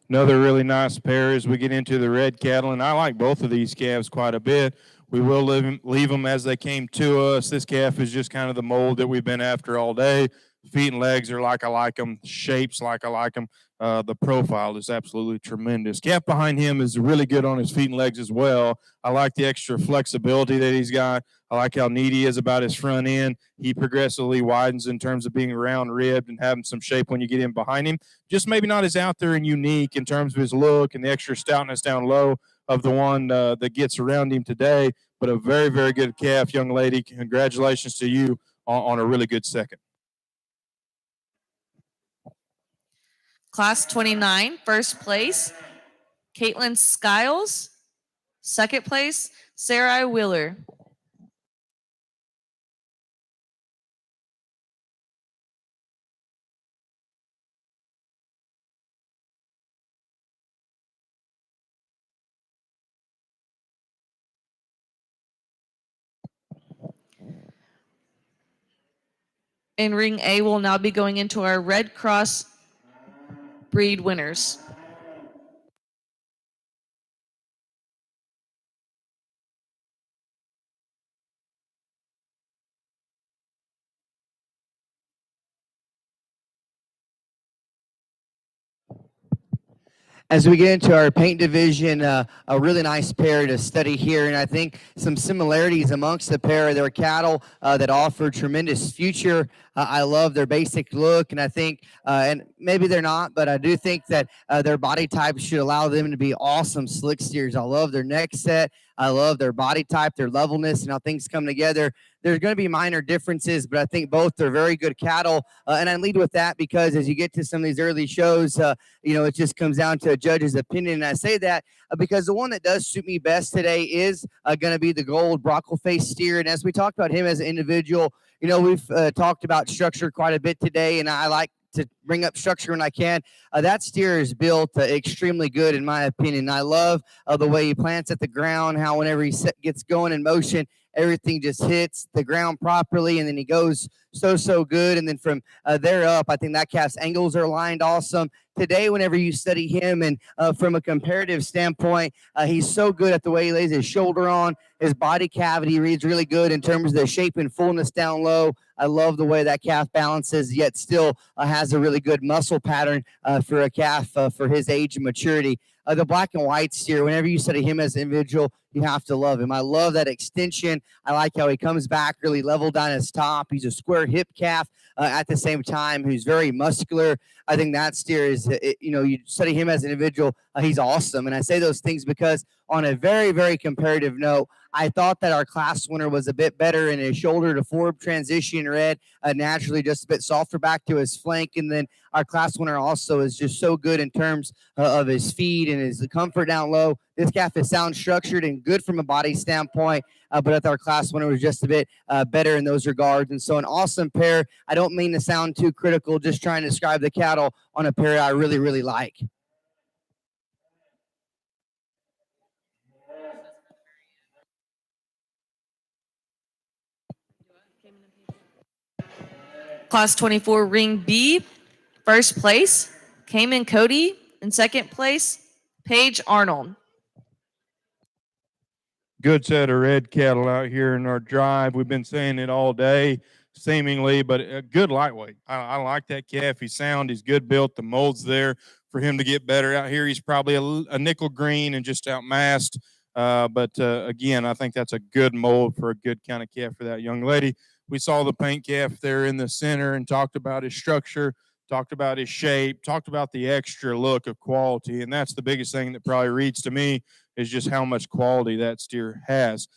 Another really nice pair as we get into the red cattle, and I like both of these calves quite a bit. We will leave them as they came to us. This calf is just kind of the mold that we've been after all day. Feet and legs are like I like them. Shapes like I like them. The profile is absolutely tremendous. Calf behind him is really good on his feet and legs as well. I like the extra flexibility that he's got. I like how neat he is about his front end. He progressively widens in terms of being round ribbed and having some shape when you get in behind him. Just maybe not as out there and unique in terms of his look and the extra stoutness down low of the one that gets around him today. But a very, very good calf, young lady. Congratulations to you on a really good second. Class 29, first place, Caitlin Skiles. Second place, Sarai Wheeler. In ring A, we'll now be going into our Red Cross breed winners. As we get into our paint division, a really nice pair to study here, and I think some similarities amongst the pair of their cattle that offer tremendous future. I love their basic look, and I think, and maybe they're not, but I do think that their body type should allow them to be awesome slick steers. I love their neck set. I love their body type, their levelness, and how things come together. There's going to be minor differences, but I think both are very good cattle. And I lead with that because as you get to some of these early shows, it just comes down to a judge's opinion. And I say that because the one that does suit me best today is going to be the gold Brockle face steer. And as we talked about him as an individual, we've talked about structure quite a bit today, and I like to bring up structure when I can. That steer is built extremely good, in my opinion. I love the way he plants at the ground, how whenever he gets going in motion, everything just hits the ground properly, and then he goes so good. And then from there up, I think that calf's angles are aligned awesome. Today, whenever you study him and from a comparative standpoint, he's so good at the way he lays his shoulder on. His body cavity reads really good in terms of the shape and fullness down low. I love the way that calf balances, yet still has a really good muscle pattern for a calf for his age and maturity. The black and white steer, whenever you study him as an individual, you have to love him. I love that extension. I like how he comes back really level down his top. He's a square hip calf at the same time who's very muscular. I think that steer is, you study him as an individual, he's awesome. And I say those things because on a very, very comparative note, I thought that our class winner was a bit better in his shoulder to forward transition red, naturally just a bit softer back to his flank. And then our class winner also is just so good in terms of his feed and his comfort down low. This calf is sound structured and good from a body standpoint, but at our class winner was just a bit better in those regards. And so an awesome pair. I don't mean to sound too critical, just trying to describe the cattle on a pair I really, really like. Class 24 ring B, first place, Cayman Cody. In second place, Paige Arnold. Good set of red cattle out here in our drive. We've been saying it all day. seemingly, but a good lightweight. I like that calf. He's sound. He's good built. The mold's there for him to get better. Out here, he's probably a nickel green and just outmassed. But again, I think that's a good mold for a good kind of calf for that young lady. We saw the paint calf there in the center and talked about his structure, talked about his shape, talked about the extra look of quality. And that's the biggest thing that probably reads to me is just how much quality that steer has.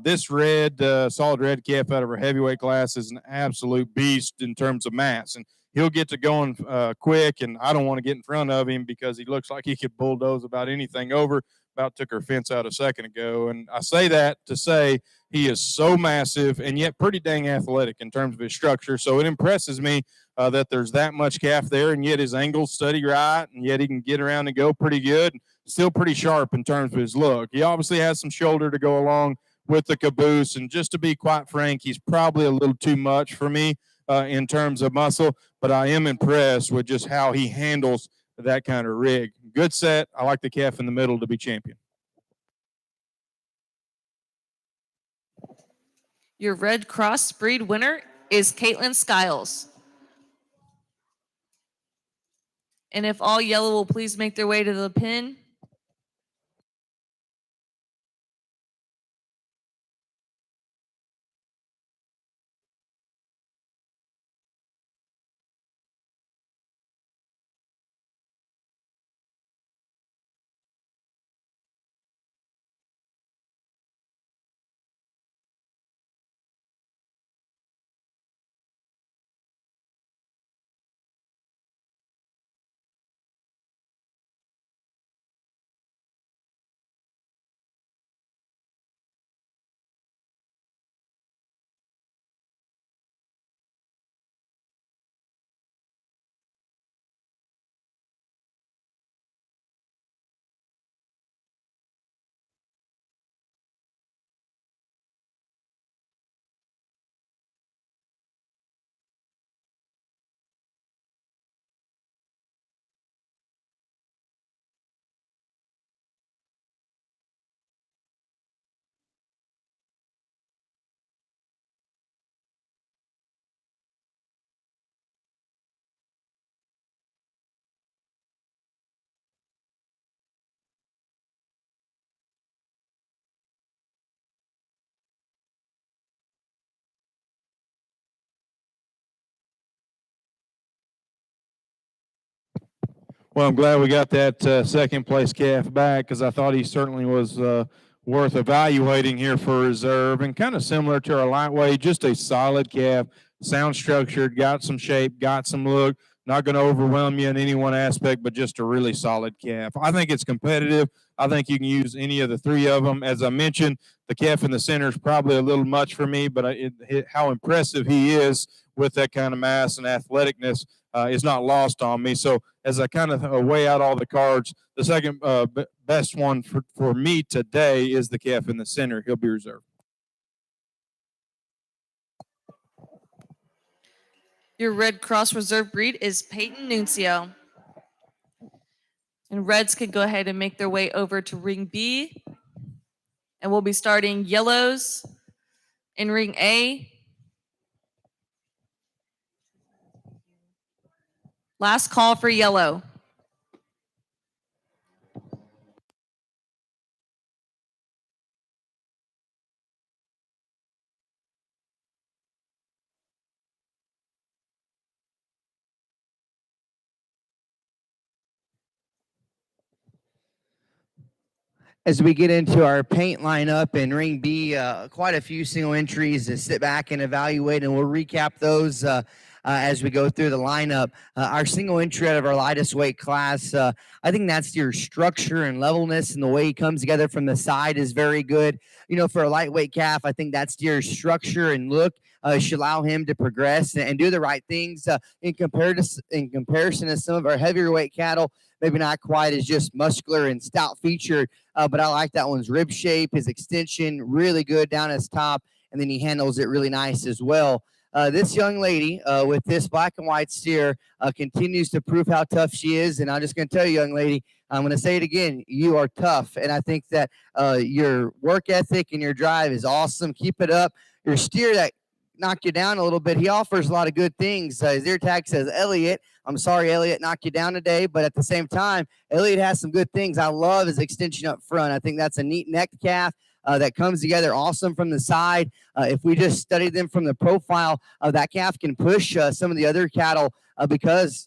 This red, solid red calf out of our heavyweight class is an absolute beast in terms of mass. And he'll get to going quick, and I don't want to get in front of him because he looks like he could bulldoze about anything over. About took our fence out a second ago. And I say that to say he is so massive and yet pretty dang athletic in terms of his structure. So it impresses me that there's that much calf there, and yet his angles steady right, and yet he can get around and go pretty good. Still pretty sharp in terms of his look. He obviously has some shoulder to go along with the caboose, and just to be quite frank, he's probably a little too much for me in terms of muscle, but I am impressed with just how he handles that kind of rig. Good set. I like the calf in the middle to be champion. Your Red Cross breed winner is Caitlin Skiles. And if all yellow will please make their way to the pin. Well, I'm glad we got that second place calf back because I thought he certainly was worth evaluating here for reserve, and kind of similar to our lightweight, just a solid calf, sound structured, got some shape, got some look, not going to overwhelm you in any one aspect, but just a really solid calf. I think it's competitive. I think you can use any of the three of them. As I mentioned, the calf in the center is probably a little much for me, but how impressive he is with that kind of mass and athleticness is not lost on me. So as I kind of weigh out all the cards, the second best one for me today is the calf in the center. He'll be reserved. Your Red Cross reserve breed is Peyton Nuncio. And Reds can go ahead and make their way over to ring B. And we'll be starting yellows in ring A. Last call for yellow. As we get into our paint lineup in ring B, quite a few single entries to sit back and evaluate, and we'll recap those as we go through the lineup. Our single entry out of our lightest weight class, I think that's your structure and levelness, and the way he comes together from the side is very good. You know, for a lightweight calf, I think that's your structure and look should allow him to progress and do the right things in comparison to some of our heavier weight cattle. Maybe not quite as just muscular and stout featured, but I like that one's rib shape, his extension, really good down his top, and then he handles it really nice as well. This young lady with this black and white steer continues to prove how tough she is, and I'm just going to tell you, young lady, I'm going to say it again, you are tough, and I think that your work ethic and your drive is awesome. Keep it up. Your steer that knock you down a little bit, he offers a lot of good things. His ear tag says Elliott. I'm sorry, Elliott, knocked you down today, but at the same time, Elliott has some good things. I love his extension up front. I think that's a neat neck calf that comes together awesome from the side. If we just study them from the profile, that calf can push some of the other cattle because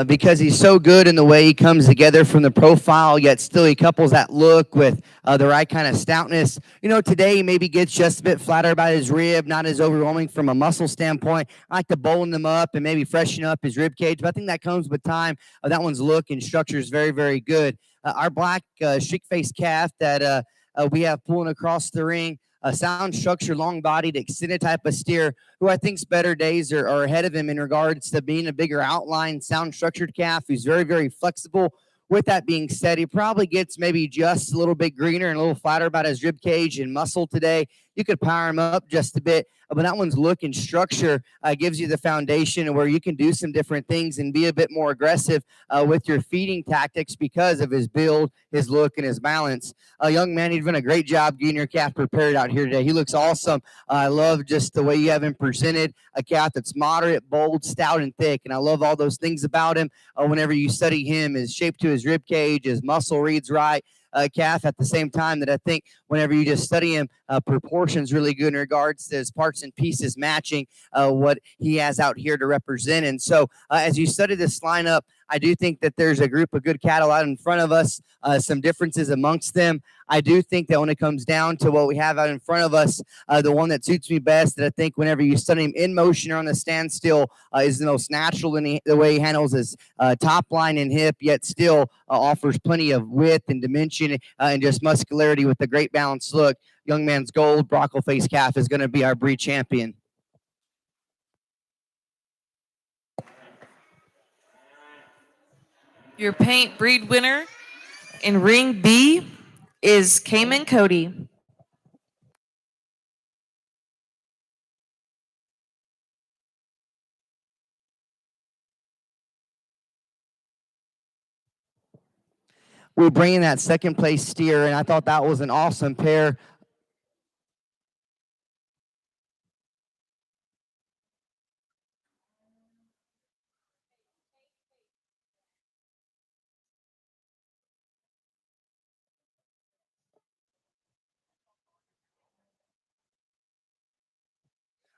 because he's so good in the way he comes together from the profile, yet still he couples that look with the right kind of stoutness. You know, today he maybe gets just a bit flatter about his rib, not as overwhelming from a muscle standpoint. I like to bolden them up and maybe freshen up his rib cage, but I think that comes with time. That one's look and structure is very, very good. Our black streak-faced calf that we have pulling across the ring, a sound structure, long-bodied, extended type of steer, who I think's better days are ahead of him in regards to being a bigger outline, sound-structured calf who's very, very flexible. With that being said, he probably gets maybe just a little bit greener and a little flatter about his rib cage and muscle today. You could power him up just a bit, but that one's look and structure gives you the foundation where you can do some different things and be a bit more aggressive with your feeding tactics because of his build, his look, and his balance. Young man, you've done a great job getting your calf prepared out here today. He looks awesome. I love just the way you have him presented, a calf that's moderate, bold, stout, and thick, and I love all those things about him. Whenever you study him, his shape to his rib cage, his muscle reads right. Calf at the same time that I think whenever you just study him, proportions really good in regards to his parts and pieces matching what he has out here to represent. And so as you study this lineup, I do think that there's a group of good cattle out in front of us, some differences amongst them. I do think that when it comes down to what we have out in front of us, the one that suits me best, that I think whenever you study him in motion or on the standstill, is the most natural in the way he handles his top line and hip, yet still offers plenty of width and dimension and just muscularity with a great balanced look. Young man's gold, Brockle face calf is going to be our breed champion. Your paint breed winner in ring B is Cayman Cody. We bring in that second place steer, and I thought that was an awesome pair.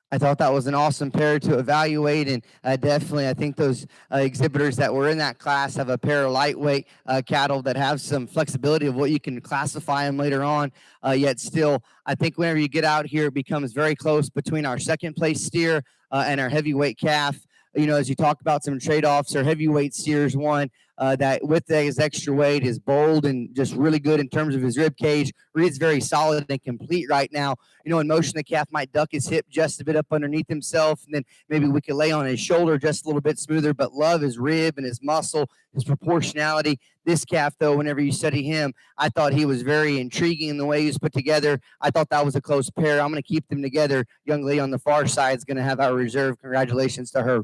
I thought that was an awesome pair to evaluate, and definitely I think those exhibitors that were in that class have a pair of lightweight cattle that have some flexibility of what you can classify them later on, yet still I think whenever you get out here it becomes very close between our second place steer and our heavyweight calf. You know, as you talk about some trade-offs, our heavyweight steers one that with his extra weight is bold and just really good in terms of his rib cage. Reed's very solid and complete right now. You know, in motion, the calf might duck his hip just a bit up underneath himself, and then maybe we could lay on his shoulder just a little bit smoother, but love his rib and his muscle, his proportionality. This calf, though, whenever you study him, I thought he was very intriguing in the way he was put together. I thought that was a close pair. I'm going to keep them together. Young lady on the far side is going to have our reserve. Congratulations to her.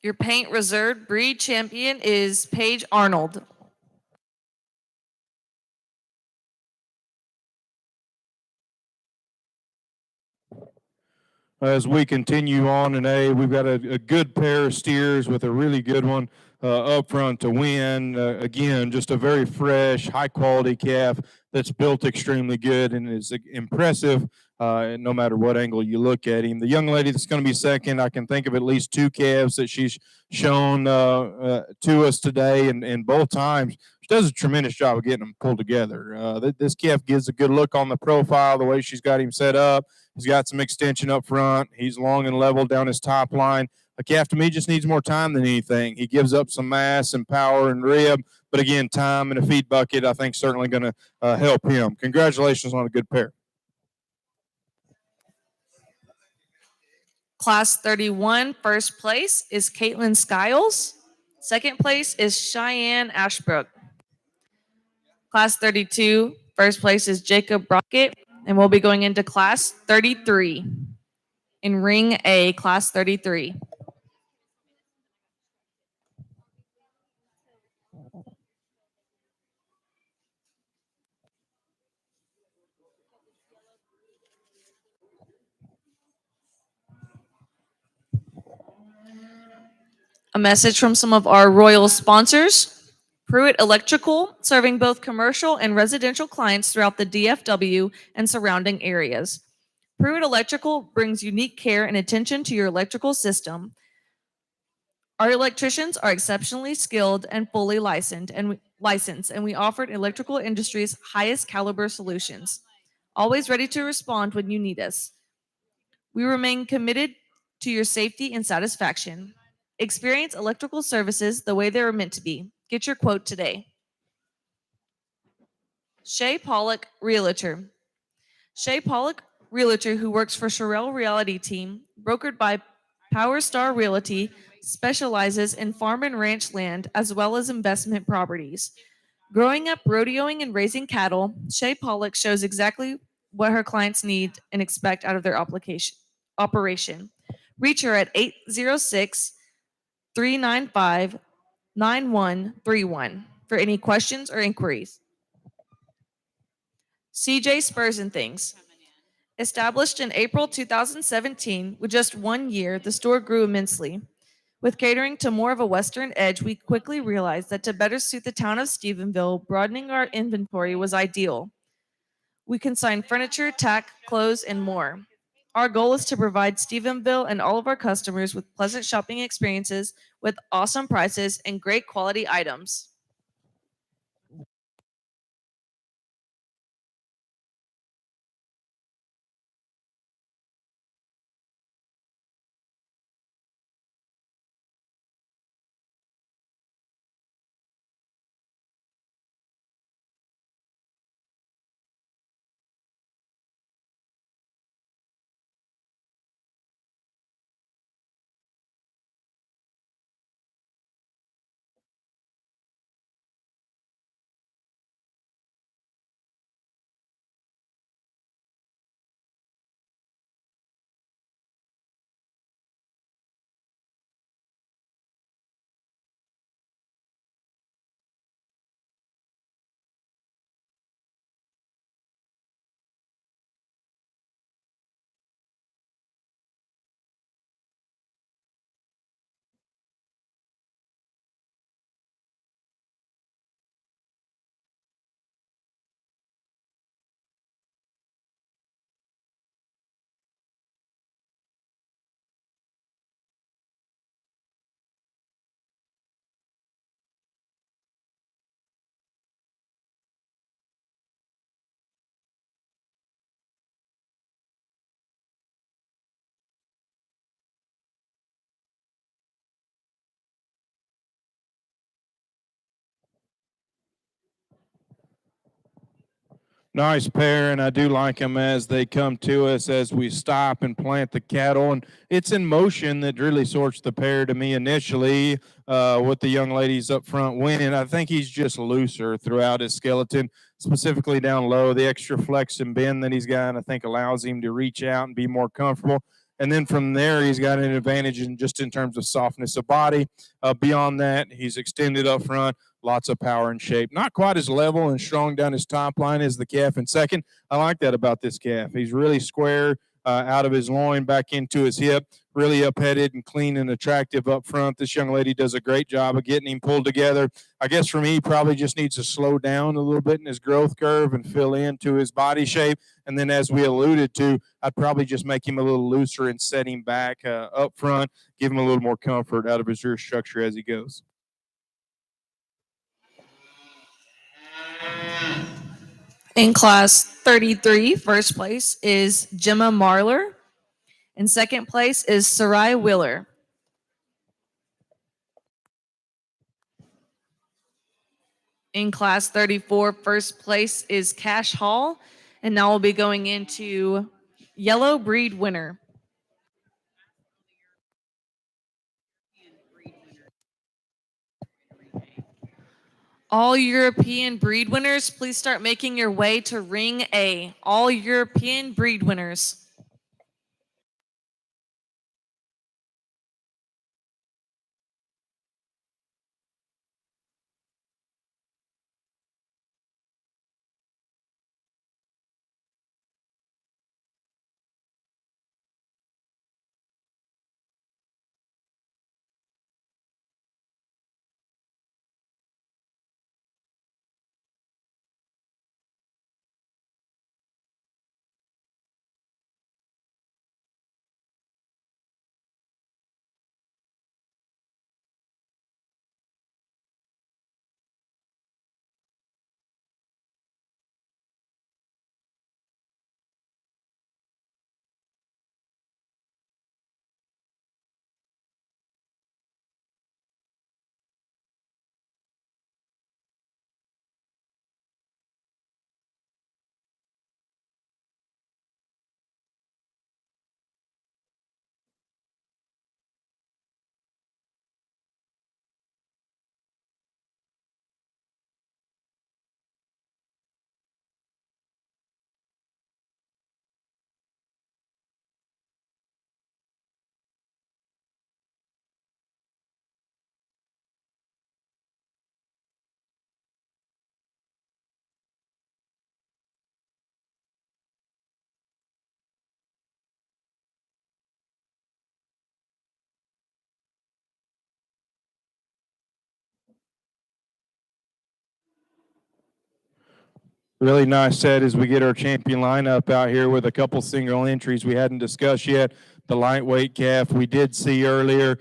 Your paint reserve breed champion is Paige Arnold. As we continue on in A, we've got a good pair of steers with a really good one up front to win. Again, just a very fresh, high-quality calf that's built extremely good and is impressive no matter what angle you look at him. The young lady that's going to be second, I can think of at least two calves that she's shown to us today, and both times she does a tremendous job of getting them pulled together. This calf gives a good look on the profile, the way she's got him set up. He's got some extension up front. He's long and level down his top line. A calf to me just needs more time than anything. He gives up some mass and power and rib, but again, time and a feed bucket, I think, certainly going to help him. Congratulations on a good pair. Class 31, first place is Caitlin Skiles. Second place is Cheyenne Ashbrook. Class 32, first place is Jacob Brockett, and we'll be going into Class 33 in Ring A, Class 33. A message from some of our royal sponsors. Pruitt Electrical, serving both commercial and residential clients throughout the DFW and surrounding areas. Pruitt Electrical brings unique care and attention to your electrical system. Our electricians are exceptionally skilled and fully licensed, and we offer electrical industry's highest caliber solutions. Always ready to respond when you need us. We remain committed to your safety and satisfaction. Experience electrical services the way they were meant to be. Get your quote today. Shay Pollock, Realtor. Shay Pollock, Realtor, who works for Sherrill Realty Team, brokered by Power Star Realty, specializes in farm and ranch land as well as investment properties. Growing up rodeoing and raising cattle, Shay Pollock shows exactly what her clients need and expect out of their operation. Reach her at 806 395 9131 for any questions or inquiries. CJ Spurs and Things. Established in April 2017, with just 1 year, the store grew immensely. With catering to more of a Western edge, we quickly realized that to better suit the town of Stephenville, broadening our inventory was ideal. We consign furniture, tack, clothes, and more. Our goal is to provide Stephenville and all of our customers with pleasant shopping experiences with awesome prices and great quality items. Nice pair, and I do like them as they come to us as we stop and plant the cattle. And it's in motion that really sorts the pair to me initially, with the young ladies up front winning. I think he's just looser throughout his skeleton, specifically down low. The extra flex and bend that he's got, I think, allows him to reach out and be more comfortable. And then from there, he's got an advantage in terms of softness of body. Beyond that, he's extended up front. Lots of power and shape. Not quite as level and strong down his top line as the calf in second. I like that about this calf. He's really square out of his loin, back into his hip, really up-headed and clean and attractive up front. This young lady does a great job of getting him pulled together. I guess for me, he probably just needs to slow down a little bit in his growth curve and fill into his body shape. And then as we alluded to, I'd probably just make him a little looser and set him back up front, give him a little more comfort out of his rear structure as he goes. In class 33, first place is Gemma Marler. And second place is Sarai Willer. In class 34, first place is Cash Hall. And now we'll be going into Yellow Breed winner. All European breed winners, please start making your way to ring A. All European breed winners. Really nice set as we get our champion lineup out here with a couple single entries we hadn't discussed yet. The lightweight calf we did see earlier,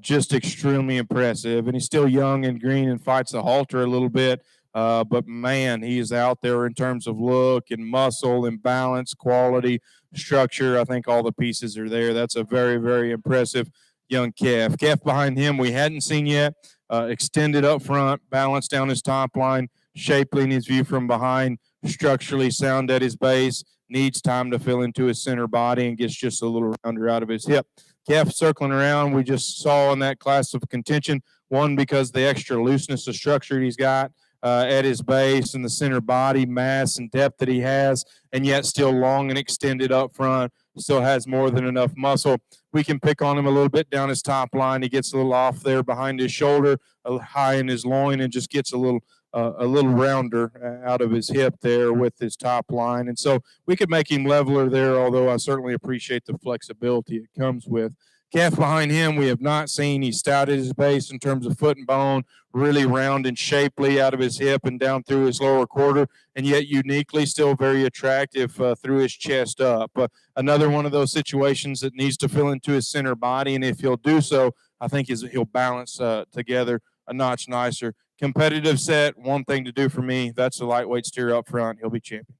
just extremely impressive. And he's still young and green and fights the halter a little bit. But man, he is out there in terms of look and muscle and balance, quality, structure. I think all the pieces are there. That's a very, very impressive young calf. Calf behind him we hadn't seen yet. Extended up front, balanced down his top line, shapely in his view from behind, structurally sound at his base, needs time to fill into his center body and gets just a little rounder out of his hip. Calf circling around, we just saw in that class of contention, one because the extra looseness of structure he's got at his base and the center body mass and depth that he has, and yet still long and extended up front, still has more than enough muscle. We can pick on him a little bit down his top line. He gets a little off there behind his shoulder, high in his loin, and just gets a little rounder out of his hip there with his top line. And so we could make him leveler there, although I certainly appreciate the flexibility it comes with. Calf behind him, we have not seen. He's stout at his base in terms of foot and bone, really round and shapely out of his hip and down through his lower quarter, and yet uniquely still very attractive through his chest up. Another one of those situations that needs to fill into his center body, and if he'll do so, I think he'll balance together a notch nicer. Competitive set, one thing to do for me, that's the lightweight steer up front. He'll be champion.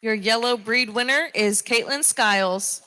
Your yellow breed winner is Caitlin Skiles.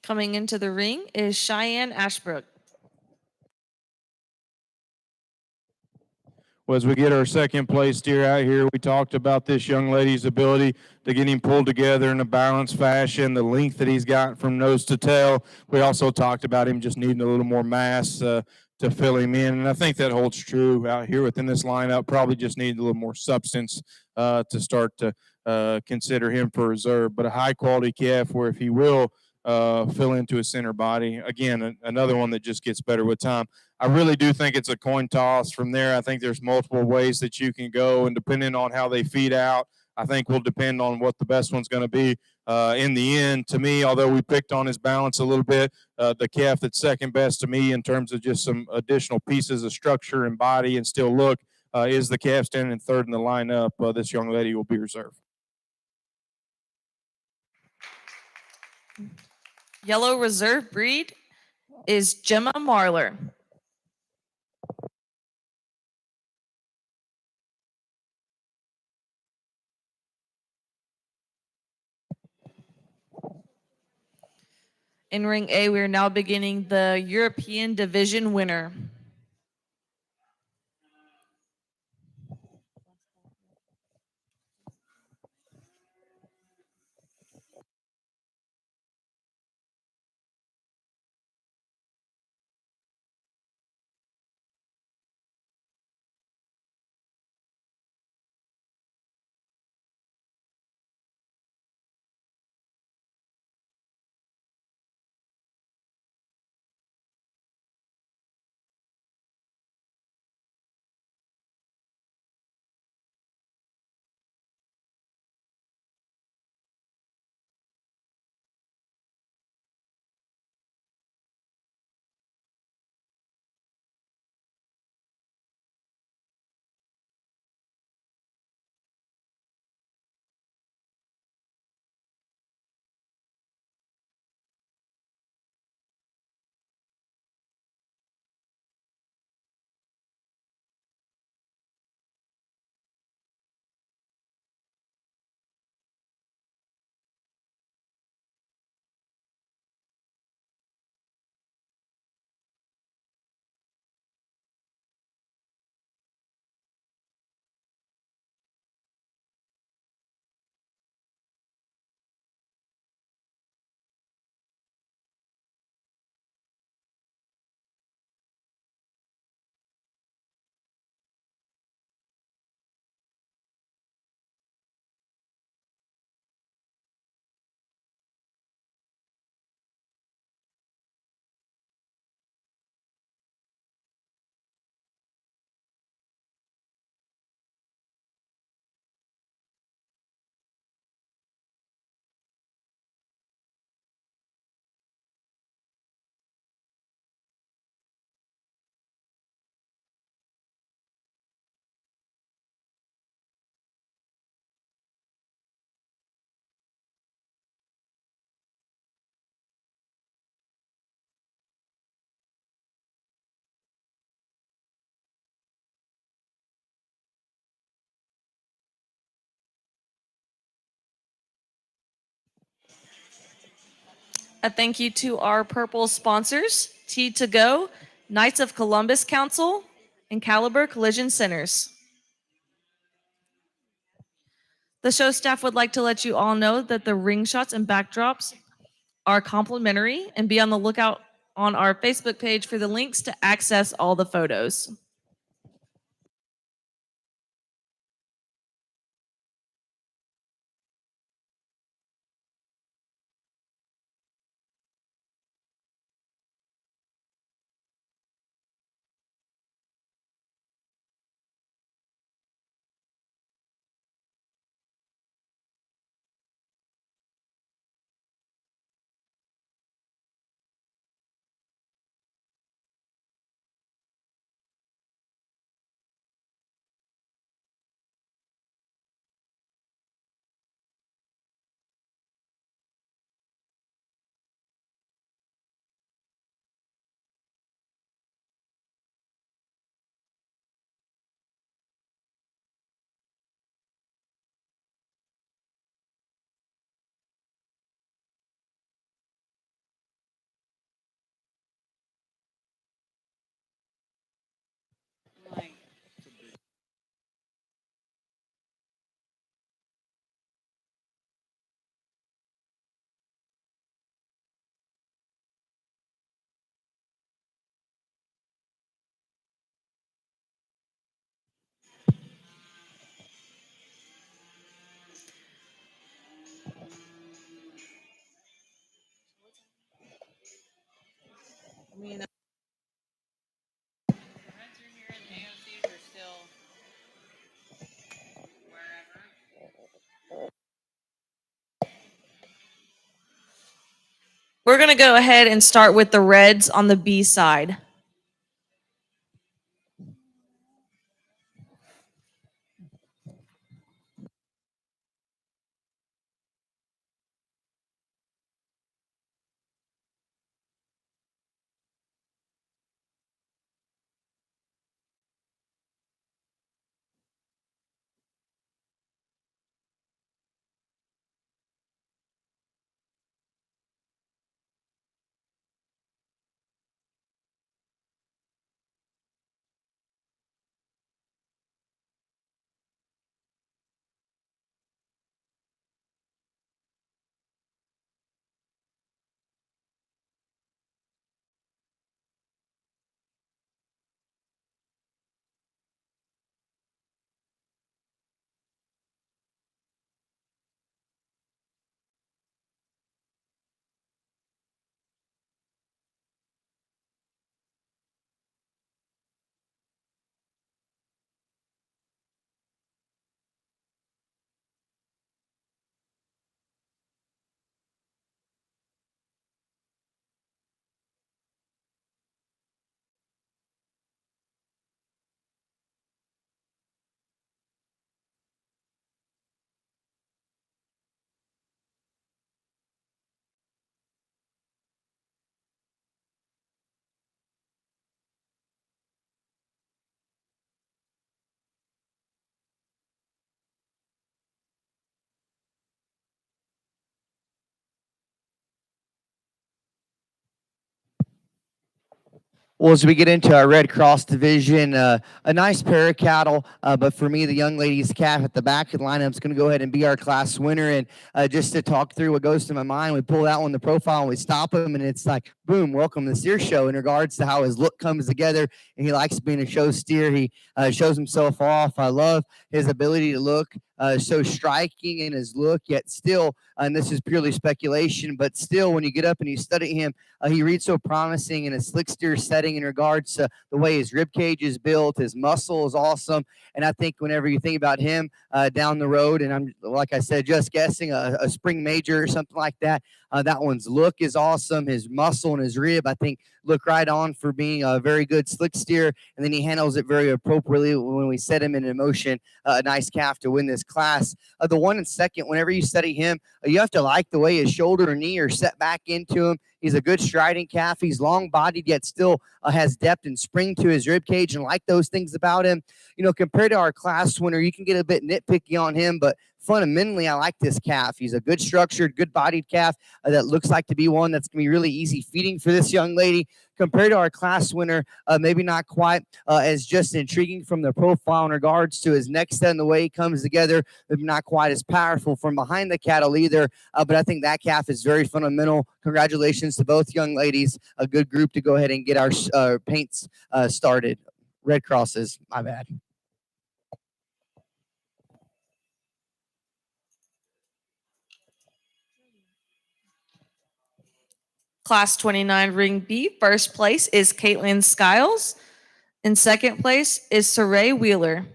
Coming into the ring is Cheyenne Ashbrook. Well, as we get our second place steer out here, we talked about this young lady's ability to get him pulled together in a balanced fashion, the length that he's got from nose to tail. We also talked about him just needing a little more mass to fill him in, and I think that holds true out here within this lineup. Probably just needs a little more substance to start to consider him for reserve, but a high-quality calf where if he will fill into his center body, again, another one that just gets better with time. I really do think it's a coin toss from there. I think there's multiple ways that you can go, and depending on how they feed out, I think will depend on what the best one's going to be. In the end, to me, although we picked on his balance a little bit, the calf that's second best to me in terms of just some additional pieces of structure and body and still look is the calf standing third in the lineup. This young lady will be reserved. Yellow reserve breed is Gemma Marlar. In ring A, we are now beginning the European division winner. A thank you to our purple sponsors, T2Go, Knights of Columbus Council, and Caliber Collision Centers. The show staff would like to let you all know that the ring shots and backdrops are complimentary, and be on the lookout on our Facebook page for the links to access all the photos. go ahead and start with the Reds on the B side. Well, as we get into our Red Cross division, a nice pair of cattle, but for me, the young lady's calf at the back of the lineup is going to go ahead and be our class winner. And just to talk through what goes to my mind, we pull that one, the profile, and we stop him, and it's like, boom, welcome to the steer show in regards to how his look comes together. And he likes being a show steer. He shows himself off. I love his ability to look so striking in his look, yet still, and this is purely speculation, but still, when you get up and you study him, he reads so promising in a slick steer setting in regards to the way his rib cage is built. His muscle is awesome. And I think whenever you think about him down the road, and I'm, like I said, just guessing a spring major or something like that, that one's look is awesome. His muscle and his rib, I think, look right on for being a very good slick steer. And then he handles it very appropriately when we set him in motion. A nice calf to win this class. The one and second, whenever you study him, you have to like the way his shoulder or knee are set back into him. He's a good striding calf. He's long-bodied, yet still has depth and spring to his rib cage, and like those things about him. You know, compared to our class winner, you can get a bit nitpicky on him, but fundamentally, I like this calf. He's a good structured, good bodied calf that looks like to be one that's going to be really easy feeding for this young lady. Compared to our class winner, maybe not quite as just intriguing from the profile in regards to his neck set and the way he comes together. Maybe not quite as powerful from behind the cattle either, but I think that calf is very fundamental. Congratulations to both young ladies. A good group to go ahead and get our paints started. Red Crosses, my bad. Class 29 Ring B, first place is Caitlin Skiles. In second place is Saray Wheeler.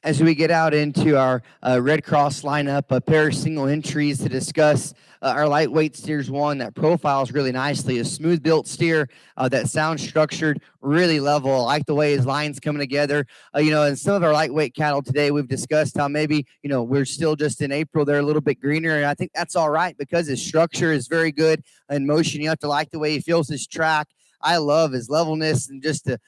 as we get out into our Red Cross lineup, a pair of single entries to discuss our lightweight steers. One that profiles really nicely, a smooth built steer that sounds structured, really level. I like the way his lines coming together. And some of our lightweight cattle today, we've discussed how maybe, we're still just in April. They're a little bit greener. And I think that's all right because his structure is very good in motion. You have to like the way he feels his track. I love his levelness and just the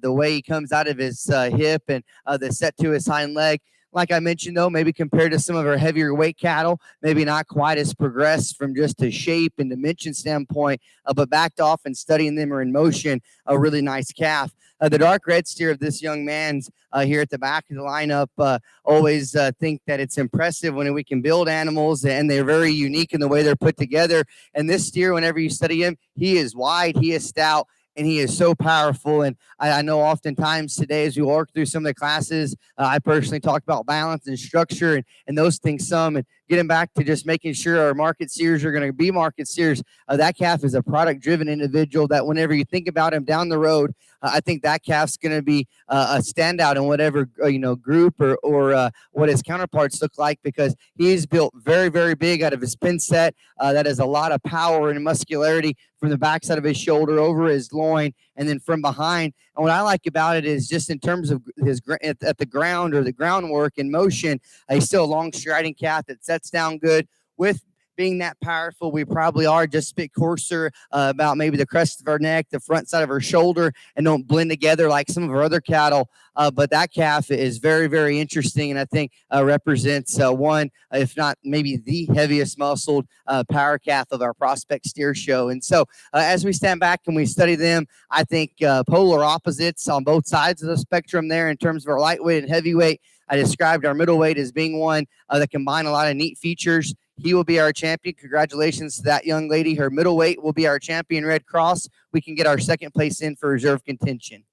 way he comes out of his hip and the set to his hind leg. Like I mentioned, though, maybe compared to some of our heavier weight cattle, maybe not quite as progressed from just a shape and dimension standpoint, but backed off and studying them or in motion, a really nice calf. The dark red steer of this young man's here at the back of the lineup, always think that it's impressive when we can build animals, and they're very unique in the way they're put together. And this steer, whenever you study him, he is wide, he is stout, and he is so powerful. And I know oftentimes today as we work through some of the classes, I personally talk about balance and structure and those things some, and getting back to just making sure our market steers are going to be market steers. That calf is a product-driven individual that whenever you think about him down the road, I think that calf's going to be a standout in whatever group or what his counterparts look like, because he's built very, very big out of his pin set. That has a lot of power and muscularity from the backside of his shoulder over his loin and then from behind. And what I like about it is just in terms of his at the ground or the groundwork in motion, he's still a long striding calf that sets down good. With being that powerful, we probably are just a bit coarser about maybe the crest of our neck, the front side of our shoulder, and don't blend together like some of our other cattle. But that calf is very, very interesting, and I think represents one, if not maybe the heaviest muscled power calf of our prospect steer show. And so as we stand back and we study them, I think polar opposites on both sides of the spectrum there in terms of our lightweight and heavyweight. I described our middleweight as being one that combine a lot of neat features. He will be our champion. Congratulations to that young lady. Her middleweight will be our champion, Red Cross. We can get our second place in for reserve contention.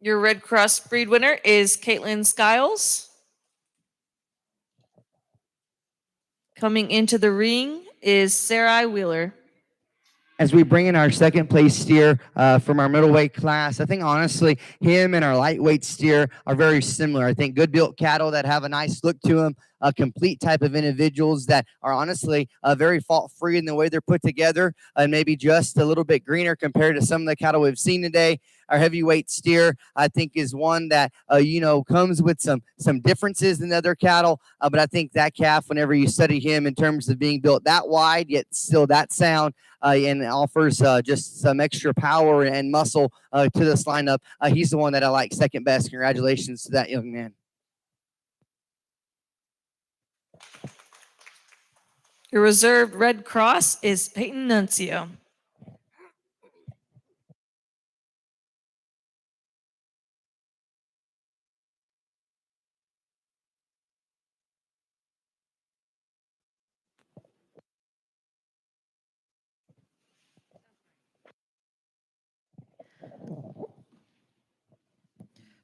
Your Red Cross breed winner is Caitlin Skiles. Coming into the ring is Sarai Wheeler. As we bring in our second place steer from our middleweight class, I think honestly him and our lightweight steer are very similar. I think good built cattle that have a nice look to them, a complete type of individuals that are honestly very fault free in the way they're put together, and maybe just a little bit greener compared to some of the cattle we've seen today. Our heavyweight steer, I think, is one that comes with some differences in the other cattle. But I think that calf, whenever you study him in terms of being built that wide yet still that sound, and offers just some extra power and muscle to this lineup, he's the one that I like second best. Congratulations to that young man. Your reserved Red Cross is Peyton Nuncio.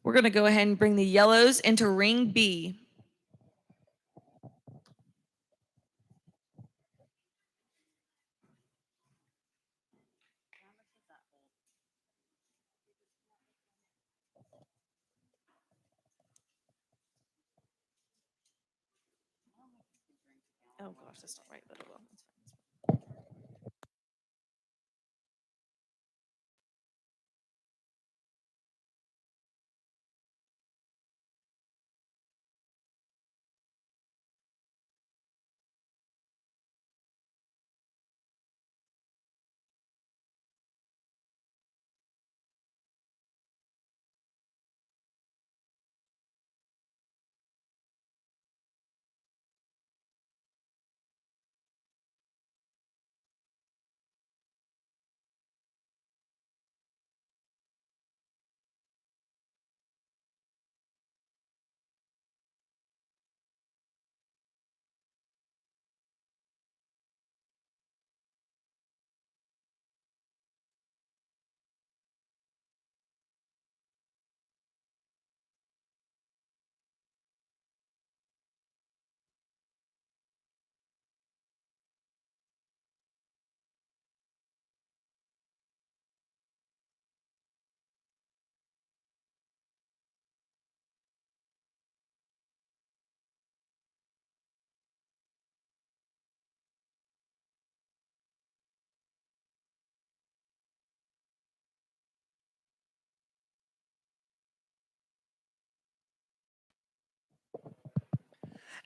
We're going to go ahead and bring the yellows into ring B. Oh gosh, that's not right, but it will. It's fine.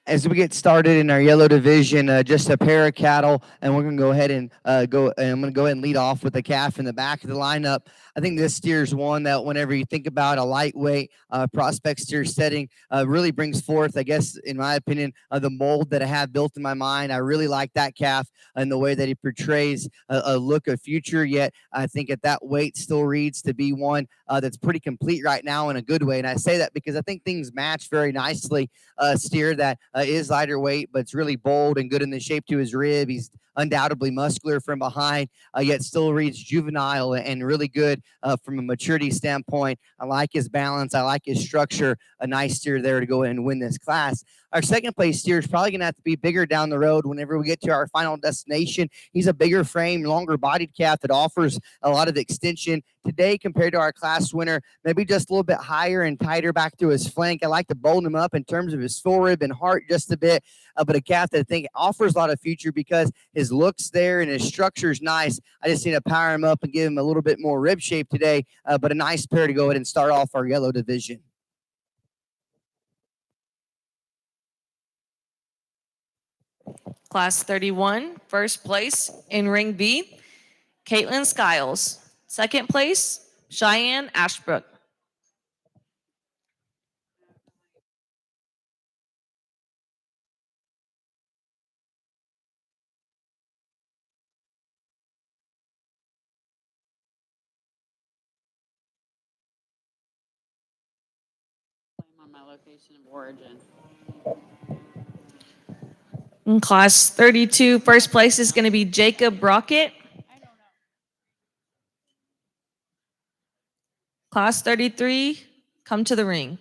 As we get started in our yellow division, just a pair of cattle, and we're going to go ahead and I'm going to go ahead and lead off with the calf in the back of the lineup. I think this steer is one that whenever you think about a lightweight prospect steer setting, really brings forth, I guess, in my opinion, the mold that I have built in my mind. I really like that calf and the way that he portrays a look of future, yet I think at that weight still reads to be one that's pretty complete right now in a good way. And I say that because I think things match very nicely. Steer that is lighter weight, but it's really bold and good in the shape to his rib. He's undoubtedly muscular from behind, yet still reads juvenile and really good from a maturity standpoint. I like his balance. I like his structure. A nice steer there to go and win this class. Our second place steer is probably going to have to be bigger down the road whenever we get to our final destination. He's a bigger frame, longer bodied calf that offers a lot of extension today compared to our class winner, maybe just a little bit higher and tighter back to his flank. I like to bolden him up in terms of his forerib and heart just a bit, but a calf that I think offers a lot of future because his looks there and his structure is nice. I just need to power him up and give him a little bit more rib shape today, but a nice pair to go ahead and start off our yellow division. Class 31, first place in Ring B, Caitlin Skiles. Second place, Cheyenne Ashbrook. Claim on my location of origin. In class 32, first place is going to be Jacob Brockett. Class 33, come to the ring.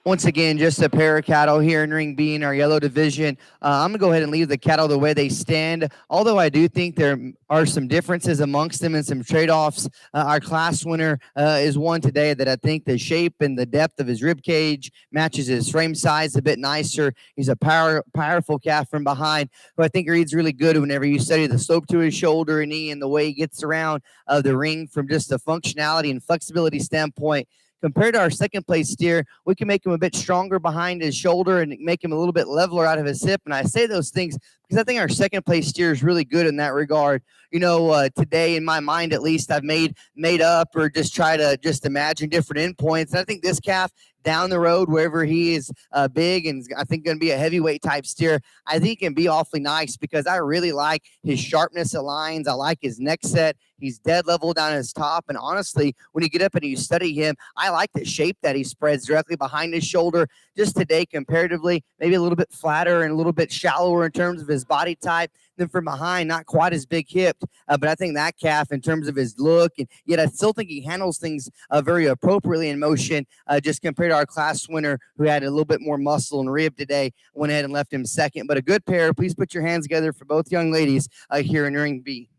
Once again, just a pair of cattle here in Ring B in our yellow division. I'm going to go ahead and leave the cattle the way they stand, although I do think there are some differences amongst them and some trade-offs. Our class winner is one today that I think the shape and the depth of his rib cage matches his frame size a bit nicer. He's a powerful calf from behind, who I think reads really good whenever you study the slope to his shoulder and knee and the way he gets around the ring from just a functionality and flexibility standpoint. Compared to our second place steer, we can make him a bit stronger behind his shoulder and make him a little bit leveler out of his hip. And I say those things because I think our second place steer is really good in that regard. Today in my mind, at least, I've made up or just try to just imagine different endpoints. And I think this calf down the road, wherever he is big and I think going to be a heavyweight type steer, I think he can be awfully nice because I really like his sharpness of lines. I like his neck set. He's dead level down his top. And honestly, when you get up and you study him, I like the shape that he spreads directly behind his shoulder. Just today, comparatively, maybe a little bit flatter and a little bit shallower in terms of his body type. Then from behind, not quite as big hipped, but I think that calf, in terms of his look, and yet I still think he handles things very appropriately in motion, just compared to our class winner who had a little bit more muscle and rib today, went ahead and left him second. But a good pair. Please put your hands together for both young ladies here in Ring B.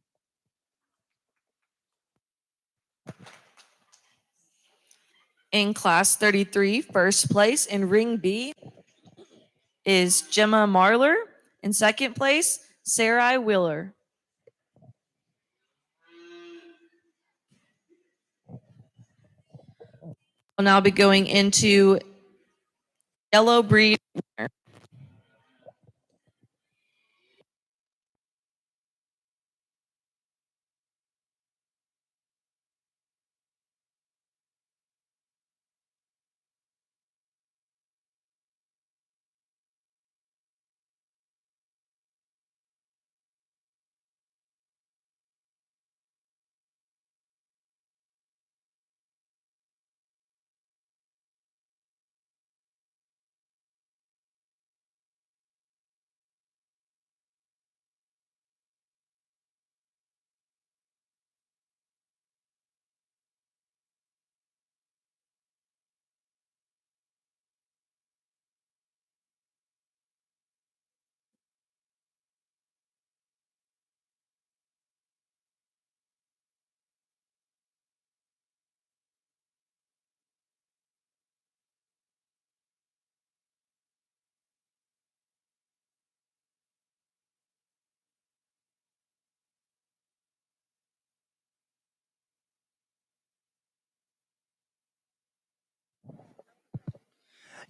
In class 33, first place in Ring B is Gemma Marler. In second place, Sarai Wheeler. We'll now be going into yellow breed winner.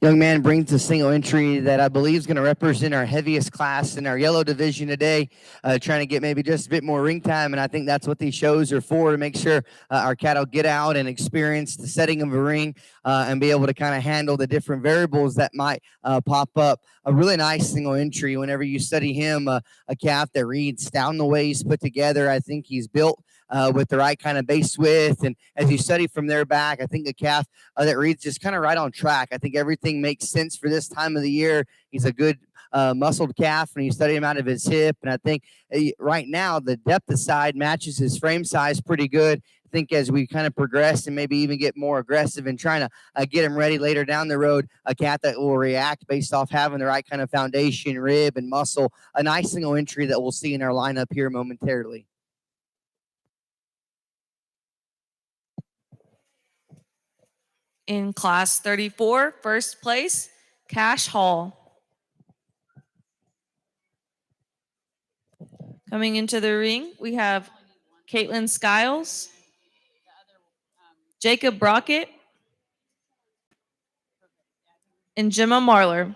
Young man brings a single entry that I believe is going to represent our heaviest class in our yellow division today, trying to get maybe just a bit more ring time. And I think that's what these shows are for, to make sure our cattle get out and experience the setting of a ring and be able to kind of handle the different variables that might pop up. A really nice single entry. Whenever you study him, a calf that reads down the way he's put together, I think he's built with the right kind of base width. And as you study from there back, I think a calf that reads just kind of right on track. I think everything makes sense for this time of the year. He's a good muscled calf, and you study him out of his hip. And I think right now the depth aside matches his frame size pretty good. I think as we kind of progress and maybe even get more aggressive and trying to get him ready later down the road, a cat that will react based off having the right kind of foundation, rib, and muscle. A nice single entry that we'll see in our lineup here momentarily. In class 34, first place, Cash Hall. Coming into the ring, we have Caitlin Skiles, Jacob Brockett, and Gemma Marler.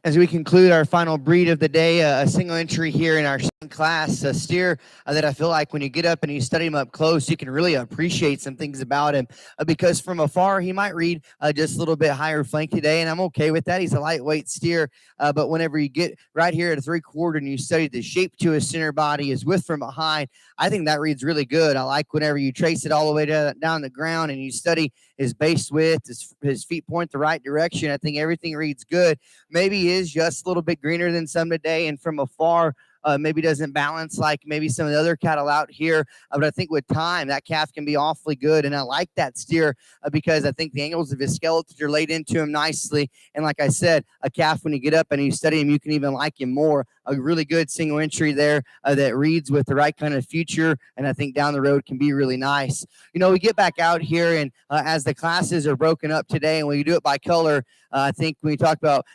As we conclude our final breed of the day, a single entry here in our class, a steer that I feel like when you get up and you study him up close, you can really appreciate some things about him because from afar, he might read just a little bit higher flank today, and I'm okay with that. He's a lightweight steer, but whenever you get right here at a 3/4 and you study the shape to his center body, his width from behind, I think that reads really good. I like whenever you trace it all the way down the ground and you study his base width, his feet point the right direction. I think everything reads good. Maybe he is just a little bit greener than some today, and from afar, maybe doesn't balance like maybe some of the other cattle out here. But I think with time, that calf can be awfully good. And I like that steer because I think the angles of his skeleton are laid into him nicely. And like I said, a calf, when you get up and you study him, you can even like him more. A really good single entry there that reads with the right kind of future. And I think down the road can be really nice. You know, we get back out here and as the classes are broken up today and we do it by color, I think when we talk about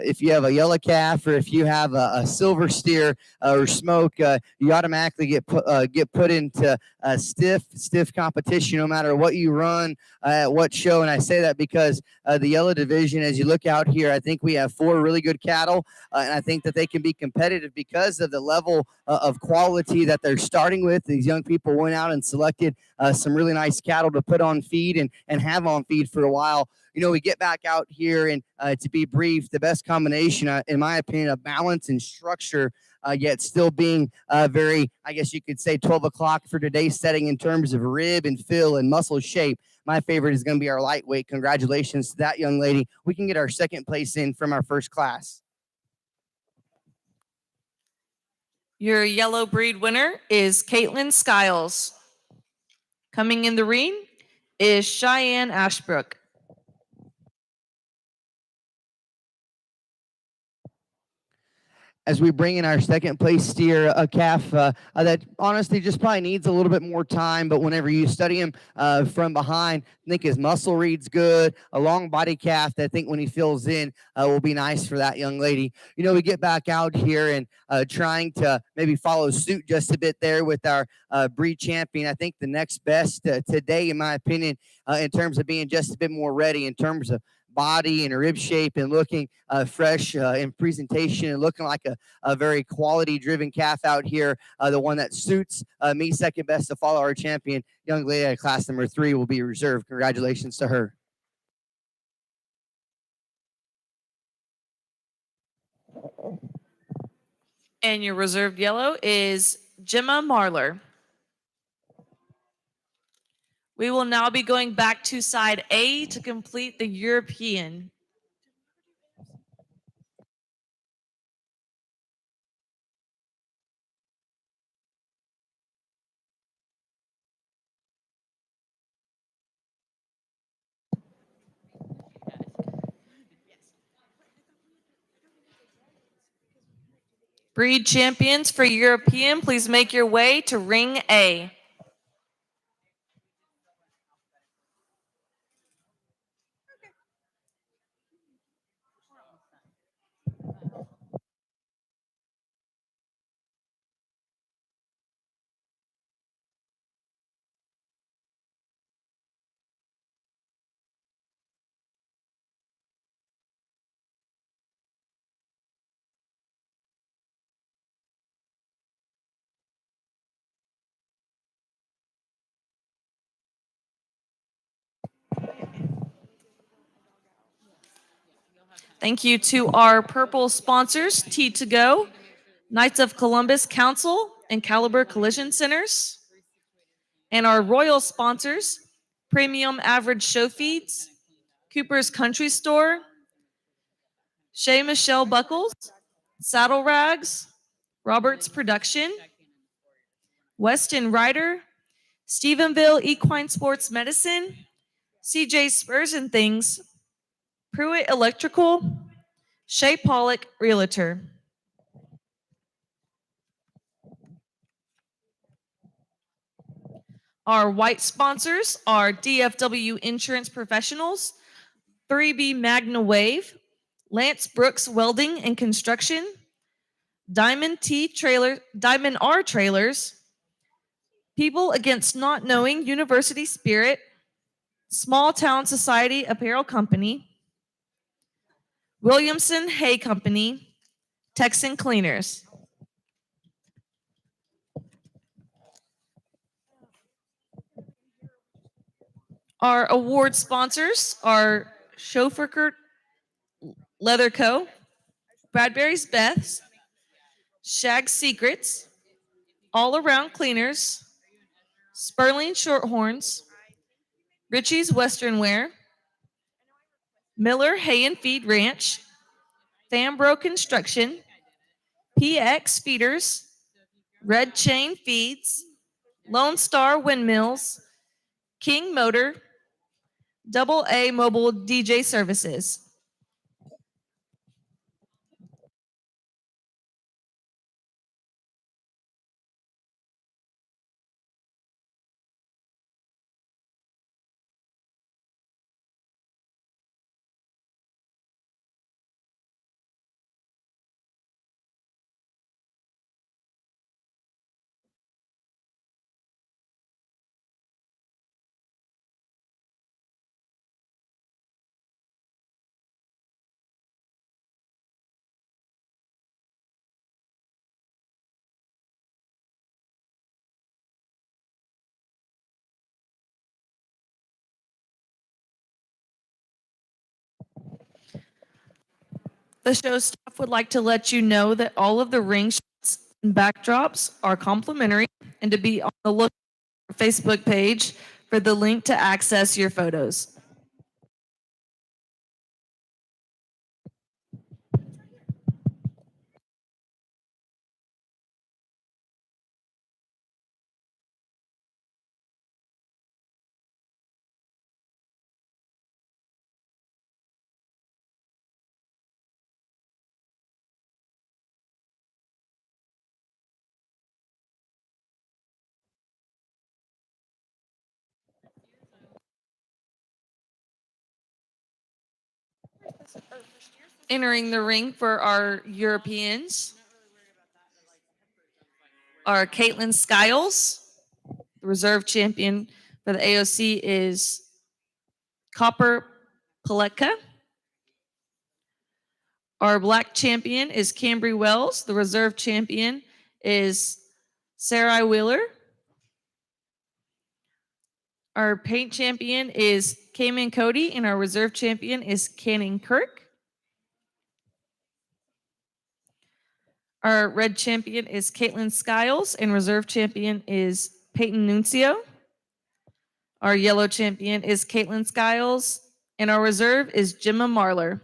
if you have a yellow calf or if you have a silver steer or smoke, you automatically get put into stiff competition no matter what you run at what show. And I say that because the yellow division, as you look out here, I think we have 4 really good cattle, and I think that they can be competitive because of the level of quality that they're starting with. These young people went out and selected some really nice cattle to put on feed and have on feed for a while. You know, we get back out here and to be brief, the best combination, in my opinion, of balance and structure, yet still being very, I guess you could say 12 o'clock for today's setting in terms of rib and fill and muscle shape. My favorite is going to be our lightweight. Congratulations to that young lady. We can get our second place in from our first class. Your yellow breed winner is Caitlin Skiles. Coming in the ring is Cheyenne Ashbrook. As we bring in our second place steer, a calf that honestly just probably needs a little bit more time, but whenever you study him from behind, I think his muscle reads good, a long body calf that I think when he fills in will be nice for that young lady. You know, we get back out here and trying to maybe follow suit just a bit there with our breed champion. I think the next best today, in my opinion, in terms of being just a bit more ready in terms of body and rib shape and looking fresh in presentation and looking like a very quality driven calf out here. The one that suits me second best to follow our champion, young lady at class number 3 will be reserved. Congratulations to her. And your reserved yellow is Gemma Marlar. We will now be going back to side A to complete the European. Breed champions for European, please make your way to ring A. Thank you to our purple sponsors, T2Go, Knights of Columbus Council, and Caliber Collision Centers. And our royal sponsors, Premium Average Show Feeds, Cooper's Country Store, Shea Michelle Buckles, Saddle Rags, Roberts Production, Weston Ryder, Stephenville Equine Sports Medicine, CJ Spurs and Things, Pruitt Electrical, Shea Pollock Realtor. Our white sponsors are DFW Insurance Professionals, 3B Magna Wave, Lance Brooks Welding and Construction, Diamond R Trailers, People Against Not Knowing University Spirit, Small Town Society Apparel Company, Williamson Hay Company, Texan Cleaners. Our award sponsors are Chauffeur Leather Co., Bradbury's Beth's, Shag Secrets, All Around Cleaners, Sperling Shorthorns, Richie's Western Wear, Miller Hay and Feed Ranch, Fambro Construction, PX Feeders, Red Chain Feeds, Lone Star Windmills, King Motor, Double A Mobile DJ Services. The show staff would like to let you know that all of the ring shots and backdrops are complimentary and to be on the look for our Facebook page for the link to access your photos. Entering the ring for our Europeans are Caitlin Skiles. The reserve champion for the AOC is Copper Paleka. Our black champion is Cambry Wells. The reserve champion is Sarai Wheeler. Our paint champion is Cayman Cody, and our reserve champion is Canning Kirk. Our red champion is Caitlin Skiles, and reserve champion is Peyton Nuncio. Our yellow champion is Caitlin Skiles, and our reserve is Gemma Marlar.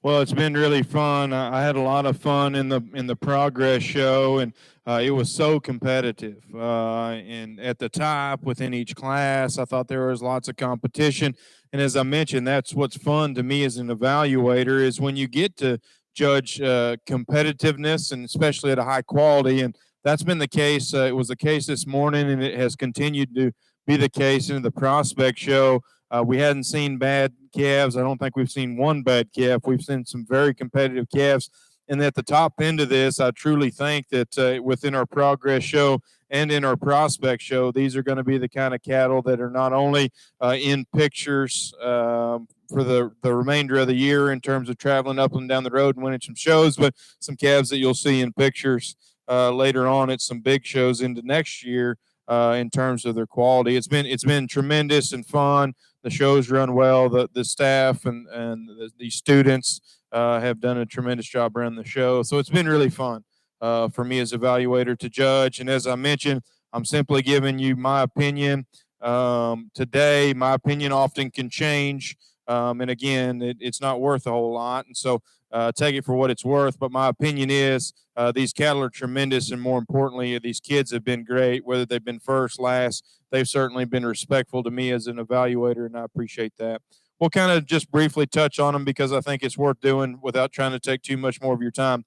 Well, it's been really fun. I had a lot of fun in the progress show, and it was so competitive. And at the top within each class, I thought there was lots of competition. And as I mentioned, that's what's fun to me as an evaluator is when you get to judge competitiveness, and especially at a high quality. And that's been the case. It was the case this morning, and it has continued to be the case in the prospect show. We hadn't seen bad calves. I don't think we've seen one bad calf. We've seen some very competitive calves. And at the top end of this, I truly think that within our progress show and in our prospect show, these are going to be the kind of cattle that are not only in pictures for the remainder of the year in terms of traveling up and down the road and winning some shows, but some calves that you'll see in pictures later on at some big shows into next year in terms of their quality. It's been tremendous and fun. The shows run well. The staff and the students have done a tremendous job running the show. So it's been really fun for me as evaluator to judge. And as I mentioned, I'm simply giving you my opinion. Today, my opinion often can change. And again, it's not worth a whole lot. And so take it for what it's worth. But my opinion is these cattle are tremendous. And more importantly, these kids have been great, whether they've been first, last. They've certainly been respectful to me as an evaluator, and I appreciate that. We'll kind of just briefly touch on them because I think it's worth doing without trying to take too much more of your time.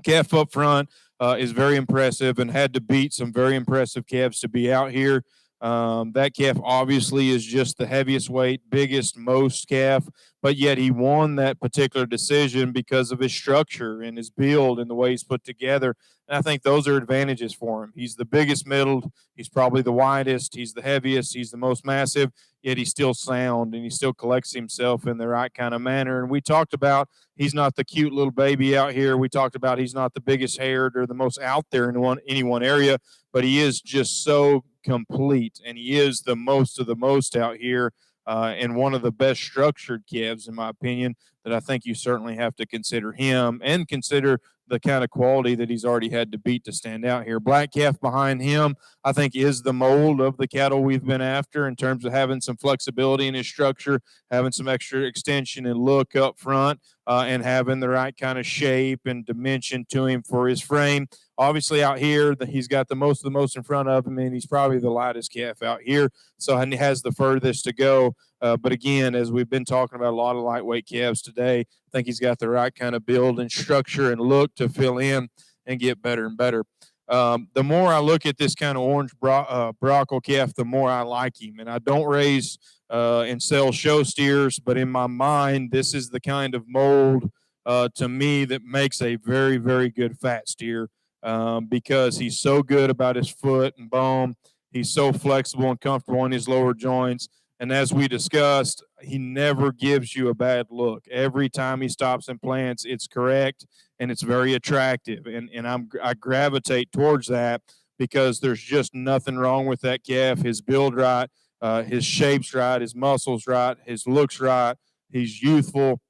Calf up front is very impressive and had to beat some very impressive calves to be out here. That calf obviously is just the heaviest weight, biggest, most calf, but yet he won that particular decision because of his structure and his build and the way he's put together. And I think those are advantages for him. He's the biggest middled. He's probably the widest. He's the heaviest. He's the most massive, yet he's still sound and he still collects himself in the right kind of manner. And we talked about he's not the cute little baby out here. We talked about he's not the biggest haired or the most out there in any one area, but he is just so complete, and he is the most of the most out here, and one of the best structured calves, in my opinion, that I think you certainly have to consider him and consider the kind of quality that he's already had to beat to stand out here. Black calf behind him, I think, is the mold of the cattle we've been after in terms of having some flexibility in his structure, having some extra extension and look up front, and having the right kind of shape and dimension to him for his frame. Obviously, out here, he's got the most of the most in front of him, and he's probably the lightest calf out here, so he has the furthest to go. But again, as we've been talking about a lot of lightweight calves today, I think he's got the right kind of build and structure and look to fill in and get better and better. The more I look at this kind of orange Bronco calf, the more I like him. And I don't raise and sell show steers, but in my mind, this is the kind of mold to me that makes a very, very good fat steer because he's so good about his foot and bone. He's so flexible and comfortable in his lower joints. And as we discussed, he never gives you a bad look. Every time he stops and plants, it's correct and it's very attractive. And I gravitate towards that because there's just nothing wrong with that calf. His build right, his shape's right, his muscles right, his looks right. He's youthful.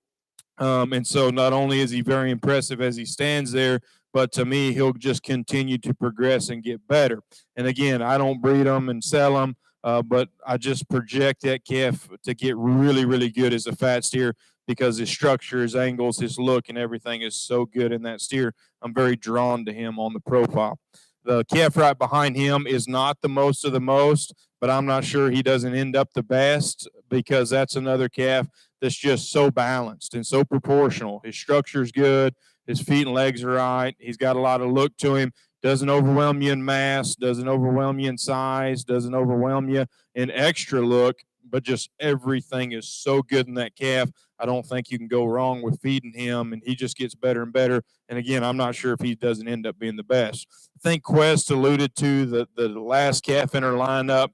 And so not only is he very impressive as he stands there, but to me, he'll just continue to progress and get better. And again, I don't breed them and sell them. But I just project that calf to get really, really good as a fat steer because his structure, his angles, his look, and everything is so good in that steer. I'm very drawn to him on the profile. The calf right behind him is not the most of the most, but I'm not sure he doesn't end up the best because that's another calf that's just so balanced and so proportional. His structure's good. His feet and legs are right. He's got a lot of look to him. Doesn't overwhelm you in mass, doesn't overwhelm you in size, doesn't overwhelm you in extra look, but just everything is so good in that calf. I don't think you can go wrong with feeding him, and he just gets better and better. And again, I'm not sure if he doesn't end up being the best. I think Quest alluded to the last calf in her lineup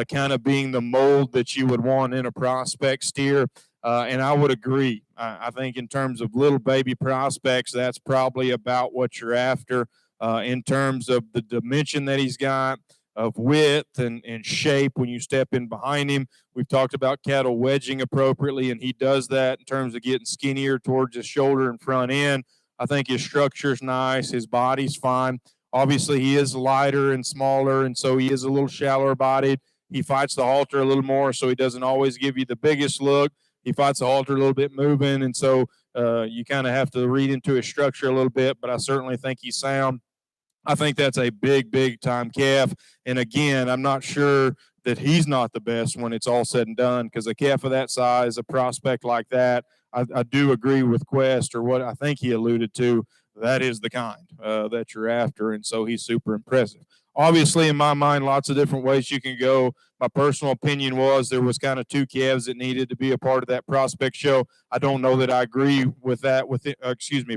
kind of being the mold that you would want in a prospect steer. And I would agree. I think in terms of little baby prospects, that's probably about what you're after. In terms of the dimension that he's got, of width and shape when you step in behind him. We've talked about cattle wedging appropriately, and he does that in terms of getting skinnier towards his shoulder and front end. I think his structure's nice. His body's fine. Obviously, he is lighter and smaller, and so he is a little shallower bodied. He fights the halter a little more, so he doesn't always give you the biggest look. He fights the halter a little bit moving, and so You kind of have to read into his structure a little bit, but I certainly think he's sound. I think that's a big, big time calf. And again, I'm not sure that he's not the best when it's all said and done, because a calf of that size, a prospect like that, I do agree with Quest, or what I think he alluded to. That is the kind that you're after. And so he's super impressive. Obviously, in my mind, lots of different ways you can go. My personal opinion was there was kind of two calves that needed to be a part of that prospect show. I don't know that I agree with that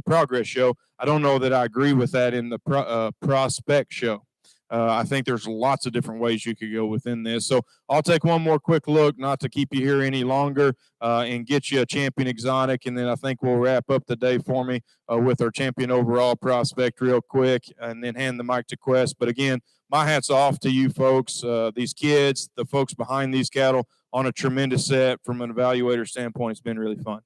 progress show. I don't know that I agree with that in the prospect show. I think there's lots of different ways you could go within this. So I'll take one more quick look, not to keep you here any longer, and get you a champion exotic. And then I think we'll wrap up the day for me with our champion overall prospect real quick, and then hand the mic to Quest. But again, my hat's off to you folks, these kids, the folks behind these cattle, on a tremendous set. From an evaluator standpoint, it's been really fun.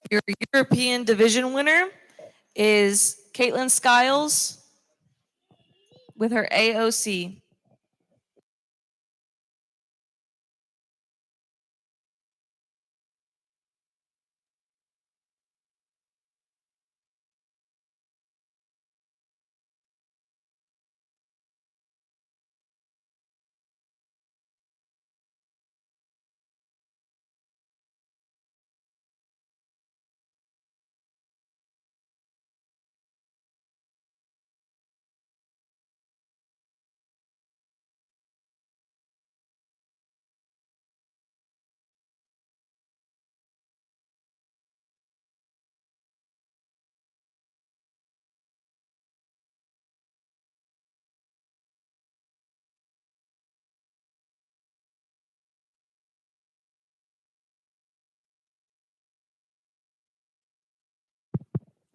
Your European division winner is Caitlin Skiles with her AOC.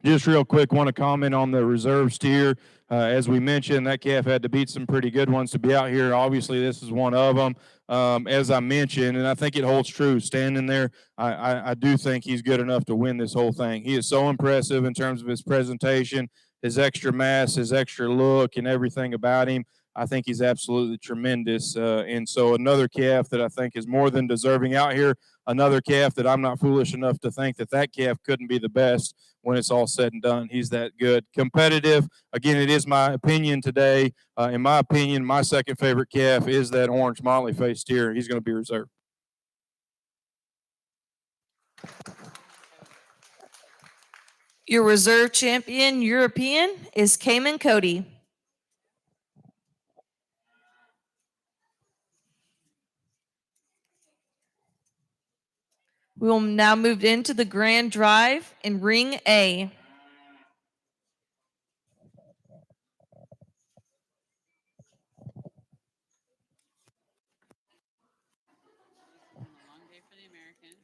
Just real quick, want to comment on the reserve steer. As we mentioned, that calf had to beat some pretty good ones to be out here. Obviously, this is one of them. As I mentioned, and I think it holds true, standing there, I do think he's good enough to win this whole thing. He is so impressive in terms of his presentation, his extra mass, his extra look, and everything about him. I think he's absolutely tremendous. And so another calf that I think is more than deserving out here, another calf that I'm not foolish enough to think that that calf couldn't be the best when it's all said and done. He's that good. Competitive. Again, it is my opinion today. In my opinion, my second favorite calf is that orange motley face steer. He's going to be reserved. Your reserve champion European is Cayman Cody. We will now move into the grand drive in ring A. Been a long day for the Americans.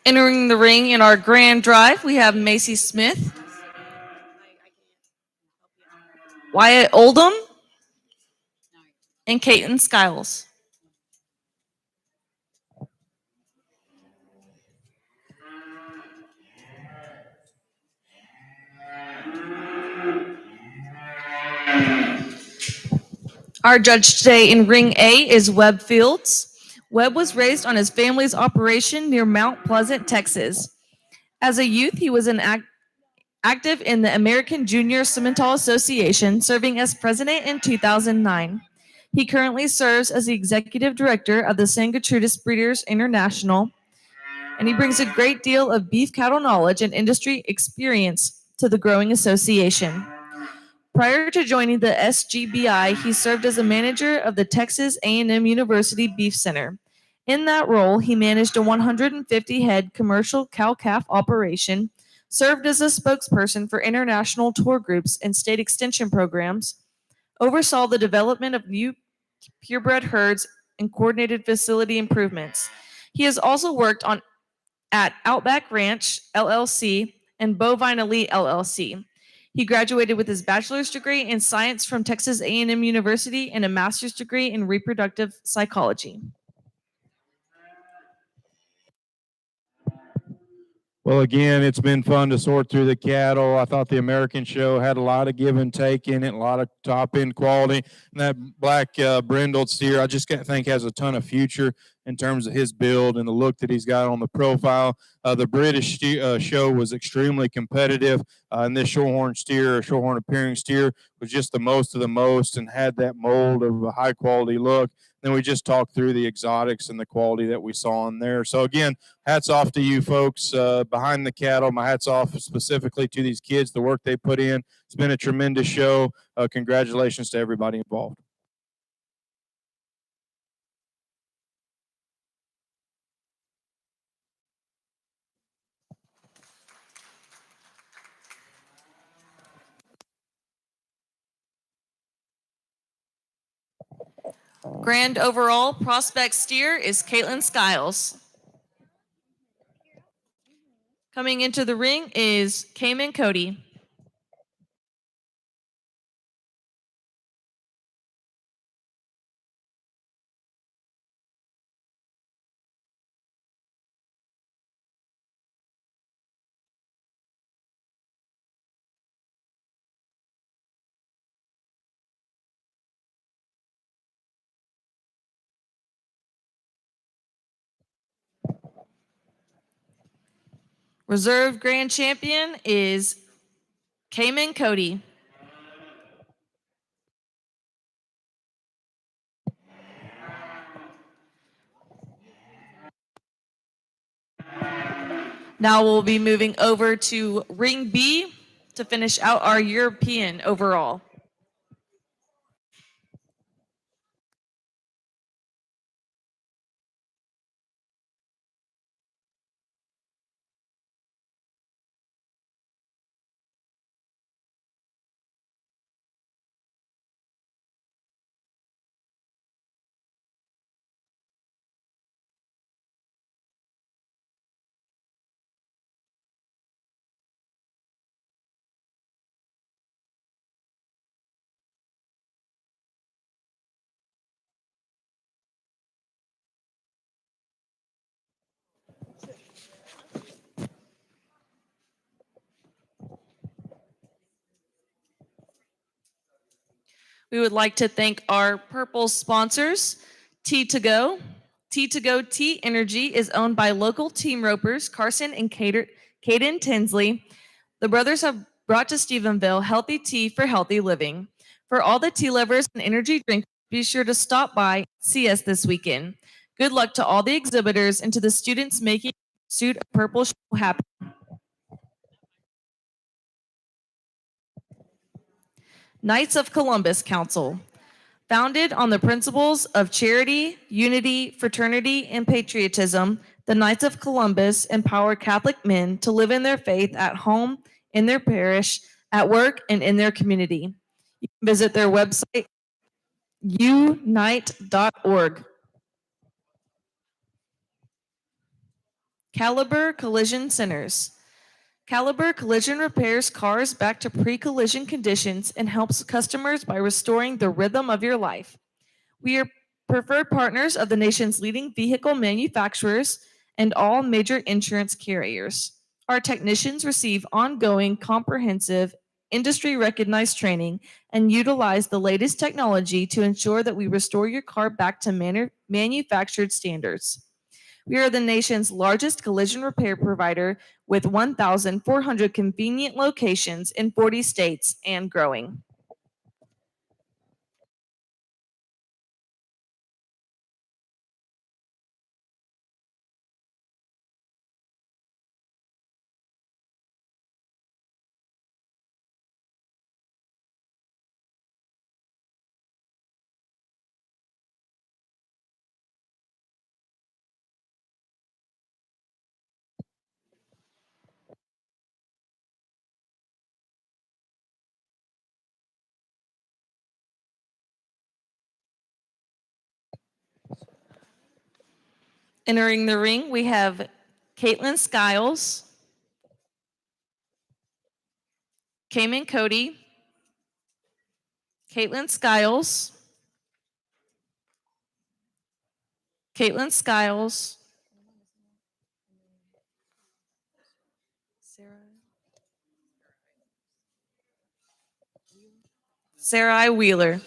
Entering the ring in our grand drive, we have Macy Smith, Wyatt Oldham, and Caitlin Skiles. Our judge today in Ring A is Webb Fields. Webb was raised on his family's operation near Mount Pleasant, Texas. As a youth, he was active in the American Junior Cimental Association, serving as president in 2009. He currently serves as the executive director of the San Gertrudis Breeders International, and he brings a great deal of beef cattle knowledge and industry experience to the growing association. Prior to joining the SGBI, he served as a manager of the Texas A&M University Beef Center. In that role, he managed a 150 head commercial cow-calf operation, served as a spokesperson for international tour groups and state extension programs, oversaw the development of new purebred herds and coordinated facility improvements. He has also worked at Outback Ranch LLC and Bovine Elite LLC. He graduated with his bachelor's degree in science from Texas A&M University and a master's degree in reproductive psychology. Well, again, it's been fun to sort through the cattle. I thought the American show had a lot of give and take in it, a lot of top end quality. And that black brindled steer, I just think has a ton of future in terms of his build and the look that he's got on the profile. The British show was extremely competitive, and this Shorthorn steer, or Shorthorn appearing steer, was just the most of the most and had that mold of a high quality look. Then we just talked through the exotics and the quality that we saw in there. So again, hats off to you folks behind the cattle. My hats off specifically to these kids, the work they put in. It's been a tremendous show. Congratulations to everybody involved. Grand overall prospect steer is Caitlin Skiles. Coming into the ring is Cayman Cody. Reserve Grand Champion is Cayman Cody. Now we'll be moving over to Ring B to finish out our European overall. We would like to thank our purple sponsors, Tea2Go. Tea2Go Tea Energy is owned by local team ropers Carson and Caden Tinsley. The brothers have brought to Stephenville healthy tea for healthy living. For all the tea lovers and energy drinkers, be sure to stop by and see us this weekend. Good luck to all the exhibitors and to the students making Pursuit of Purple show happen. Knights of Columbus Council. Founded on the principles of charity, unity, fraternity, and patriotism, the Knights of Columbus empower Catholic men to live in their faith at home, in their parish, at work, and in their community. You can visit their website, unite.org. Caliber Collision Centers. Caliber Collision repairs cars back to pre-collision conditions and helps customers by restoring the rhythm of your life. We are preferred partners of the nation's leading vehicle manufacturers and all major insurance carriers. Our technicians receive ongoing, comprehensive, industry-recognized training and utilize the latest technology to ensure that we restore your car back to manufactured standards. We are the nation's largest collision repair provider with 1,400 convenient locations in 40 states and growing. Entering the ring, we have Caitlin Skiles, Cayman Cody, Caitlin Skiles, Caitlin Skiles, Sarai Wheeler.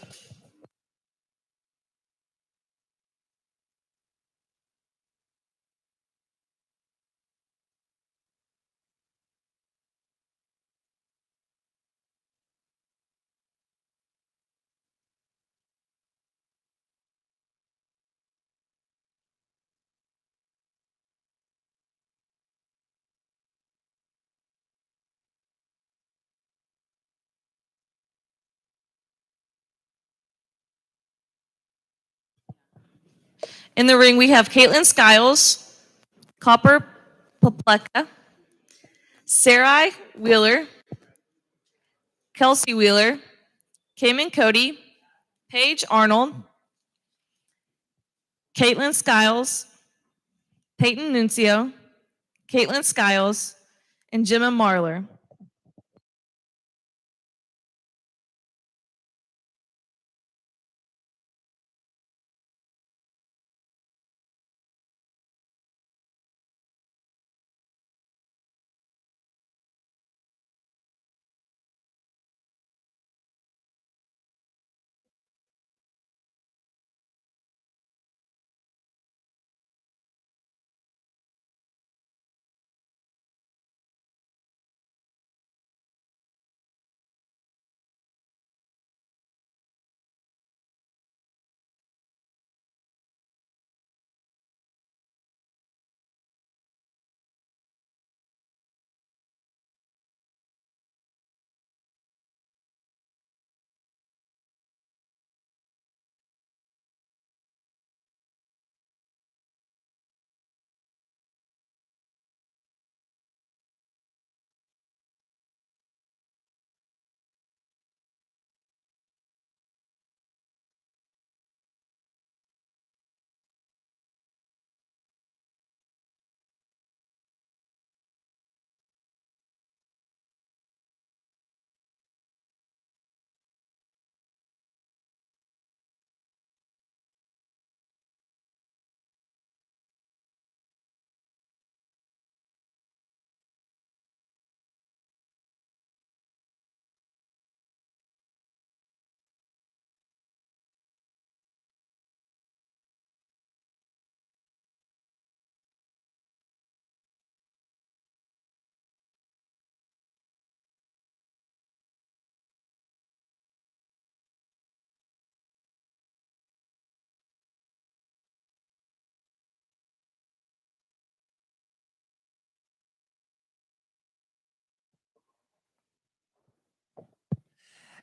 In the ring, we have Caitlin Skiles, Copper Papleka, Sarai Wheeler, Kelsey Wheeler, Cayman Cody, Paige Arnold, Caitlin Skiles, Peyton Nuncio, Caitlin Skiles, and Gemma Marler.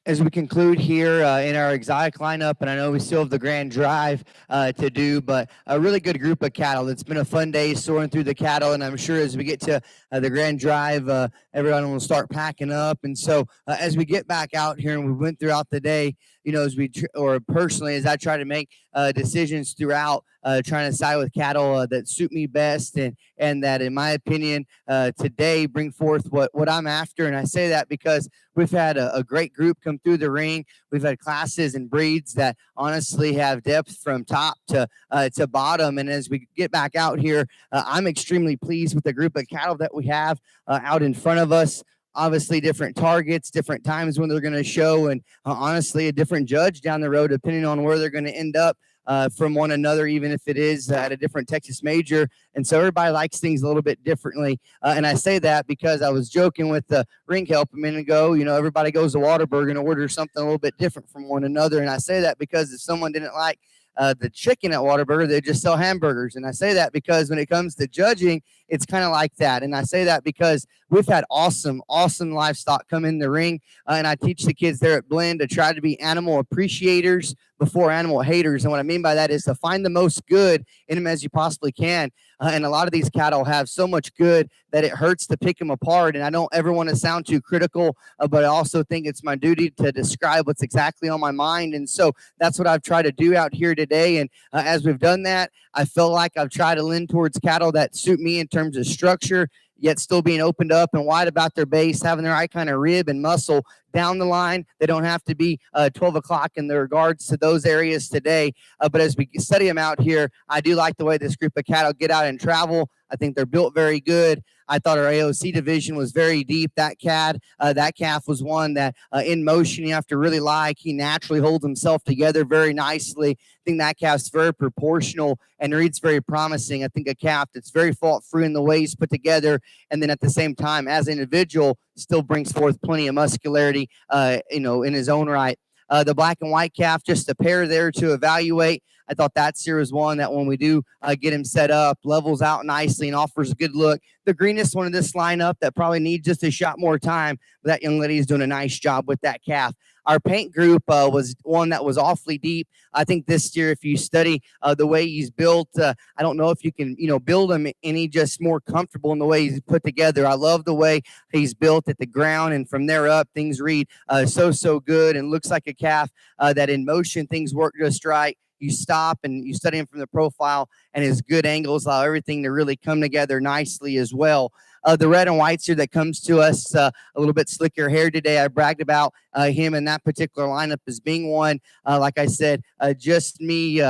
As we conclude here in our exotic lineup, and I know we still have the Grand Drive to do, but a really good group of cattle. It's been a fun day soaring through the cattle, and I'm sure as we get to the Grand Drive, everyone will start packing up. And so as we get back out here and we went throughout the day, as or personally, as I try to make decisions throughout, trying to side with cattle that suit me best, and that, in my opinion, today bring forth what I'm after. And I say that because we've had a great group come through the ring. We've had classes and breeds that honestly have depth from top to bottom. And as we get back out here, I'm extremely pleased with the group of cattle that we have out in front of us. Obviously, different targets, different times when they're going to show, and honestly, a different judge down the road, depending on where they're going to end up from one another, even if it is at a different Texas major. And so everybody likes things a little bit differently. And I say that because I was joking with the ring help a minute ago. Everybody goes to Whataburger and orders something a little bit different from one another. And I say that because if someone didn't like the chicken at Whataburger, they just sell hamburgers. And I say that because when it comes to judging, it's kind of like that. And I say that because we've had awesome livestock come in the ring. And I teach the kids there at Blend to try to be animal appreciators before animal haters. And what I mean by that is to find the most good in them as you possibly can. And a lot of these cattle have so much good that it hurts to pick them apart. And I don't ever want to sound too critical, but I also think it's my duty to describe what's exactly on my mind. And so that's what I've tried to do out here today. And as we've done that, I feel like I've tried to lean towards cattle that suit me in terms of structure, yet still being opened up and wide about their base, having the right kind of rib and muscle down the line. They don't have to be 12 o'clock in regards to those areas today. But as we study them out here, I do like the way this group of cattle get out and travel. I think they're built very good. I thought our AOC division was very deep. That calf was one that in motion you have to really like. He naturally holds himself together very nicely. I think that calf's very proportional and reads very promising. I think a calf that's very fault-free in the way he's put together, and then at the same time, as an individual, still brings forth plenty of muscularity, in his own right. The black and white calf, just a pair there to evaluate. I thought that steer was one that when we do get him set up, levels out nicely and offers a good look. The greenest one in this lineup that probably needs just a shot more time, but that young lady is doing a nice job with that calf. Our paint group was one that was awfully deep. I think this steer, if you study the way he's built, I don't know if you can, build him any just more comfortable in the way he's put together. I love the way he's built at the ground, and from there up, things read so good, and looks like a calf that in motion, things work just right. You stop and you study him from the profile, and his good angles allow everything to really come together nicely as well. The red and white steer that comes to us a little bit slicker hair today, I bragged about him in that particular lineup as being one. Like I said, just me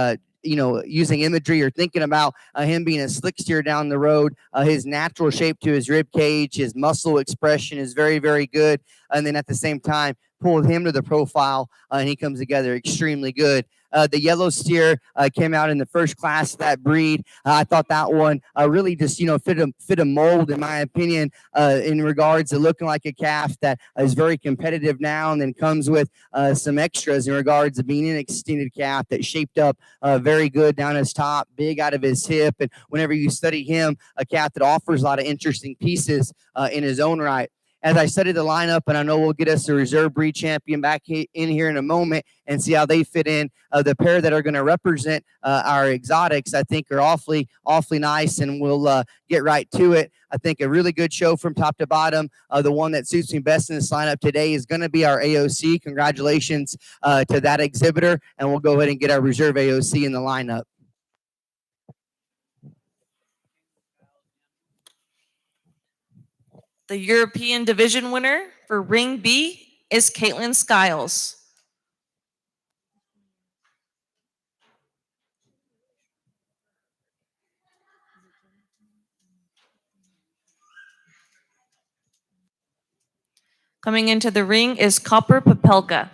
using imagery or thinking about him being a slick steer down the road. His natural shape to his rib cage, his muscle expression is very, very good. And then at the same time, pulled him to the profile, and he comes together extremely good. The yellow steer came out in the first class of that breed. I thought that one really just, fit a mold, in my opinion, in regards to looking like a calf that is very competitive now, and then comes with some extras in regards to being an extended calf that shaped up very good down his top, big out of his hip. And whenever you study him, a calf that offers a lot of interesting pieces in his own right. As I study the lineup, and I know we'll get us a reserve breed champion back in here in a moment and see how they fit in. The pair that are going to represent our exotics, I think, are awfully nice, and we'll get right to it. I think a really good show from top to bottom. The one that suits me best in this lineup today is going to be our AOC. Congratulations to that exhibitor, and we'll go ahead and get our reserve AOC in the lineup. The European division winner for Ring B is Caitlin Skiles. Coming into the ring is Copper Papelka.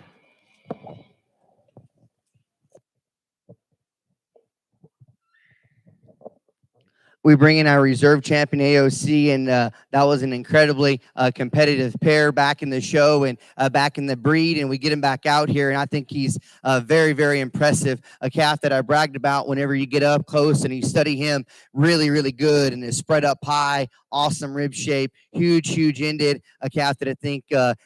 We bring in our reserve champion AOC, and that was an incredibly competitive pair back in the show and back in the breed, and we get him back out here, and I think he's very, very impressive. A calf that I bragged about whenever you get up close and you study him, really, really good, and is spread up high, awesome rib shape, huge ended, a calf that I think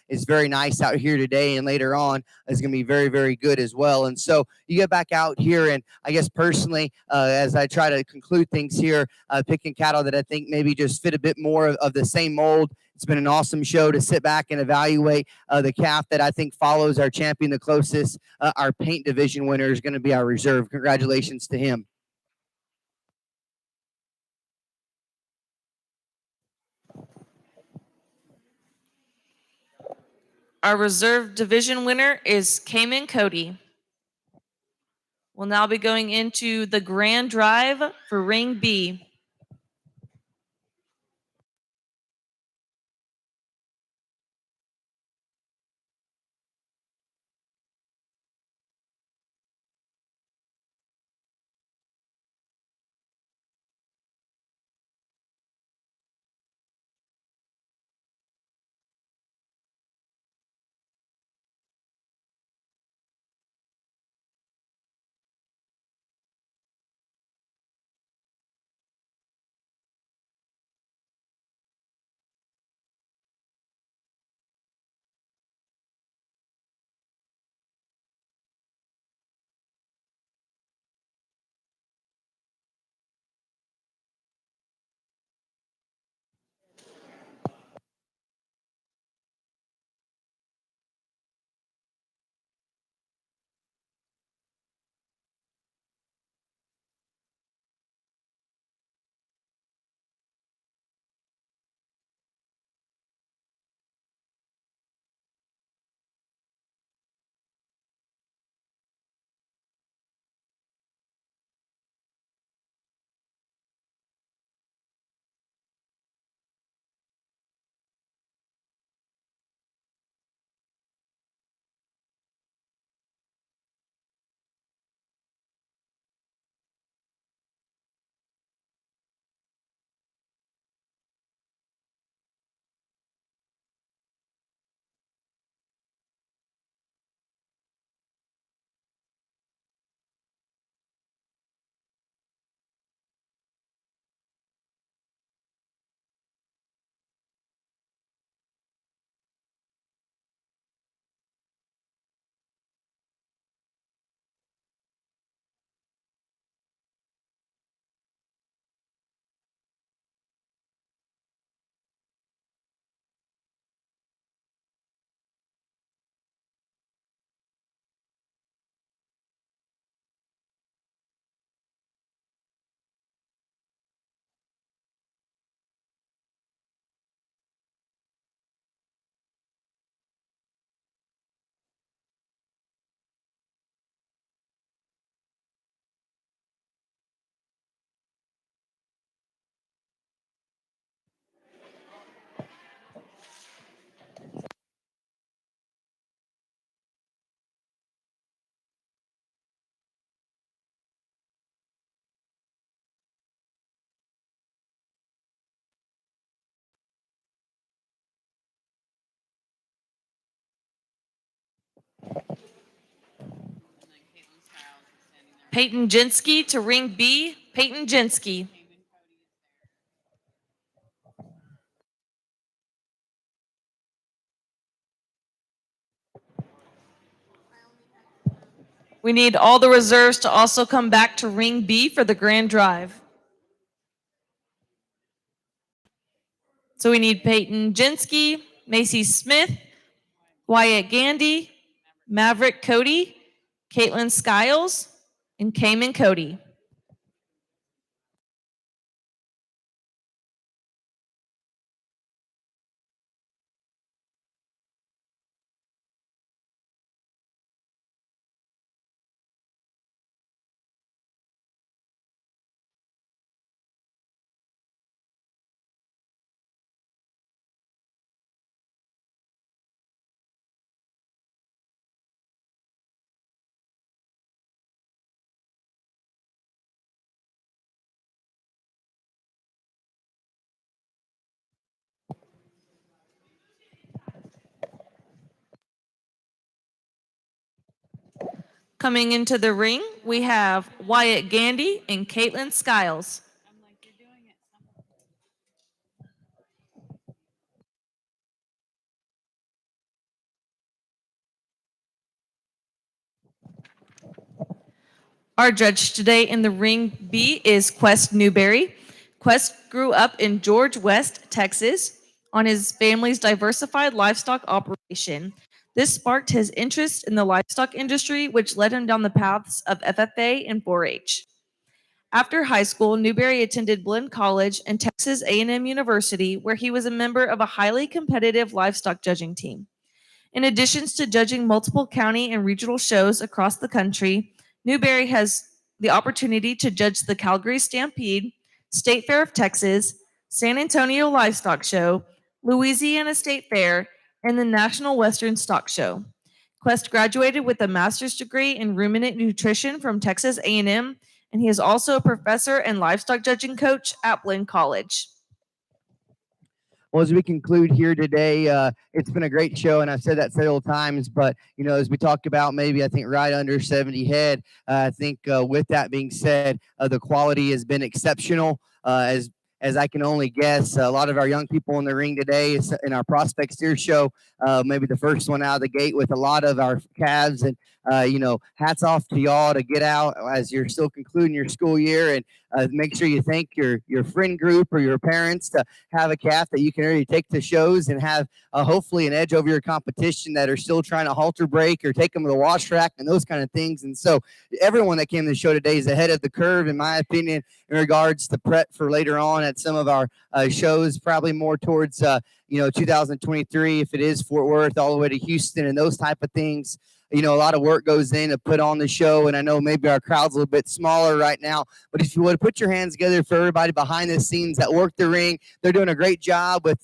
is very nice out here today and later on is going to be very good as well. And so you get back out here, and I guess personally, as I try to conclude things here, picking cattle that I think maybe just fit a bit more of the same mold. It's been an awesome show to sit back and evaluate the calf that I think follows our champion the closest. Our paint division winner is going to be our reserve. Congratulations to him. Our reserve division winner is Cayman Cody. We'll now be going into the grand drive for Ring B. Peyton Jinsky to Ring B. Peyton Jinsky. We need all the reserves to also come back to Ring B for the grand drive. So we need Peyton Jinsky, Macy Smith, Wyatt Gandy, Maverick Cody, Caitlin Skiles, and Cayman Cody. Coming into the ring, we have Wyatt Gandy and Caitlin Skiles. Our judge today in the ring B is Quest Newberry. Quest grew up in George West, Texas, on his family's diversified livestock operation. This sparked his interest in the livestock industry, which led him down the paths of FFA and 4-H. After high school, Newberry attended Blinn College and Texas A&M University, where he was a member of a highly competitive livestock judging team. In addition to judging multiple county and regional shows across the country, Newberry has the opportunity to judge the Calgary Stampede, State Fair of Texas, San Antonio Livestock Show, Louisiana State Fair, and the National Western Stock Show. Quest graduated with a master's degree in ruminant nutrition from Texas A&M, and he is also a professor and livestock judging coach at Blinn College. Well, as we conclude here today, it's been a great show, and I've said that several times. But as we talk about maybe I think right under 70 head, I think with that being said, the quality has been exceptional. As I can only guess, a lot of our young people in the ring today is in our Prospect Steer Show, maybe the first one out of the gate with a lot of our calves. And, hats off to y'all to get out as you're still concluding your school year, and make sure you thank your friend group or your parents to have a calf that you can really take to shows and have hopefully an edge over your competition that are still trying to halter break or take them to the wash rack and those kind of things. And so everyone that came to the show today is ahead of the curve, in my opinion, in regards to prep for later on at some of our shows, probably more towards 2023, if it is Fort Worth all the way to Houston and those type of things. A lot of work goes in to put on the show, and I know maybe our crowd's a little bit smaller right now, but if you would put your hands together for everybody behind the scenes that work the ring, they're doing a great job with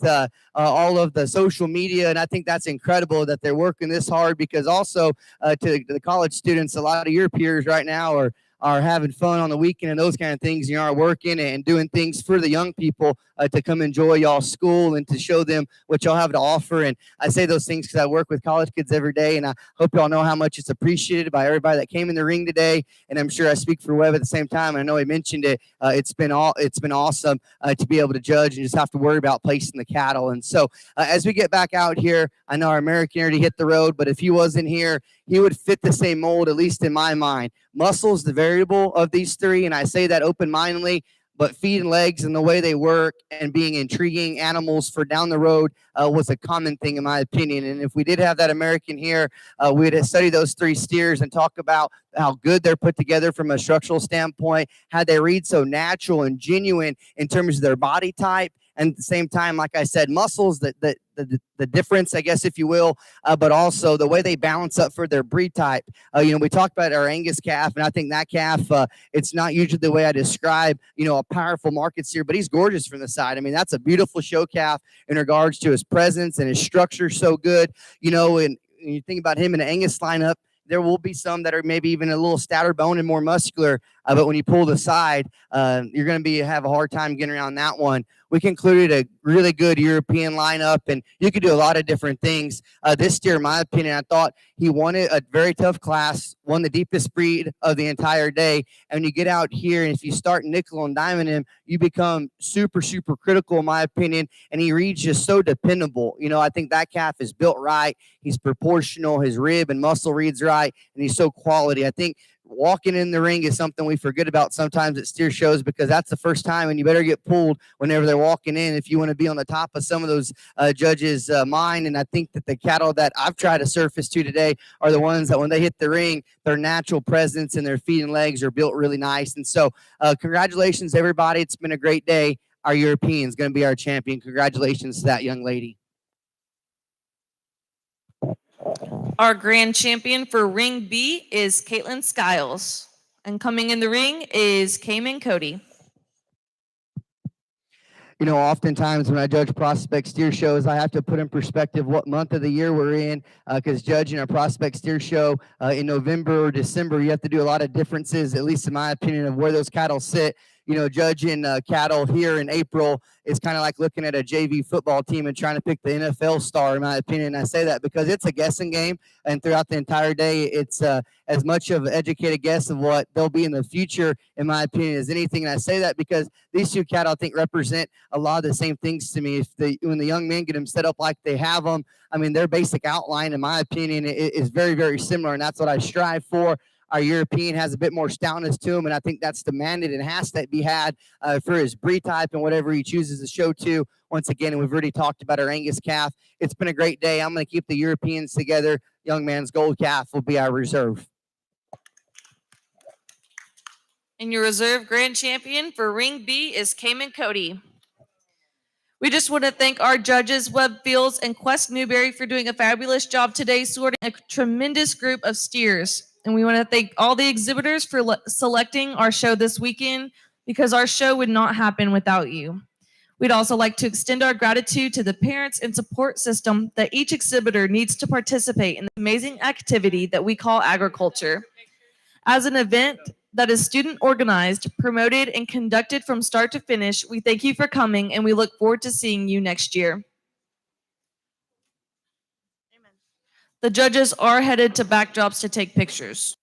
all of the social media, and I think that's incredible that they're working this hard, because also to the college students, a lot of your peers right now are having fun on the weekend and those kind of things. You are working and doing things for the young people to come enjoy y'all's school and to show them what y'all have to offer. And I say those things because I work with college kids every day, and I hope y'all know how much it's appreciated by everybody that came in the ring today. And I'm sure I speak for Webb at the same time. I know he mentioned it. It's been awesome to be able to judge and just have to worry about placing the cattle. And so as we get back out here, I know our American already hit the road, but if he wasn't here, he would fit the same mold, at least in my mind. Muscle's the variable of these three, and I say that open-mindedly, but feet and legs and the way they work and being intriguing animals for down the road was a common thing, in my opinion. And if we did have that American here, we'd study those three steers and talk about how good they're put together from a structural standpoint, how they read so natural and genuine in terms of their body type. And at the same time, like I said, muscles, the difference, I guess, if you will, but also the way they balance up for their breed type. We talked about our Angus calf, and I think that calf, it's not usually the way I describe, a powerful market steer, but he's gorgeous from the side. I mean, that's a beautiful show calf in regards to his presence and his structure so good, and you think about him in the Angus lineup, there will be some that are maybe even a little stouter bone and more muscular, but when you pull the side, you're going to have a hard time getting around that one. We concluded a really good European lineup, and you could do a lot of different things. This steer, in my opinion, I thought he won it, a very tough class, won the deepest breed of the entire day. And you get out here, and if you start nickel and diming him, you become super, super critical, in my opinion, and he reads just so dependable. I think that calf is built right. He's proportional. His rib and muscle reads right, and he's so quality. I think walking in the ring is something we forget about sometimes at steer shows, because that's the first time, and you better get pulled whenever they're walking in if you want to be on the top of some of those judges' mind. And I think that the cattle that I've tried to surface to today are the ones that when they hit the ring, their natural presence and their feet and legs are built really nice. And so congratulations, everybody. It's been a great day. Our European is going to be our champion. Congratulations to that young lady. Our grand champion for Ring B is Caitlin Skiles. And coming in the ring is Cayman Cody. Oftentimes when I judge prospect steer shows, I have to put in perspective what month of the year we're in, because judging a prospect steer show in November or December, you have to do a lot of differences, at least in my opinion, of where those cattle sit. Judging cattle here in April is kind of like looking at a JV football team and trying to pick the NFL star, in my opinion. I say that because it's a guessing game, and throughout the entire day, it's as much of an educated guess of what they'll be in the future, in my opinion, as anything. And I say that because these two cattle, I think, represent a lot of the same things to me. When the young men get them set up like they have them, I mean, their basic outline, in my opinion, is very, very similar, and that's what I strive for. Our European has a bit more stoutness to him, and I think that's demanded and has to be had for his breed type and whatever he chooses to show to. Once again, and we've already talked about our Angus calf. It's been a great day. I'm going to keep the Europeans together. Young man's gold calf will be our reserve. And your reserve grand champion for Ring B is Cayman Cody. We just want to thank our judges, Webb Fields and Quest Newberry, for doing a fabulous job today, sorting a tremendous group of steers. And we want to thank all the exhibitors for selecting our show this weekend, because our show would not happen without you. We'd also like to extend our gratitude to the parents and support system that each exhibitor needs to participate in the amazing activity that we call agriculture. As an event that is student organized, promoted, and conducted from start to finish, we thank you for coming, and we look forward to seeing you next year. Amen. The judges are headed to backdrops to take pictures.